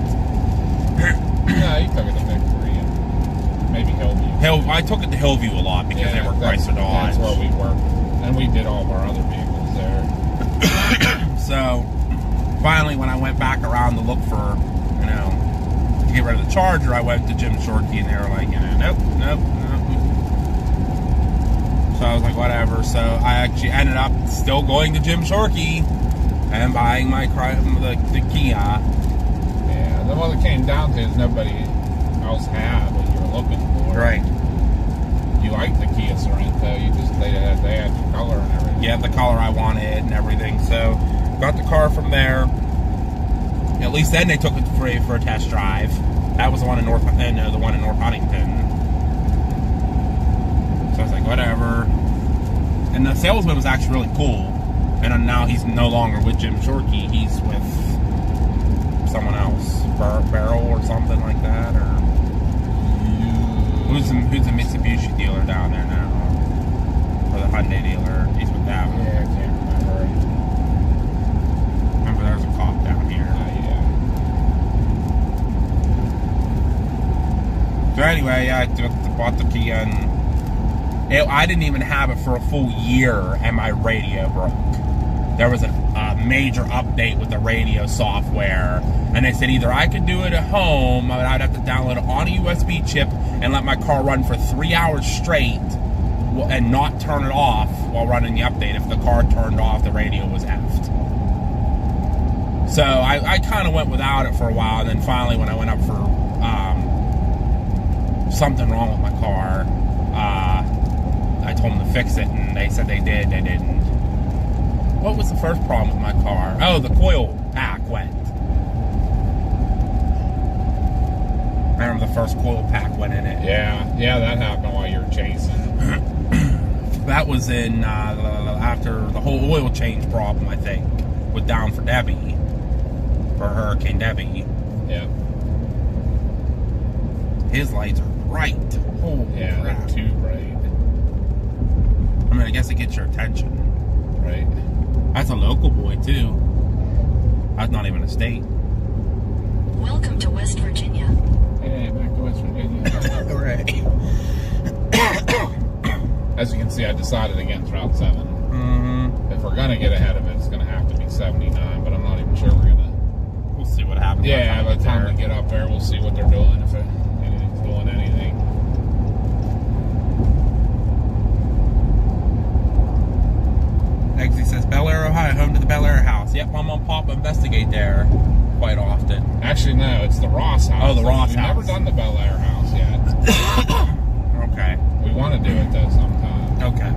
Yeah, you took it to Victory and maybe Hillview. I took it to Hillview a lot because they were Chrysler Dodge. That's where we worked. And we did all of our other vehicles there. So... Finally, when I went back around to look for, to get rid of the Charger, I went to Jim Shorkey, and they were like, nope. So I was like, whatever. So I actually ended up still going to Jim Shorkey and buying the Kia. Yeah, the one that came down to is nobody else had what you were looking for. Right. You liked the Kia Sorento. They had the color and everything. Yeah, the color I wanted and everything. So... Got the car from there. At least then they took it for a test drive. That was the one in North Huntington. So I was like, whatever. And the salesman was actually really cool. And now he's no longer with Jim Shorkey. He's with someone else, Barrel or something like that, or who's a Mitsubishi dealer down there now, or the Hyundai dealer. He's with that one. Yeah, I can't remember. There's a cop down here. Yeah. So anyway, I bought the Kia, and I didn't even have it for a full year, and my radio broke. There was a major update with the radio software, and they said either I could do it at home, but I'd have to download it on a USB chip and let my car run for 3 hours straight and not turn it off while running the update. If the car turned off, the radio was effed. So I kind of went without it for a while, and then finally when I went up for something wrong with my car, I told them to fix it, and they said they did, they didn't. What was the first problem with my car? Oh, the coil pack went. I remember the first coil pack went in it. Yeah, that happened while you were chasing. That was in after the whole oil change problem, I think, with Down for Debbie, for Hurricane Debbie. Yeah. His lights are bright. Holy Yeah, crap. they're too bright. I mean, I guess it gets your attention. Right. That's a local boy, too. That's not even a state. Welcome to West Virginia. Hey, back to West Virginia. Right. As you can see, I decided against Route 7. Mm-hmm. If we're going to get ahead of it, it's going to have to be 79, but I'm not even sure we're going to. We'll see what happens. Yeah, by the time we get up there, we'll see what they're doing, if anything's doing anything. Exie says, Bel Air, Ohio, home to the Bel Air house. Yep, my mom and papa investigate there quite often. Actually, no, it's the Ross house. Oh, the Ross We've house. never done the Bel Air house yet. Okay. We want to do it, though, sometime. Okay.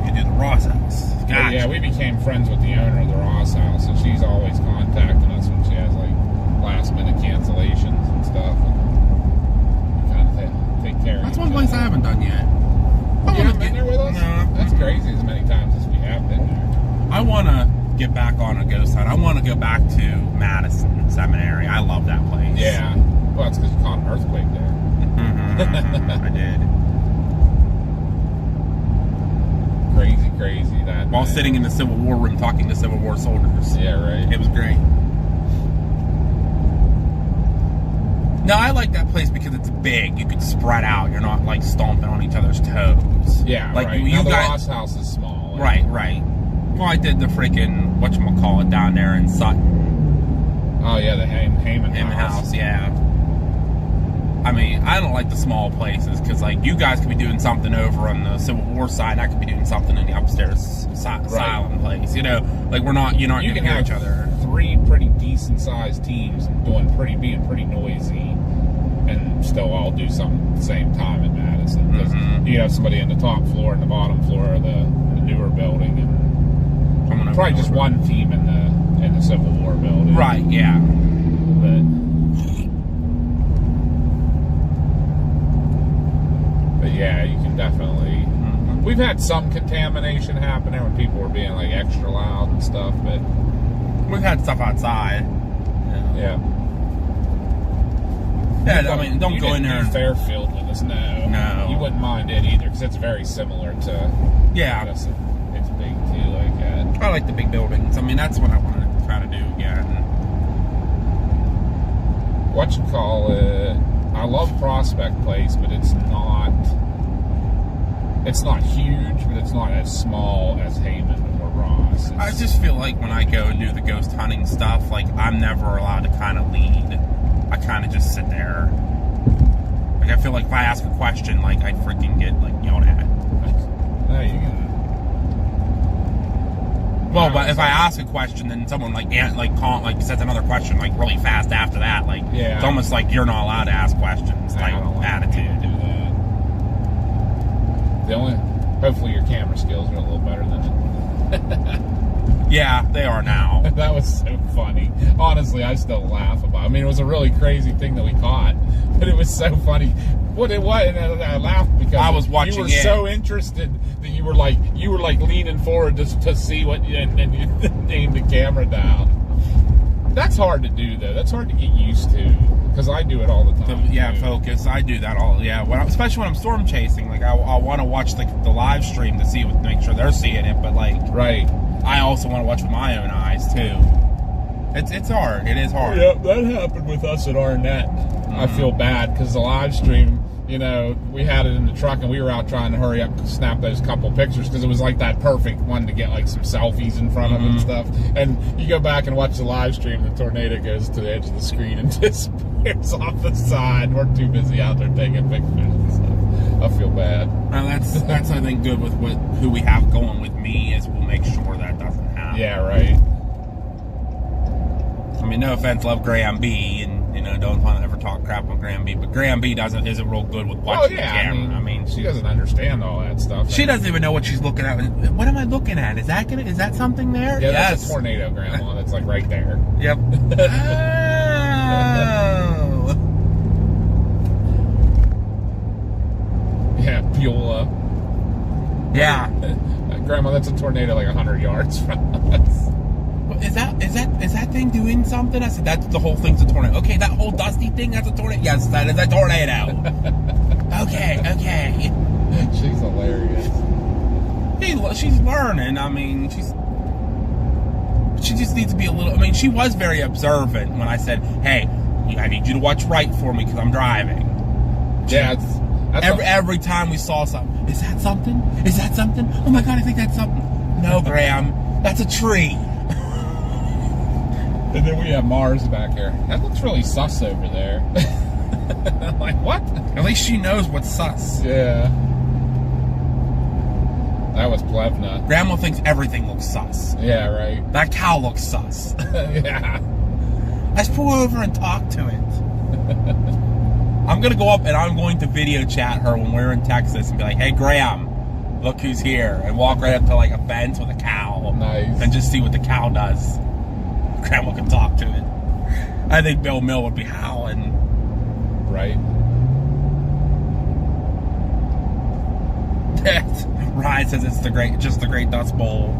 You do the Ross house. But Gotcha. yeah, we became friends with the owner of the Ross house, and she's always contacting us when she has, like, last-minute cancellations and stuff. And we kind of take care of That's each one place I other. haven't done yet. You haven't been there with us? No. That's crazy as many times as we have been there. I want to get back on a ghost hunt. I want to go back to Madison Seminary. I love that place. Yeah. Well, that's because you caught an earthquake there. I did. Crazy that. While sitting in the Civil War room talking to Civil War soldiers. Yeah, right. It was great. No, I like that place because it's big. You could spread out. You're not like stomping on each other's toes. Yeah, like right. you Now the guys. Ross house is small. Right. Well, I did the freaking whatchamacallit down there in Sutton. Oh yeah, the Heyman House. Yeah. I mean, I don't like the small places because, like, you guys could be doing something over on the Civil War side, and I could be doing something in the upstairs asylum place. You know, like you're not You gonna can hear have each other. 3 pretty decent sized teams being pretty noisy, and still all do something at the same time in Madison. Because Mhm. you have somebody in the top floor and the bottom floor of the newer building, and Coming over probably and just over. one team in the Civil War building. Right? Yeah. But yeah, you can definitely. Mhm. We've had some contamination happen there when people were being like extra loud and stuff, but We've had stuff outside. yeah. Yeah, I mean, don't You go in didn't there do and Fairfield with us, no. No. You wouldn't mind it either, because it's very similar to yeah. Madison. It's big too, like that. I like the big buildings. I mean, that's what I want to try to do again. I love Prospect Place, but it's not huge, but it's not as small as Heyman or Ross. I just feel like when I go and do the ghost hunting stuff, like, I'm never allowed to kind of lead. I kind of just sit there. Like, I feel like if I ask a question, like, I freaking get, like, yelled at. There you go. Well, but if I ask a question, then someone, like says another question, like, really fast after that, like, Yeah. it's almost like you're not allowed to ask questions, I type don't like attitude. to do that. Hopefully your camera skills are a little better than it. Yeah, they are now. That was so funny. Honestly, I still laugh about it. I mean, it was a really crazy thing that we caught, but it was so funny. What it was, and I laughed because I was watching you were it. so interested that you were like leaning forward just to see what, and you aimed the camera down. That's hard to do, though. That's hard to get used to, because I do it all the time. too. Focus. I do that all. Yeah, especially when I'm storm chasing. Like, I want to watch the live stream to make sure they're seeing it. But, like, Right. I also want to watch with my own eyes too. It's hard. It is hard. Yep, that happened with us at Arnett. I feel bad because the live stream, you know, we had it in the truck and we were out trying to hurry up and snap those couple pictures because it was like that perfect one to get like some selfies in front of and stuff. And you go back and watch the live stream, the tornado goes to the edge of the screen and disappears off the side. We're too busy out there taking pictures and stuff. I feel bad. Now that's I think good with who we have going with me is we'll make sure that doesn't happen. Yeah, right. I mean, no offense, love Graham B, and don't want to ever talk crap on Graham B, but Graham B isn't real good with watching the camera. I mean, she doesn't understand all that stuff. she doesn't even know what she's looking at. What am I looking at? Is that something there? Yeah, that's a tornado, Grandma. That's like right there. Yep. Oh, Beulah. Yeah. Grandma, that's a tornado like 100 yards from us. Is that thing doing something? I said, that's the whole thing's a tornado. Okay, that whole dusty thing, that's a tornado. Yes, that is a tornado. Okay. She's hilarious. She's learning. I mean, she just needs to be a little. I mean, she was very observant when I said, "Hey, I need you to watch right for me because I'm driving." Yeah, every time we saw something, is that something? Is that something? Oh my God, I think that's something. No, Graham, that's a tree. And then we have Mars back here. That looks really sus over there. I'm like, what? At least she knows what's sus. Yeah. That was Plevna. Grandma thinks everything looks sus. Yeah, right. That cow looks sus. Yeah. Let's pull over and talk to it. I'm going to go up and I'm going to video chat her when we're in Texas and be like, hey, Graham, look who's here. And walk right up to like a fence with a cow. Nice. And just see what the cow does. Grandma can talk to it. I think Bill Mill would be howling. Right. Ryan says it's just the Great Dust Bowl.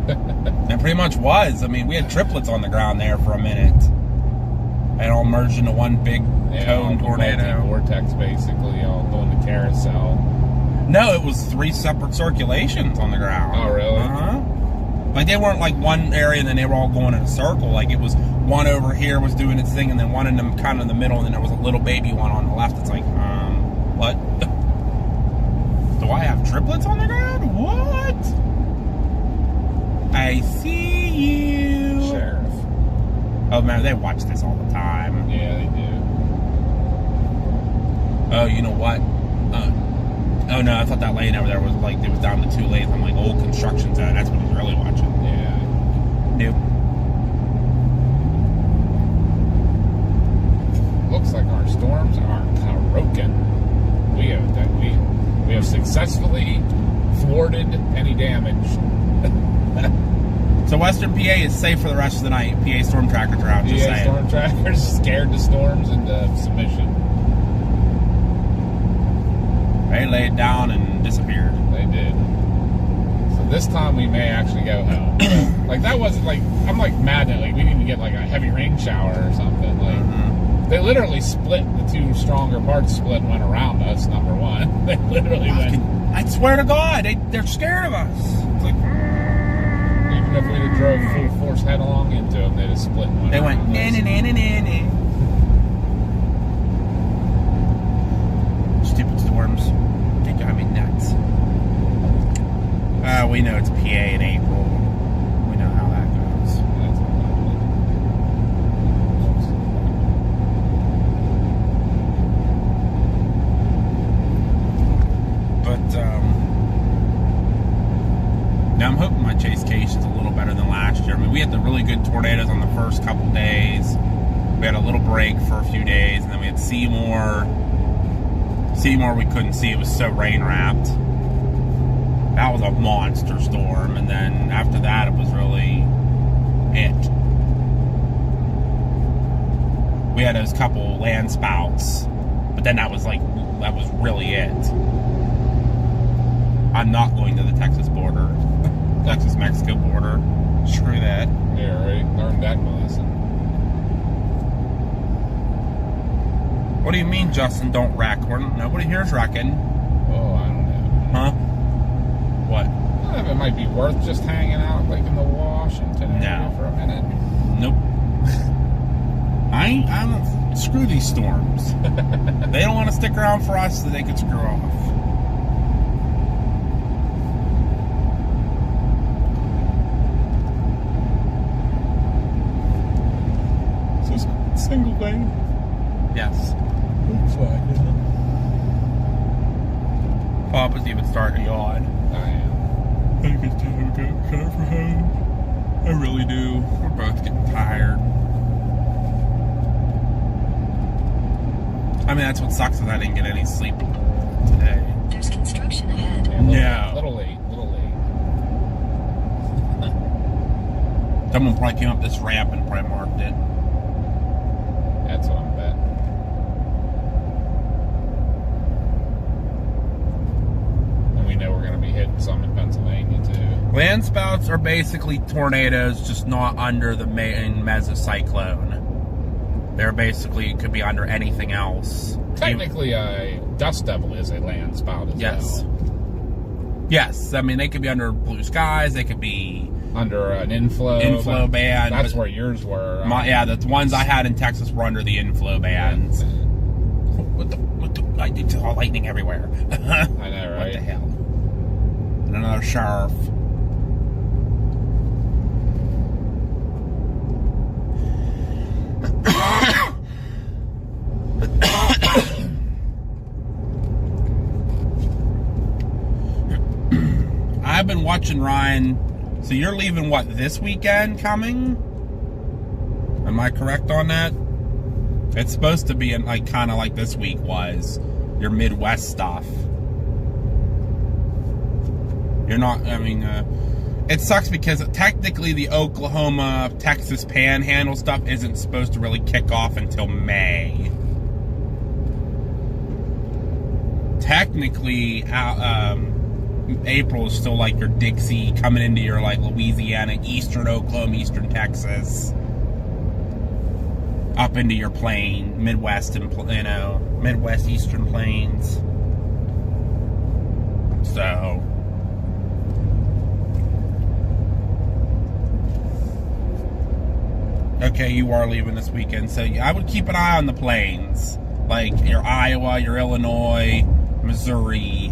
It pretty much was. I mean, we had triplets on the ground there for a minute. It all merged into one big cone tornado. Vortex, basically, all doing the carousel. No, it was 3 separate circulations on the ground. Oh, really? Uh-huh. Like, they weren't like one area and then they were all going in a circle. Like, it was one over here was doing its thing and then one in them kind of in the middle and then there was a little baby one on the left. It's like, what? Do I have triplets on the ground? What? I see you. Sheriff. Oh, man, they watch this all the time. Yeah, they do. Oh, you know what? Oh, no, I thought that lane over there was like, it was down to 2 lanes. I'm like, old construction zone. That's what he's really watching. Yeah. Nope. Looks like our storms are broken. We have successfully thwarted any damage. So Western PA is safe for the rest of the night. PA storm trackers are out, just PA saying. storm trackers scared the storms into submission. They laid down and disappeared. They did. So this time we may actually go home. Like that wasn't like I'm like mad that like we didn't get like a heavy rain shower or something. Like they literally split the 2 stronger parts split and went around us. Number one, they literally went. I swear to God, they're scared of us. It's like Even if we'd have drove full force headlong into them, they'd have split and went. they went around na us. na na na na. Stupid storms. They drive me nuts. We know it's PA in April. We know how that goes. That's But now I'm hoping my chase case is a little better than last year. I mean, we had the really good tornadoes on the first couple days. We had a little break for a few days, and then we had Seymour. Seymour we couldn't see, it was so rain wrapped. That was a monster storm, and then after that it was really it. We had those couple land spouts, but then that was really it. I'm not going to the Texas border. Texas-Mexico border. Screw that. Yeah, right. Learned that lesson. What do you mean, Justin, don't wreck? Nobody here's wrecking. Oh, I don't know. Huh? What? It might be worth just hanging out like in the Washington area for a minute. Nope. I don't screw these storms. They don't want to stick around for us, so they can screw off. Is this single lane? Yes. Looks like it. Papa's even starting to yawn. I am. I think it's time to go for home. I really do. We're both getting tired. I mean, that's what sucks is I didn't get any sleep today. There's construction ahead. Yeah, No. Little late. Someone probably came up this ramp and probably marked it. That's what I'm betting. we know we're going to be hitting some in Pennsylvania too. Land spouts are basically tornadoes, just not under the main mesocyclone. They're basically, could be under anything else. Technically, a dust devil is a land spout as well. Yes, I mean, they could be under blue skies, they could be under an inflow band. That's where yours were. The ones I had in Texas were under the inflow bands. I did all lightning everywhere. I know, right? What the hell? And another sheriff. I've been watching Ryan. So you're leaving what, this weekend coming? Am I correct on that? It's supposed to be like kind of like this week was your Midwest stuff. You're not. I mean, it sucks because technically the Oklahoma, Texas Panhandle stuff isn't supposed to really kick off until May. Technically, April is still like your Dixie coming into your like Louisiana, eastern Oklahoma, eastern Texas, up into your plain, Midwest and Midwest eastern plains. So okay, you are leaving this weekend, so I would keep an eye on the plains, like your Iowa, your Illinois, Missouri.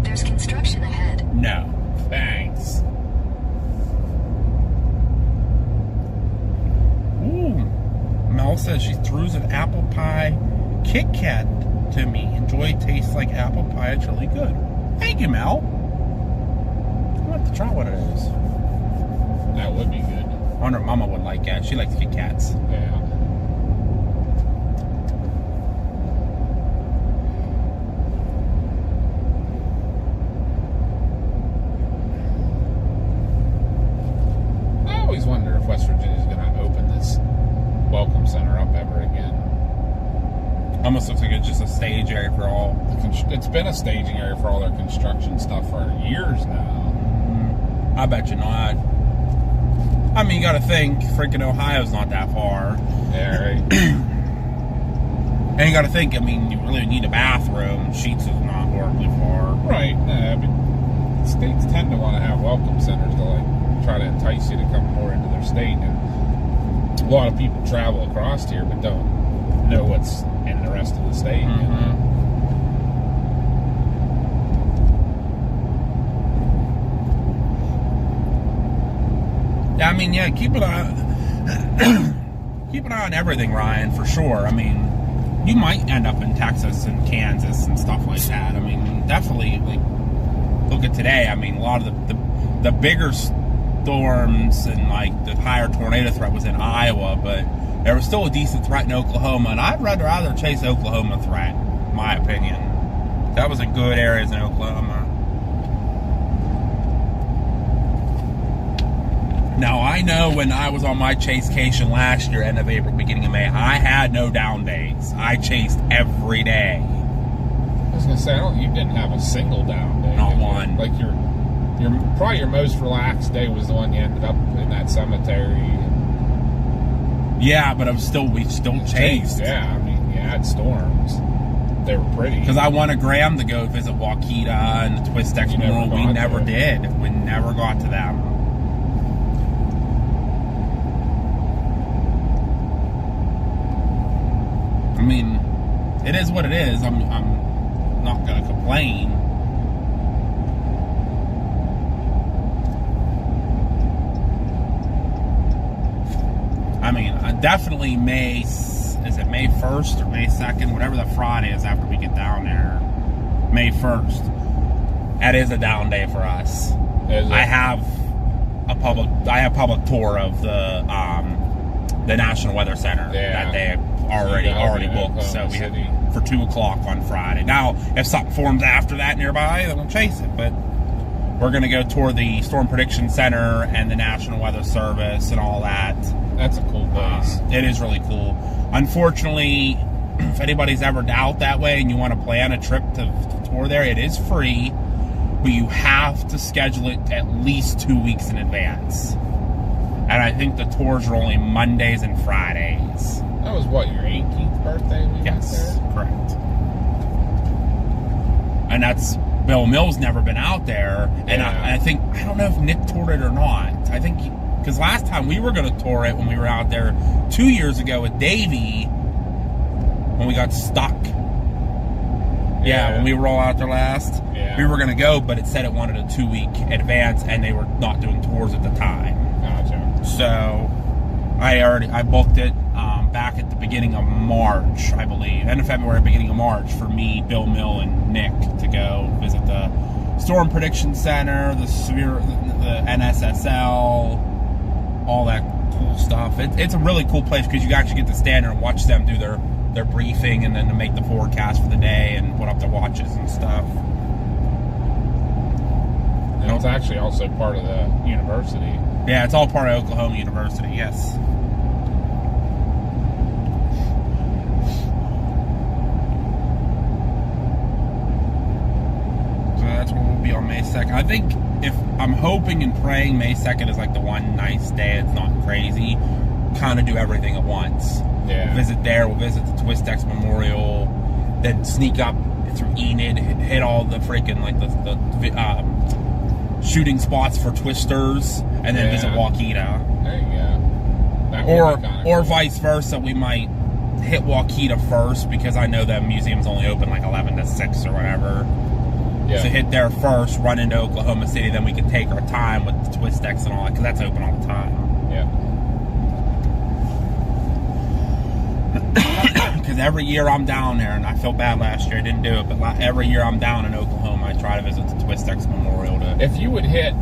There's construction ahead. No, thanks. Ooh, Mel says she threw an apple pie Kit Kat to me. Enjoy, tastes like apple pie. It's really good. Thank you, Mel. I'll have to try what it is. That would be good. I wonder if Mama would like that. She likes Kit Kats. Yeah. I always wonder if West Virginia's going to open this Welcome Center up ever again. Almost looks like it's just a stage area for all. It's been a staging area for all their construction stuff for years now. I bet you not. I mean, you got to think, freaking Ohio's not that far. Yeah, right. And you got to think, I mean, you really need a bathroom. Sheets is not horribly far. Right. But states tend to want to have welcome centers to like try to entice you to come more into their state. And a lot of people travel across here but don't know what's in the rest of the state. Mm-hmm. You know? I mean, yeah, keep an eye on everything, Ryan, for sure. I mean, you might end up in Texas and Kansas and stuff like that. I mean, definitely, like, look at today. I mean, a lot of the bigger storms and, like, the higher tornado threat was in Iowa, but there was still a decent threat in Oklahoma, and I'd rather chase Oklahoma threat, in my opinion. That was in good areas in Oklahoma. Now, I know when I was on my chasecation last year, end of April, beginning of May, I had no down days. I chased every day. I was gonna say, you didn't have a single down day. Not one. Like probably your most relaxed day was the one you ended up in that cemetery. Yeah, but we still chased. Yeah, I mean, you had storms. They were pretty. Because I wanted Graham to go visit Waukeeta and the Twist X Memorial. We never did. We never got to them. I mean, it is what it is. I'm not gonna complain. I mean, definitely May 1st or May 2nd, whatever the Friday is after we get down there. May 1st. That is a down day for us. I have public tour of the National Weather Center that day already booked. So we have for 2 o'clock on Friday. Now, if something forms after that nearby, then we'll chase it. But we're going to go tour the Storm Prediction Center and the National Weather Service and all that. That's a cool place. It is really cool. Unfortunately, if anybody's ever out that way and you want to plan a trip to tour there. It is free, but you have to schedule it at least 2 weeks in advance. And I think the tours are only Mondays and Fridays. That was what, your 18th birthday? Yes, correct. And that's Bill Mills never been out there, and I think I don't know if Nick toured it or not. I think because last time we were going to tour it when we were out there 2 years ago with Davey when we got stuck. Yeah, when we were all out there last, we were going to go, but it said it wanted a 2 week advance, and they were not doing tours at the time. Gotcha. So I booked it back at the beginning of March, I believe, end of February, beginning of March, for me, Bill Mill, and Nick to go visit the Storm Prediction Center, the NSSL, all that cool stuff. It's a really cool place because you actually get to stand there and watch them do their briefing, and then to make the forecast for the day and put up their watches and stuff. And it's actually also part of the university. Yeah, it's all part of Oklahoma University, yes. So that's when we'll be on May 2nd. I think I'm hoping and praying May 2nd is like the one nice day. It's not crazy. Kind of do everything at once. Yeah. We'll visit there. We'll visit the Twistex Memorial. Then sneak up through Enid, hit all the freaking like the shooting spots for Twisters, and then visit Waukeeta. There you go. That would be kinda Or cool. vice versa. We might hit Waukeeta first because I know that museum's only open like 11 to 6 or whatever. Yeah. So hit there first, run into Oklahoma City, then we can take our time with the Twistex and all that because that's open all the time. Yeah. Because every year I'm down there, and I feel bad last year I didn't do it, but every year I'm down in Oklahoma, I try to visit the Twistex Memorial. If you would hit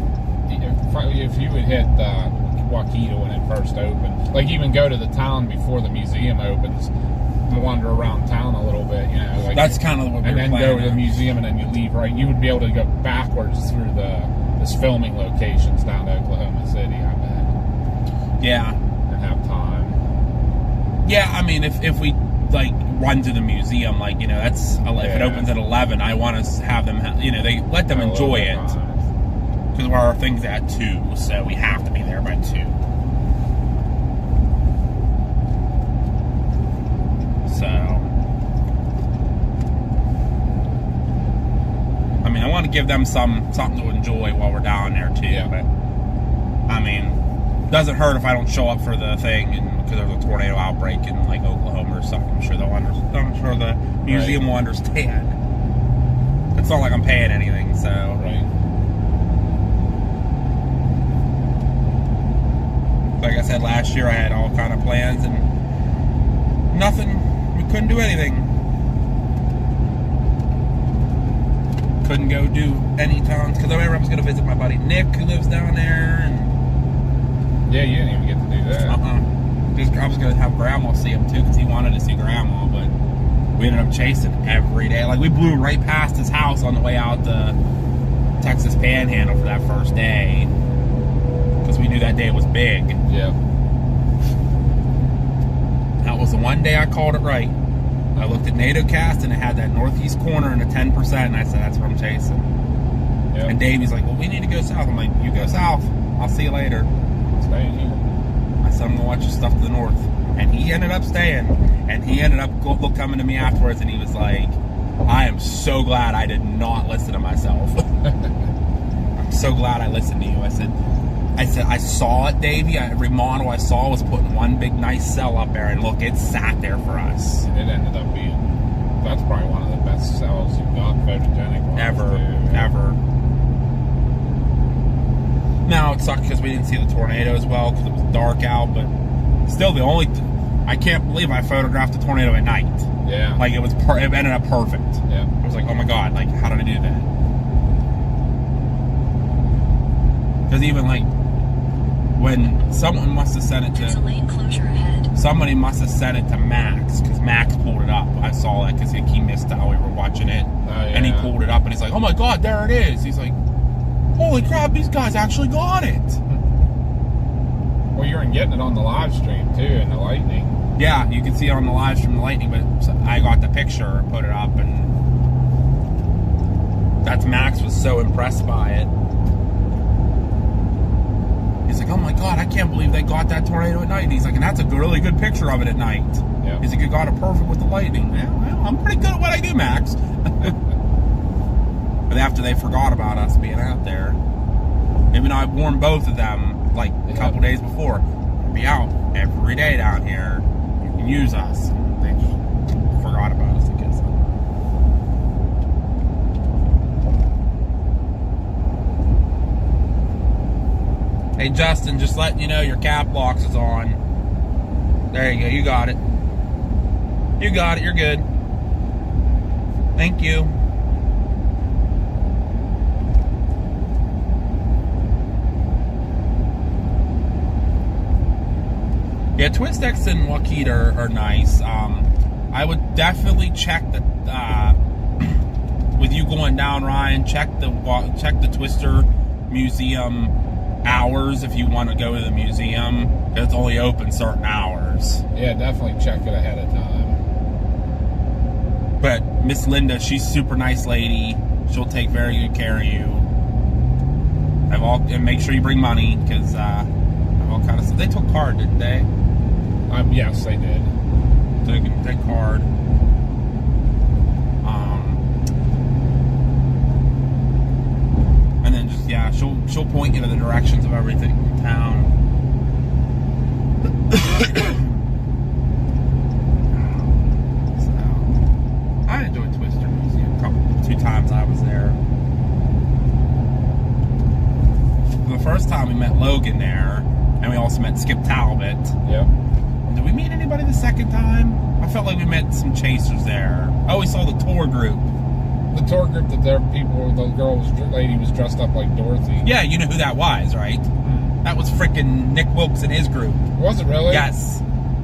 Waukeeta when it first opened, like even go to the town before the museum opens, wander around town a little bit, you know, like that's kind of what we're and then planning. go to the museum, and then you leave right. You would be able to go backwards through this filming locations down to Oklahoma City, I bet. Yeah. And have time. Yeah, I mean, if we like run to the museum, like, you know, that's if it opens at 11, I want to have them, they let them enjoy it because our thing's at 2, so we have to be there by 2. So, I mean, I want to give them something to enjoy while we're down there too. Yeah. But I mean, doesn't hurt if I don't show up for the thing, and because there's a tornado outbreak in like Oklahoma or something. I'm sure they'll understand. I'm sure the museum will understand. It's not like I'm paying anything, so. Right. Like I said, last year I had all kind of plans and nothing. We couldn't do anything. Couldn't go do any towns because I remember I was going to visit my buddy Nick, who lives down there, and Yeah, you didn't even get to do that. I was going to have Grandma see him too because he wanted to see Grandma, but we ended up chasing every day. Like, we blew right past his house on the way out the Texas Panhandle for that first day because we knew that day was big. Yeah. That was the one day I called it right. I looked at NATOcast and it had that northeast corner and a 10%, and I said, that's what I'm chasing. Yep. And Davey's like, well, we need to go south. I'm like, you go south. I'll see you later. Staying here. I said, I'm going to watch your stuff to the north. And he ended up staying. And he ended up coming to me afterwards, and he was like, I am so glad I did not listen to myself. I'm so glad I listened to you. I said, I saw it, Davey. Every model I saw was putting one big nice cell up there, and look, it sat there for us. And it ended up being, that's probably one of the best cells you've got photogenic ones, Ever. Now, it sucked because we didn't see the tornado as well because it was dark out, but still I can't believe I photographed the tornado at night. Yeah. Like, it ended up perfect. Yeah. I was like, oh my God, like, how did I do that? Because even, like, when someone must have sent it There's a to, lane closure ahead. somebody must have sent it to Max, because Max pulled it up. I saw that because he missed how we were watching it. And he pulled it up, and he's like, oh my God, there it is. He's like, holy crap, these guys actually got it. Well, you're getting it on the live stream, too, in the lightning. Yeah, you can see it on the live stream, the lightning, but I got the picture, put it up, and That's Max was so impressed by it. He's like, oh my God, I can't believe they got that tornado at night. And he's like, and that's a really good picture of it at night. Yeah. He's like, you got it perfect with the lightning. Yeah, well, I'm pretty good at what I do, Max. But after they forgot about us being out there, even though I warned both of them like a couple days before, we'll be out every day down here. You can use us. And they just forgot about us, I guess. Hey Justin, just letting you know your cap locks is on. There you go, you got it. You got it, you're good. Thank you. Yeah, Twistex and Waukeeta are nice. I would definitely check the with you going down, Ryan. Check the Twister Museum hours if you want to go to the museum. It's only open certain hours. Yeah, definitely check it ahead of time. But Miss Linda, she's a super nice lady. She'll take very good care of you. And make sure you bring money because I've all kind of stuff. They took card, didn't they? Yes, they did. So you can take card. And then just she'll point you to the directions of everything in town. So I enjoyed Twister Museum 2 times I was there. The first time we met Logan there, and we also met Skip Talbot. Yep. Did we meet anybody the second time? I felt like we met some chasers there. Oh, we saw the tour group. The tour group that the lady was dressed up like Dorothy. Yeah, you know who that was, right? That was frickin' Nick Wilkes and his group. Was it really? Yes.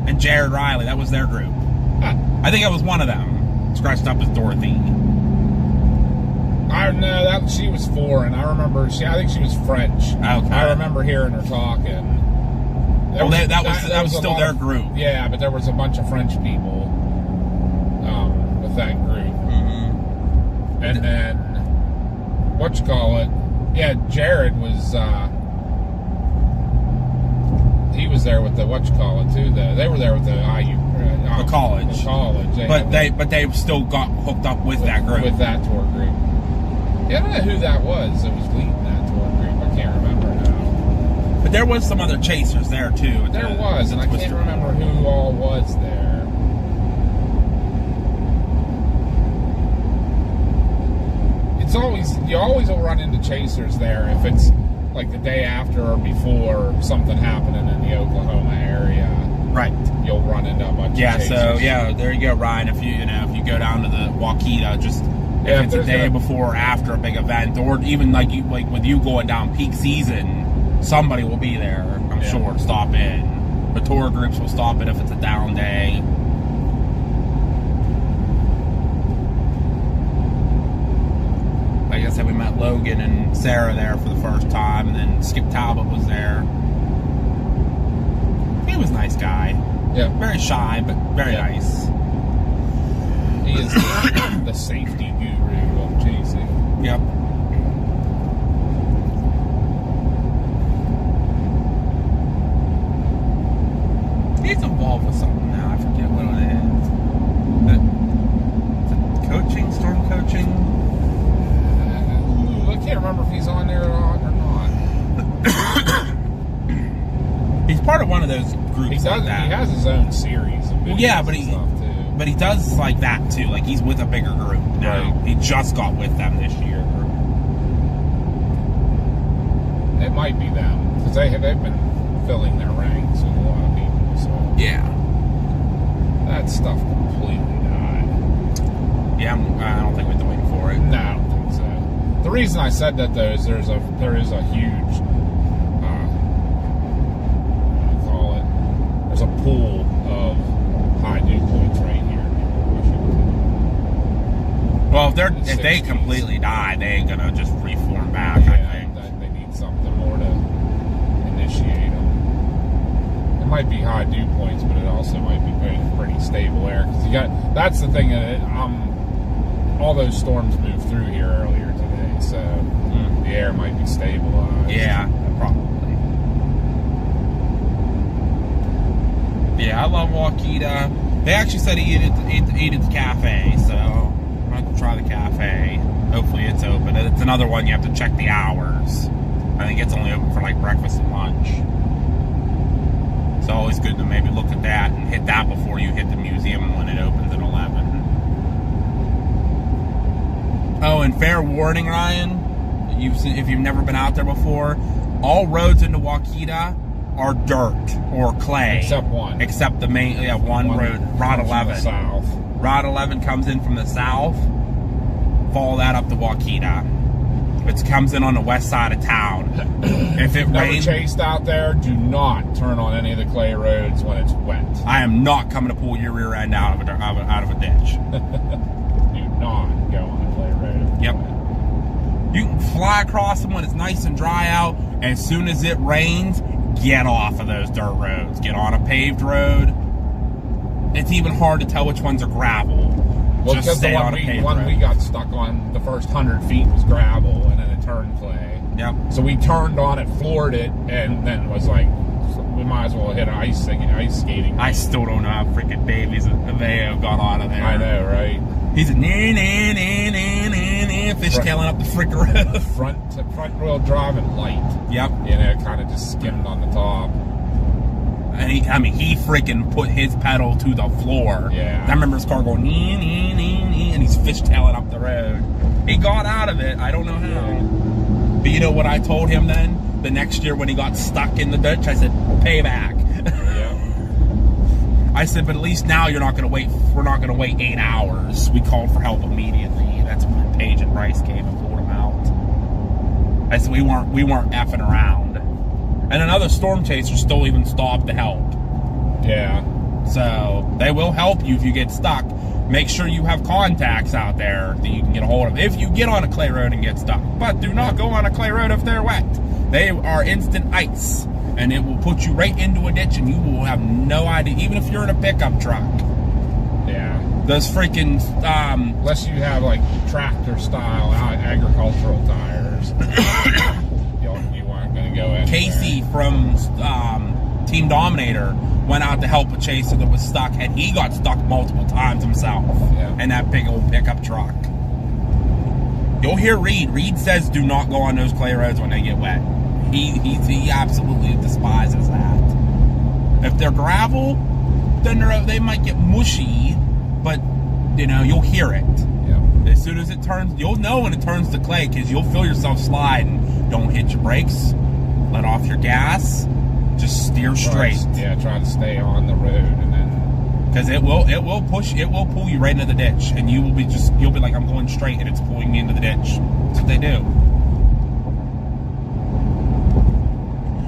And Jared Riley, that was their group. Huh. I think I was one of them. Scratched up as Dorothy. I know that she was foreign. I remember I think she was French. Okay. I remember hearing her talking. That was still their group. Yeah, but there was a bunch of French people with that group. And then, yeah, Jared was, he was there with the, too, they were there with the IU, The college. The college. But they still got hooked up with that group. With that tour group. Yeah, I don't know who that was that was leading that tour group. I can't remember now. But there was some other chasers there, too. There was, and I can't remember who all was there. You always will run into chasers there if it's like the day after or before something happening in the Oklahoma area. Right. You'll run into a bunch of chasers. So there you go, Ryan. If you go down to the Waukeeta, just if it's a day before or after a big event, or even like with you going down peak season, somebody will be there, I'm sure, to stop in. The tour groups will stop in if it's a down day. Like I said, we met Logan and Sarah there for the first time, and then Skip Talbot was there. He was a nice guy. Yeah. Very shy, but very nice. He is the safety guru of chasing. Yep. He's involved with something now. I forget what it is. Coaching, storm coaching. I can't remember if he's on there or not. He's part of one of those groups like that. He has his own series of videos but he does like that too. Like he's with a bigger group now. Right. He just got with them this year. It might be them because they've been filling their ranks with a lot of people. So yeah, that stuff completely died. Yeah, I don't think we're waiting for it. No, I don't think so. The reason I said that though is there is a huge, there's a pool of high dew points right here in Washington. Well, if they completely die, they ain't gonna just reform back. Yeah, I think they need something more to initiate them. It might be high dew points, but it also might be pretty stable air. Because that's the thing that all those storms moved through here earlier today. so the air might be stabilized. Yeah, probably. Yeah, I love Waukeeta. They actually said eat at the cafe, so I'm going to try the cafe. Hopefully it's open. It's another one you have to check the hours. I think it's only open for like breakfast and lunch. It's always good to maybe look at that and hit that before you hit the museum when it opens at 11. Oh, and fair warning, Ryan, if you've never been out there before, all roads into Waukeeta are dirt or clay. Except one. Except the main, one road, Route 11. South. Route 11 comes in from the south. Follow that up to Waukeeta. It comes in on the west side of town. If it Never rains, chased out there, do not turn on any of the clay roads when it's wet. I am not coming to pull your rear end out of a ditch. Do not go on a clay road. Yep. You can fly across them when it's nice and dry out. As soon as it rains, get off of those dirt roads. Get on a paved road. It's even hard to tell which ones are gravel. Well, Just because the stay on a paved one road. we got stuck on, the first 100 feet was gravel, and then it turned clay. Yep. So we turned on it, floored it, and then was like, we might as well hit an ice skating. I still don't know how freaking babies Aveo got out of there. I know, right? He's a fishtailing up the freaking road. Front wheel drive and light. Yep. You know, kind of just skimmed on the top. And he freaking put his pedal to the floor. Yeah. I remember his car going, and he's fishtailing up the road. He got out of it. I don't know how. But you know what I told him then? The next year when he got stuck in the ditch, I said, payback. Yeah. I said, but at least now you're not going to wait. We're not going to wait 8 hours. We called for help immediately. And that's when Paige and Bryce came and pulled him out. I said, we weren't effing around. And another storm chaser still even stopped to help. Yeah. So they will help you if you get stuck. Make sure you have contacts out there that you can get a hold of if you get on a clay road and get stuck. But do not go on a clay road if they're wet. They are instant ice, and it will put you right into a ditch, and you will have no idea, even if you're in a pickup truck. Yeah. Those freaking Unless you have like tractor style agricultural tires. You aren't going to go in. Casey from Team Dominator went out to help a chaser that was stuck, and he got stuck multiple times himself in that big old pickup truck. You'll hear Reed. Reed says do not go on those clay roads when they get wet. He absolutely despises that. If they're gravel, then they might get mushy, but you know, you'll hear it. Yeah. As soon as it turns, you'll know when it turns to clay because you'll feel yourself sliding. Don't hit your brakes. Let off your gas. Just steer straight. Try to stay on the road, and then because it will pull you right into the ditch, and you'll be like, I'm going straight, and it's pulling me into the ditch. That's what they do.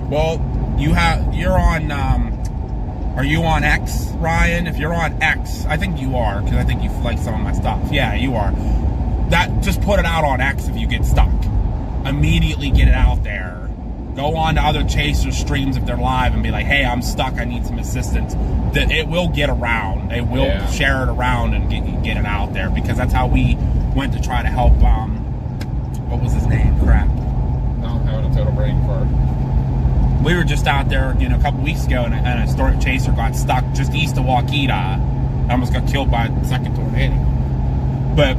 Well, you're on. Are you on X, Ryan? If you're on X, I think you are, because I think you like some of my stuff. Yeah, you are. Just put it out on X if you get stuck. Immediately get it out there. Go on to other chaser streams if they're live and be like, hey, I'm stuck, I need some assistance. That it will get around. They will share it around and get it out there, because that's how we went to try to help, what was his name? Crap. No, I'm having a total brain fart. We were just out there, a couple weeks ago, and a storm chaser got stuck just east of Waukeeta. Almost got killed by a second tornado. But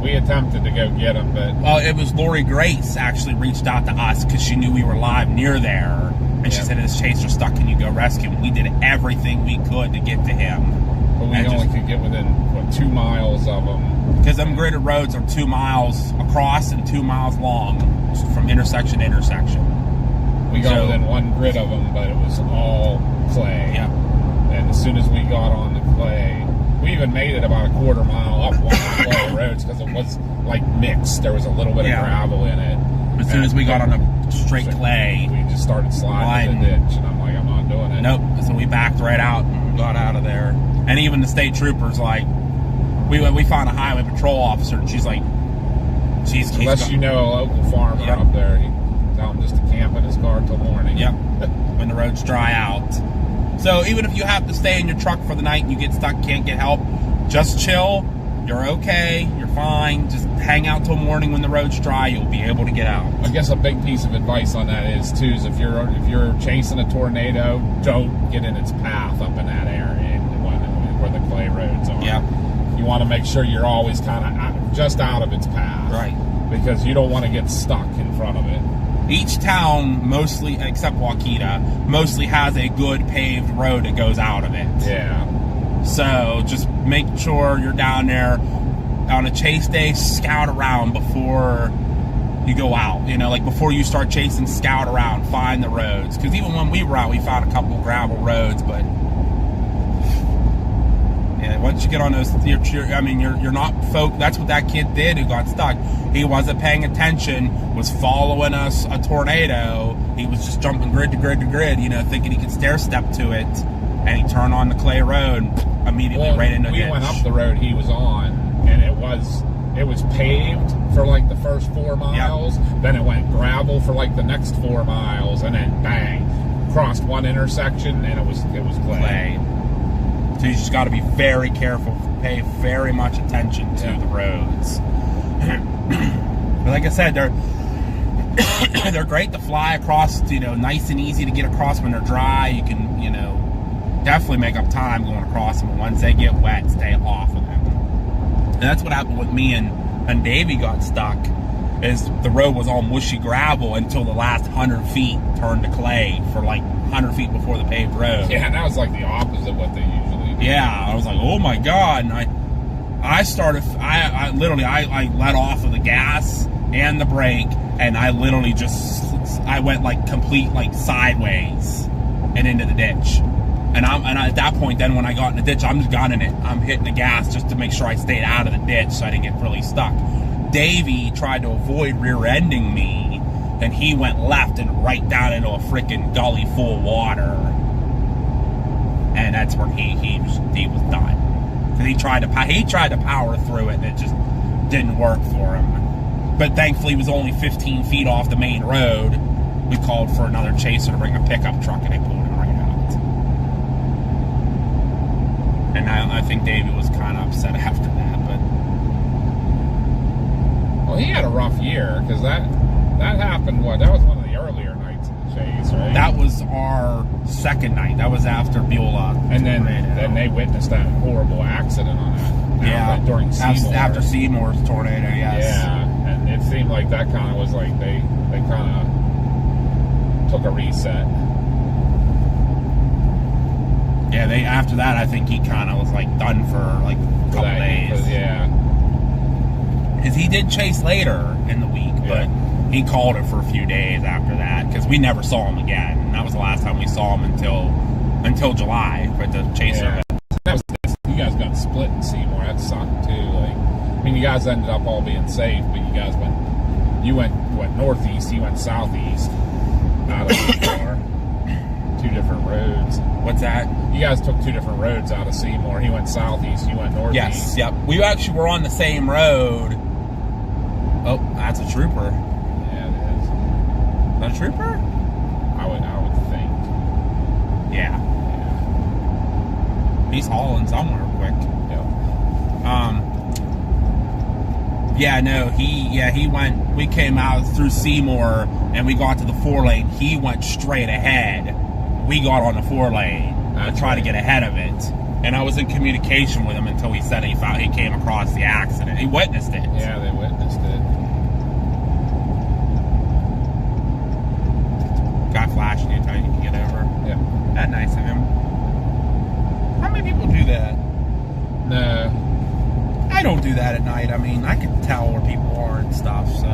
we attempted to go get him, but it was Lori Grace actually reached out to us because she knew we were live near there, and she said, this chaser stuck, can you go rescue him? We did everything we could to get to him. But we only could get within 2 miles of them. Because them gridded roads are 2 miles across and 2 miles long from intersection to intersection. We got within one grid of them, but it was all clay. Yeah. And as soon as we got on the clay, we even made it about a quarter mile up one of the clay roads because it was like mixed. There was a little bit of gravel in it. As soon as we got on the straight clay, we just started sliding in the ditch, and I'm like, I'm not doing it. Nope. So we backed right out and got out of there. And even the state troopers, like, we found a highway patrol officer, and she's like, unless you know a local farmer up there, you tell him just to camp in his car till morning. Yep. When the roads dry out. So even if you have to stay in your truck for the night and you get stuck, can't get help, just chill. You're okay. You're fine. Just hang out till morning when the road's dry. You'll be able to get out. I guess a big piece of advice on that is too is if you're chasing a tornado, don't get in its path up in that area where the clay roads are. Yep. You want to make sure you're always kind of just out of its path, Right. Because you don't want to get stuck in front of it. Each town, mostly except Waukeeta, mostly has a good paved road that goes out of it. Yeah. So just make sure you're down there on a chase day. Scout around before you go out. You know, like before you start chasing, scout around, find the roads. Because even when we were out, we found a couple of gravel roads, but yeah, once you get on those, you're not folk. That's what that kid did who got stuck. He wasn't paying attention, was following a tornado. He was just jumping grid to grid to grid, you know, thinking he could stair step to it, and he turned on the clay road immediately right into the ditch. We went up the road he was on, and it was paved for like the first 4 miles. Yep. Then it went gravel for like the next 4 miles, and then bang, crossed one intersection, and it was clay. So you just got to be very careful, pay very much attention to the roads. But like I said, they're great to fly across, you know, nice and easy to get across when they're dry. You can, you know, definitely make up time going across them. But once they get wet, stay off of them. And that's what happened with me and Davey got stuck, is the road was all mushy gravel until the last 100 feet turned to clay for like 100 feet before the paved road. Yeah, and that was like the opposite of what they usually do. Yeah, I was like, oh my God. And I literally let off of the gas and the brake, and I literally I went like complete like sideways and into the ditch. And at that point, then when I got in the ditch, I'm just gunning it. I'm hitting the gas just to make sure I stayed out of the ditch so I didn't get really stuck. Davey tried to avoid rear-ending me, and he went left and right down into a freaking gully full of water. And that's where he was done. Because he tried to power through it, and it just didn't work for him. But thankfully, he was only 15 feet off the main road. We called for another chaser to bring a pickup truck, and they pulled him right out. And I think Davey was kind of upset after that, but... Well, he had a rough year, because that happened, that was one of the earlier nights of the chase, right? That was our second night. That was after Beulah. And then they witnessed that horrible accident on that. Yeah. During Seymour. After Seymour's tornado, yes. Yeah, and it seemed like that kind of was like, they kind of took a reset. Yeah, after that, I think he kind of was like done for like a couple days. Yeah. Because he did chase later in the week, but he called it for a few days after that, because we never saw him again. And that was the last time we saw him until July for the chaser event. You guys got split in Seymour. That sucked too. Like, I mean, you guys ended up all being safe, but you guys went northeast, he went southeast out of Seymour. 2 different roads. What's that? You guys took 2 different roads out of Seymour. He went southeast, you went northeast. Yes, yep. We actually were on the same road. Oh, that's a trooper. Yeah, it is. That a trooper? I would think. Yeah. He's hauling somewhere quick. Yep. Yeah, no, he went, we came out through Seymour and we got to the 4-lane. He went straight ahead. We got on the 4-lane to try to get ahead of it. And I was in communication with him until he said he came across the accident. He witnessed it. Yeah, they witnessed it. Guy flashing you, telling you can get over. Yeah. That's nice of him. How many people do that? No. I don't do that at night. I mean, I can tell where people are and stuff, so.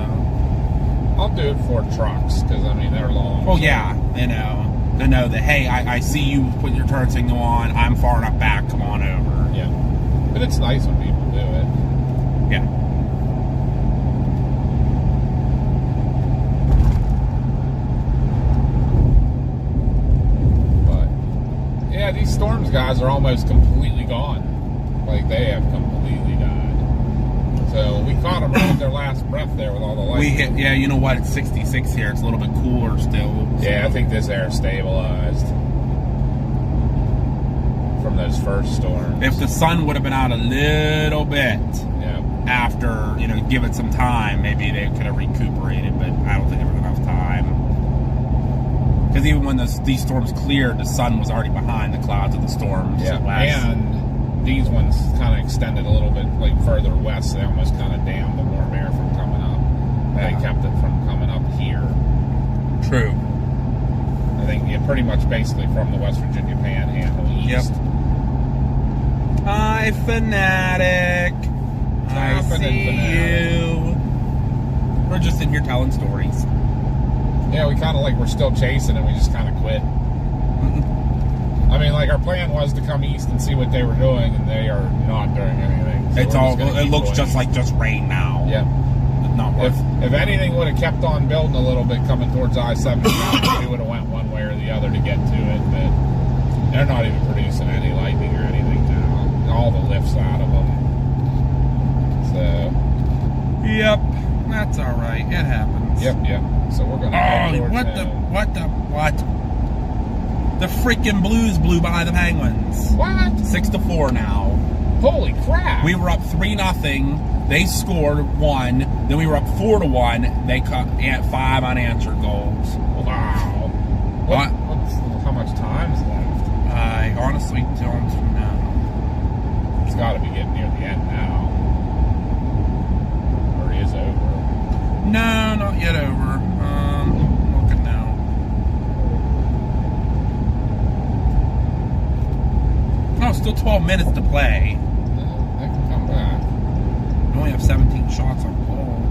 I'll do it for trucks, because, I mean, they're long. Oh, yeah, you know. To know that, hey, I see you put your turn signal on, I'm far enough back, come on over. Yeah. But it's nice when people do it. Yeah. But, yeah, these storms guys are almost completely gone. Like, they have completely died. So, we caught them right at their last breath there with all the lights. We hit, yeah, you know what, it's 66 here, it's a little bit cooler still. Yeah, I think this air stabilized from those first storms. If the sun would have been out a little bit Yeah. after, give it some time, maybe they could have recuperated, but I don't think there was enough time. Because even when these storms cleared, the sun was already behind the clouds of the storms. Yeah, west. and these ones kind of extended a little bit like further west. They almost kind of dammed the warm air from coming up. They kept it from coming up here. True. I think pretty much basically from the West Virginia Panhandle east. Yep. Hi, Fanatic. I Happening, see Fanatic. you. We're just in here telling stories. Yeah, we kind of like we're still chasing and we just kind of quit. I mean, like our plan was to come east and see what they were doing, and they are not doing anything. So It's we're all. just gonna It keep looks going just east. like just rain now. Yeah. It's not worth. If anything would have kept on building a little bit coming towards I-79, we would have went one way or the other to get to it, but they're not even producing any lightning or anything now. All the lifts out of them. So, Yep. That's all right. It happens. yep. So we're gonna head Oh, towards what? The freaking Blues blew by the Penguins. What? 6-4 now. Holy crap! We were up 3-0. They scored 1. Then we were up 4-1. They cut 5 unanswered goals. Wow. How much time's left? I honestly don't know. It's got to be getting near the end now. Or is over. No, not yet over. Looking now. Oh, still 12 minutes to play. They can come back. We only have 17 shots on goal.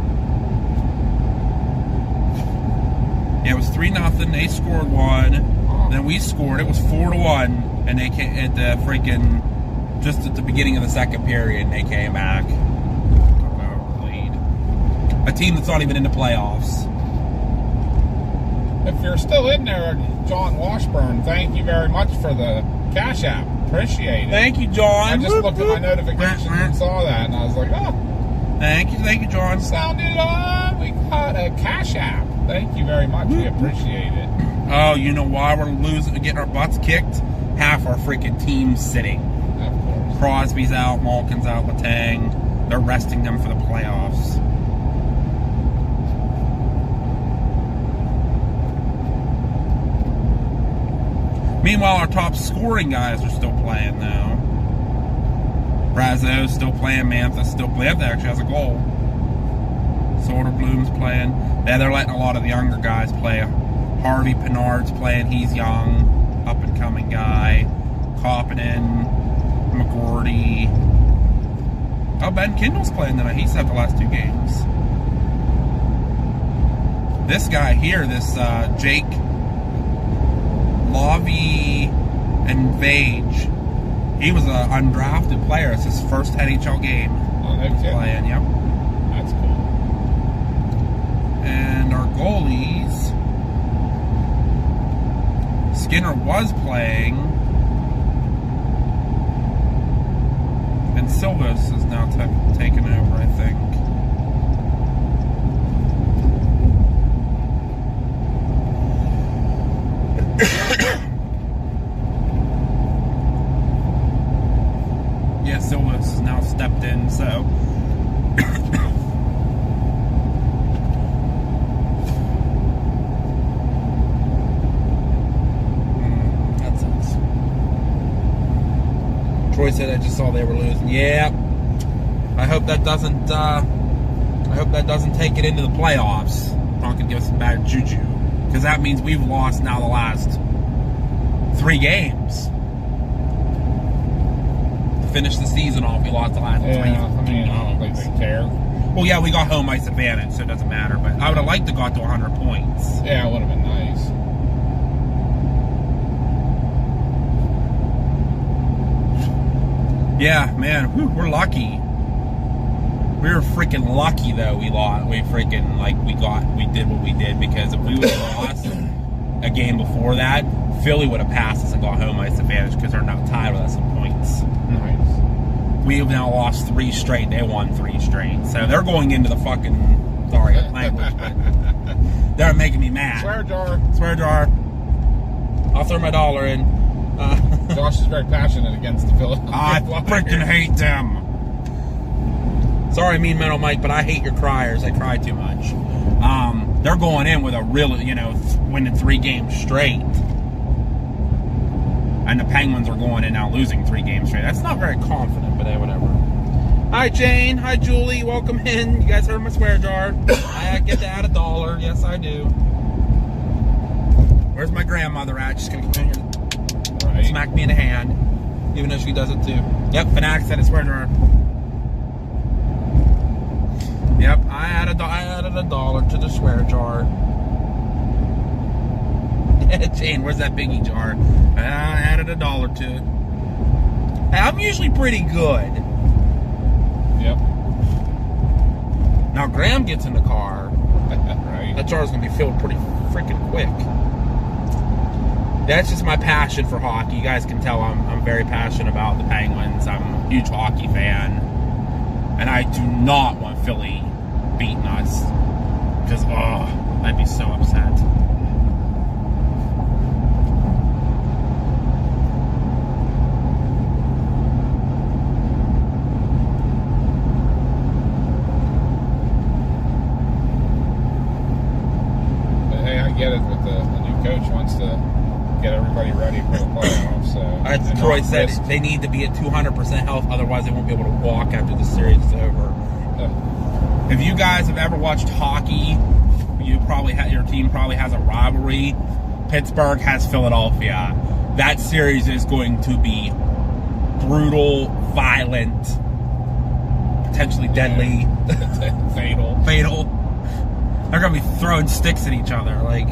Yeah, it was 3-0. They scored 1. Then we scored. It was 4-1, and they came at the freaking just at the beginning of the second period. They came back. Took over the lead. A team that's not even in the playoffs. If you're still in there, John Washburn, thank you very much for the Cash App. Appreciate it. Thank you, John. I just looked at my notifications and saw that, and I was like, oh, Thank you, John. sounded on. We got a Cash App. Thank you very much. We appreciate it. Oh, you know why we're losing, getting our butts kicked? Half our freaking team's sitting. Of course. Crosby's out, Malkin's out, Letang. They're resting them for the playoffs. Meanwhile, our top scoring guys are still playing now. Brazo's still playing, Mantha's still playing. Mantha actually has a goal. Soderblom's playing. Yeah, they're letting a lot of the younger guys play. Harvey Pinard's playing. He's young, up-and-coming guy. Koppinen, McGordy. Oh, Ben Kindle's playing tonight. He's had the last 2 games. This guy here, this Jake Lavi and Vage, he was an undrafted player. It's his first NHL game. Oh, no kidding. Playing, yep. That's cool. And our goalies, Skinner was playing, and Silvas is now taken over, I think. Yeah, Silvas has now stepped in, so. That sucks. Troy said I just saw they were losing. Yeah. I hope that doesn't take it into the playoffs. Not gonna give us some bad juju. Because that means we've lost now the last 3 games. To finish the season off, we lost the last 3 Yeah, I mean, I don't think games. they care. Well, yeah, we got home ice advantage, so it doesn't matter. But I would have liked to got to 100 points. Yeah, it would have been nice. Yeah, man, whew, we're lucky. We were freaking lucky though. We lost. We freaking we did what we did, because if we would have lost a game before that, Philly would have passed us and got home ice advantage because they're now tied with us in points. Nice. We've now lost 3 straight. They won 3 straight, so they're going into the fucking sorry language, but they're making me mad. Swear jar. Swear jar. I'll throw my dollar in. Josh is very passionate against the Philadelphia I Flyers. freaking hate them. Sorry, Mean Metal Mike, but I hate your criers. I cry too much. They're going in with a real, winning 3 games straight. And the Penguins are going in now losing 3 games straight. That's not very confident, but whatever. Hi, Jane. Hi, Julie. Welcome in. You guys heard my swear jar. I get to add $1. Yes, I do. Where's my grandmother at? She's going to come in here and smack me in the hand. Even though she does it too. Yep, Fanatic said a swear jar. Yep, I added $1 to the swear jar. Jane, where's that biggie jar? I added $1 to it. Hey, I'm usually pretty good. Yep. Now Graham gets in the car. Right. That jar's gonna be filled pretty freaking quick. That's just my passion for hockey. You guys can tell I'm very passionate about the Penguins. I'm a huge hockey fan. And I do not want Philly beating us. Because, I'd be so upset. But hey, I get it with the new coach wants to get everybody ready for the playoffs. So As and Troy not said, risk- they need to be at 200% health, otherwise they won't be able to walk after the series is over. If you guys have ever watched hockey, your team probably has a rivalry. Pittsburgh has Philadelphia. That series is going to be brutal, violent, potentially deadly, fatal. They're going to be throwing sticks at each other. Like,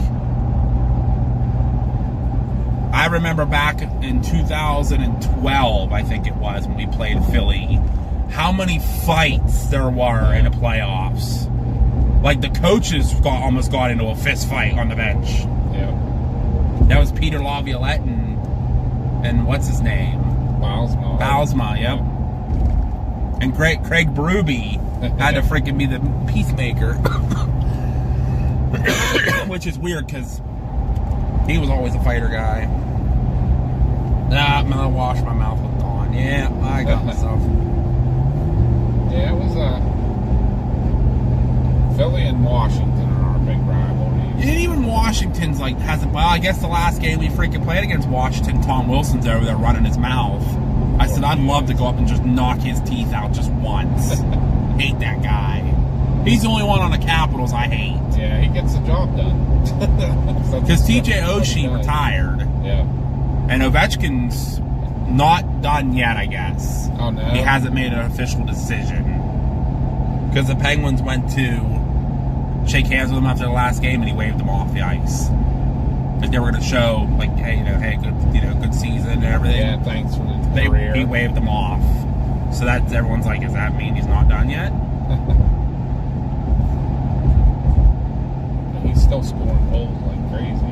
I remember back in 2012, I think it was, when we played Philly, how many fights there were in the playoffs. Like, the coaches almost got into a fist fight on the bench. Yeah. That was Peter Laviolette and what's his name? Baalsma, yep. And Craig Berube had to freaking be the peacemaker. Which is weird, because he was always a fighter guy. I'm gonna wash my mouth with Dawn. Yeah, I got myself. Yeah, it was Philly and Washington are our big rivalries. And even Washington's hasn't. Well, I guess the last game we freaking played against Washington, Tom Wilson's over there running his mouth. I said I'd love to go up and just knock his teeth out just once. Hate that guy. He's the only one on the Capitals I hate. Yeah, he gets the job done. Because TJ Oshie retired. Yeah. And Ovechkin's not done yet, I guess. Oh, no? He hasn't made an official decision. Because the Penguins went to shake hands with him after the last game, and he waved them off the ice. Like, they were going to show, hey, good season and everything. Yeah, thanks for the career. He waved them off. So everyone's like, does that mean he's not done yet? He's still scoring goals like crazy.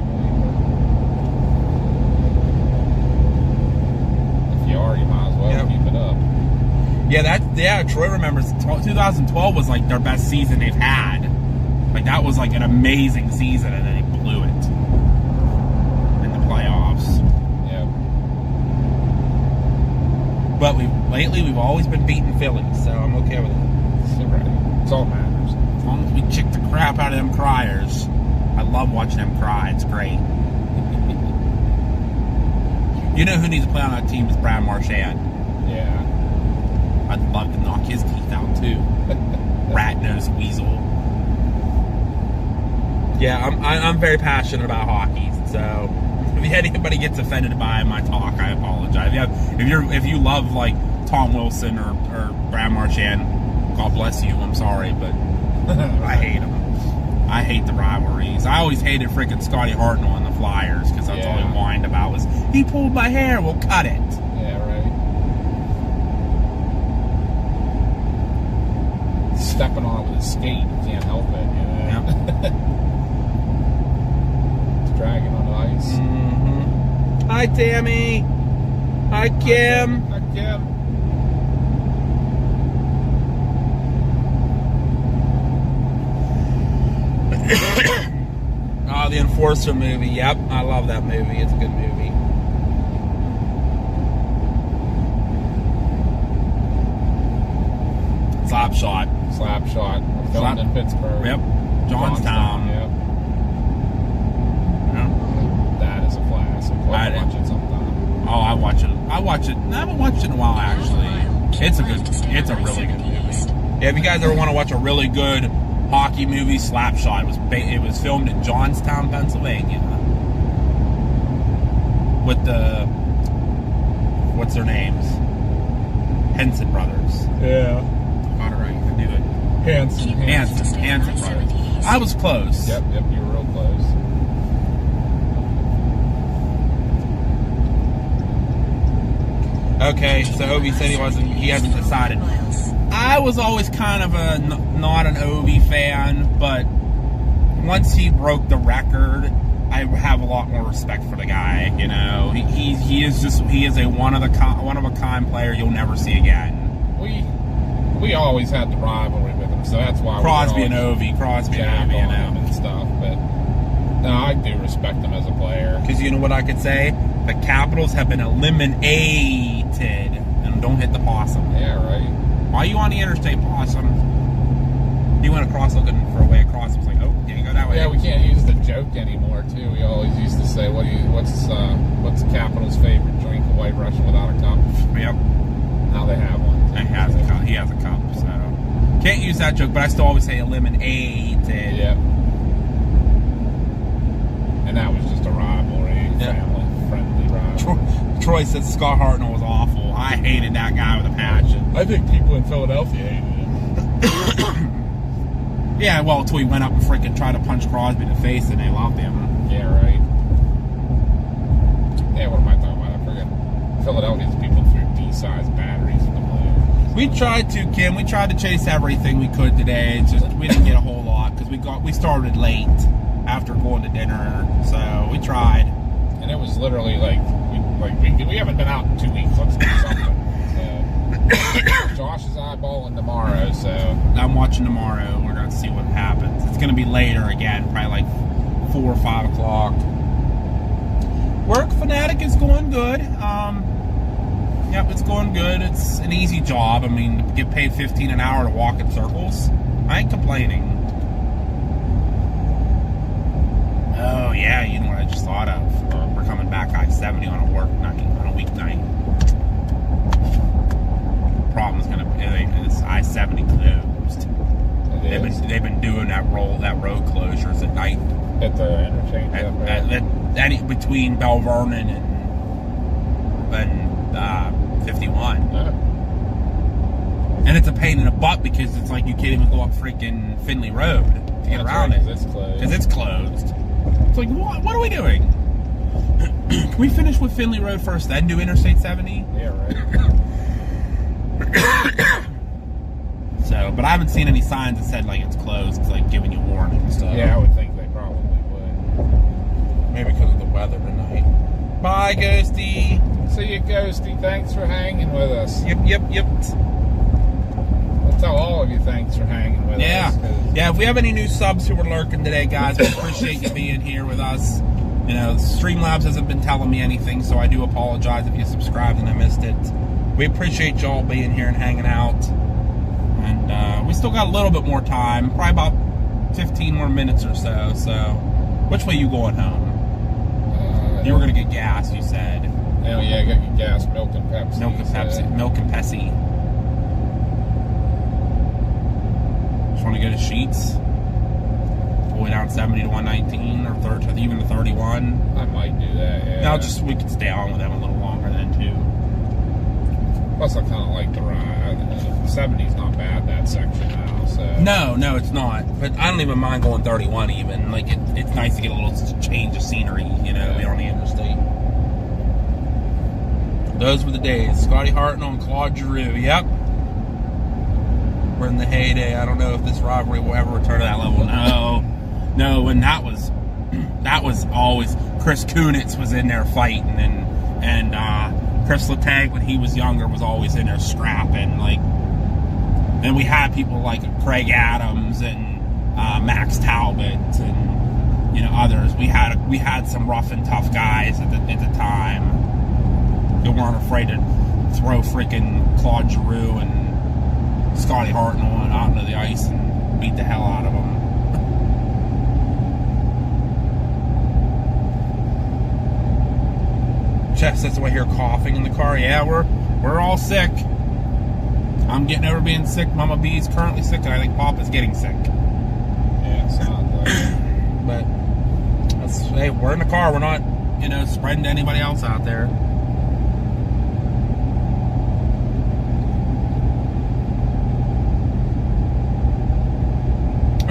If you are, you might as well keep it up. Yeah, Troy remembers 2012 was like their best season they've had. Like, that was like an amazing season, and then he blew it in the playoffs. Yeah. But lately we've always been beating Philly, so I'm okay with it. It's all matters. As long as we kick the crap out of them criers. I love watching them cry. It's great. You know who needs to play on that team is Brad Marchand. Yeah. I'd love to knock his teeth out too. Rat-nosed weasel. Yeah, I'm very passionate about hockey. So if anybody gets offended by my talk, I apologize. If you love like Tom Wilson or Brad Marchand, God bless you. I'm sorry, but I hate them. I hate the rivalries. I always hated freaking Scotty Hartnell and the Flyers because that's all he whined about was, he pulled my hair, we'll cut it. Yeah, right. Stepping on it with his skate, you can't help it, you know? Yep. It's dragging on the ice. Mm-hmm. Hi, Tammy. Hi, Kim. Hi, Kim. Oh, the Enforcer movie. Yep, I love that movie. It's a good movie. Slapshot. Slapshot. Filmed in Pittsburgh. Yep. Johnstown. Yep. Yeah. That is a classic. We'll I watch did. it sometime. Oh, I watch it. I haven't watched it in a while, actually. It's a really good movie. Yeah, if you guys ever want to watch a really good hockey movie, Slapshot. It was filmed in Johnstown, Pennsylvania. With the, what's their names? Henson brothers. Yeah. Got it right. I knew it. Hanson brothers. I was close. Yep, you were real close. Okay, so Ovi said he hasn't decided. I was always kind of not an Ovi fan, but once he broke the record, I have a lot more respect for the guy. You know, he is a one of a kind player you'll never see again. We always had the rivalry with him, so that's why Crosby and Ovi, you know, and stuff. But no, I do respect him as a player. Because you know what I could say? The Capitals have been eliminated, and don't hit the possum. Yeah, right. Why are you on the interstate, possum? You went across looking for a way across. It was like, oh, you go that way. Yeah, we can't use the joke anymore, too. We always used to say, what's the Capitals' favorite drink? A White Russian without a cup. Yep. Now they have one. And he has a cup, so can't use that joke. But I still always say eliminated. Yep. And that was just a rivalry, family-friendly rivalry. Troy said Scott Hartnell was awful. I hated that guy with a passion. I think people in Philadelphia hated him. Yeah, well, until he went up and freaking tried to punch Crosby in the face, and they loved him. Yeah, right. Yeah, what am I talking about? I forget. Philadelphia's people threw D-sized batteries in the Blues. We tried to, Kim. We tried to chase everything we could today. It's just we didn't get a whole lot because we started late after going to dinner. So we tried, and it was literally like we haven't been out in 2 weeks. Let's do something. Josh is eyeballing tomorrow, so I'm watching tomorrow. We're gonna see what happens. It's gonna be later again, probably like 4 or 5 o'clock. Work Fanatic is going good. Yep, it's going good. It's an easy job. I mean, to get paid $15 an hour to walk in circles, I ain't complaining. Oh yeah, you know what I just thought of? We're coming back I-70 on a weeknight. Problem's gonna be it's I-70 closed. They've been doing that road closures at night. At the interchange. That between Bell Vernon and 51. And it's a pain in the butt because it's like you can't even go up freaking Finley Road to get around it. Because it's closed. It's like, what are we doing? Can we finish with Finley Road first, then do Interstate 70? Yeah, right. So, but I haven't seen any signs that said like it's closed. It's like giving you warning and stuff. Yeah, I would think they probably would. Maybe because of the weather tonight. Bye, Ghosty. See you, Ghosty. Thanks for hanging with us. Yep. I'll tell all of you thanks for hanging with us. Yeah, if we have any new subs who are lurking today, guys, we appreciate you being here with us. You know, Streamlabs hasn't been telling me anything, so I do apologize if you subscribed and I missed it. We appreciate y'all being here and hanging out. And we still got a little bit more time, probably about 15 more minutes or so. So, which way you going home? You were going to get gas, you said. Oh, yeah, I got your gas, milk and Pepsi. Milk and Pepsi. Just want to go to Sheets? All the way down 70 to 119 or even to 31. I might do that, yeah. No, we could stay on with them a little longer then, too. Plus, I kind of like the ride. 70's not bad, that section now, so. No, it's not. But I don't even mind going 31 even. Like, it's nice to get a little change of scenery, you know, be on the interstate. Those were the days. Scotty Hartnell and Claude Giroux. Yep. We're in the heyday. I don't know if this rivalry will ever return to that level. No, and that was always Chris Kunitz was in there fighting, and Chris Letang when he was younger was always in there scrapping. Like, and we had people like Craig Adams and Max Talbot and others. We had some rough and tough guys at the time. They weren't afraid to throw freaking Claude Giroux and Scotty Hartnell out into the ice and beat the hell out of him. Jeff sits away here coughing in the car. Yeah, we're all sick. I'm getting over being sick. Mama B's currently sick, and I think Papa's getting sick. Yeah, it sounds like it. But hey, we're in the car. We're not, spreading to anybody else out there.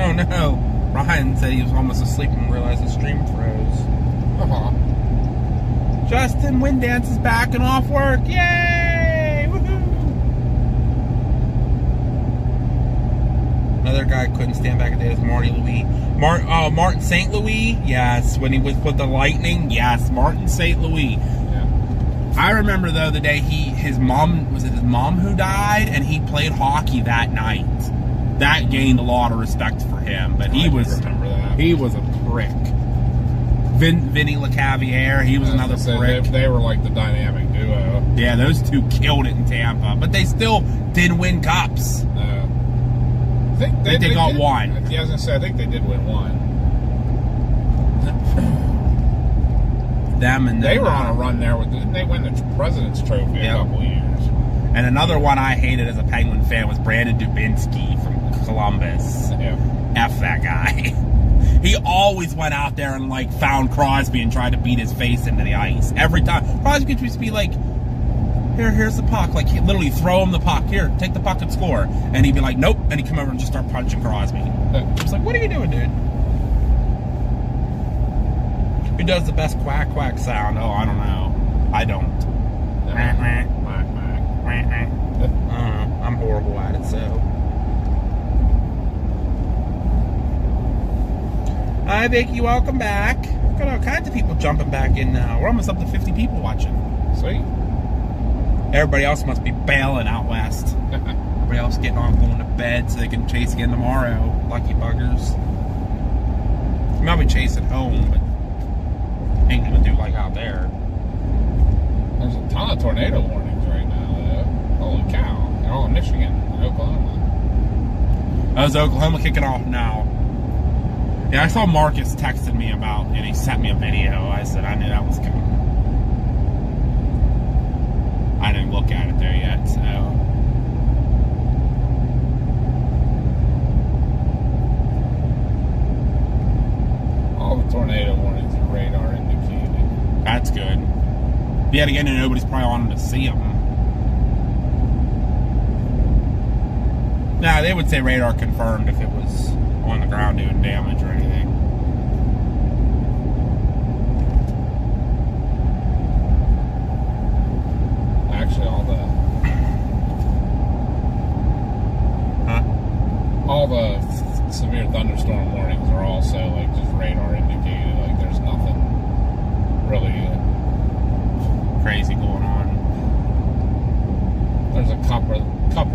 Oh no! Ryan said he was almost asleep and realized the stream froze. Uh-huh. Justin Windance is back and off work. Yay! Woohoo! Another guy couldn't stand back at the day was Marty Louis. Martin St. Louis? Yes. When he was with the Lightning? Yes. Martin St. Louis. Yeah. I remember though the day his mom who died, and he played hockey that night. That gained a lot of respect for him, but he was a prick. Vinny LeCavier, he was another prick. They were like the dynamic duo. Yeah, those two killed it in Tampa, but they still didn't win cups. No. I think they got did. one. Yeah, I was gonna say I think they did win one. Them and they were on a run there. Didn't they win the President's Trophy a couple years? And another one I hated as a Penguin fan was Brandon Dubinsky from Columbus. Yeah. F that guy. He always went out there and found Crosby and tried to beat his face into the ice. Every time. Crosby used to be like, here's the puck. He'd literally throw him the puck. Here, take the puck and score. And he'd be like, nope. And he'd come over and just start punching Crosby. I was like, what are you doing, dude? Who does the best quack quack sound? Oh, I don't know. I don't. I'm horrible at it, so. Hi, Vicky. Welcome back. Got all kinds of people jumping back in now. We're almost up to 50 people watching. Sweet. Everybody else must be bailing out west. Everybody else getting on, going to bed so they can chase again tomorrow. Lucky buggers. I'll be chasing home, but ain't gonna do like out there. There's a ton of tornado warnings right now, though. Holy cow. They're all in Michigan and Oklahoma. Is Oklahoma kicking off now? Yeah, I saw Marcus texted me about, and he sent me a video. I said I knew that was coming. I didn't look at it there yet, so. All the tornado warnings are radar indicated. That's good. Yet again, nobody's probably on them to see them. Nah, they would say radar confirmed if it was on the ground doing damage or anything. Actually, all the severe thunderstorm warnings are also just radar indicated. There's nothing really crazy going on. There's a couple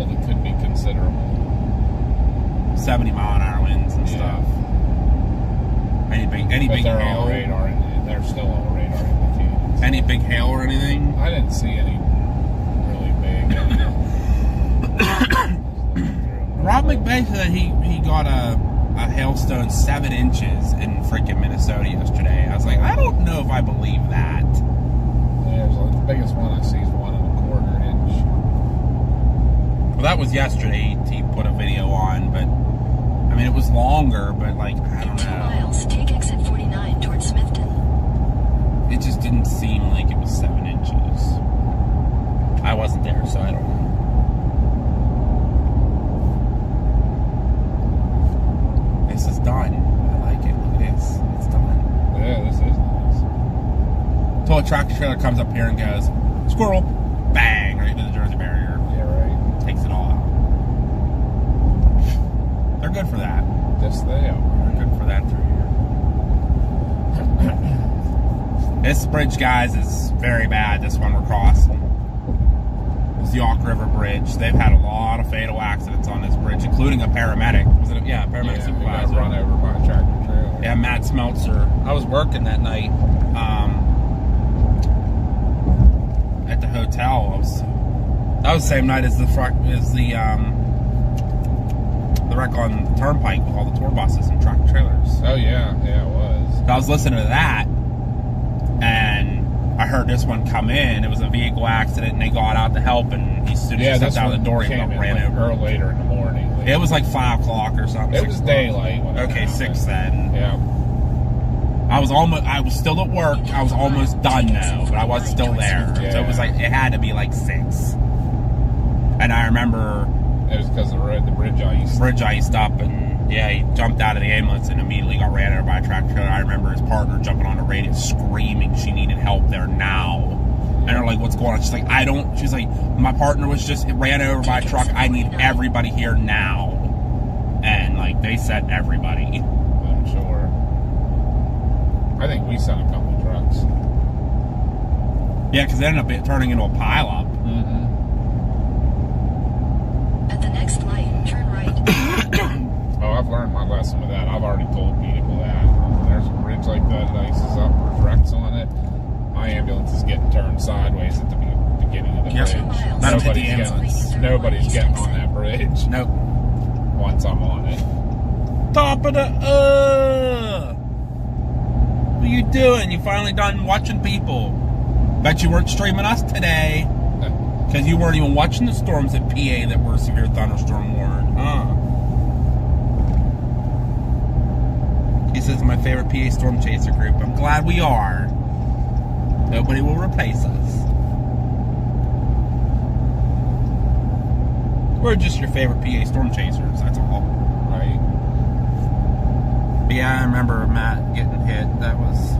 that could be considerable. 70-mile-an-hour winds and stuff. Any big they're hail? all radar, and they're still all radar indicated. Any big hail or anything? I didn't see any really big. Rob McVay said he got a hailstone 7 inches in freaking Minnesota yesterday. I was like, I don't know if I believe that. Yeah, the biggest one I see is 1.25 inch. Well, that was yesterday. He put a video on, but I mean, it was longer, but I don't In 2 know. miles, take exit 49 towards Smithton. It just didn't seem like it was 7 inches. I wasn't there, so I don't know. This is done. I like it. Look at this. It's done. Yeah, this is nice. Until a tractor trailer comes up here and goes, squirrel, bang, right into the Jersey barrier. Yeah, right. Takes it all out. They're good for that. Yes, they are. They're good for that through here. This bridge, guys, is very bad. This one we're crossing. It's the Yawk River Bridge. They've had a lot of fatal accidents on this bridge, including a paramedic. Was it? A paramedic Yeah, supervisor. we got run over by a tractor trailer. Yeah, Matt Smeltzer. I was working that night at the hotel. That was the same night as the the wreck on the turnpike with all the tour buses and tractor trailers. Oh yeah, it was. So I was listening to that, and I heard this one come in. It was a vehicle accident, and they got out to help, and he stood stepped out of the door, he got ran over. Or later in the morning. It was like 5 o'clock or something. It was daylight. When it Okay, happened. 6 then. Yeah. I was still at work. I was almost done though, but I was still there. So it was like, it had to be like 6. And I remember It was because of the bridge iced. bridge iced up, and yeah, he jumped out of the ambulance and immediately got ran over by a tractor trailer. I remember his partner jumping on the radio screaming she needed help there now. And they're like, what's going on? She's like, she's like, my partner was just ran over by a truck. I need everybody here now. And like, they sent everybody. I'm sure. I think we sent a couple of trucks. Yeah, because it ended up turning into a pileup. Mm-hmm. At the next light, turn right. Oh, I've learned my lesson with that. I've already told people that. There's a bridge like that ices up or wrecks on it. My ambulance is getting turned sideways at the beginning of the Yep. bridge. That'll hit the ambulance. Nobody's getting on that bridge Nope. once I'm on it. Top of the What are you doing? You finally done watching people. Bet you weren't streaming us today. Because you weren't even watching the storms at PA that were severe thunderstorm warned. He says my favorite PA storm chaser group. I'm glad we are. Nobody will replace us. We're just your favorite PA storm chasers, that's all. Right? But yeah, I remember Matt getting hit. That was...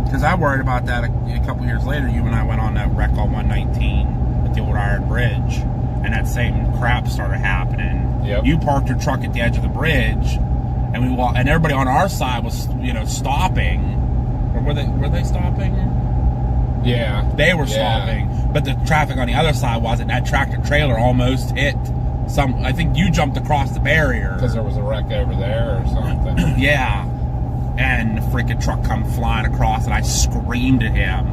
Because I worried about that a couple years later. You and I went on that wreck on 119 at the old Iron Bridge. And that same crap started happening. Yep. You parked your truck at the edge of the bridge. And we walked, and everybody on our side was, stopping. Or were they stopping? Yeah. They were stopping, but the traffic on the other side wasn't. That tractor trailer almost hit some. I think you jumped across the barrier Because there was a wreck over there or something. yeah, and the freaking truck come flying across, and I screamed at him.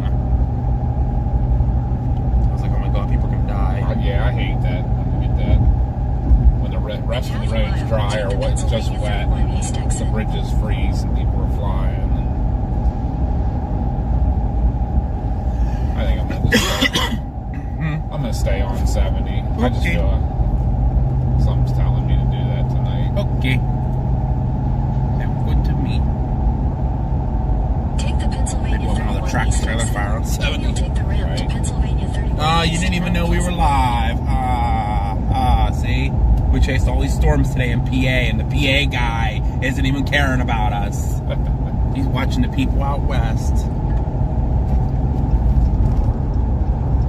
I was like, "Oh my god, people are gonna die!" Yeah, I hate that when you get that. When the rest of the road's dry or what's just wet, the bridges freeze and people are flying. I think I'm gonna just I'm gonna stay on 70. I just Okay. feel something's telling me to do that tonight. Okay, sounds good to me. Take the Pennsylvania There was another 31 tractor east trailer exit. fire on Then 70. you'll take the ramp to Right. Pennsylvania 31. You didn't even know we were live. See? We chased all these storms today in PA, and the PA guy isn't even caring about us. He's watching the people out west.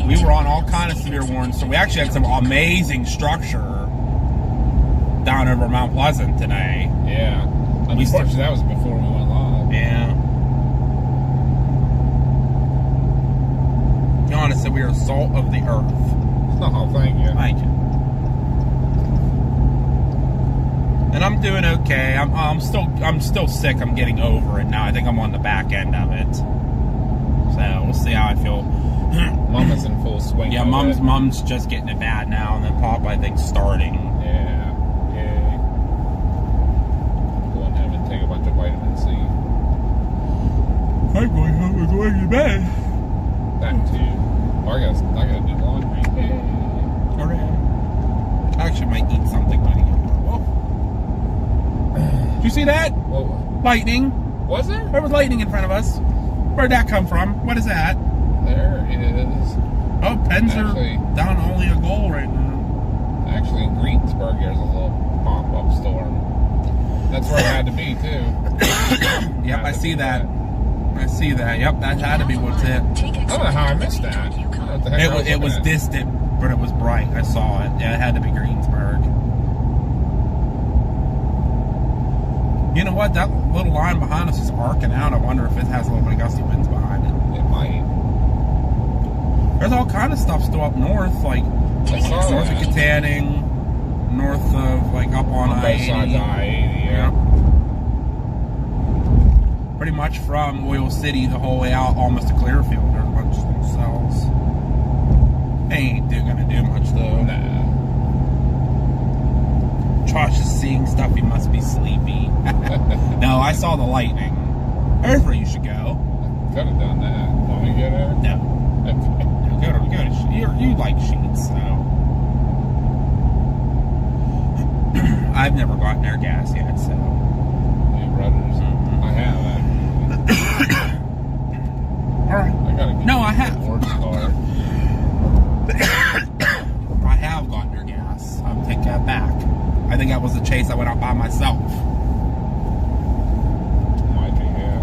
We were on all kind of severe warnings, so we actually had some amazing structure down over Mount Pleasant today. Yeah. Unfortunately, that was before we went live. Yeah. Johanna said we are salt of the earth. Oh, thank you. Thank you. And I'm doing okay. I'm still sick. I'm getting over it now. I think I'm on the back end of it. So we'll see how I feel. Mama's in full swing. Yeah, of it. mom's just getting it bad now, and then Pop I think starting. Yeah. Yay. Go in home and take a bunch of vitamin C. I'm going home and going to bed. That too. Oh, I gotta do laundry. Yay. Alright. I actually might eat something when I get home. Did you see that? Whoa. Lightning. Was there? There was lightning in front of us. Where'd that come from? What is that? There is. Oh, Pens are Actually- down only a goal right now. Actually, in Greensburg, there's a little pop-up storm. That's where it had to be, too. Yep, I see that. I see that. Yep, that had to be what's it. I don't know how I missed that. What the heck It was looking at? distant, but it was bright. I saw it. Yeah, it had to be Greensburg. You know what? That little line behind us is arcing out. I wonder if it has a little bit of gusty winds behind it. It might. There's all kind of stuff still up north, like I saw north that. of Katanning, north of like up on On both I-80. sides of I-80, yeah. Pretty much from Oil City the whole way out almost to Clearfield. There's a bunch of little cells. They ain't gonna do much though. Nah. Josh is seeing sleepy. No, I saw the lightning. There's where you should go. Could have done that. Want me to get there? No. Okay. Go to you like Sheets, so. I've never gotten their gas yet, so. Hey, brothers. I have actually. Alright. I gotta get No, I have. Work card. I have gotten their gas. I'll take that back. I think that was the chase I went out by myself. Might be, yeah.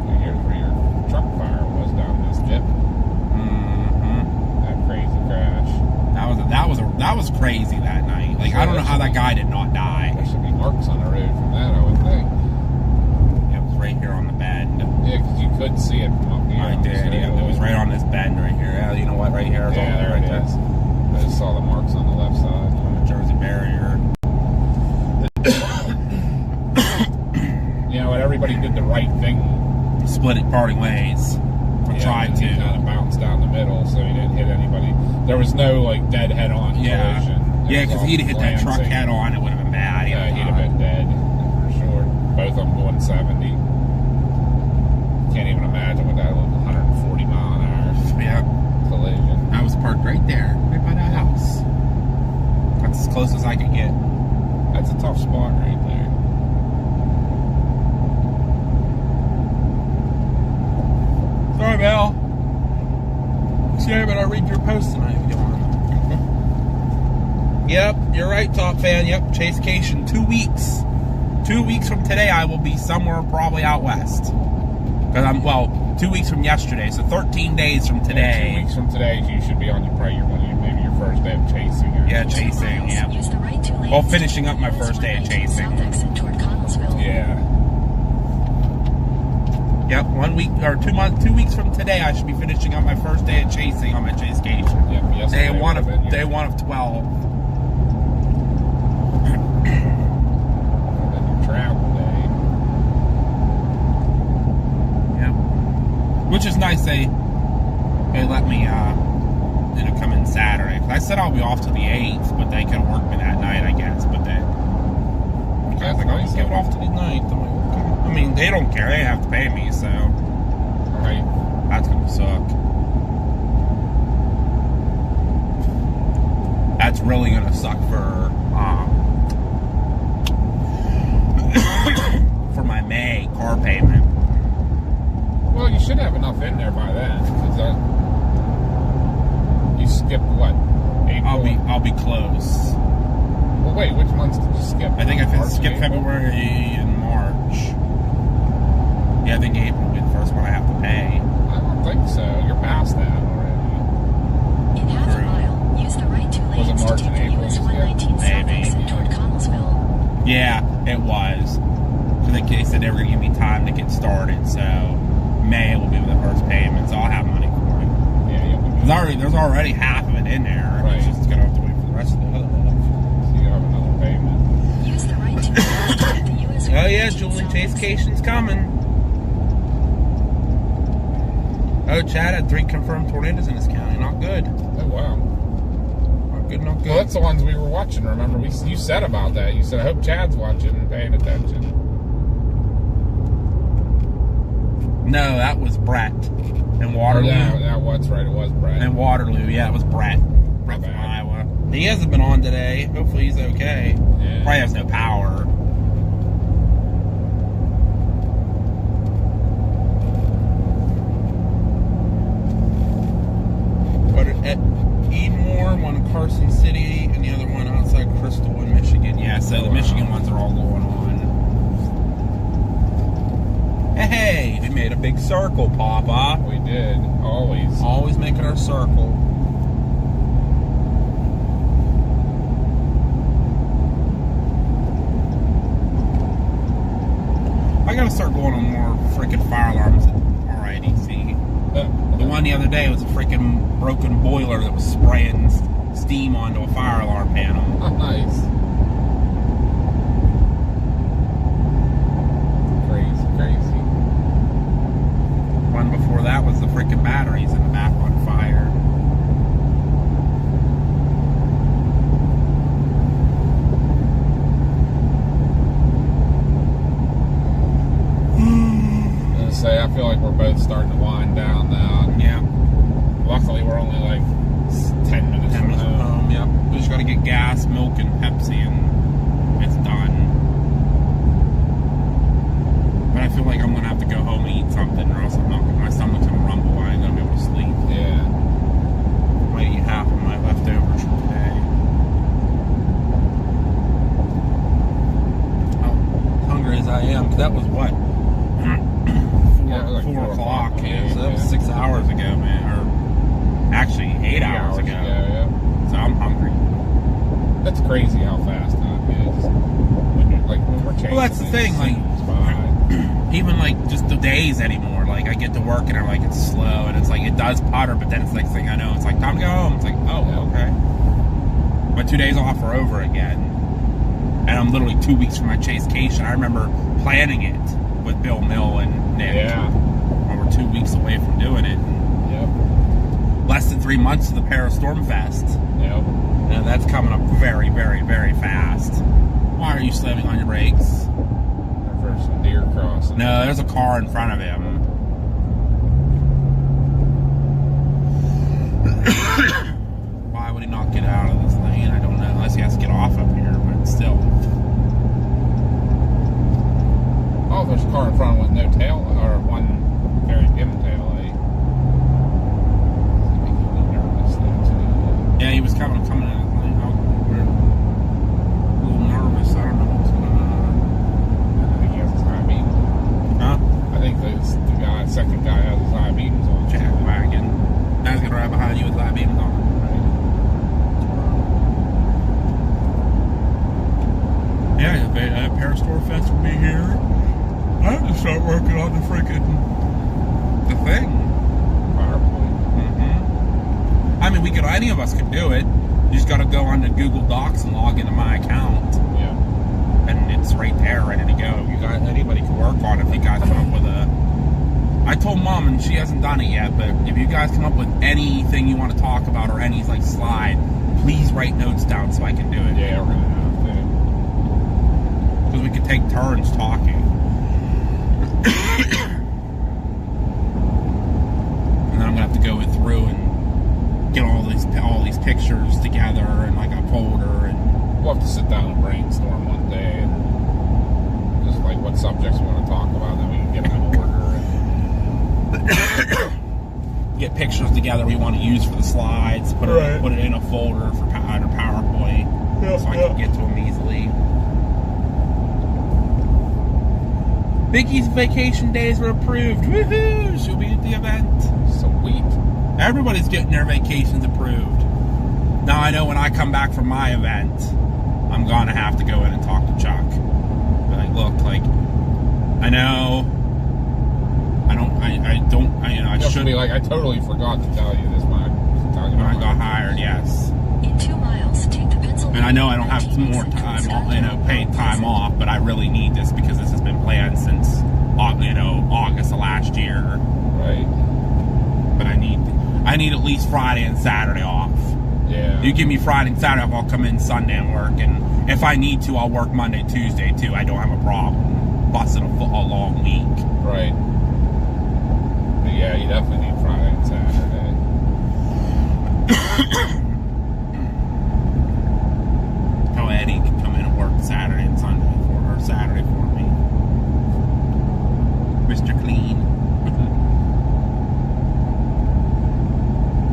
And here's where your truck fire was down this dip. Mm-hmm. That crazy crash. That was crazy that night. Like, I don't know how that guy did not die. There should be marks on the road from that, I would think. It was right here on the bend. Yeah, because you could see it from up here. I did, yeah. It was right on this bend right here. Yeah, you know what? Right here. It's Yeah, all there right it there. is. I just saw the marks on the left side. On the Jersey barrier. You know what? Everybody did the right thing. Split it parting ways. Or tried He kind to. of bounced down the middle, so he didn't hit anybody. There was no like dead head-on collision. Yeah, because if he'd hit that truck head on, it would have been bad. Yeah, he'd have been dead for sure. Both of them going 70. Can't even imagine what that was. 140 mile an hour Yeah. collision. I was parked right there, right by that house. That's as close as I could get. That's a tough spot right there. Sorry, Mel. Sorry, but I'll read your post tonight if you want. Yep, you're right, Top Fan. Yep, Chasecation. 2 weeks. 2 weeks from today, I will be somewhere probably out west. Because 2 weeks from yesterday, so 13 days from today. 2 weeks from today, you should be on your maybe your first day of chasing. Or Yeah, chasing, yeah. Use the right two lanes Well, to finishing take up my the first day of US 119 chasing. South exit toward Connellsville. Yeah. Yep, 1 week or 2 months, 2 weeks from today, I should be finishing up my first day of chasing on my Chasecation. Yep. Yesterday Day one would have been of 12. your travel day. Yeah. Which is nice. They let me come in Saturday. 'Cause I said I'll be off to the 8th, but they could work me that night, I guess. But then I was like, I'll just give it off to the 9th. I'm like, okay. I mean, they don't care. They have to pay me, so Right. that's gonna suck. That's really gonna suck for my May car payment. Well, you should have enough in there by then. 'Cause you skipped what? April? I'll be close. Well, wait. Which months did you skip? I think I March, skipped April? February and March. Yeah, I think April will be the first one I have to pay. I don't think so. You're past that already. In half a mile, use the right two Was it lanes to March take and the April US you skipped? 119 South Maybe. exit toward Connellsville. Yeah, it was. So they said they were going to give me time to get started, so May will be the first payment, so I'll have money for it. Yeah, you'll be good. There's already half of it in there. Right. It's just going to have to wait for the rest of the other half. So you have another payment. Use the right two lanes to take the US Oh yeah, 119 Julian South exit. Chasecation's coming. Oh, Chad had 3 confirmed tornadoes in his county. Not good. Oh wow. Not good, not good. Well, that's the ones we were watching. Remember, you said about that. You said, "I hope Chad's watching and paying attention." No, that was Brett in Or Waterloo. that what's right. It was Brad. In Waterloo, yeah, it was Brett. Brett from bad. Iowa. He hasn't been on today. Hopefully he's okay. Yeah. Probably has no power. But at Edenmore, one in Carson City, and the other one outside Crystal in Michigan. Yeah, so the Wow. Michigan ones are all going on. Hey, we made a big circle, Papa. We did always. Always making our circle. I gotta start going on more freaking fire alarms at RIDC. The one the other day was a freaking broken boiler that was spraying steam onto a fire alarm panel. Nice. Crazy. One before that was the freaking batteries in the back on fire. feel like we're both starting to wind down now. Yeah. Luckily, we're only like 10 minutes 10 from minutes from home. home, yep. We just gotta get gas, milk, and Pepsi, and it's done. But I feel like I'm gonna have to go home and eat something, or else my stomach's gonna rumble. I ain't gonna be able to sleep. Yeah. Might eat half of my leftovers from today. Oh, hungry as I am, because that was what? Yeah, it was like 4 4 o'clock. o'clock. Yeah, so that was Yeah. 6 hours ago, man. Or actually 8 hours ago. Yeah. So I'm hungry. That's crazy how fast time is. When we're chasing. Well, that's the thing, like, even like just the days anymore. Like I get to work and I'm like, it's slow, and it's like it does putter, but then it's the next thing I know, it's like time to go home. It's like, oh, okay. My 2 days off are over again, and I'm literally 2 weeks from my Chasecation. I remember planning it with Bill Mill and Nick. Yeah. And we're 2 weeks away from doing it. Yep. Less than 3 months to the Paris Storm Fest. Yep. Now that's coming up very, very, very fast. Why are you slamming on your brakes? For some deer crossing. No, there's a car in front of him. Why would he not get out of this lane? I don't know. Unless he has to get off up here, but still. Oh, there's a car in front with no tail, or one very dim tail light. It's making me nervous though, too. Yeah, he was coming in his lane. We're a little nervous. I don't know what's going on. I think he has his high beams on. Huh? I think the second guy has his high beams on. Jack wagon. Now he's gonna ride behind you with high beams on. Yeah, the Paris Store Fest will be here. I have to start working on the freaking the thing. PowerPoint. I mean, any of us could do it. You just got to go onto Google Docs and log into my account, Yeah. and it's right there, ready to go. You guys, anybody can work on it. If you guys come up with I told Mom, and she hasn't done it yet, but if you guys come up with anything you want to talk about or any like slide, please write notes down so I can do it. Yeah, we're gonna have to. Because we could take turns talking. And then I'm gonna have to go through and get all these pictures together and like a folder, and We'll have to sit down and brainstorm one day and just like what subjects we want to talk about, then we can get them in order. get pictures together we want to use for the slides. Put it in a folder for under PowerPoint, so I can get to them easily. Vicky's vacation days were approved. Woohoo! She'll be at the event. Sweet. Everybody's getting their vacations approved. Now I know when I come back from my event, I'm gonna have to go in and talk to Chuck. Be like, look, like, I know, I You'll should be like, I totally forgot to tell you this when I got hired, yes. In 2 miles, take the Pennsylvania. And I know I don't have some more time, paid time off, but I really need this because this has been planned since, August of last year. Right. But I need at least Friday and Saturday off. Yeah. You give me Friday and Saturday off, I'll come in Sunday and work. And if I need to, I'll work Monday, Tuesday too. I don't have a problem busting a long week. Right. But yeah, you definitely need Friday and Saturday. Oh, Eddie can come in and work Saturday and Sunday Saturday for me. Mr. Clean.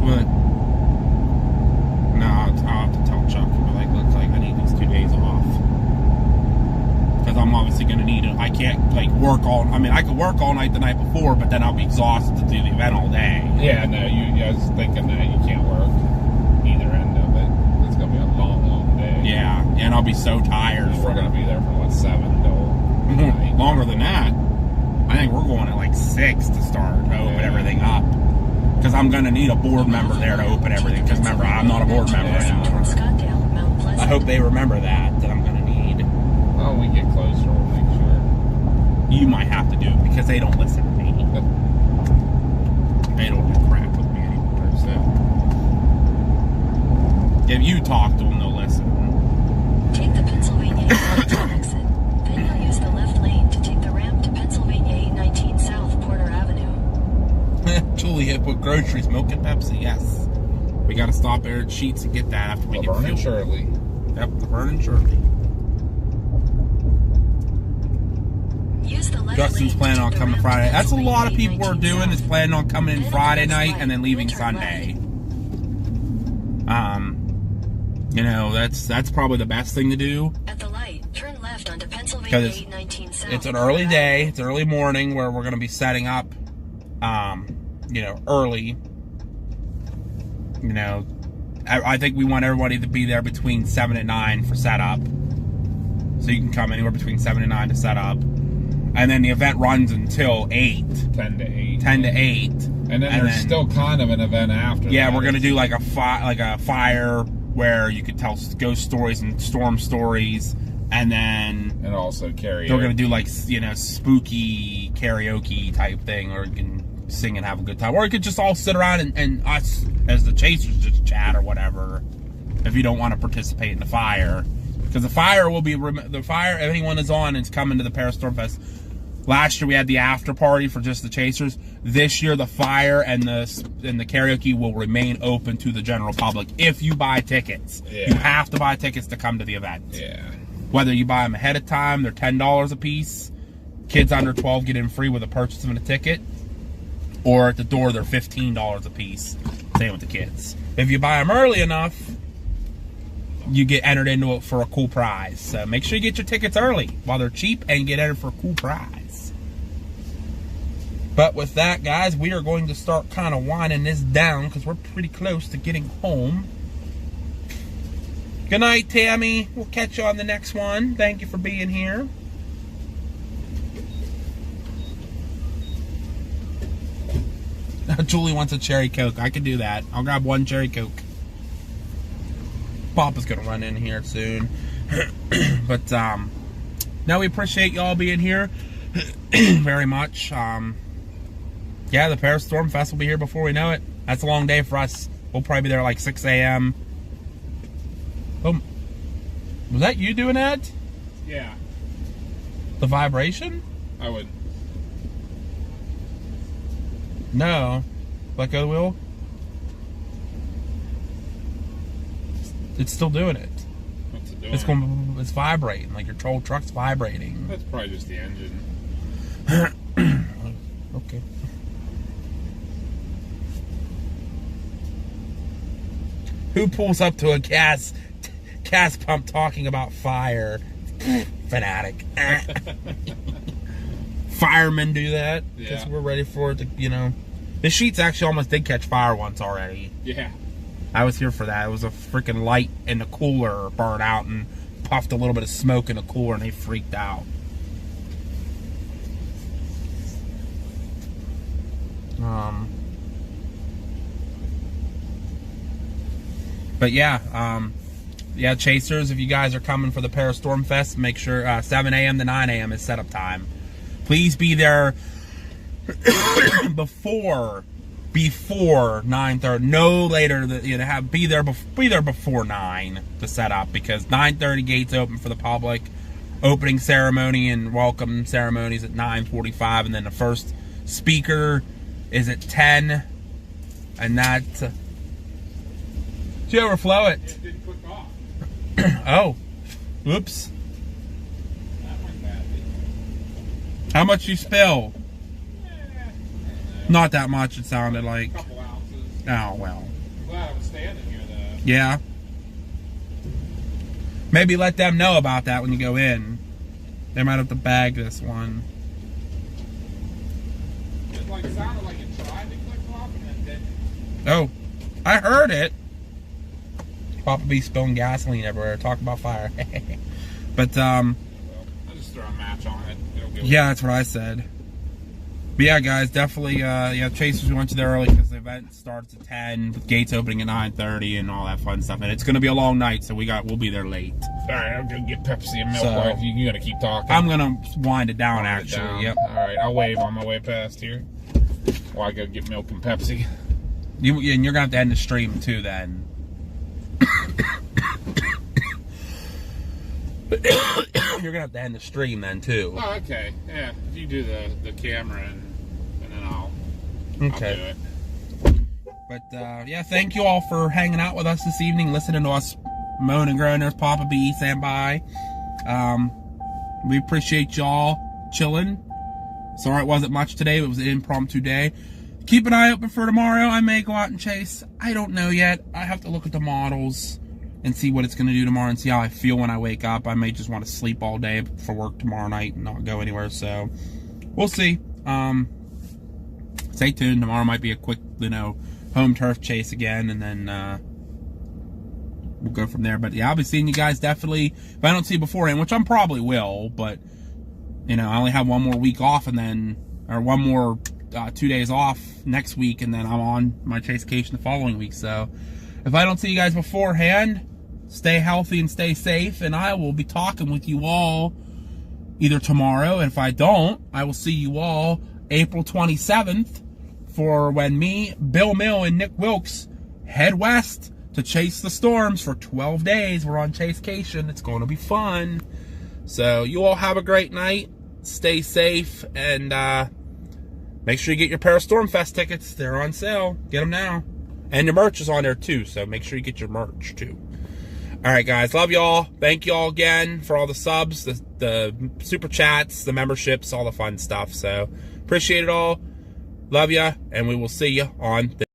But no, I'll have to tell Chuck. Like, looks like I need these 2 days off because I'm obviously going to need it. I can't work all. I mean, I could work all night the night before, but then I'll be exhausted to do the event all day. Yeah, no, I was thinking that you can't work either end of it. It's gonna be a long, long day. Yeah, and I'll be so tired. We're gonna be there from 7 till midnight. Longer than that. I think we're going at 6 to start to open everything up. Because I'm going to need a board member there to open everything. Because remember, I'm not a board member anymore. Scottsdale, Mount Pleasant. I hope they remember that I'm going to need. Well, when we get closer, we'll make sure. You might have to do it because they don't listen to me. They don't do crap with me anymore. So if you talk to them, they'll listen. Take the Pennsylvania 819 exit. Then you'll use the left lane to take the ramp to Pennsylvania 819 South Porter Avenue. groceries, milk and Pepsi. Yes, we got to stop there at Sheets and get that after we get Laverne and fuel. Shirley. Yep, Laverne and Shirley. Use the left Justin's lane planning to on take the coming ramp Friday. to That's a lot of Pennsylvania people are 19 doing is south. planning on coming in Then Friday turn night right, and then leaving turn Sunday. left. You know, that's probably the best thing to do. At the light, turn left onto Pennsylvania Because 819 south. It's an early day. It's early morning where we're going to be setting up, you know, early. You know, I think we want everybody to be there between 7 and 9 for setup. So you can come anywhere between 7 and 9 to set up. And then the event runs until 8. 10 to 8. 10 to 8. And then there's still kind of an event after Yeah, that. we're going to do like a fire where you could tell ghost stories and storm stories. And then And also karaoke. they're gonna do like, you know, spooky karaoke type thing, or you can sing and have a good time, or you could just all sit around and us as the chasers just chat or whatever. If you don't want to participate in the fire, because the fire will be the fire. If anyone is on, it's coming to the Paris Storm Fest. Last year we had the after party for just the chasers. This year the fire and the karaoke will remain open to the general public if you buy tickets. Yeah. You have to buy tickets to come to the event. Yeah. Whether you buy them ahead of time, they're $10 a piece. Kids under 12 get in free with the purchase of a ticket. Or at the door, they're $15 a piece. Same with the kids. If you buy them early enough, you get entered into it for a cool prize. So make sure you get your tickets early while they're cheap and get entered for a cool prize. But with that, guys, we are going to start kind of winding this down because we're pretty close to getting home. Good night, Tammy. We'll catch you on the next one. Thank you for being here. Julie wants a cherry Coke. I can do that. I'll grab one cherry Coke. Papa's going to run in here soon. But, no, we appreciate y'all being here very much. Yeah, the Paris Storm Fest will be here before we know it. That's a long day for us. We'll probably be there like 6 a.m. Oh, was that you doing that? Yeah. The vibration? I would. No. Let go of the wheel? It's still doing it. What's it doing? It's vibrating, like your troll truck's vibrating. That's probably just the engine. Okay. Who pulls up to a gas pump talking about fire? Fanatic. Firemen do that because Yeah. we're ready for it to, you know. The Sheets actually almost did catch fire once already. Yeah. I was here for that. It was a freaking light in the cooler burned out and puffed a little bit of smoke in the cooler, and they freaked out. But yeah, yeah, chasers, if you guys are coming for the Paris Storm Fest, make sure 7 a.m. to 9 a.m. is setup time. Please be there before 9:30, no later than, you know, be there before 9 to set up, because 9:30 gates open for the public. Opening ceremony and welcome ceremonies at 9:45, and then the first speaker is at 10, and that. Did you overflow it? It didn't click off. Oh, whoops! That went badly. How much you spill? Not that much. It sounded like. A couple ounces. Oh well. I'm glad I was standing here though. Yeah. Maybe let them know about that when you go in. They might have to bag this one. It like sounded like it tried to click off and then didn't. Oh, I heard it. Papa B spilling gasoline everywhere. Talk about fire. But Well, I'll just throw a match on it. It'll go. yeah, that's what I said. But yeah, guys, definitely, yeah, Chasers, we want you there early because the event starts at 10, with gates opening at 9:30 and all that fun stuff. And it's going to be a long night, so we'll be there late. All right, I'll go get Pepsi and milk. So- While you're gonna keep talking. I'm going to wind it down, Wind it actually. down. Yep. All right, I'll wave on my way past here while I go get milk and Pepsi. And you're going to have to end the stream, too, then. You're going to have to end the stream, then, too. Oh, okay. Yeah, if you do the camera and then I'll Okay. do it. But yeah, thank you all for hanging out with us this evening, listening to us moan and groan. There's Papa B standing by. We appreciate y'all chilling. Sorry it wasn't much today. It was an impromptu day. Keep an eye open for tomorrow. I may go out and chase. I don't know yet. I have to look at the models and see what it's going to do tomorrow and see how I feel when I wake up. I may just want to sleep all day for work tomorrow night and not go anywhere. So we'll see. Stay tuned. Tomorrow might be a quick, home turf chase again, and then we'll go from there. But yeah, I'll be seeing you guys definitely. If I don't see you beforehand, which I probably will, but I only have one more week off, and then, or one more 2 days off next week, and then I'm on my chasecation the following week. So if I don't see you guys beforehand, stay healthy and stay safe, and I will be talking with you all either tomorrow, and if I don't, I will see you all April 27th for when me, Bill Mill, and Nick Wilkes head west to chase the storms for 12 days. We're on chasecation. It's going to be fun. So you all have a great night. Stay safe, and make sure you get your pair of Stormfest tickets. They're on sale. Get them now. And your merch is on there too, so make sure you get your merch too. All right, guys. Love y'all. Thank y'all again for all the subs, the super chats, the memberships, all the fun stuff. So appreciate it all. Love ya, and we will see you on the